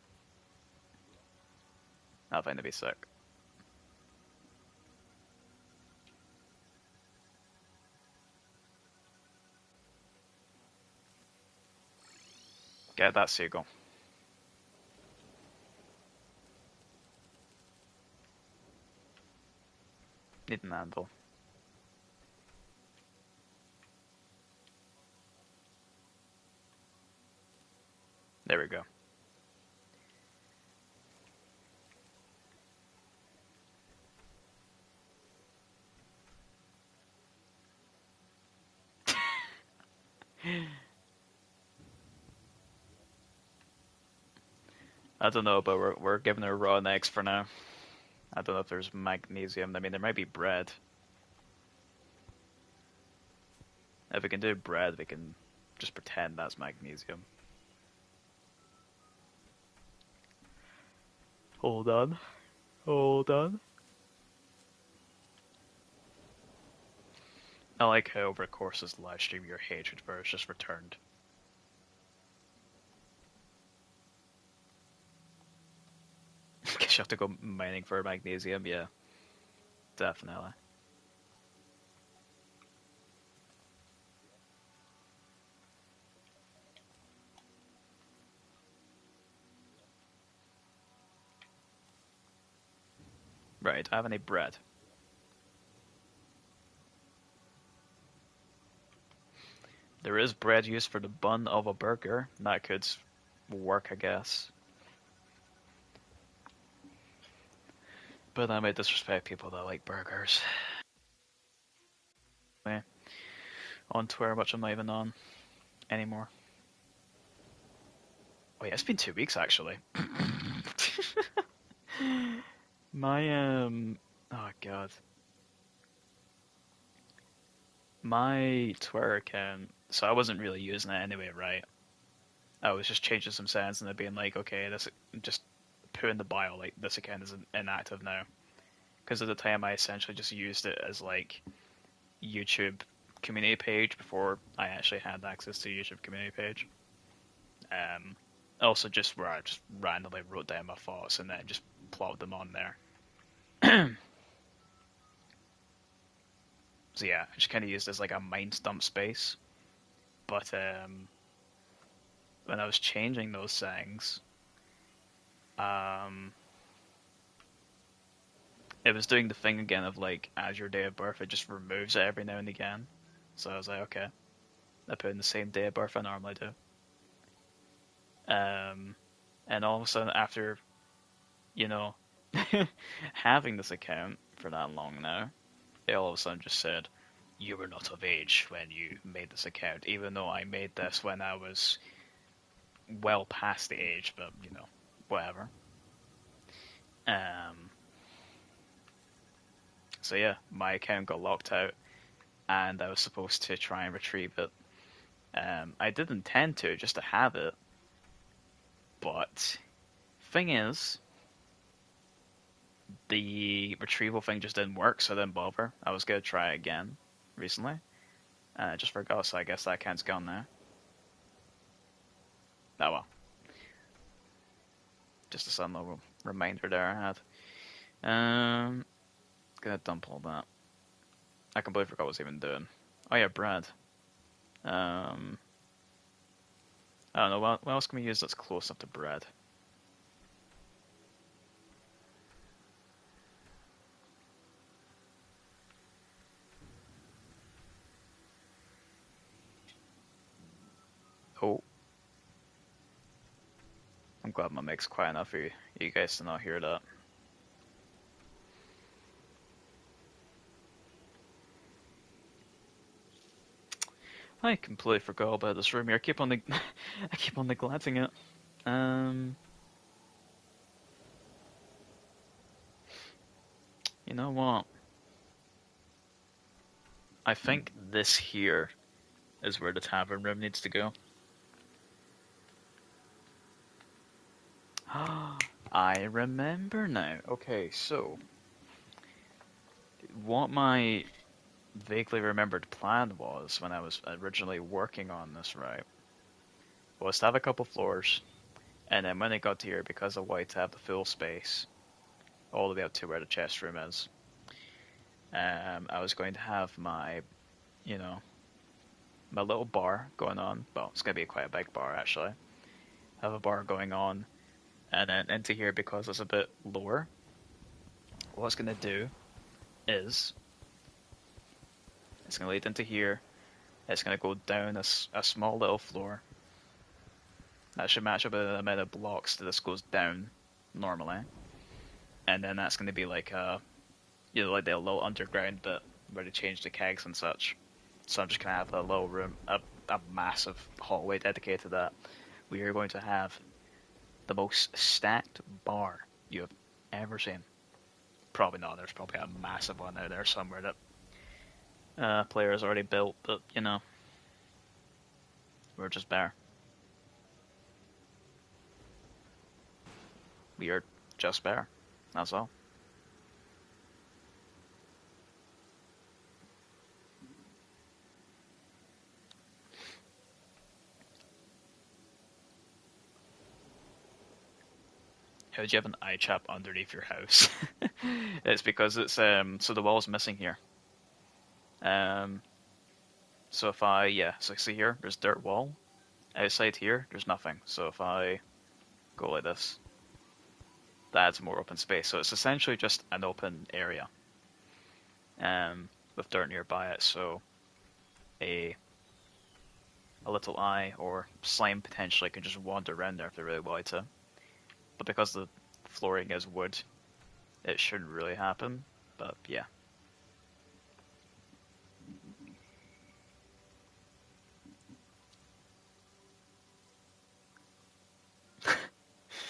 I find to be sick. Get that seagull. Need an anvil. There we go. I don't know, but we're giving her raw eggs for now. I don't know if there's magnesium. I mean, there might be bread. If we can do bread, we can just pretend that's magnesium. Hold on. Hold on. I like how over the course of this live stream, your hatred for us just returned. Guess you have to go mining for magnesium. Yeah, definitely. Right, I have any bread. There is bread used for the bun of a burger. That could work, I guess. But I might disrespect people that like burgers. Yeah. On Twitter, which I'm not even on anymore. Oh yeah, it's been 2 weeks actually. My oh god. My Twitter account, so I wasn't really using it anyway, right? I was just changing some settings and it being like, okay, this just put in the bio like this account is inactive now. Because at the time I essentially just used it as like YouTube community page before I actually had access to YouTube community page. Um, Also just where I just randomly wrote down my thoughts and then just plotted them on there. So yeah, I just kind of used it as like a mind dump space. But when I was changing those settings, um, it was doing the thing again of like as your day of birth, it just removes it every now and again. So I was like, okay, I put in the same day of birth I normally do. Um, and all of a sudden, after you know having this account for that long now, it all of a sudden just said, "You were not of age when you made this account," even though I made this when I was well past the age, but whatever. Um, so yeah, my account got locked out, and I was supposed to try and retrieve it. I did intend to just to have it, but thing is, the retrieval thing just didn't work, so I didn't bother. I was gonna try again recently, and I just forgot. So I guess that account's gone now. Oh well, just a sudden little reminder there I had. Um, Gonna dump all that. I completely forgot what I was even doing. Oh yeah, bread. Um, I don't know what else can we use that's close up to bread. Oh. I'm glad my mic's quiet enough for you guys to not hear that. I completely forgot about this room here. I keep on neglecting it. Um, you know what? I think this here is where the tavern room needs to go. I remember now. Okay, so what my vaguely remembered plan was when I was originally working on this, right, was to have a couple floors, and then when it got to here, because I wanted to have the full space, all the way up to where the chest room is, I was going to have my, you know, my little bar going on. Well, it's going to be quite a big bar, actually. Have a bar going on, and then into here, because it's a bit lower, what it's going to do is it's going to lead into here. It's going to go down a small little floor. That should match up with the amount of blocks that this goes down normally. And then that's going to be like like the little underground bit where they change the kegs and such. So I'm just going to have a little room, a massive hallway dedicated to that. We are going to have the most stacked bar you have ever seen. Probably not. There's probably a massive one out there somewhere that players already built, but we're just bare. We are just bare. That's all. How do you have an eye chap underneath your house? It's because it's so the wall's missing here. Um so if so see here, there's dirt wall. Outside here, there's nothing. So if I go like this, that adds more open space. So it's essentially just an open area. With dirt nearby it, so a a little eye or slime potentially can just wander around there if they really wanted to. But because the flooring is wood, it shouldn't really happen. But yeah.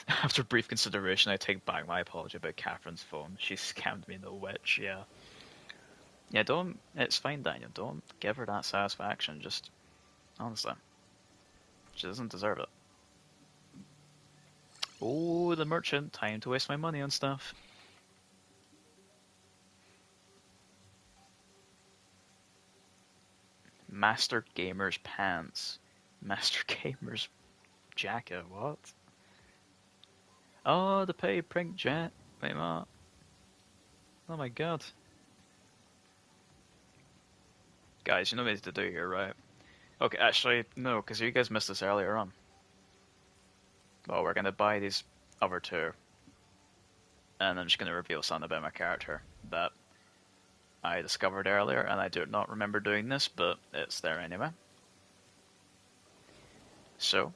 After brief consideration, I take back my apology about Catherine's phone. She scammed me, the witch, yeah. Yeah, don't. It's fine, Daniel. Don't give her that satisfaction. Just, honestly, she doesn't deserve it. Oh, the merchant. Time to waste my money on stuff. Master Gamer's pants. Master Gamer's jacket. What? Oh, the pay print jet. Wait, what? Oh my god. Guys, you know what to do here, right? Okay, actually, no, because you guys missed this earlier on. Well, we're gonna buy these other two, and I'm just gonna reveal something about my character that I discovered earlier, and I do not remember doing this, but it's there anyway. So,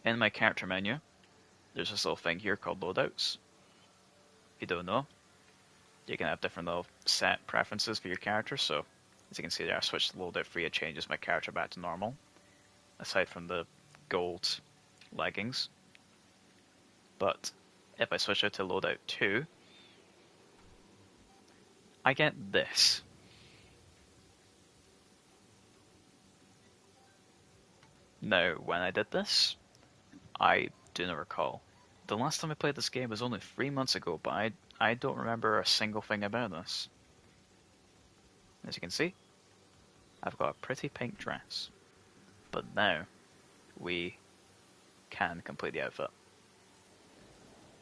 in my character menu, there's this little thing here called loadouts. If you don't know, you can have different little set preferences for your character. So, as you can see there, I switched to loadout 3, it changes my character back to normal, aside from the gold leggings. But if I switch out to loadout 2, I get this. Now, when I did this, I do not recall. The last time I played this game was only 3 months ago, but I don't remember a single thing about this. As you can see, I've got a pretty pink dress. But now, we can complete the outfit.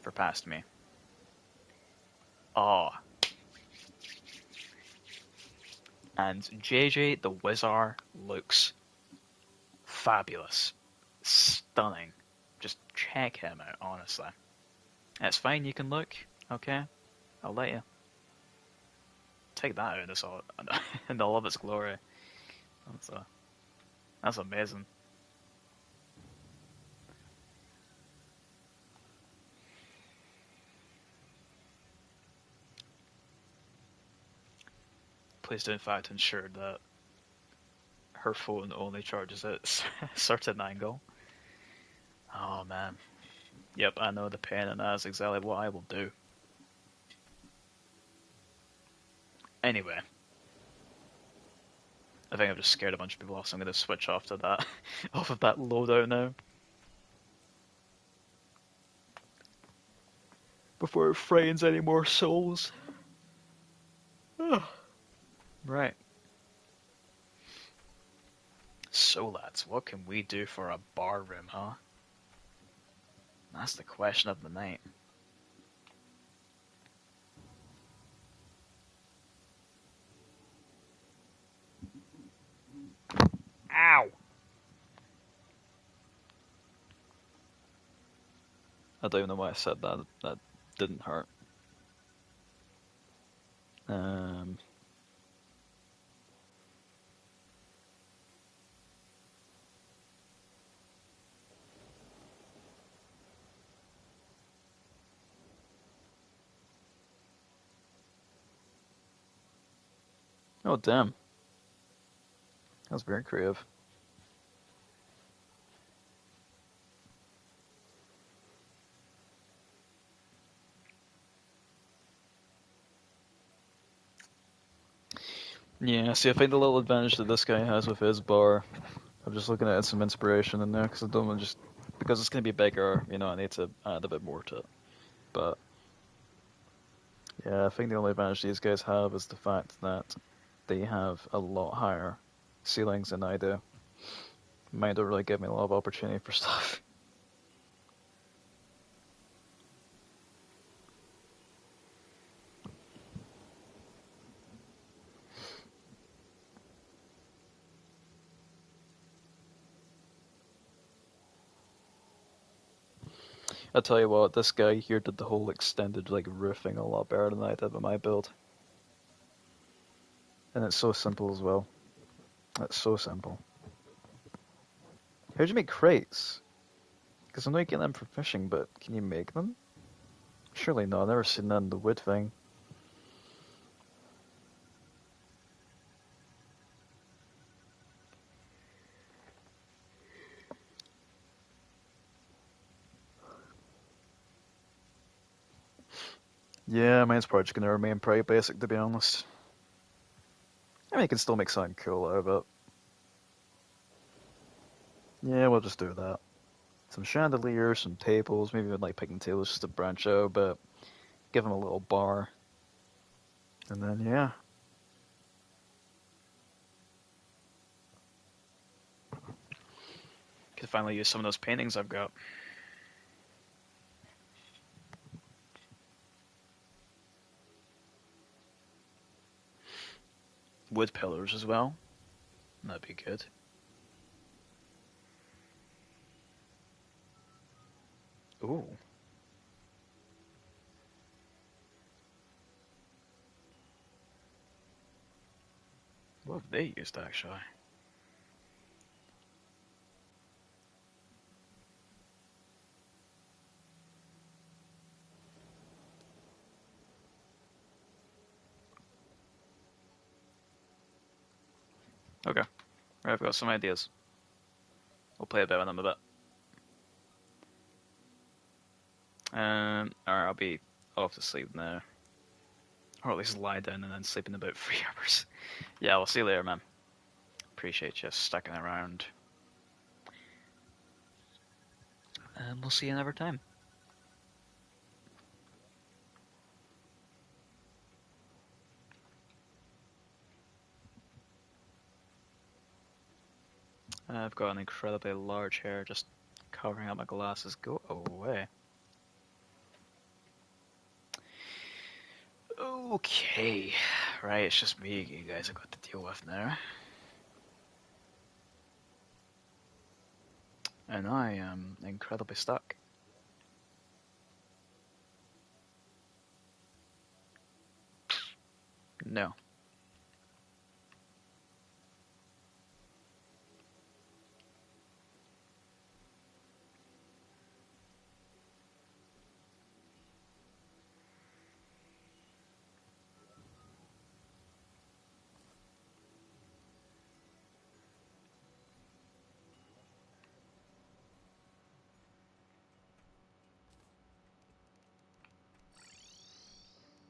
For past me. Oh. And JJ the Wizard looks fabulous. Stunning. Just check him out, honestly. It's fine, you can look, okay? I'll let you. Take that out in all of its glory. That's amazing. Please do in fact ensure that her phone only charges at a certain angle. Oh man. Yep, I know the pain, and that's exactly what I will do. Anyway, I think I've just scared a bunch of people off, so I'm going to switch off to that, off of that loadout now. Before it frightens any more souls. Right. So lads, what can we do for a bar room, huh? That's the question of the night. Ow! I don't even know why I said that. That didn't hurt. Um. Oh damn. That's very creative. Yeah, see, I think the little advantage that this guy has with his bar, I'm just looking at some inspiration in there because I don't want just because it's going to be bigger, I need to add a bit more to it. But yeah, I think the only advantage these guys have is the fact that they have a lot higher ceilings than I do. Mine don't really give me a lot of opportunity for stuff. I tell you what, this guy here did the whole extended roofing a lot better than I did with my build. And it's so simple as well. It's so simple. How'd you make crates? Because I know you get them for fishing, but can you make them? Surely not. I've never seen that in the wood thing. Yeah, mine's probably just going to remain pretty basic, to be honest. I mean, you can still make something cool out of it. Yeah, we'll just do that. Some chandeliers, some tables, maybe even picking tables just to branch out, but give them a little bar. And then, yeah. Could finally use some of those paintings I've got. Wood pillars as well. That'd be good. Ooh. What have they used, actually? Okay. Right, I've got some ideas. We'll play a bit with them a bit. Alright, I'll be off to sleep now. Or at least lie down and then sleep in about 3 hours. Yeah, we'll see you later, man. Appreciate you sticking around. And we'll see you another time. I've got an incredibly large hair just covering up my glasses. Go away. Okay. Right, it's just me you guys have got to deal with now. And I am incredibly stuck. No.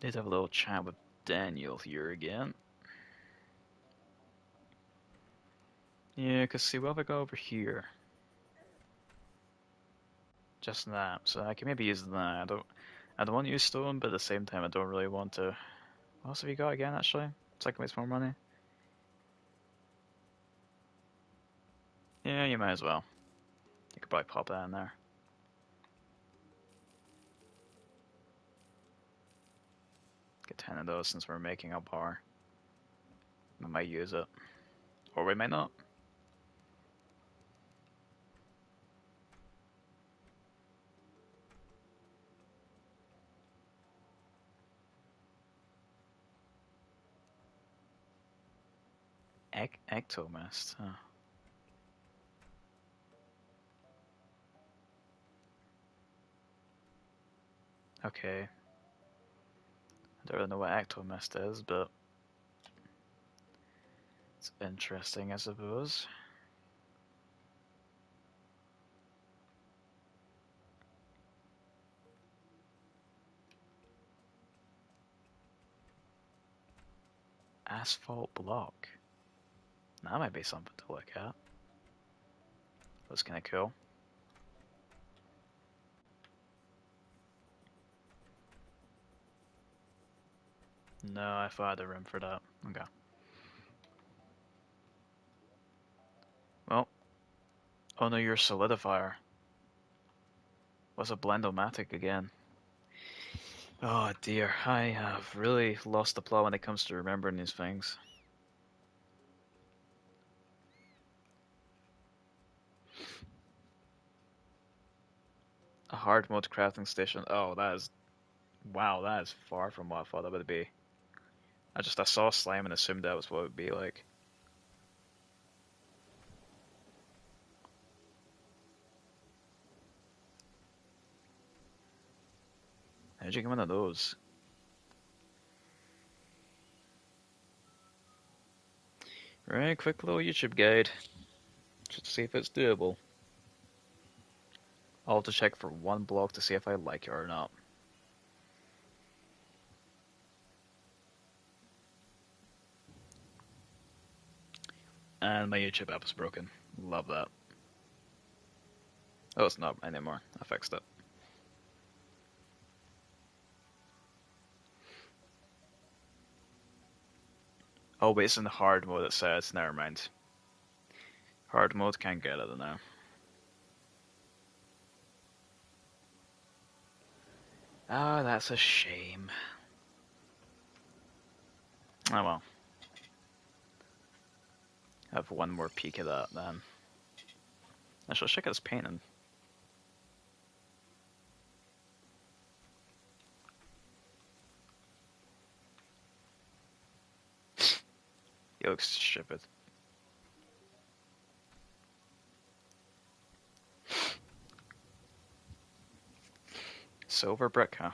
Need to have a little chat with Daniel here again. Yeah, cause see, what have I got over here? Just that, so I can maybe use that. I don't want to use stone, but at the same time, I don't really want to. What else have you got again? Actually, so I can waste more money. Yeah, you might as well. You could probably pop that in there. Get 10 of those since we're making a bar. We might use it, or we might not. Ectomist. Huh. Okay. I don't really know what ectomist is, but it's interesting, I suppose. Asphalt block. That might be something to look at. That's kind of cool. No, I thought I had a room for that. Okay. Well, oh no, you're a solidifier. What's a blendomatic again? Oh dear, I have really lost the plot when it comes to remembering these things. A hard mode crafting station. Oh, that is. Wow, that is far from what I thought that would be. I saw slime and assumed that was what it would be like. How'd you get one of those? Right, quick little YouTube guide. Just to see if it's doable. I'll have to check for one block to see if I like it or not. And my YouTube app is broken. Love that. Oh, it's not anymore. I fixed it. Oh, wait, it's in the hard mode, it says. Never mind. Hard mode can't get it now. Ah, that's a shame. Oh well. Have one more peek at that then. Actually, let's check out his painting. He looks stupid. Silver brick, huh?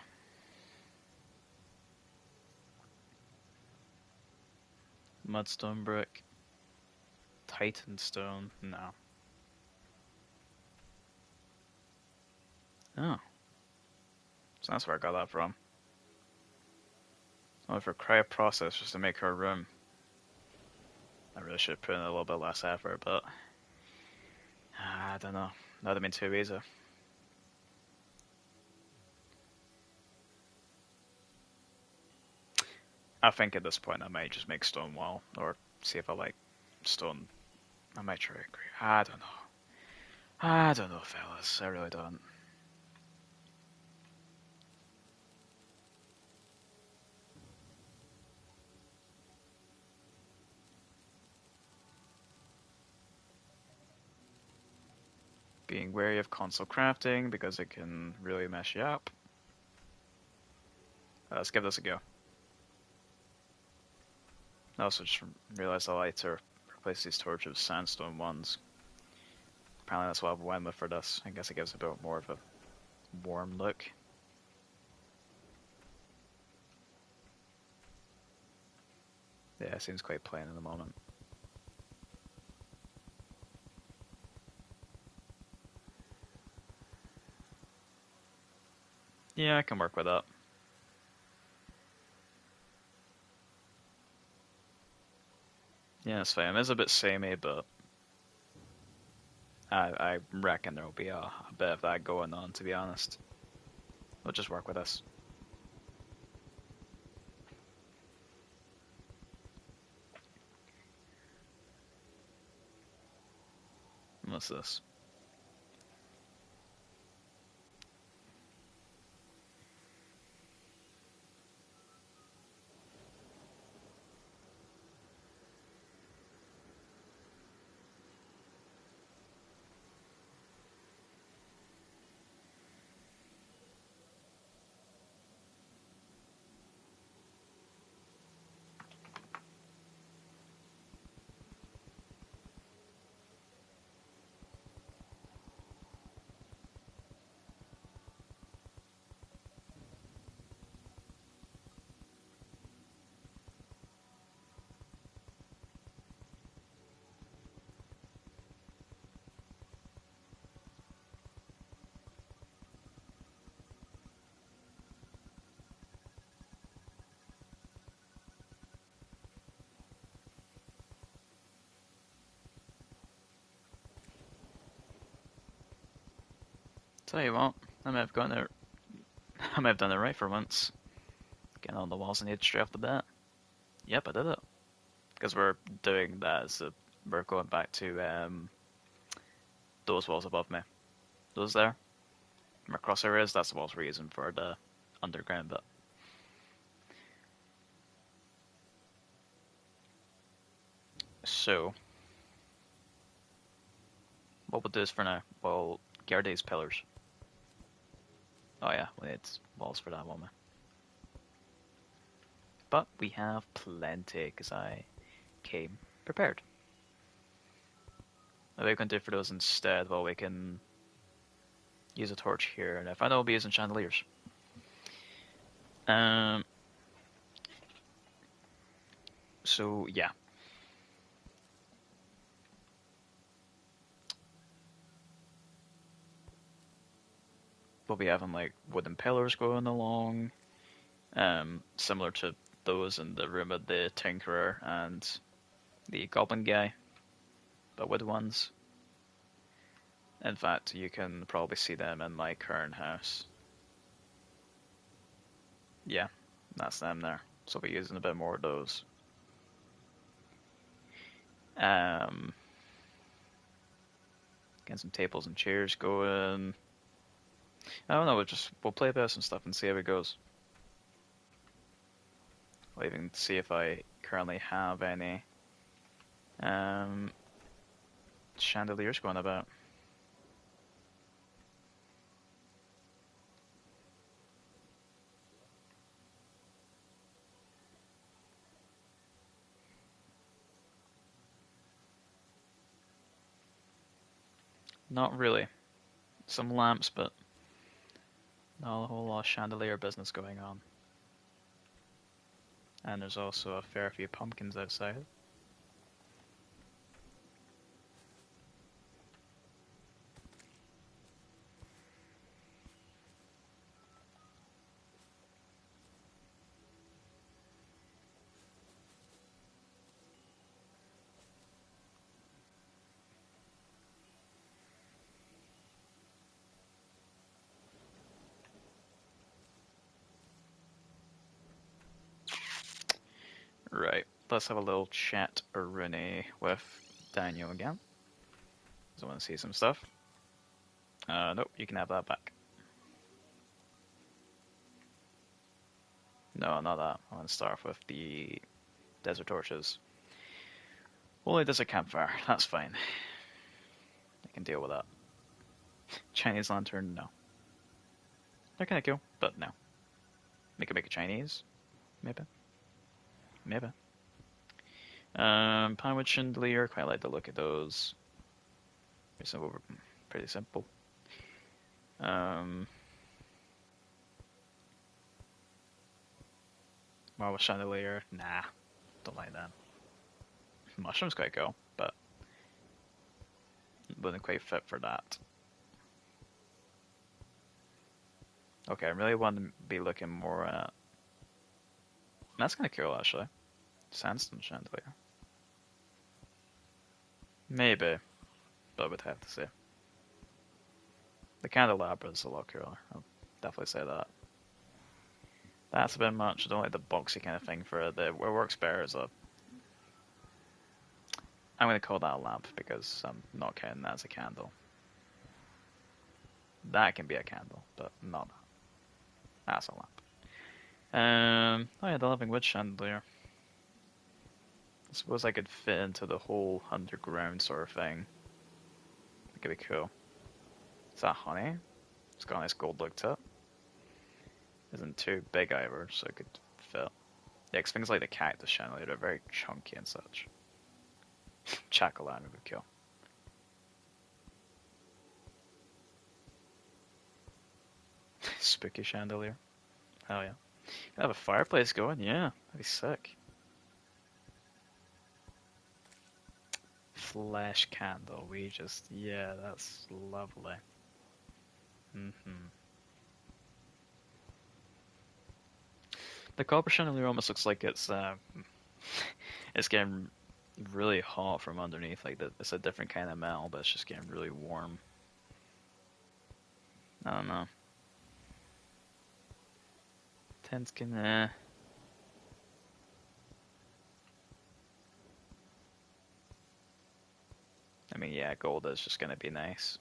Mudstone brick. Titan stone. No. Oh. So that's where I got that from. Only for cryo process just to make her room. I really should put in a little bit less effort, but I don't know. That would have been too easy. I think at this point I might just make stone wall, or see if I like stone. I might try agree. I don't know. I don't know, fellas. I really don't. Being wary of console crafting because it can really mess you up. Let's give this a go. I also just realized I like to replace these torches with sandstone ones. Apparently that's what I went with for this. I guess it gives a bit more of a warm look. Yeah, it seems quite plain at the moment. Yeah, I can work with that. Yeah, it's fine. It's a bit samey, but I reckon there will be a bit of that going on, to be honest. We'll just work with this. What's this? Tell you what, I may have gotten it. I may have done it right for once. Getting on the walls and straight off the bat. Yep, I did it. Because we're doing that, so we're going back to those walls above me. Those there. My crosshair is, that's the walls we're using for the underground bit. So, what we'll do is for now, we'll gear these pillars. Oh yeah, we need walls for that, won't we? But we have plenty, because I came prepared. What we can do for those instead, well, we can use a torch here, and if I know, we'll be using chandeliers. Um, so yeah. We'll be having like wooden pillars going along, similar to those in the room of the Tinkerer and the Goblin guy, but wood ones. In fact, you can probably see them in my current house. Yeah, that's them there. So we'll be using a bit more of those. Um, Getting some tables and chairs going. I don't know. We'll play about some stuff and see how it goes. I'll even see if I currently have any um, chandeliers going about. Not really. Some lamps, but not a whole lot of chandelier business going on. And there's also a fair few pumpkins outside. Right, let's have a little chat Rooney with Daniel again. Does I want to see some stuff? Nope, you can have that back. No, not that. I want to start off with the desert torches. Only there's a campfire, that's fine. I can deal with that. Chinese lantern, no. They're kinda cool, but no. We could make a Chinese, maybe. Maybe. Pinewood chandelier, quite like the look of those. Pretty simple. Pretty simple. Marble chandelier, nah, don't like that. Mushroom's quite cool, but wouldn't quite fit for that. Okay, I really want to be looking more at. That's kind of cool, actually. Sandstone chandelier. Maybe, but we'd have to see. The candelabra is a lot cooler. I'll definitely say that. That's a bit much. I don't like the boxy kind of thing for it. What works better is a. I'm going to call that a lamp because I'm not counting that as a candle. That can be a candle, but not that. That's a lamp. Oh yeah, the living wood chandelier. I suppose I could fit into the whole underground sort of thing. That could be cool. Is that honey? It's got a nice gold look to it. Isn't too big either, so it could fit. Yeah, 'cause things like the cactus chandelier are very chunky and such. Chakalami would kill. Spooky chandelier. Hell yeah. Have a fireplace going, yeah. That'd be sick. Flesh candle. Yeah, that's lovely. The copper chandelier almost looks like it's getting really hot from underneath. Like it's a different kind of metal, but it's just getting really warm. I don't know. Ten skin, I mean, yeah, gold is just gonna be nice.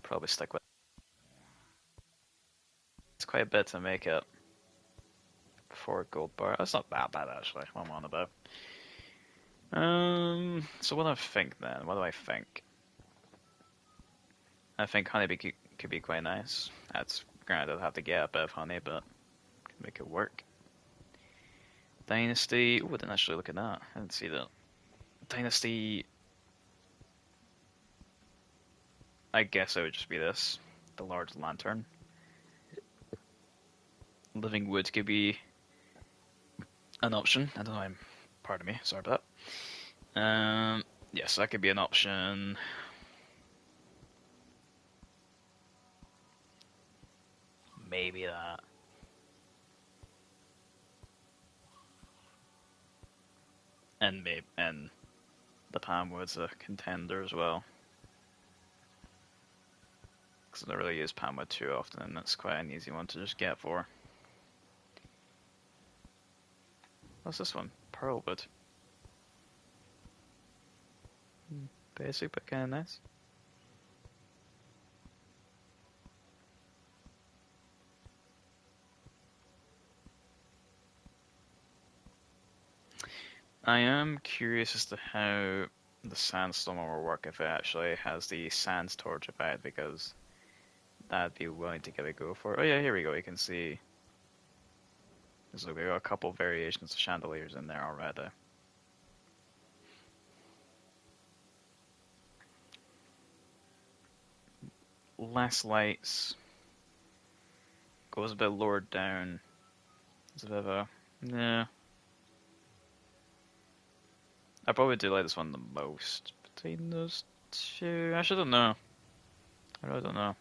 Probably stick with. It's quite a bit to make it for a gold bar. That's not that bad actually. What I'm on about. So what do I think then? What do I think? I think honeybee could be quite nice. That's granted, I'd have to get a bit of honey, but could make it work. Dynasty. Oh, I didn't actually look at that. I didn't see that. Dynasty. I guess it would just be this, the large lantern. Living wood could be an option. I don't know. Pardon me. Sorry about that. Yes, that could be an option. Maybe that. And the palm wood's a contender as well. Because I don't really use palm wood too often, and that's quite an easy one to just get for. What's this one? Pearl wood. Basic, but kind of nice. I am curious as to how the sandstorm will work if it actually has the sands torch effect, because that'd be willing to give it a go for. Oh yeah, here we go. You can see there's like a couple variations of chandeliers in there already. Less lights, goes a bit lower down. It's a bit of a yeah. I probably do like this one the most between those two. I don't know. I really don't know.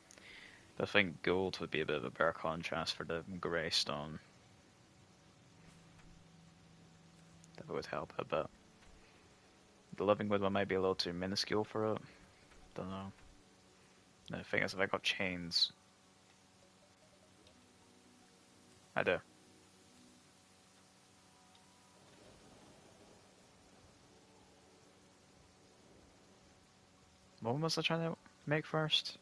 But I think gold would be a bit of a better contrast for the grey stone. That would help a bit. The living wood one might be a little too minuscule for it. Don't know. The thing is, if I got chains, I do. What one was I trying to make first?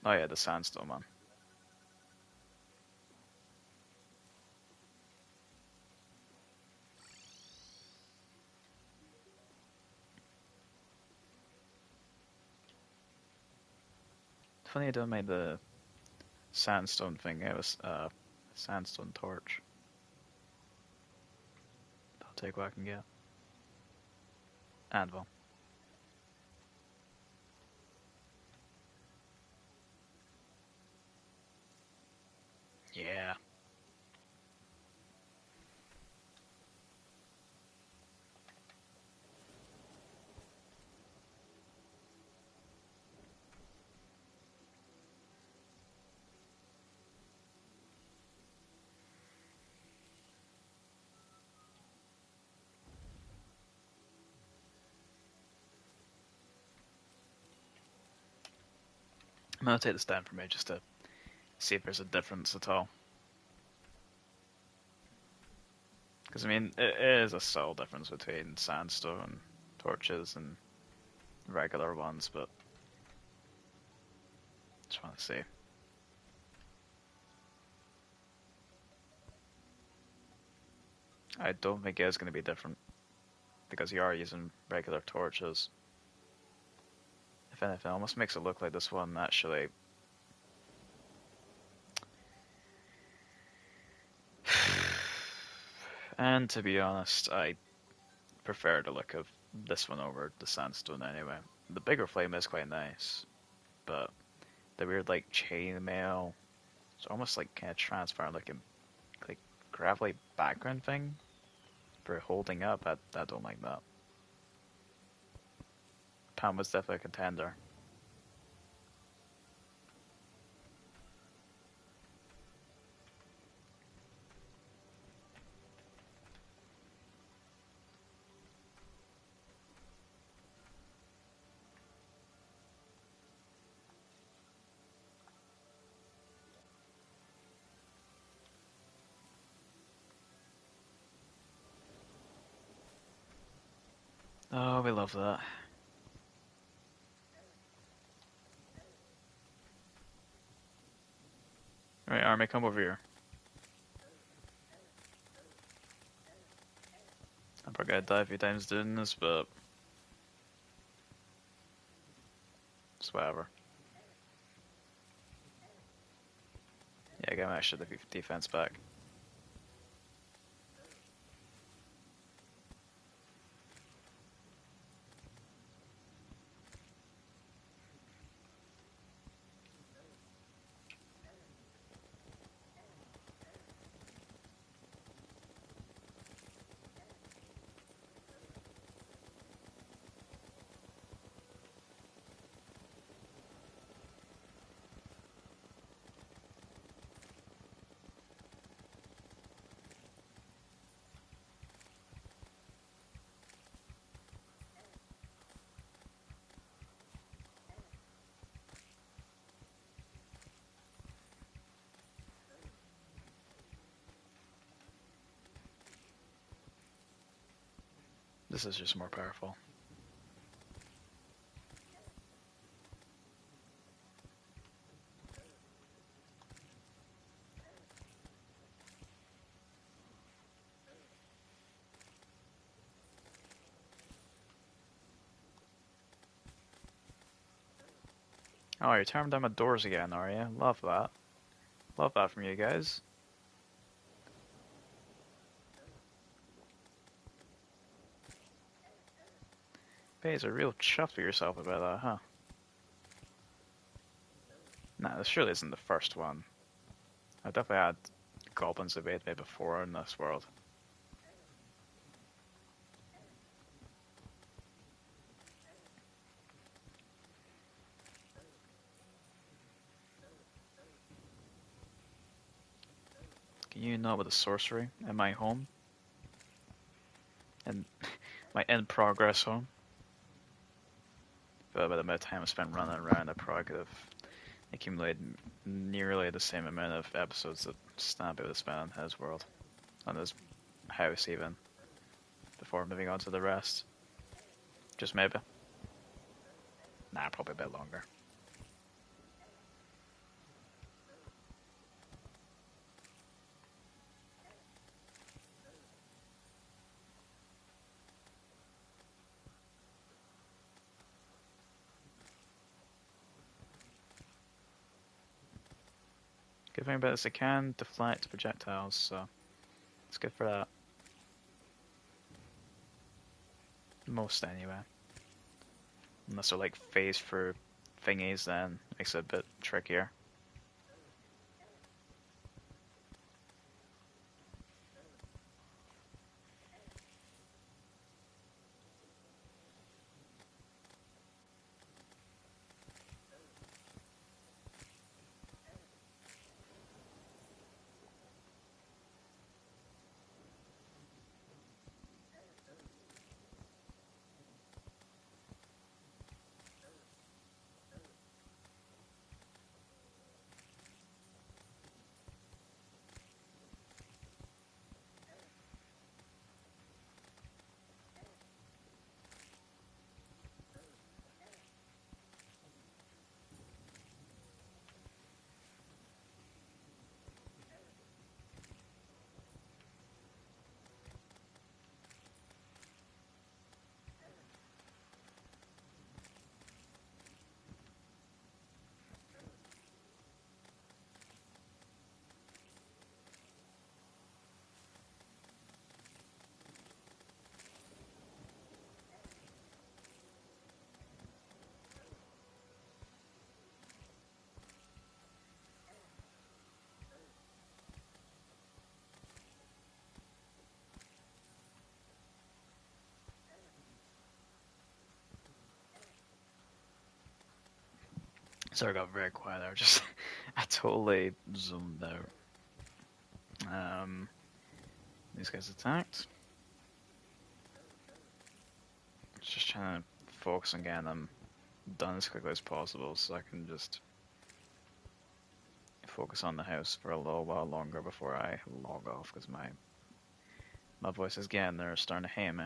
Oh yeah, the sandstone one. Funny I don't make the sandstone thing. It was sandstone torch. I'll take what I can get. Anvil. Yeah. I'm gonna take this down for me just to see if there's a difference at all. Because I mean, it is a subtle difference between sandstone torches and regular ones, but just want to see. I don't think it is going to be different because you are using regular torches. If anything, it almost makes it look like this one actually. And to be honest, I prefer the look of this one over the sandstone anyway. The bigger flame is quite nice, but the weird like chainmail, it's almost like kind of transparent looking, like gravelly background thing for holding up. I don't like that. Pam was definitely a contender. Oh, we love that. Right, Army, come over here. I'm probably gonna die a few times doing this, but it's whatever. Yeah, get my extra defense back. This is just more powerful. Oh, you're tearing down my doors again, are you? Love that. Love that from you guys. Bay's a real chuff with yourself about that, huh? Nah, this surely isn't the first one. I've definitely had goblins evade me before in this world. Can you not with a sorcery in my home? And my in progress home? But by the amount of time I spent running around, I probably could have accumulated nearly the same amount of episodes that Snappy would have spent on his world. On his house, even. Before moving on to the rest. Just maybe. Nah, probably a bit longer. Good thing about this, it can deflect projectiles, so it's good for that. Most anyway. Unless they're like phase for thingies, then it makes it a bit trickier. Sorry, I got very quiet there. Just I totally zoomed out. These guys attacked. Just trying to focus on getting them done as quickly as possible, so I can just focus on the house for a little while longer before I log off. Because my voice is getting there, starting to hate me.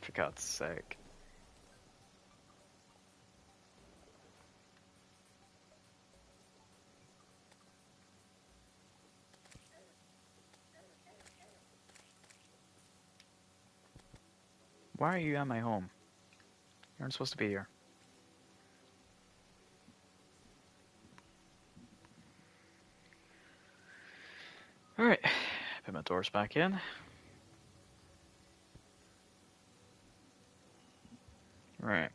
For God's sake. Why are you at my home? You're not supposed to be here. Alright, put my doors back in. Right.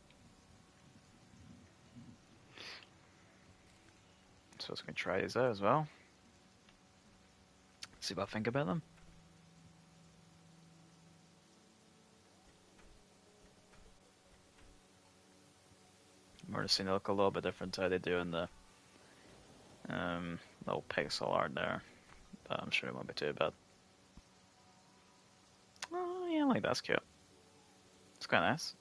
So I was going to try these out as well. See what I think about them. We're just seeing they look a little bit different to how they do in the little pixel art there. But I'm sure it won't be too bad. Oh yeah, I like that's cute. It's quite nice.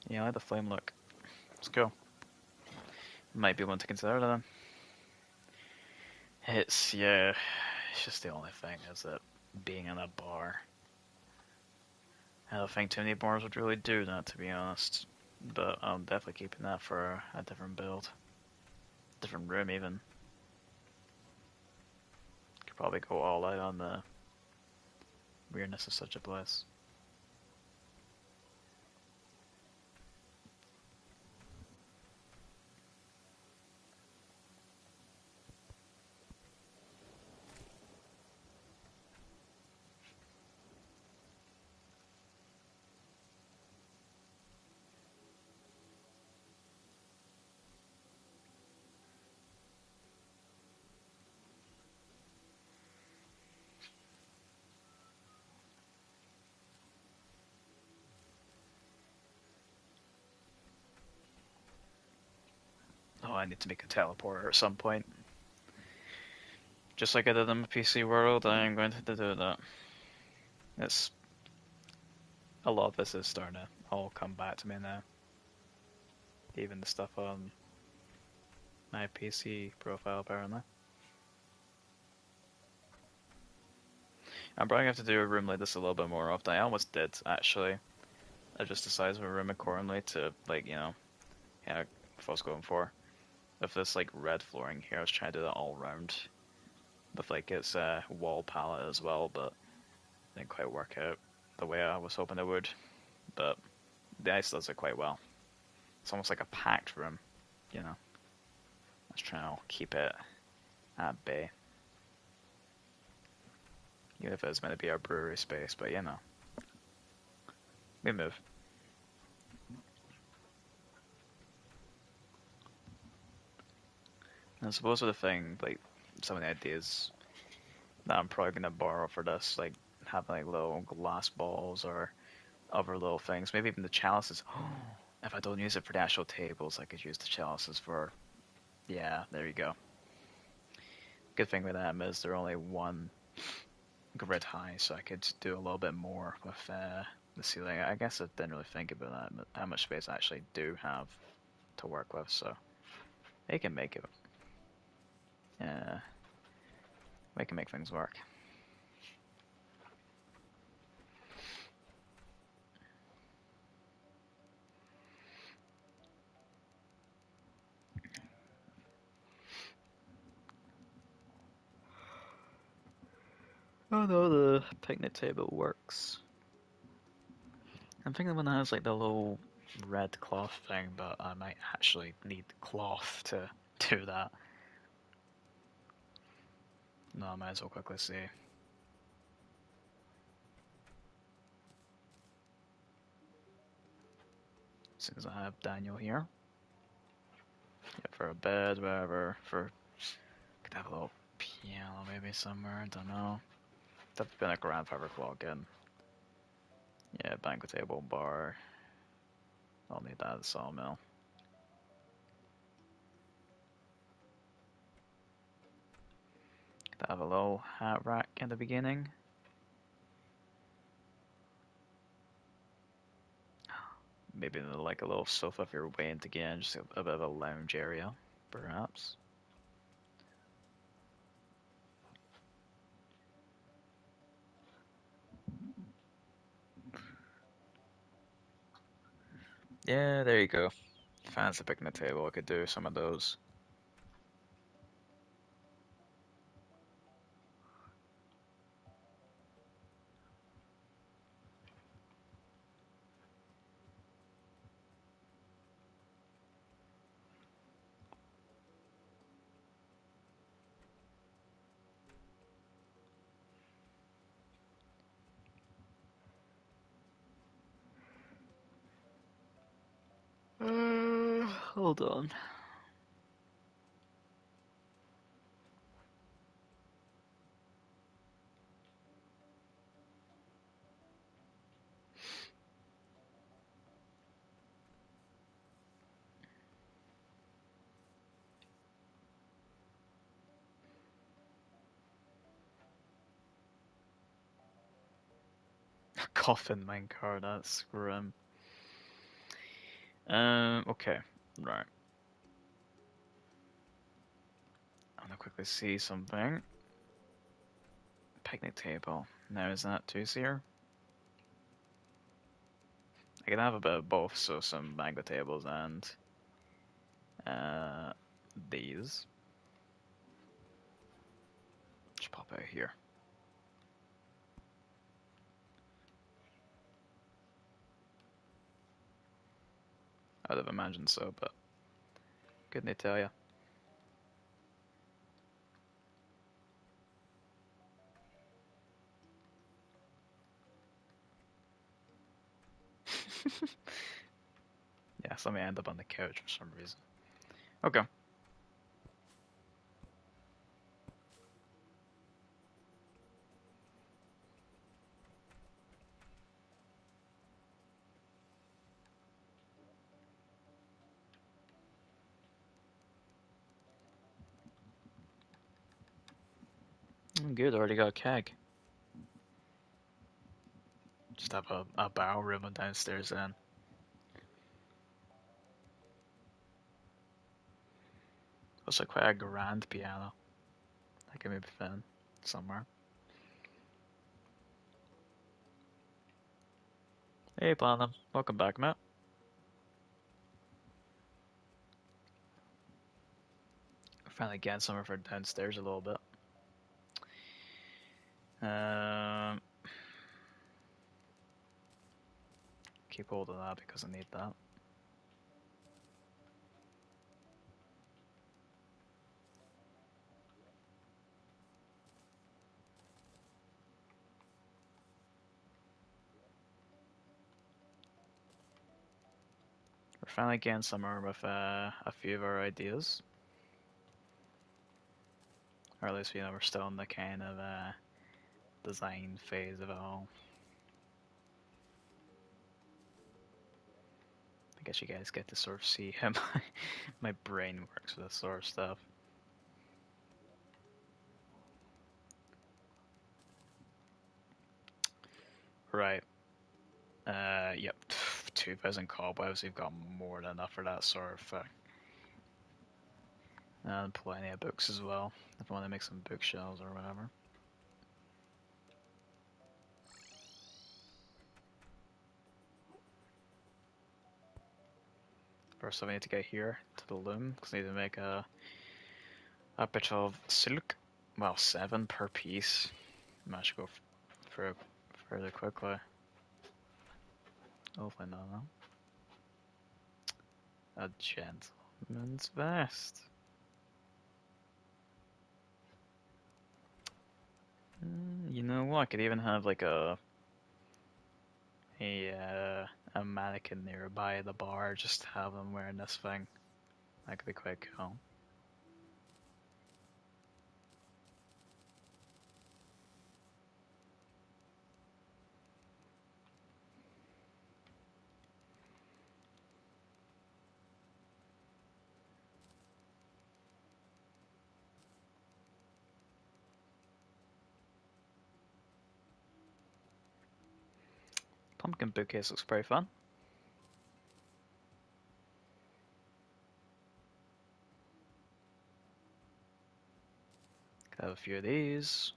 Yeah, I like the flame look. It's cool. Might be one to consider then. Yeah, it's just the only thing is that being in a bar. I don't think too many bars would really do that, to be honest. But I'm definitely keeping that for a different build. Different room, even. Could probably go all out on the weirdness of such a place. Oh, I need to make a teleporter at some point. Just like I did in the PC world, I am going to do that. It's a lot of this is starting to all come back to me now. Even the stuff on my PC profile, apparently. I'm probably going to have to do a room like this a little bit more often. I almost did, actually. I just decided to room accordingly to, like, yeah, what I was going for. With this, like, red flooring here, I was trying to do that all round. With, like, its wall palette as well, but it didn't quite work out the way I was hoping it would. But the ice does it quite well. It's almost like a packed room, you know. Let's try to keep it at bay. Even if it's meant to be our brewery space, but we move. And I suppose with the thing, like, some of the ideas that I'm probably gonna borrow for this, like having like little glass balls or other little things, maybe even the chalices. If I don't use it for the actual tables, I could use the chalices for. Yeah, there you go. Good thing with them is they're only one grid high, so I could do a little bit more with the ceiling. I guess I didn't really think about that, but how much space I actually do have to work with, so they can make it. Yeah, we can make things work. Oh no, the picnic table works. I'm thinking the one that has like the little red cloth thing, but I might actually need cloth to do that. No, I might as well quickly see. Since I have Daniel here. Yeah, for a bed, whatever. Could have a little piano maybe somewhere, I don't know. That's been a grandfather clock in. Yeah, banquet table, bar. I'll need that sawmill. Could have a little hat rack in the beginning. Maybe like a little sofa if you're waiting to get in, just a bit of a lounge area, perhaps. Yeah, there you go. Fancy picnic table, I could do some of those. Hold on. Coffin minecart, that's grim. Okay, right. I'm gonna quickly see something. Picnic table. Now is that two-seer? I can have a bit of both, so some mango tables and uh, these. Just pop out here. I would have imagined so, but couldn't they tell you? Yeah, let me end up on the couch for some reason. Okay. Good, already got a keg. Just have a barrel room downstairs then. Looks like quite a grand piano. That can maybe fit in somewhere. Hey, Platinum. Welcome back, Matt. Finally getting somewhere for downstairs a little bit. Um, keep hold of that because I need that. We're finally getting somewhere with a few of our ideas. Or at least, we're still in the kind of design phase of it all. I guess you guys get to sort of see how my brain works with this sort of stuff. Right. Yep. 2,000 cobwebs, we've got more than enough for that sort of thing. And plenty of books as well, if I want to make some bookshelves or whatever. First, I need to get here to the loom, because I need to make a bit of silk. Well, 7 per piece. I should go for further quickly. Hopefully not, no. A gentleman's vest. You know what? I could even have like a uh, a mannequin nearby the bar, just have them wearing this thing. That could be quite cool. pumpkin bookcase looks pretty fun. Have a few of these.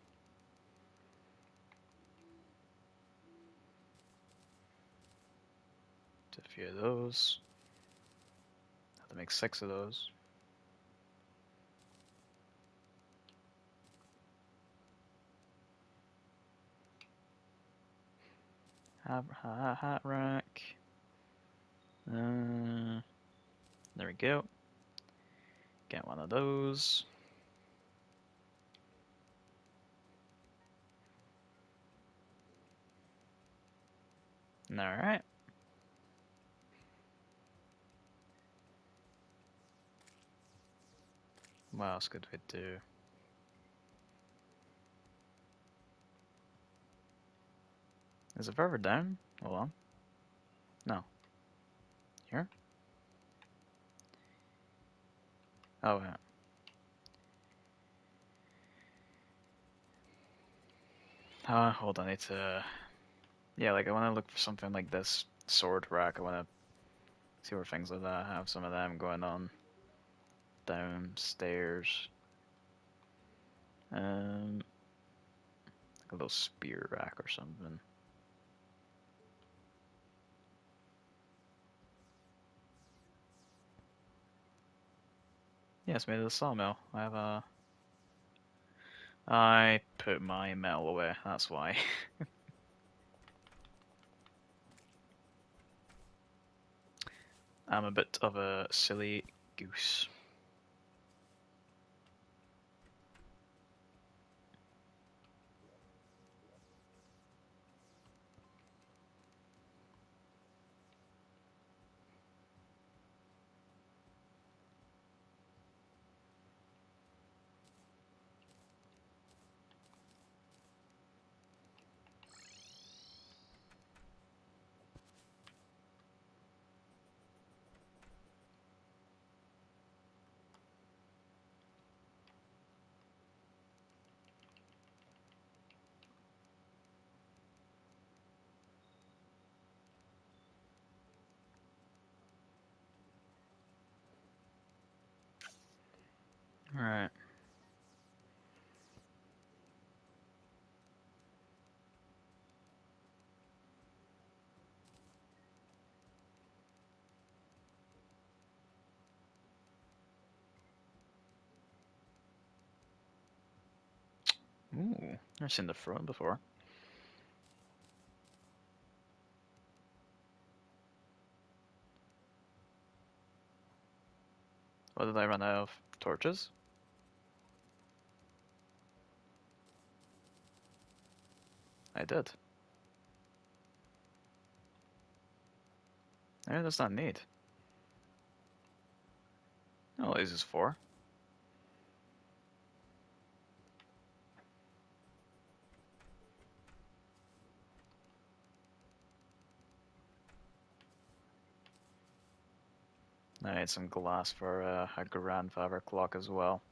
A few of those. Have to make 6 of those. Hat rack. There we go. Get one of those. Alright. What else could we do? Is it further down? Hold on. No. Here? Oh, yeah. Hold on. I need to. Yeah, like I want to look for something like this sword rack. I want to see where things like that have some of them going on downstairs. Like a little spear rack or something. Yeah, it's made of the sawmill. I put my metal away. That's why. I'm a bit of a silly goose. Alright. Ooh, I've seen the front before. What did I run out of? Torches? I did. Maybe that's not neat. Oh, this is 4. I need some glass for a grandfather clock as well.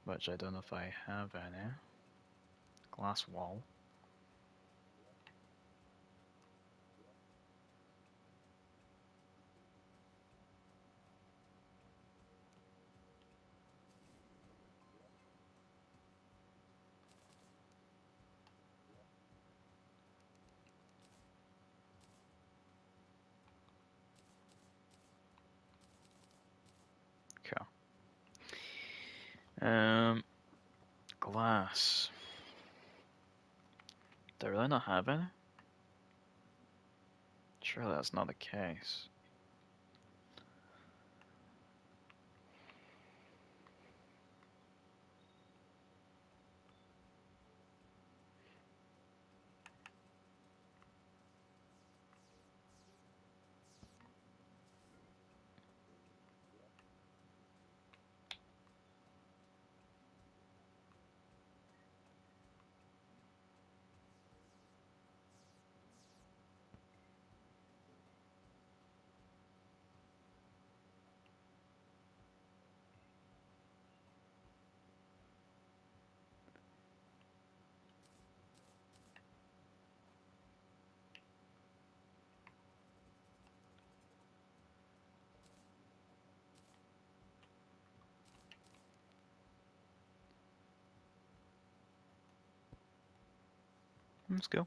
Which I don't know if I have any. Glass wall. Okay. Glass. Do I really not have any? Surely that's not the case. Let's go.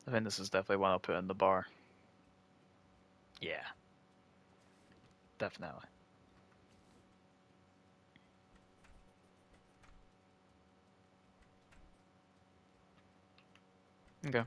I think this is definitely one I'll put in the bar. Yeah, definitely. Okay.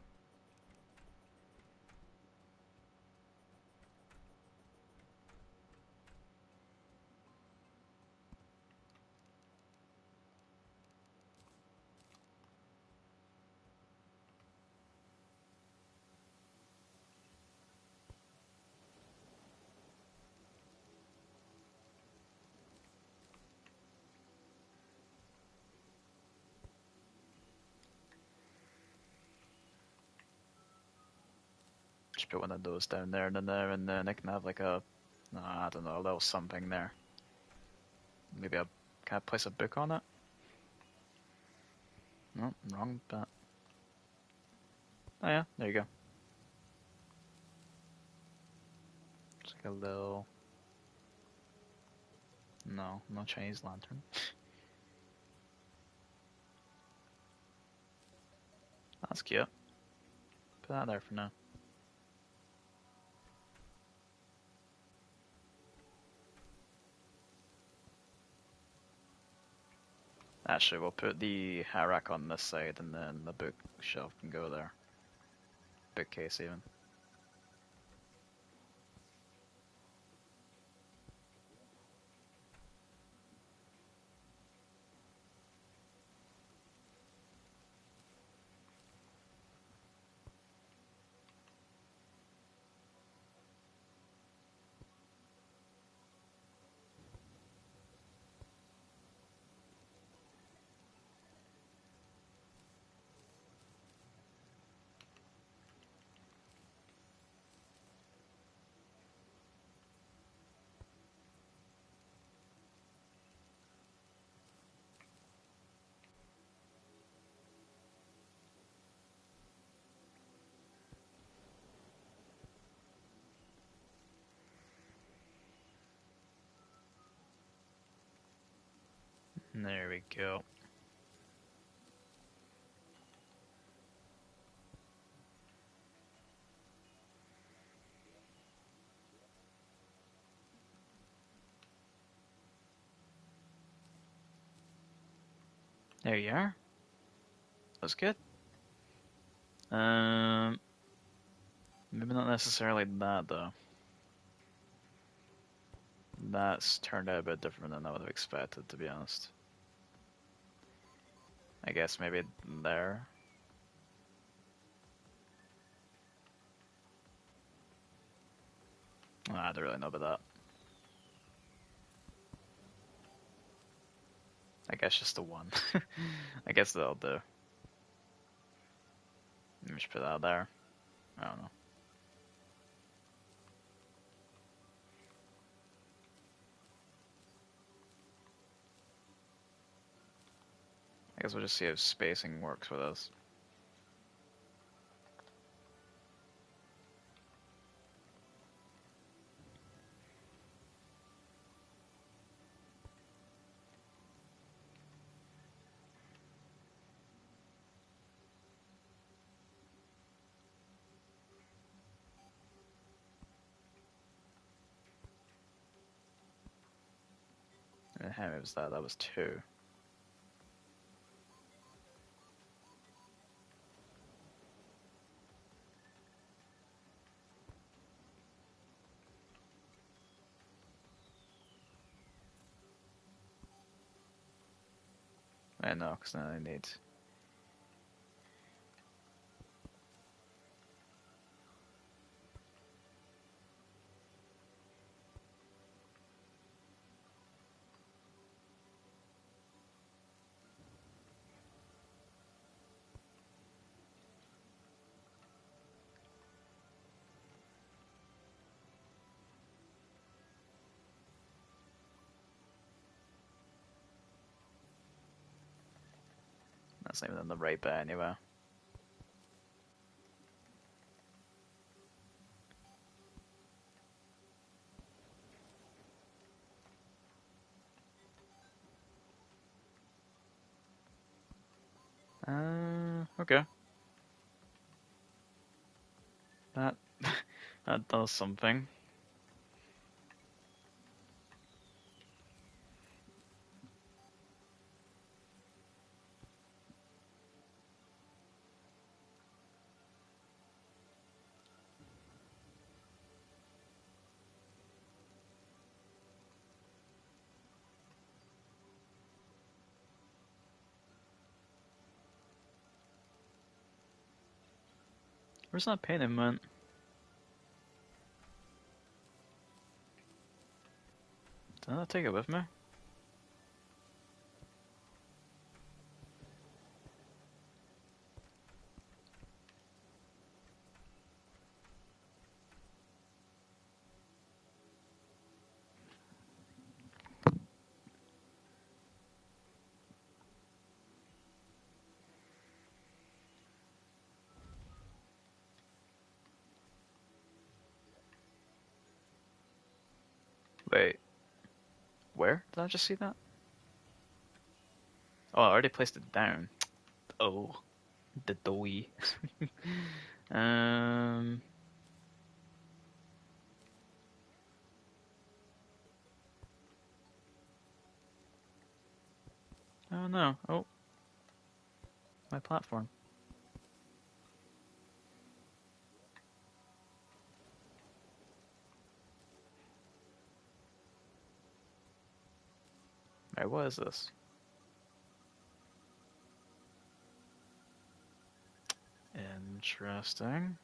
Just put one of those down there and then I can have like a, I don't know, a little something there. Maybe a, can I place a book on it? No, wrong, but, oh yeah, there you go. It's like a little, no, no Chinese lantern. That's cute. Put that there for now. Actually, we'll put the hat rack on this side and then the bookshelf can go there. Bookcase even. There we go. There you are. That's good. Um, Maybe not necessarily that though. That's turned out a bit different than I would have expected, to be honest. I guess maybe there. I don't really know about that. I guess just the one. I guess that'll do. Let me just put that there. I don't know. I guess we'll just see if spacing works with us. And how many was that? That was two. I know, because now I need. That's not even in the right bit anyway. Okay. That that does something. Where's that painting went? Did I take it with me? Wait, where? Did I just see that? Oh, I already placed it down. Oh, the doughy. um. Oh no. Oh, my platform. Wait, what is this? Interesting.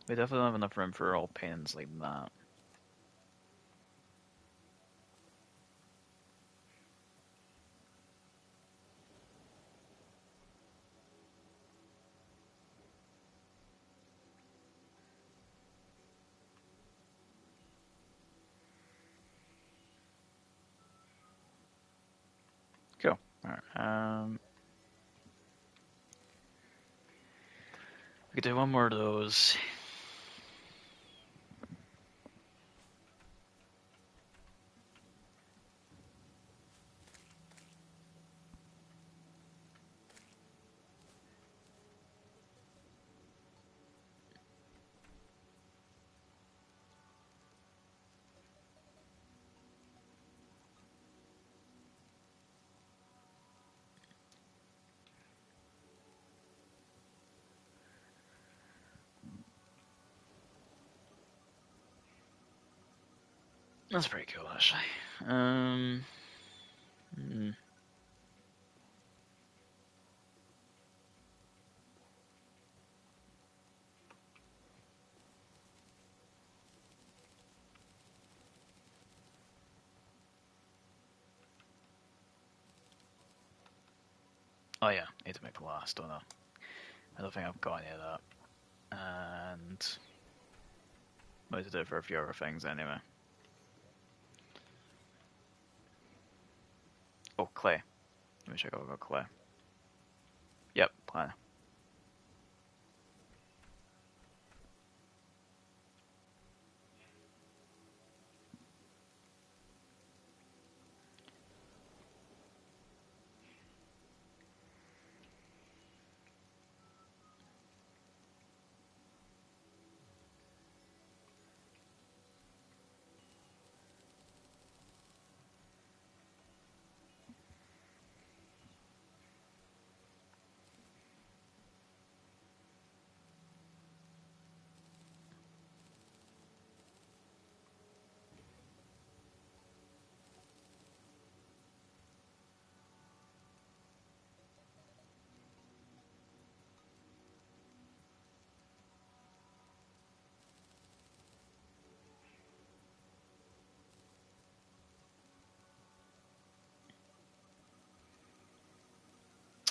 We definitely don't have enough room for all paintings like that. Cool. Alright, we could do one more of those. That's pretty cool, actually. Hmm. Oh yeah, need to make glass, don't I? I don't think I've got any of that. And I need to do it for a few other things anyway. Oh, clay. Let me check if I've got clay. Yep, clay.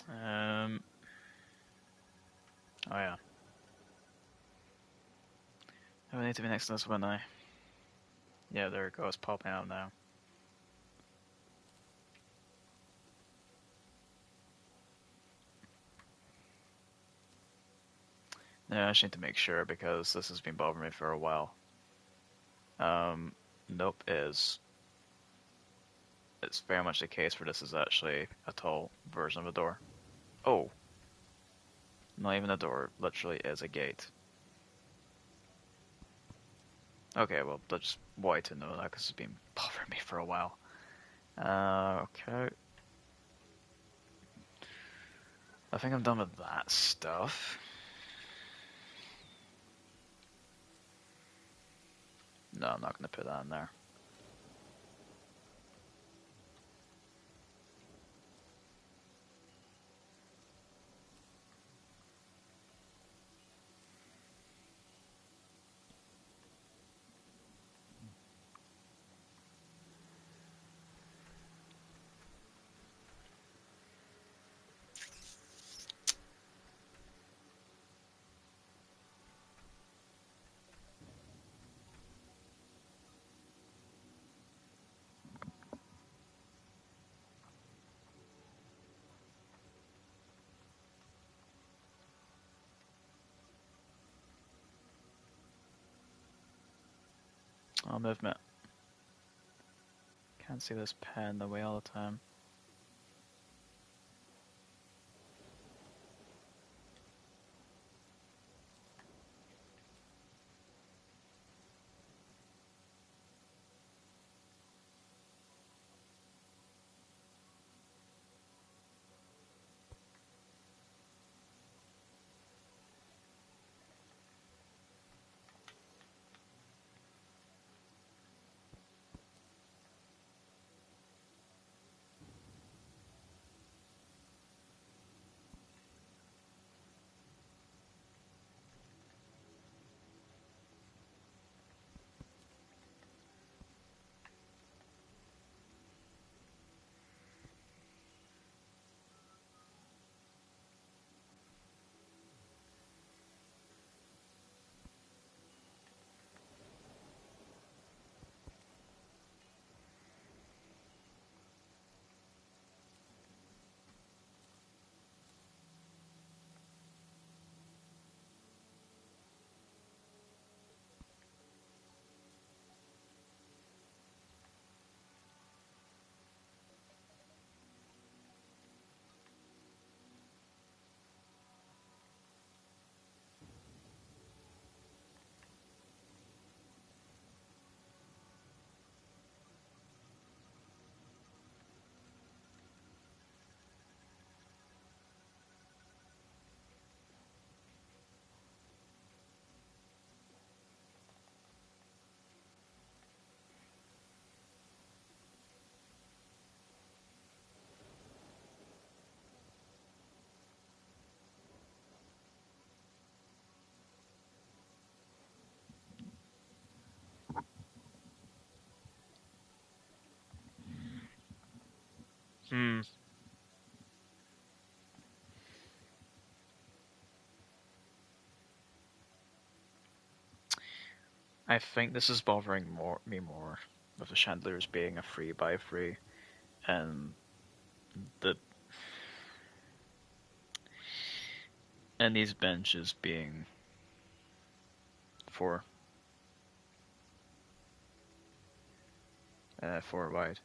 Um, Oh yeah. I need to be next to this, wouldn't I? Yeah, there it goes, popping out now. Yeah, I just need to make sure because this has been bothering me for a while. Um, nope, it's very much the case where this is actually a tall version of a door. Oh, not even a door, literally is a gate. Okay, well, that's why to know that because it's been bothering me for a while. Okay. I think I'm done with that stuff. No, I'm not going to put that in there. Oh, movement. Can't see this pen in the way all the time. Hmm. I think this is bothering me more with the chandeliers being a free by free and the and these benches being four 4 wide.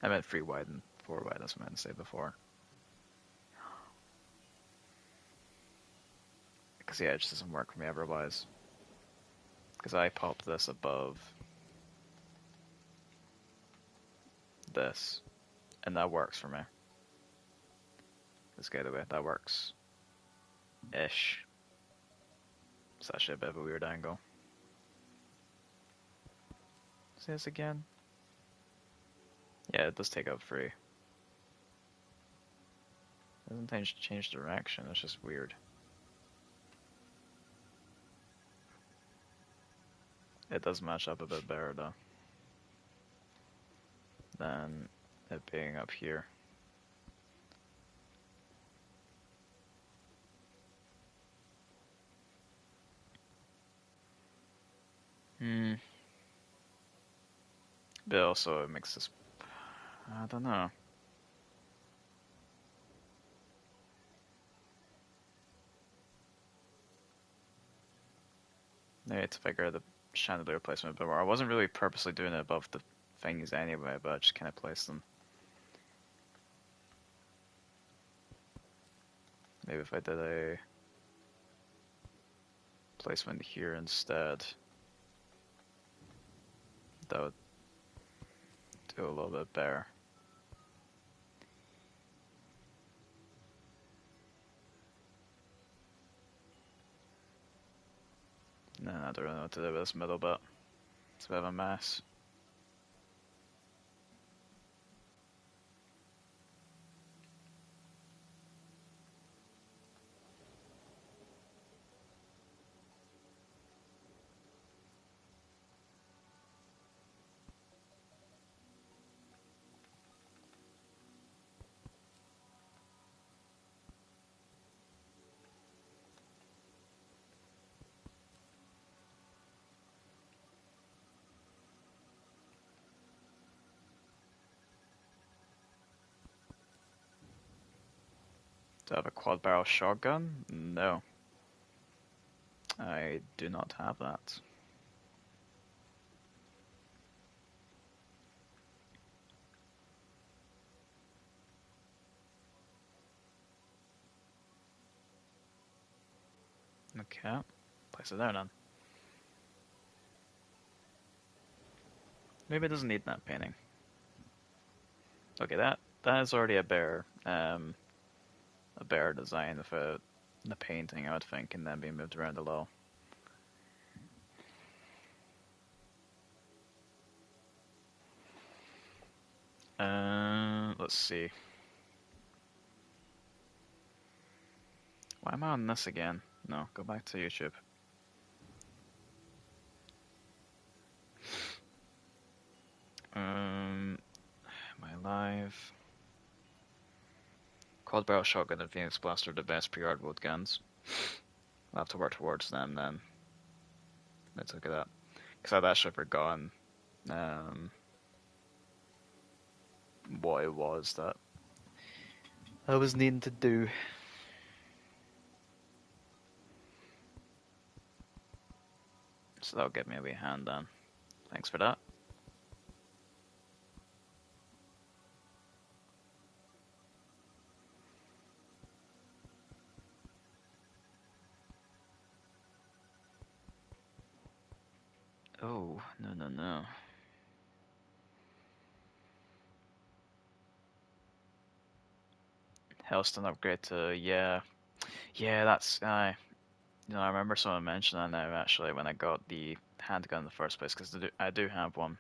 I meant 3 wide and 4 wide. That's what I meant to say before. Because yeah, it just doesn't work for me otherwise. Because I popped this above this, and that works for me. This gateway, that works ish. It's actually a bit of a weird angle. See this again? Yeah, it does take out 3. It doesn't change direction, it's just weird. It does match up a bit better though than it being up here. Hmm. But also it makes this. I don't know. I need to figure the chandelier placement a bit more. I wasn't really purposely doing it above the things anyway, but I just kind of placed them. Maybe if I did a placement here instead, that would do a little bit better. No, I don't really know what to do with this middle bit. It's a bit of a mess. Do I have a quad barrel shotgun? No, I do not have that. Okay, place it there then. Maybe it doesn't need that painting. Okay, that is already a better design of the painting, I would think, and then being moved around a little. Let's see. Why am I on this again? No, go back to YouTube. Am I live? Quad barrel shotgun and Phoenix blaster are the best pre-art wood guns. I'll have to work towards them then. Let's look at that. Because I'd actually forgotten um, what it was that I was needing to do. So that'll give me a wee hand then. Thanks for that. Oh, no, no, no. Hellstone upgrade to, yeah. Yeah, that's, I remember someone mentioning that actually when I got the handgun in the first place, because I do have one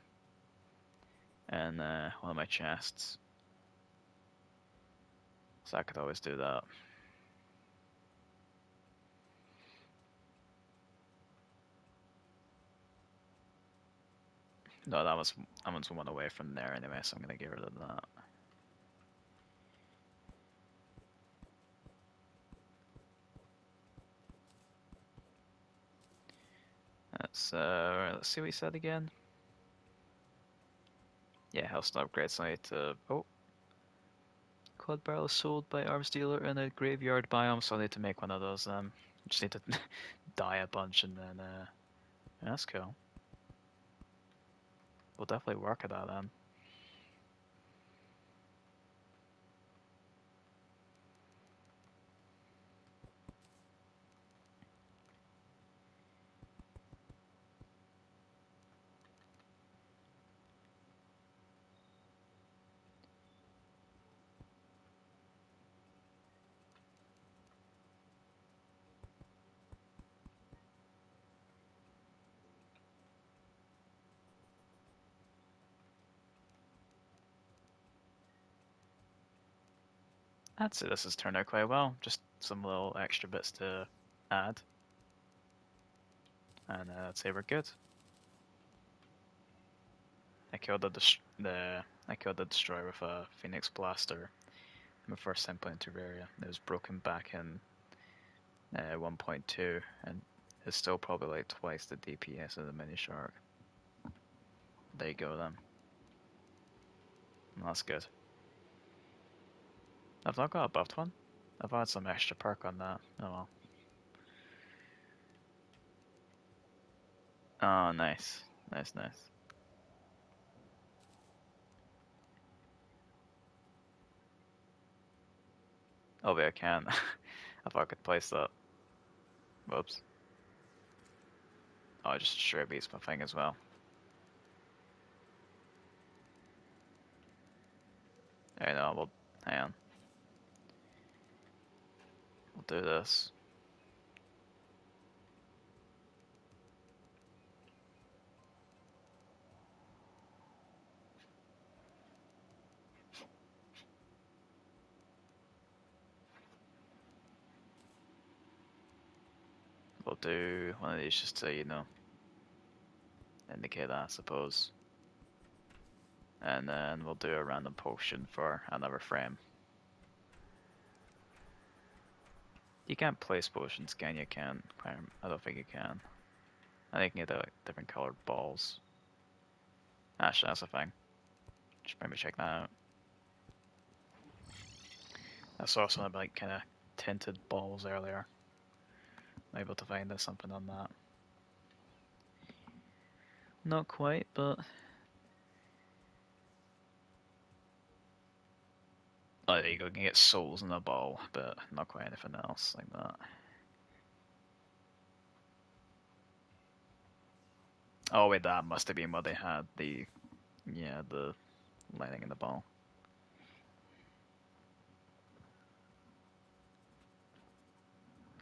in one of my chests. So I could always do that. No, that one's one away from there anyway, so I'm gonna get rid of that. Let's see what he said again. Yeah, Hellstone upgrade, so I need to quad barrel is sold by arms dealer in a graveyard biome, so I need to make one of those. Just need to die a bunch and then yeah, that's cool. We'll definitely work at that then. I'd say this has turned out quite well. Just some little extra bits to add, and I'd say we're good. I killed I killed the destroyer with a Phoenix blaster. My first time playing Terraria. It was broken back in 1.2, and is still probably like twice the DPS of the mini shark. There you go then. That's good. I've not got a buffed one. I've had some extra perk on that. Oh well. Oh, nice. Nice, nice. Oh, wait, I can. I thought I could place that. Whoops. Oh, I just straight beats my thing as well. I know, we'll hang on. We'll do this. We'll do one of these just to, indicate that, I suppose. And then we'll do a random potion for another frame. You can't place potions, can you? Can't. I don't think you can. I think you can get like different colored balls. Actually, that's a thing. Should maybe check that out. I saw some like kind of tinted balls earlier. I'm able to find something on that. Not quite, but oh, there you go. You can get souls in a ball, but not quite anything else like that. Oh wait, that must have been what they had. The lighting in the ball.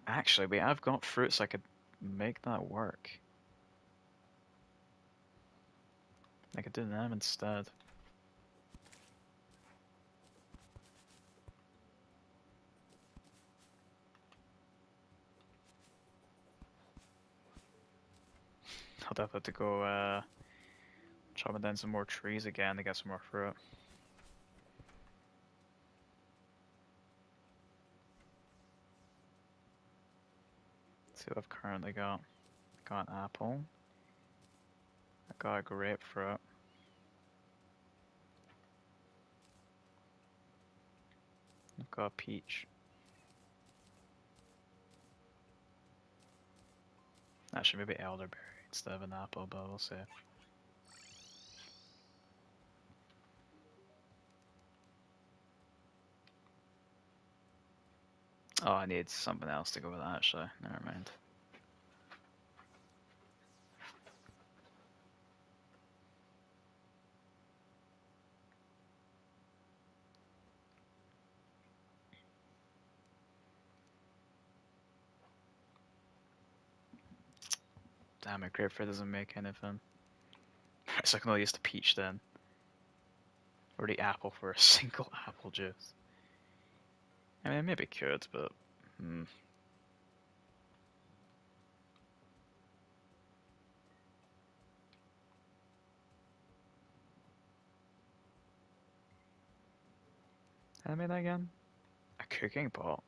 Actually, wait, I've got fruits. I could make that work. I could do them instead. I'll definitely have to go chopping down some more trees again to get some more fruit. Let's see what I've currently got. Got an apple. I got a grapefruit. I've got a peach. Actually, maybe elderberry instead of an apple, but we'll see. Oh, I need something else to go with that, actually. Never mind. Damn it, grapefruit doesn't make anything. So I can only use the peach then. Or the apple for a single apple juice. I mean, maybe it could, but... How did I make that again? A cooking pot.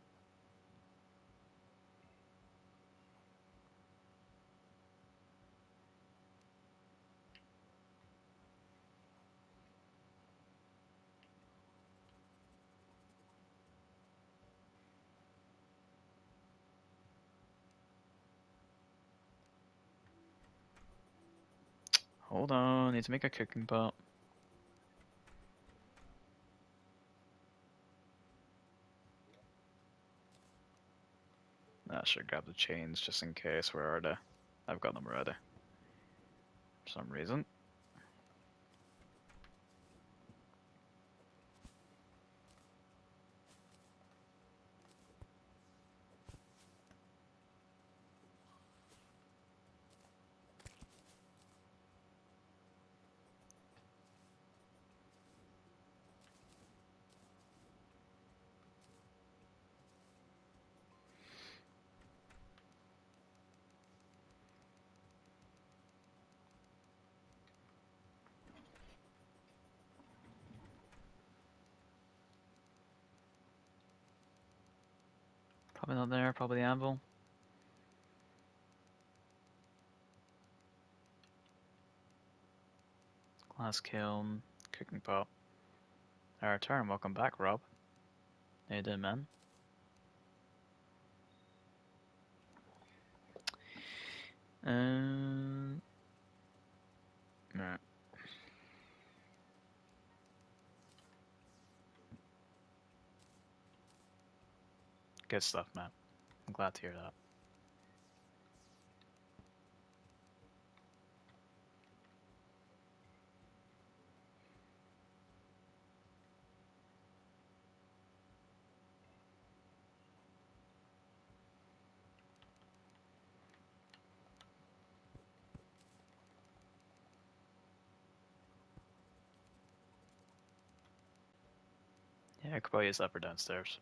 Hold on, need to make a cooking pot. I should grab the chains just in case. Where are they? I've got them ready. For some reason. Probably not there, probably the anvil. Glass kiln, cooking pot. Our return. Welcome back, Rob. How you doing, man? Right. Good stuff, man. I'm glad to hear that. Yeah, I could probably use that for downstairs.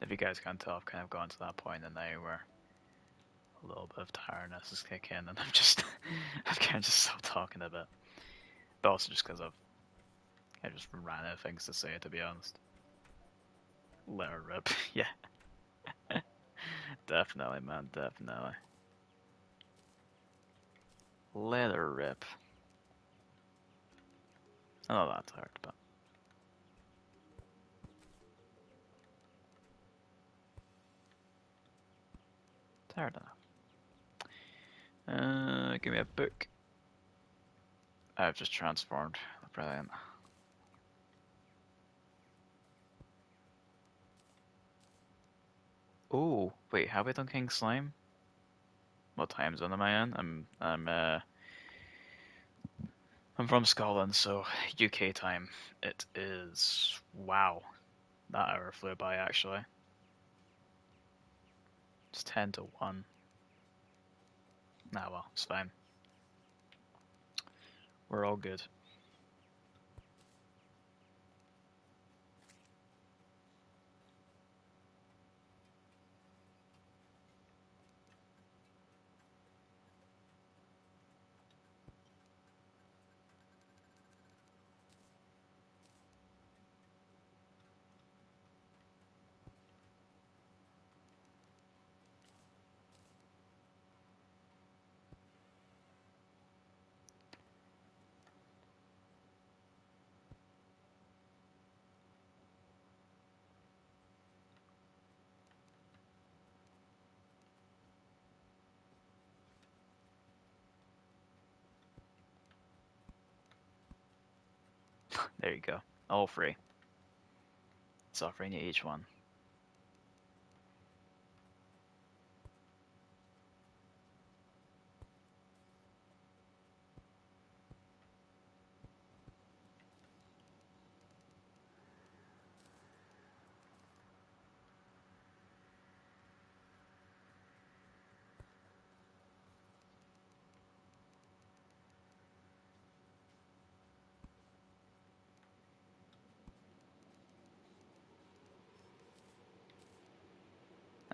If you guys can't tell, I've kind of gone to that point in the night where a little bit of tiredness is kicking in, and I've kind of just stopped talking a bit. But also just because I just ran out of things to say, to be honest. Let her rip. Yeah, definitely, man, definitely. Let her rip. I'm not that tired, but tired enough. Give me a book. I've just transformed. Brilliant. Oh, wait, have we done King Slime? What time zone am I in? I'm from Scotland, so UK time. It is wow. That hour flew by actually. It's 10 to 1. Nah, well, it's fine. We're all good. There you go. All free. It's offering you each one.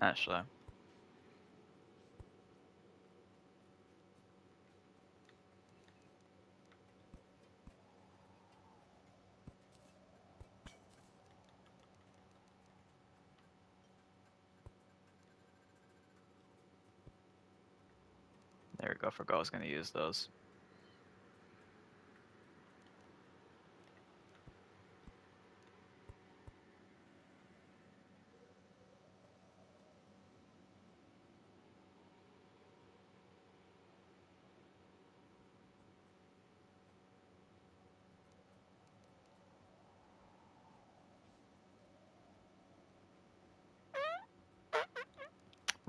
Actually, there we go. Forgot I was going to use those.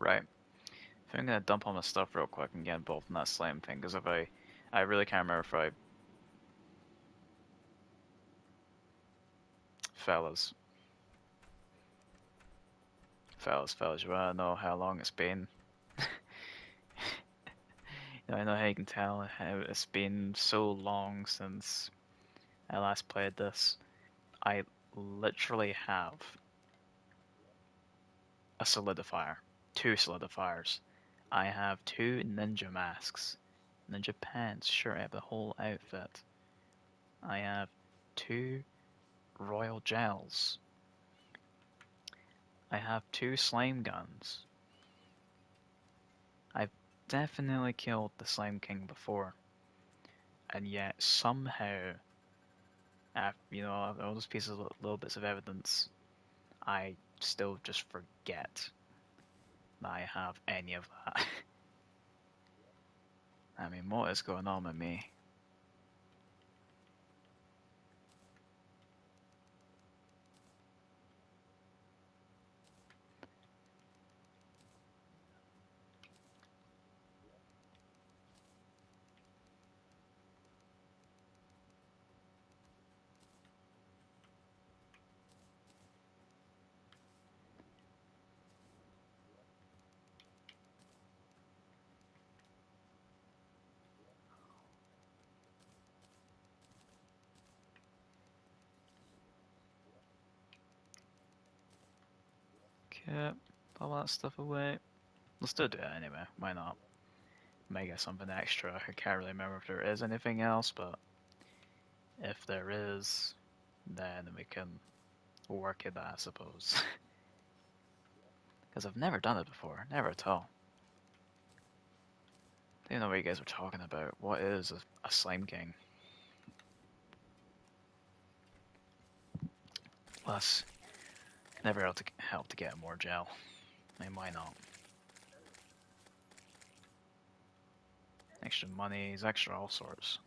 Right. I think I'm gonna dump all my stuff real quick and get involved in that slime thing, because if I really can't remember if I, fellas, fellas, you wanna know how long it's been? I know how you can tell how it's been so long since I last played this. I literally have a solidifier, two solidifiers. I have two ninja masks, ninja pants, sure, I have the whole outfit. I have two royal gels. I have two slime guns. I've definitely killed the Slime King before, and yet somehow, all those pieces of little bits of evidence, I still just forget that I have any of that. I mean, what is going on with me? Okay, put all that stuff away. Let's still do it anyway, why not? Might get something extra. I can't really remember if there is anything else, but if there is, then we can work it, I suppose. Because I've never done it before, never at all. I don't know what you guys are talking about. What is a slime king? Plus, never help to get more gel. I mean, why not? Extra monies, extra all sorts.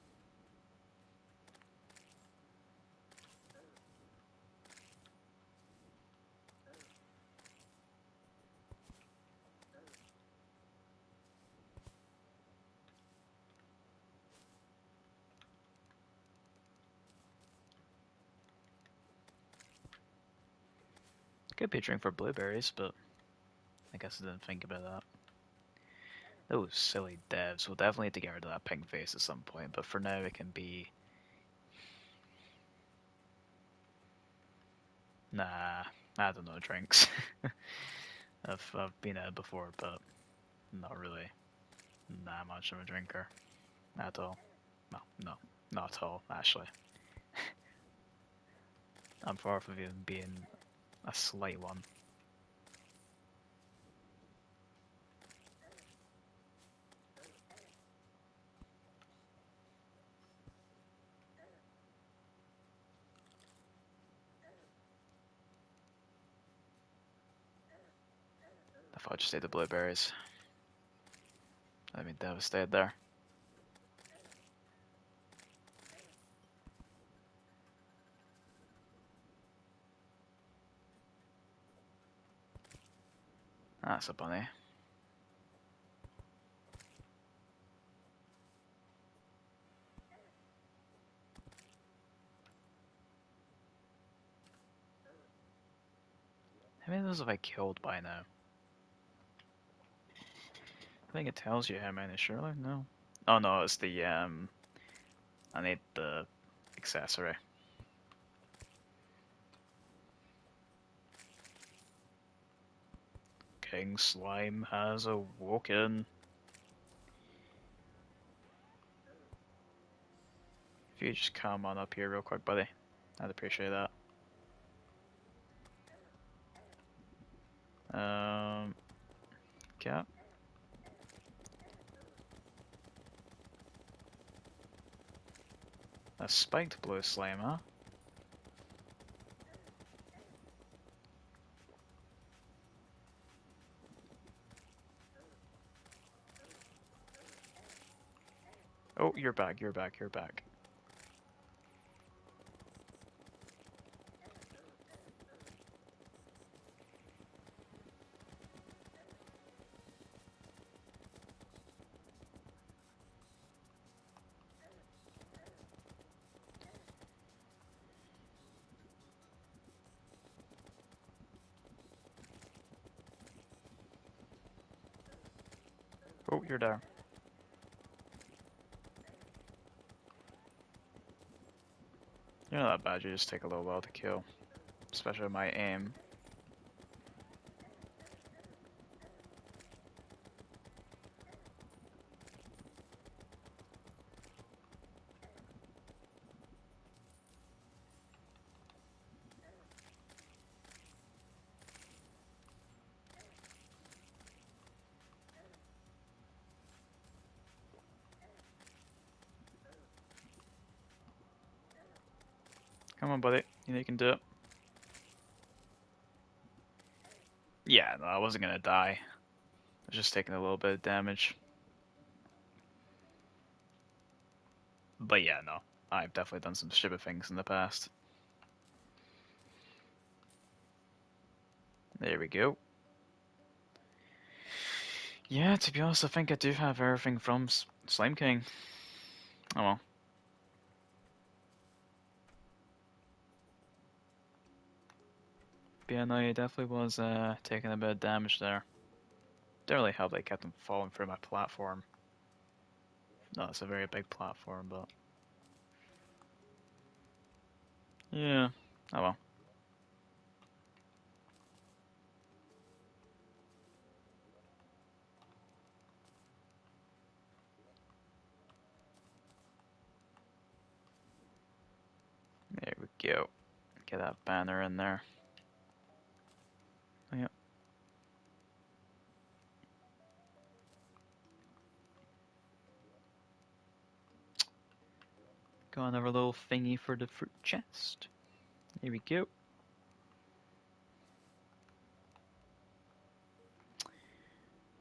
Could be a drink for blueberries, but I guess I didn't think about that. Those silly devs. We'll definitely need to get rid of that pink face at some point, but for now it can be... Nah, I don't know, drinks. I've been out before, but not really that much of a drinker at all. No, no, not at all, actually. I'm far from even being a slight one. If I just ate the blueberries, I'd be devastated there. That's a bunny. How many of those have I killed by now? I think it tells you how many, surely? No. Oh no, it's the, I need the accessory. King Slime has awoken. If you just come on up here real quick, buddy, I'd appreciate that. Okay. A spiked blue slime, huh? Oh, you're back, you're back, you're back. Oh, you're there. You're not that bad, you just take a little while to kill. Especially with my aim. Come on, buddy. You know you can do it. Yeah, no, I wasn't gonna die. I was just taking a little bit of damage. But yeah, no. I've definitely done some stupid things in the past. There we go. Yeah, to be honest, I think I do have everything from Slime King. Oh well. But yeah, no, he definitely was taking a bit of damage there. Didn't really help that I kept him falling through my platform. No, it's a very big platform, but yeah. Oh well. There we go. Get that banner in there. Oh, yep. Got another little thingy for the fruit chest. Here we go.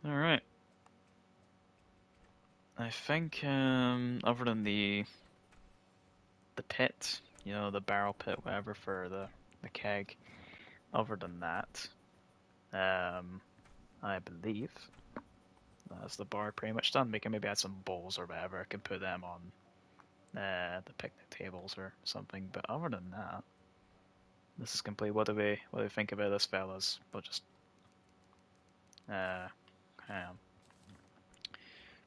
Alright. I think other than the pit, you know, the barrel pit, whatever for the keg, other than that, I believe that's the bar pretty much done. We can maybe add some bowls or whatever. I can put them on the picnic tables or something. But other than that, this is complete. What do we think about this, fellas? We'll just uh, um,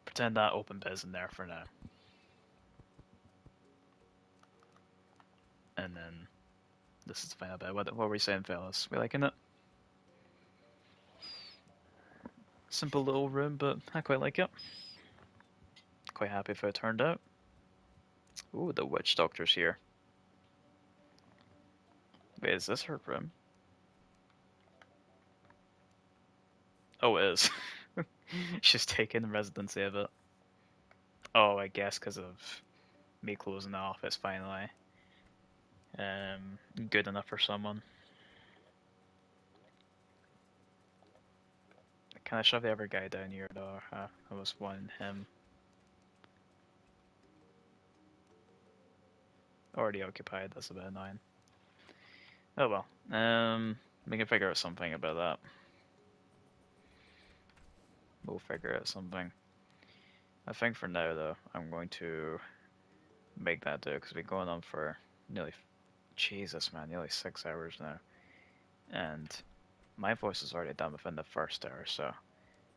pretend that open bit is in there for now, and then this is the final bit. What were we saying, fellas? We liking it? Simple little room, but I quite like it. Quite happy with how it turned out. Ooh, the witch doctor's here. Wait, is this her room? Oh, it is. She's taking residency of it. Oh, I guess because of me closing the office finally. Good enough for someone. Can I shove the other guy down here though? I was wanting him. Already occupied, that's a bit annoying. Oh well. We can figure out something about that. We'll figure out something. I think for now though, I'm going to make that do because we've been going on for nearly, Jesus man, nearly 6 hours now. And my voice is already done within the first hour, so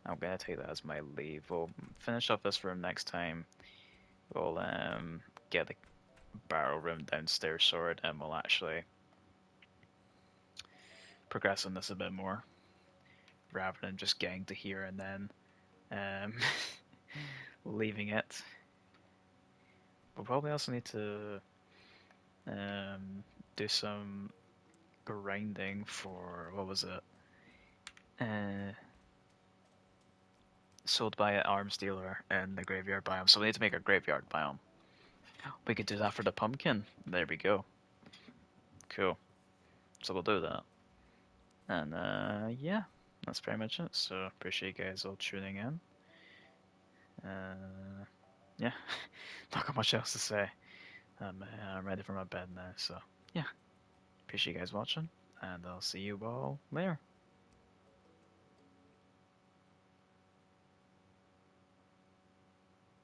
I'm gonna take that as my leave. We'll finish up this room next time. We'll get the barrel room downstairs sorted, and we'll actually progress on this a bit more, rather than just getting to here and then um, leaving it. We'll probably also need to do some grinding for what was it? Sold by an arms dealer in the graveyard biome. So we need to make a graveyard biome. We could do that for the pumpkin. There we go. Cool. So we'll do that. And yeah, that's pretty much it. So appreciate you guys all tuning in. Yeah, not got much else to say. I'm ready for my bed now. So yeah, appreciate you guys watching, and I'll see you all later.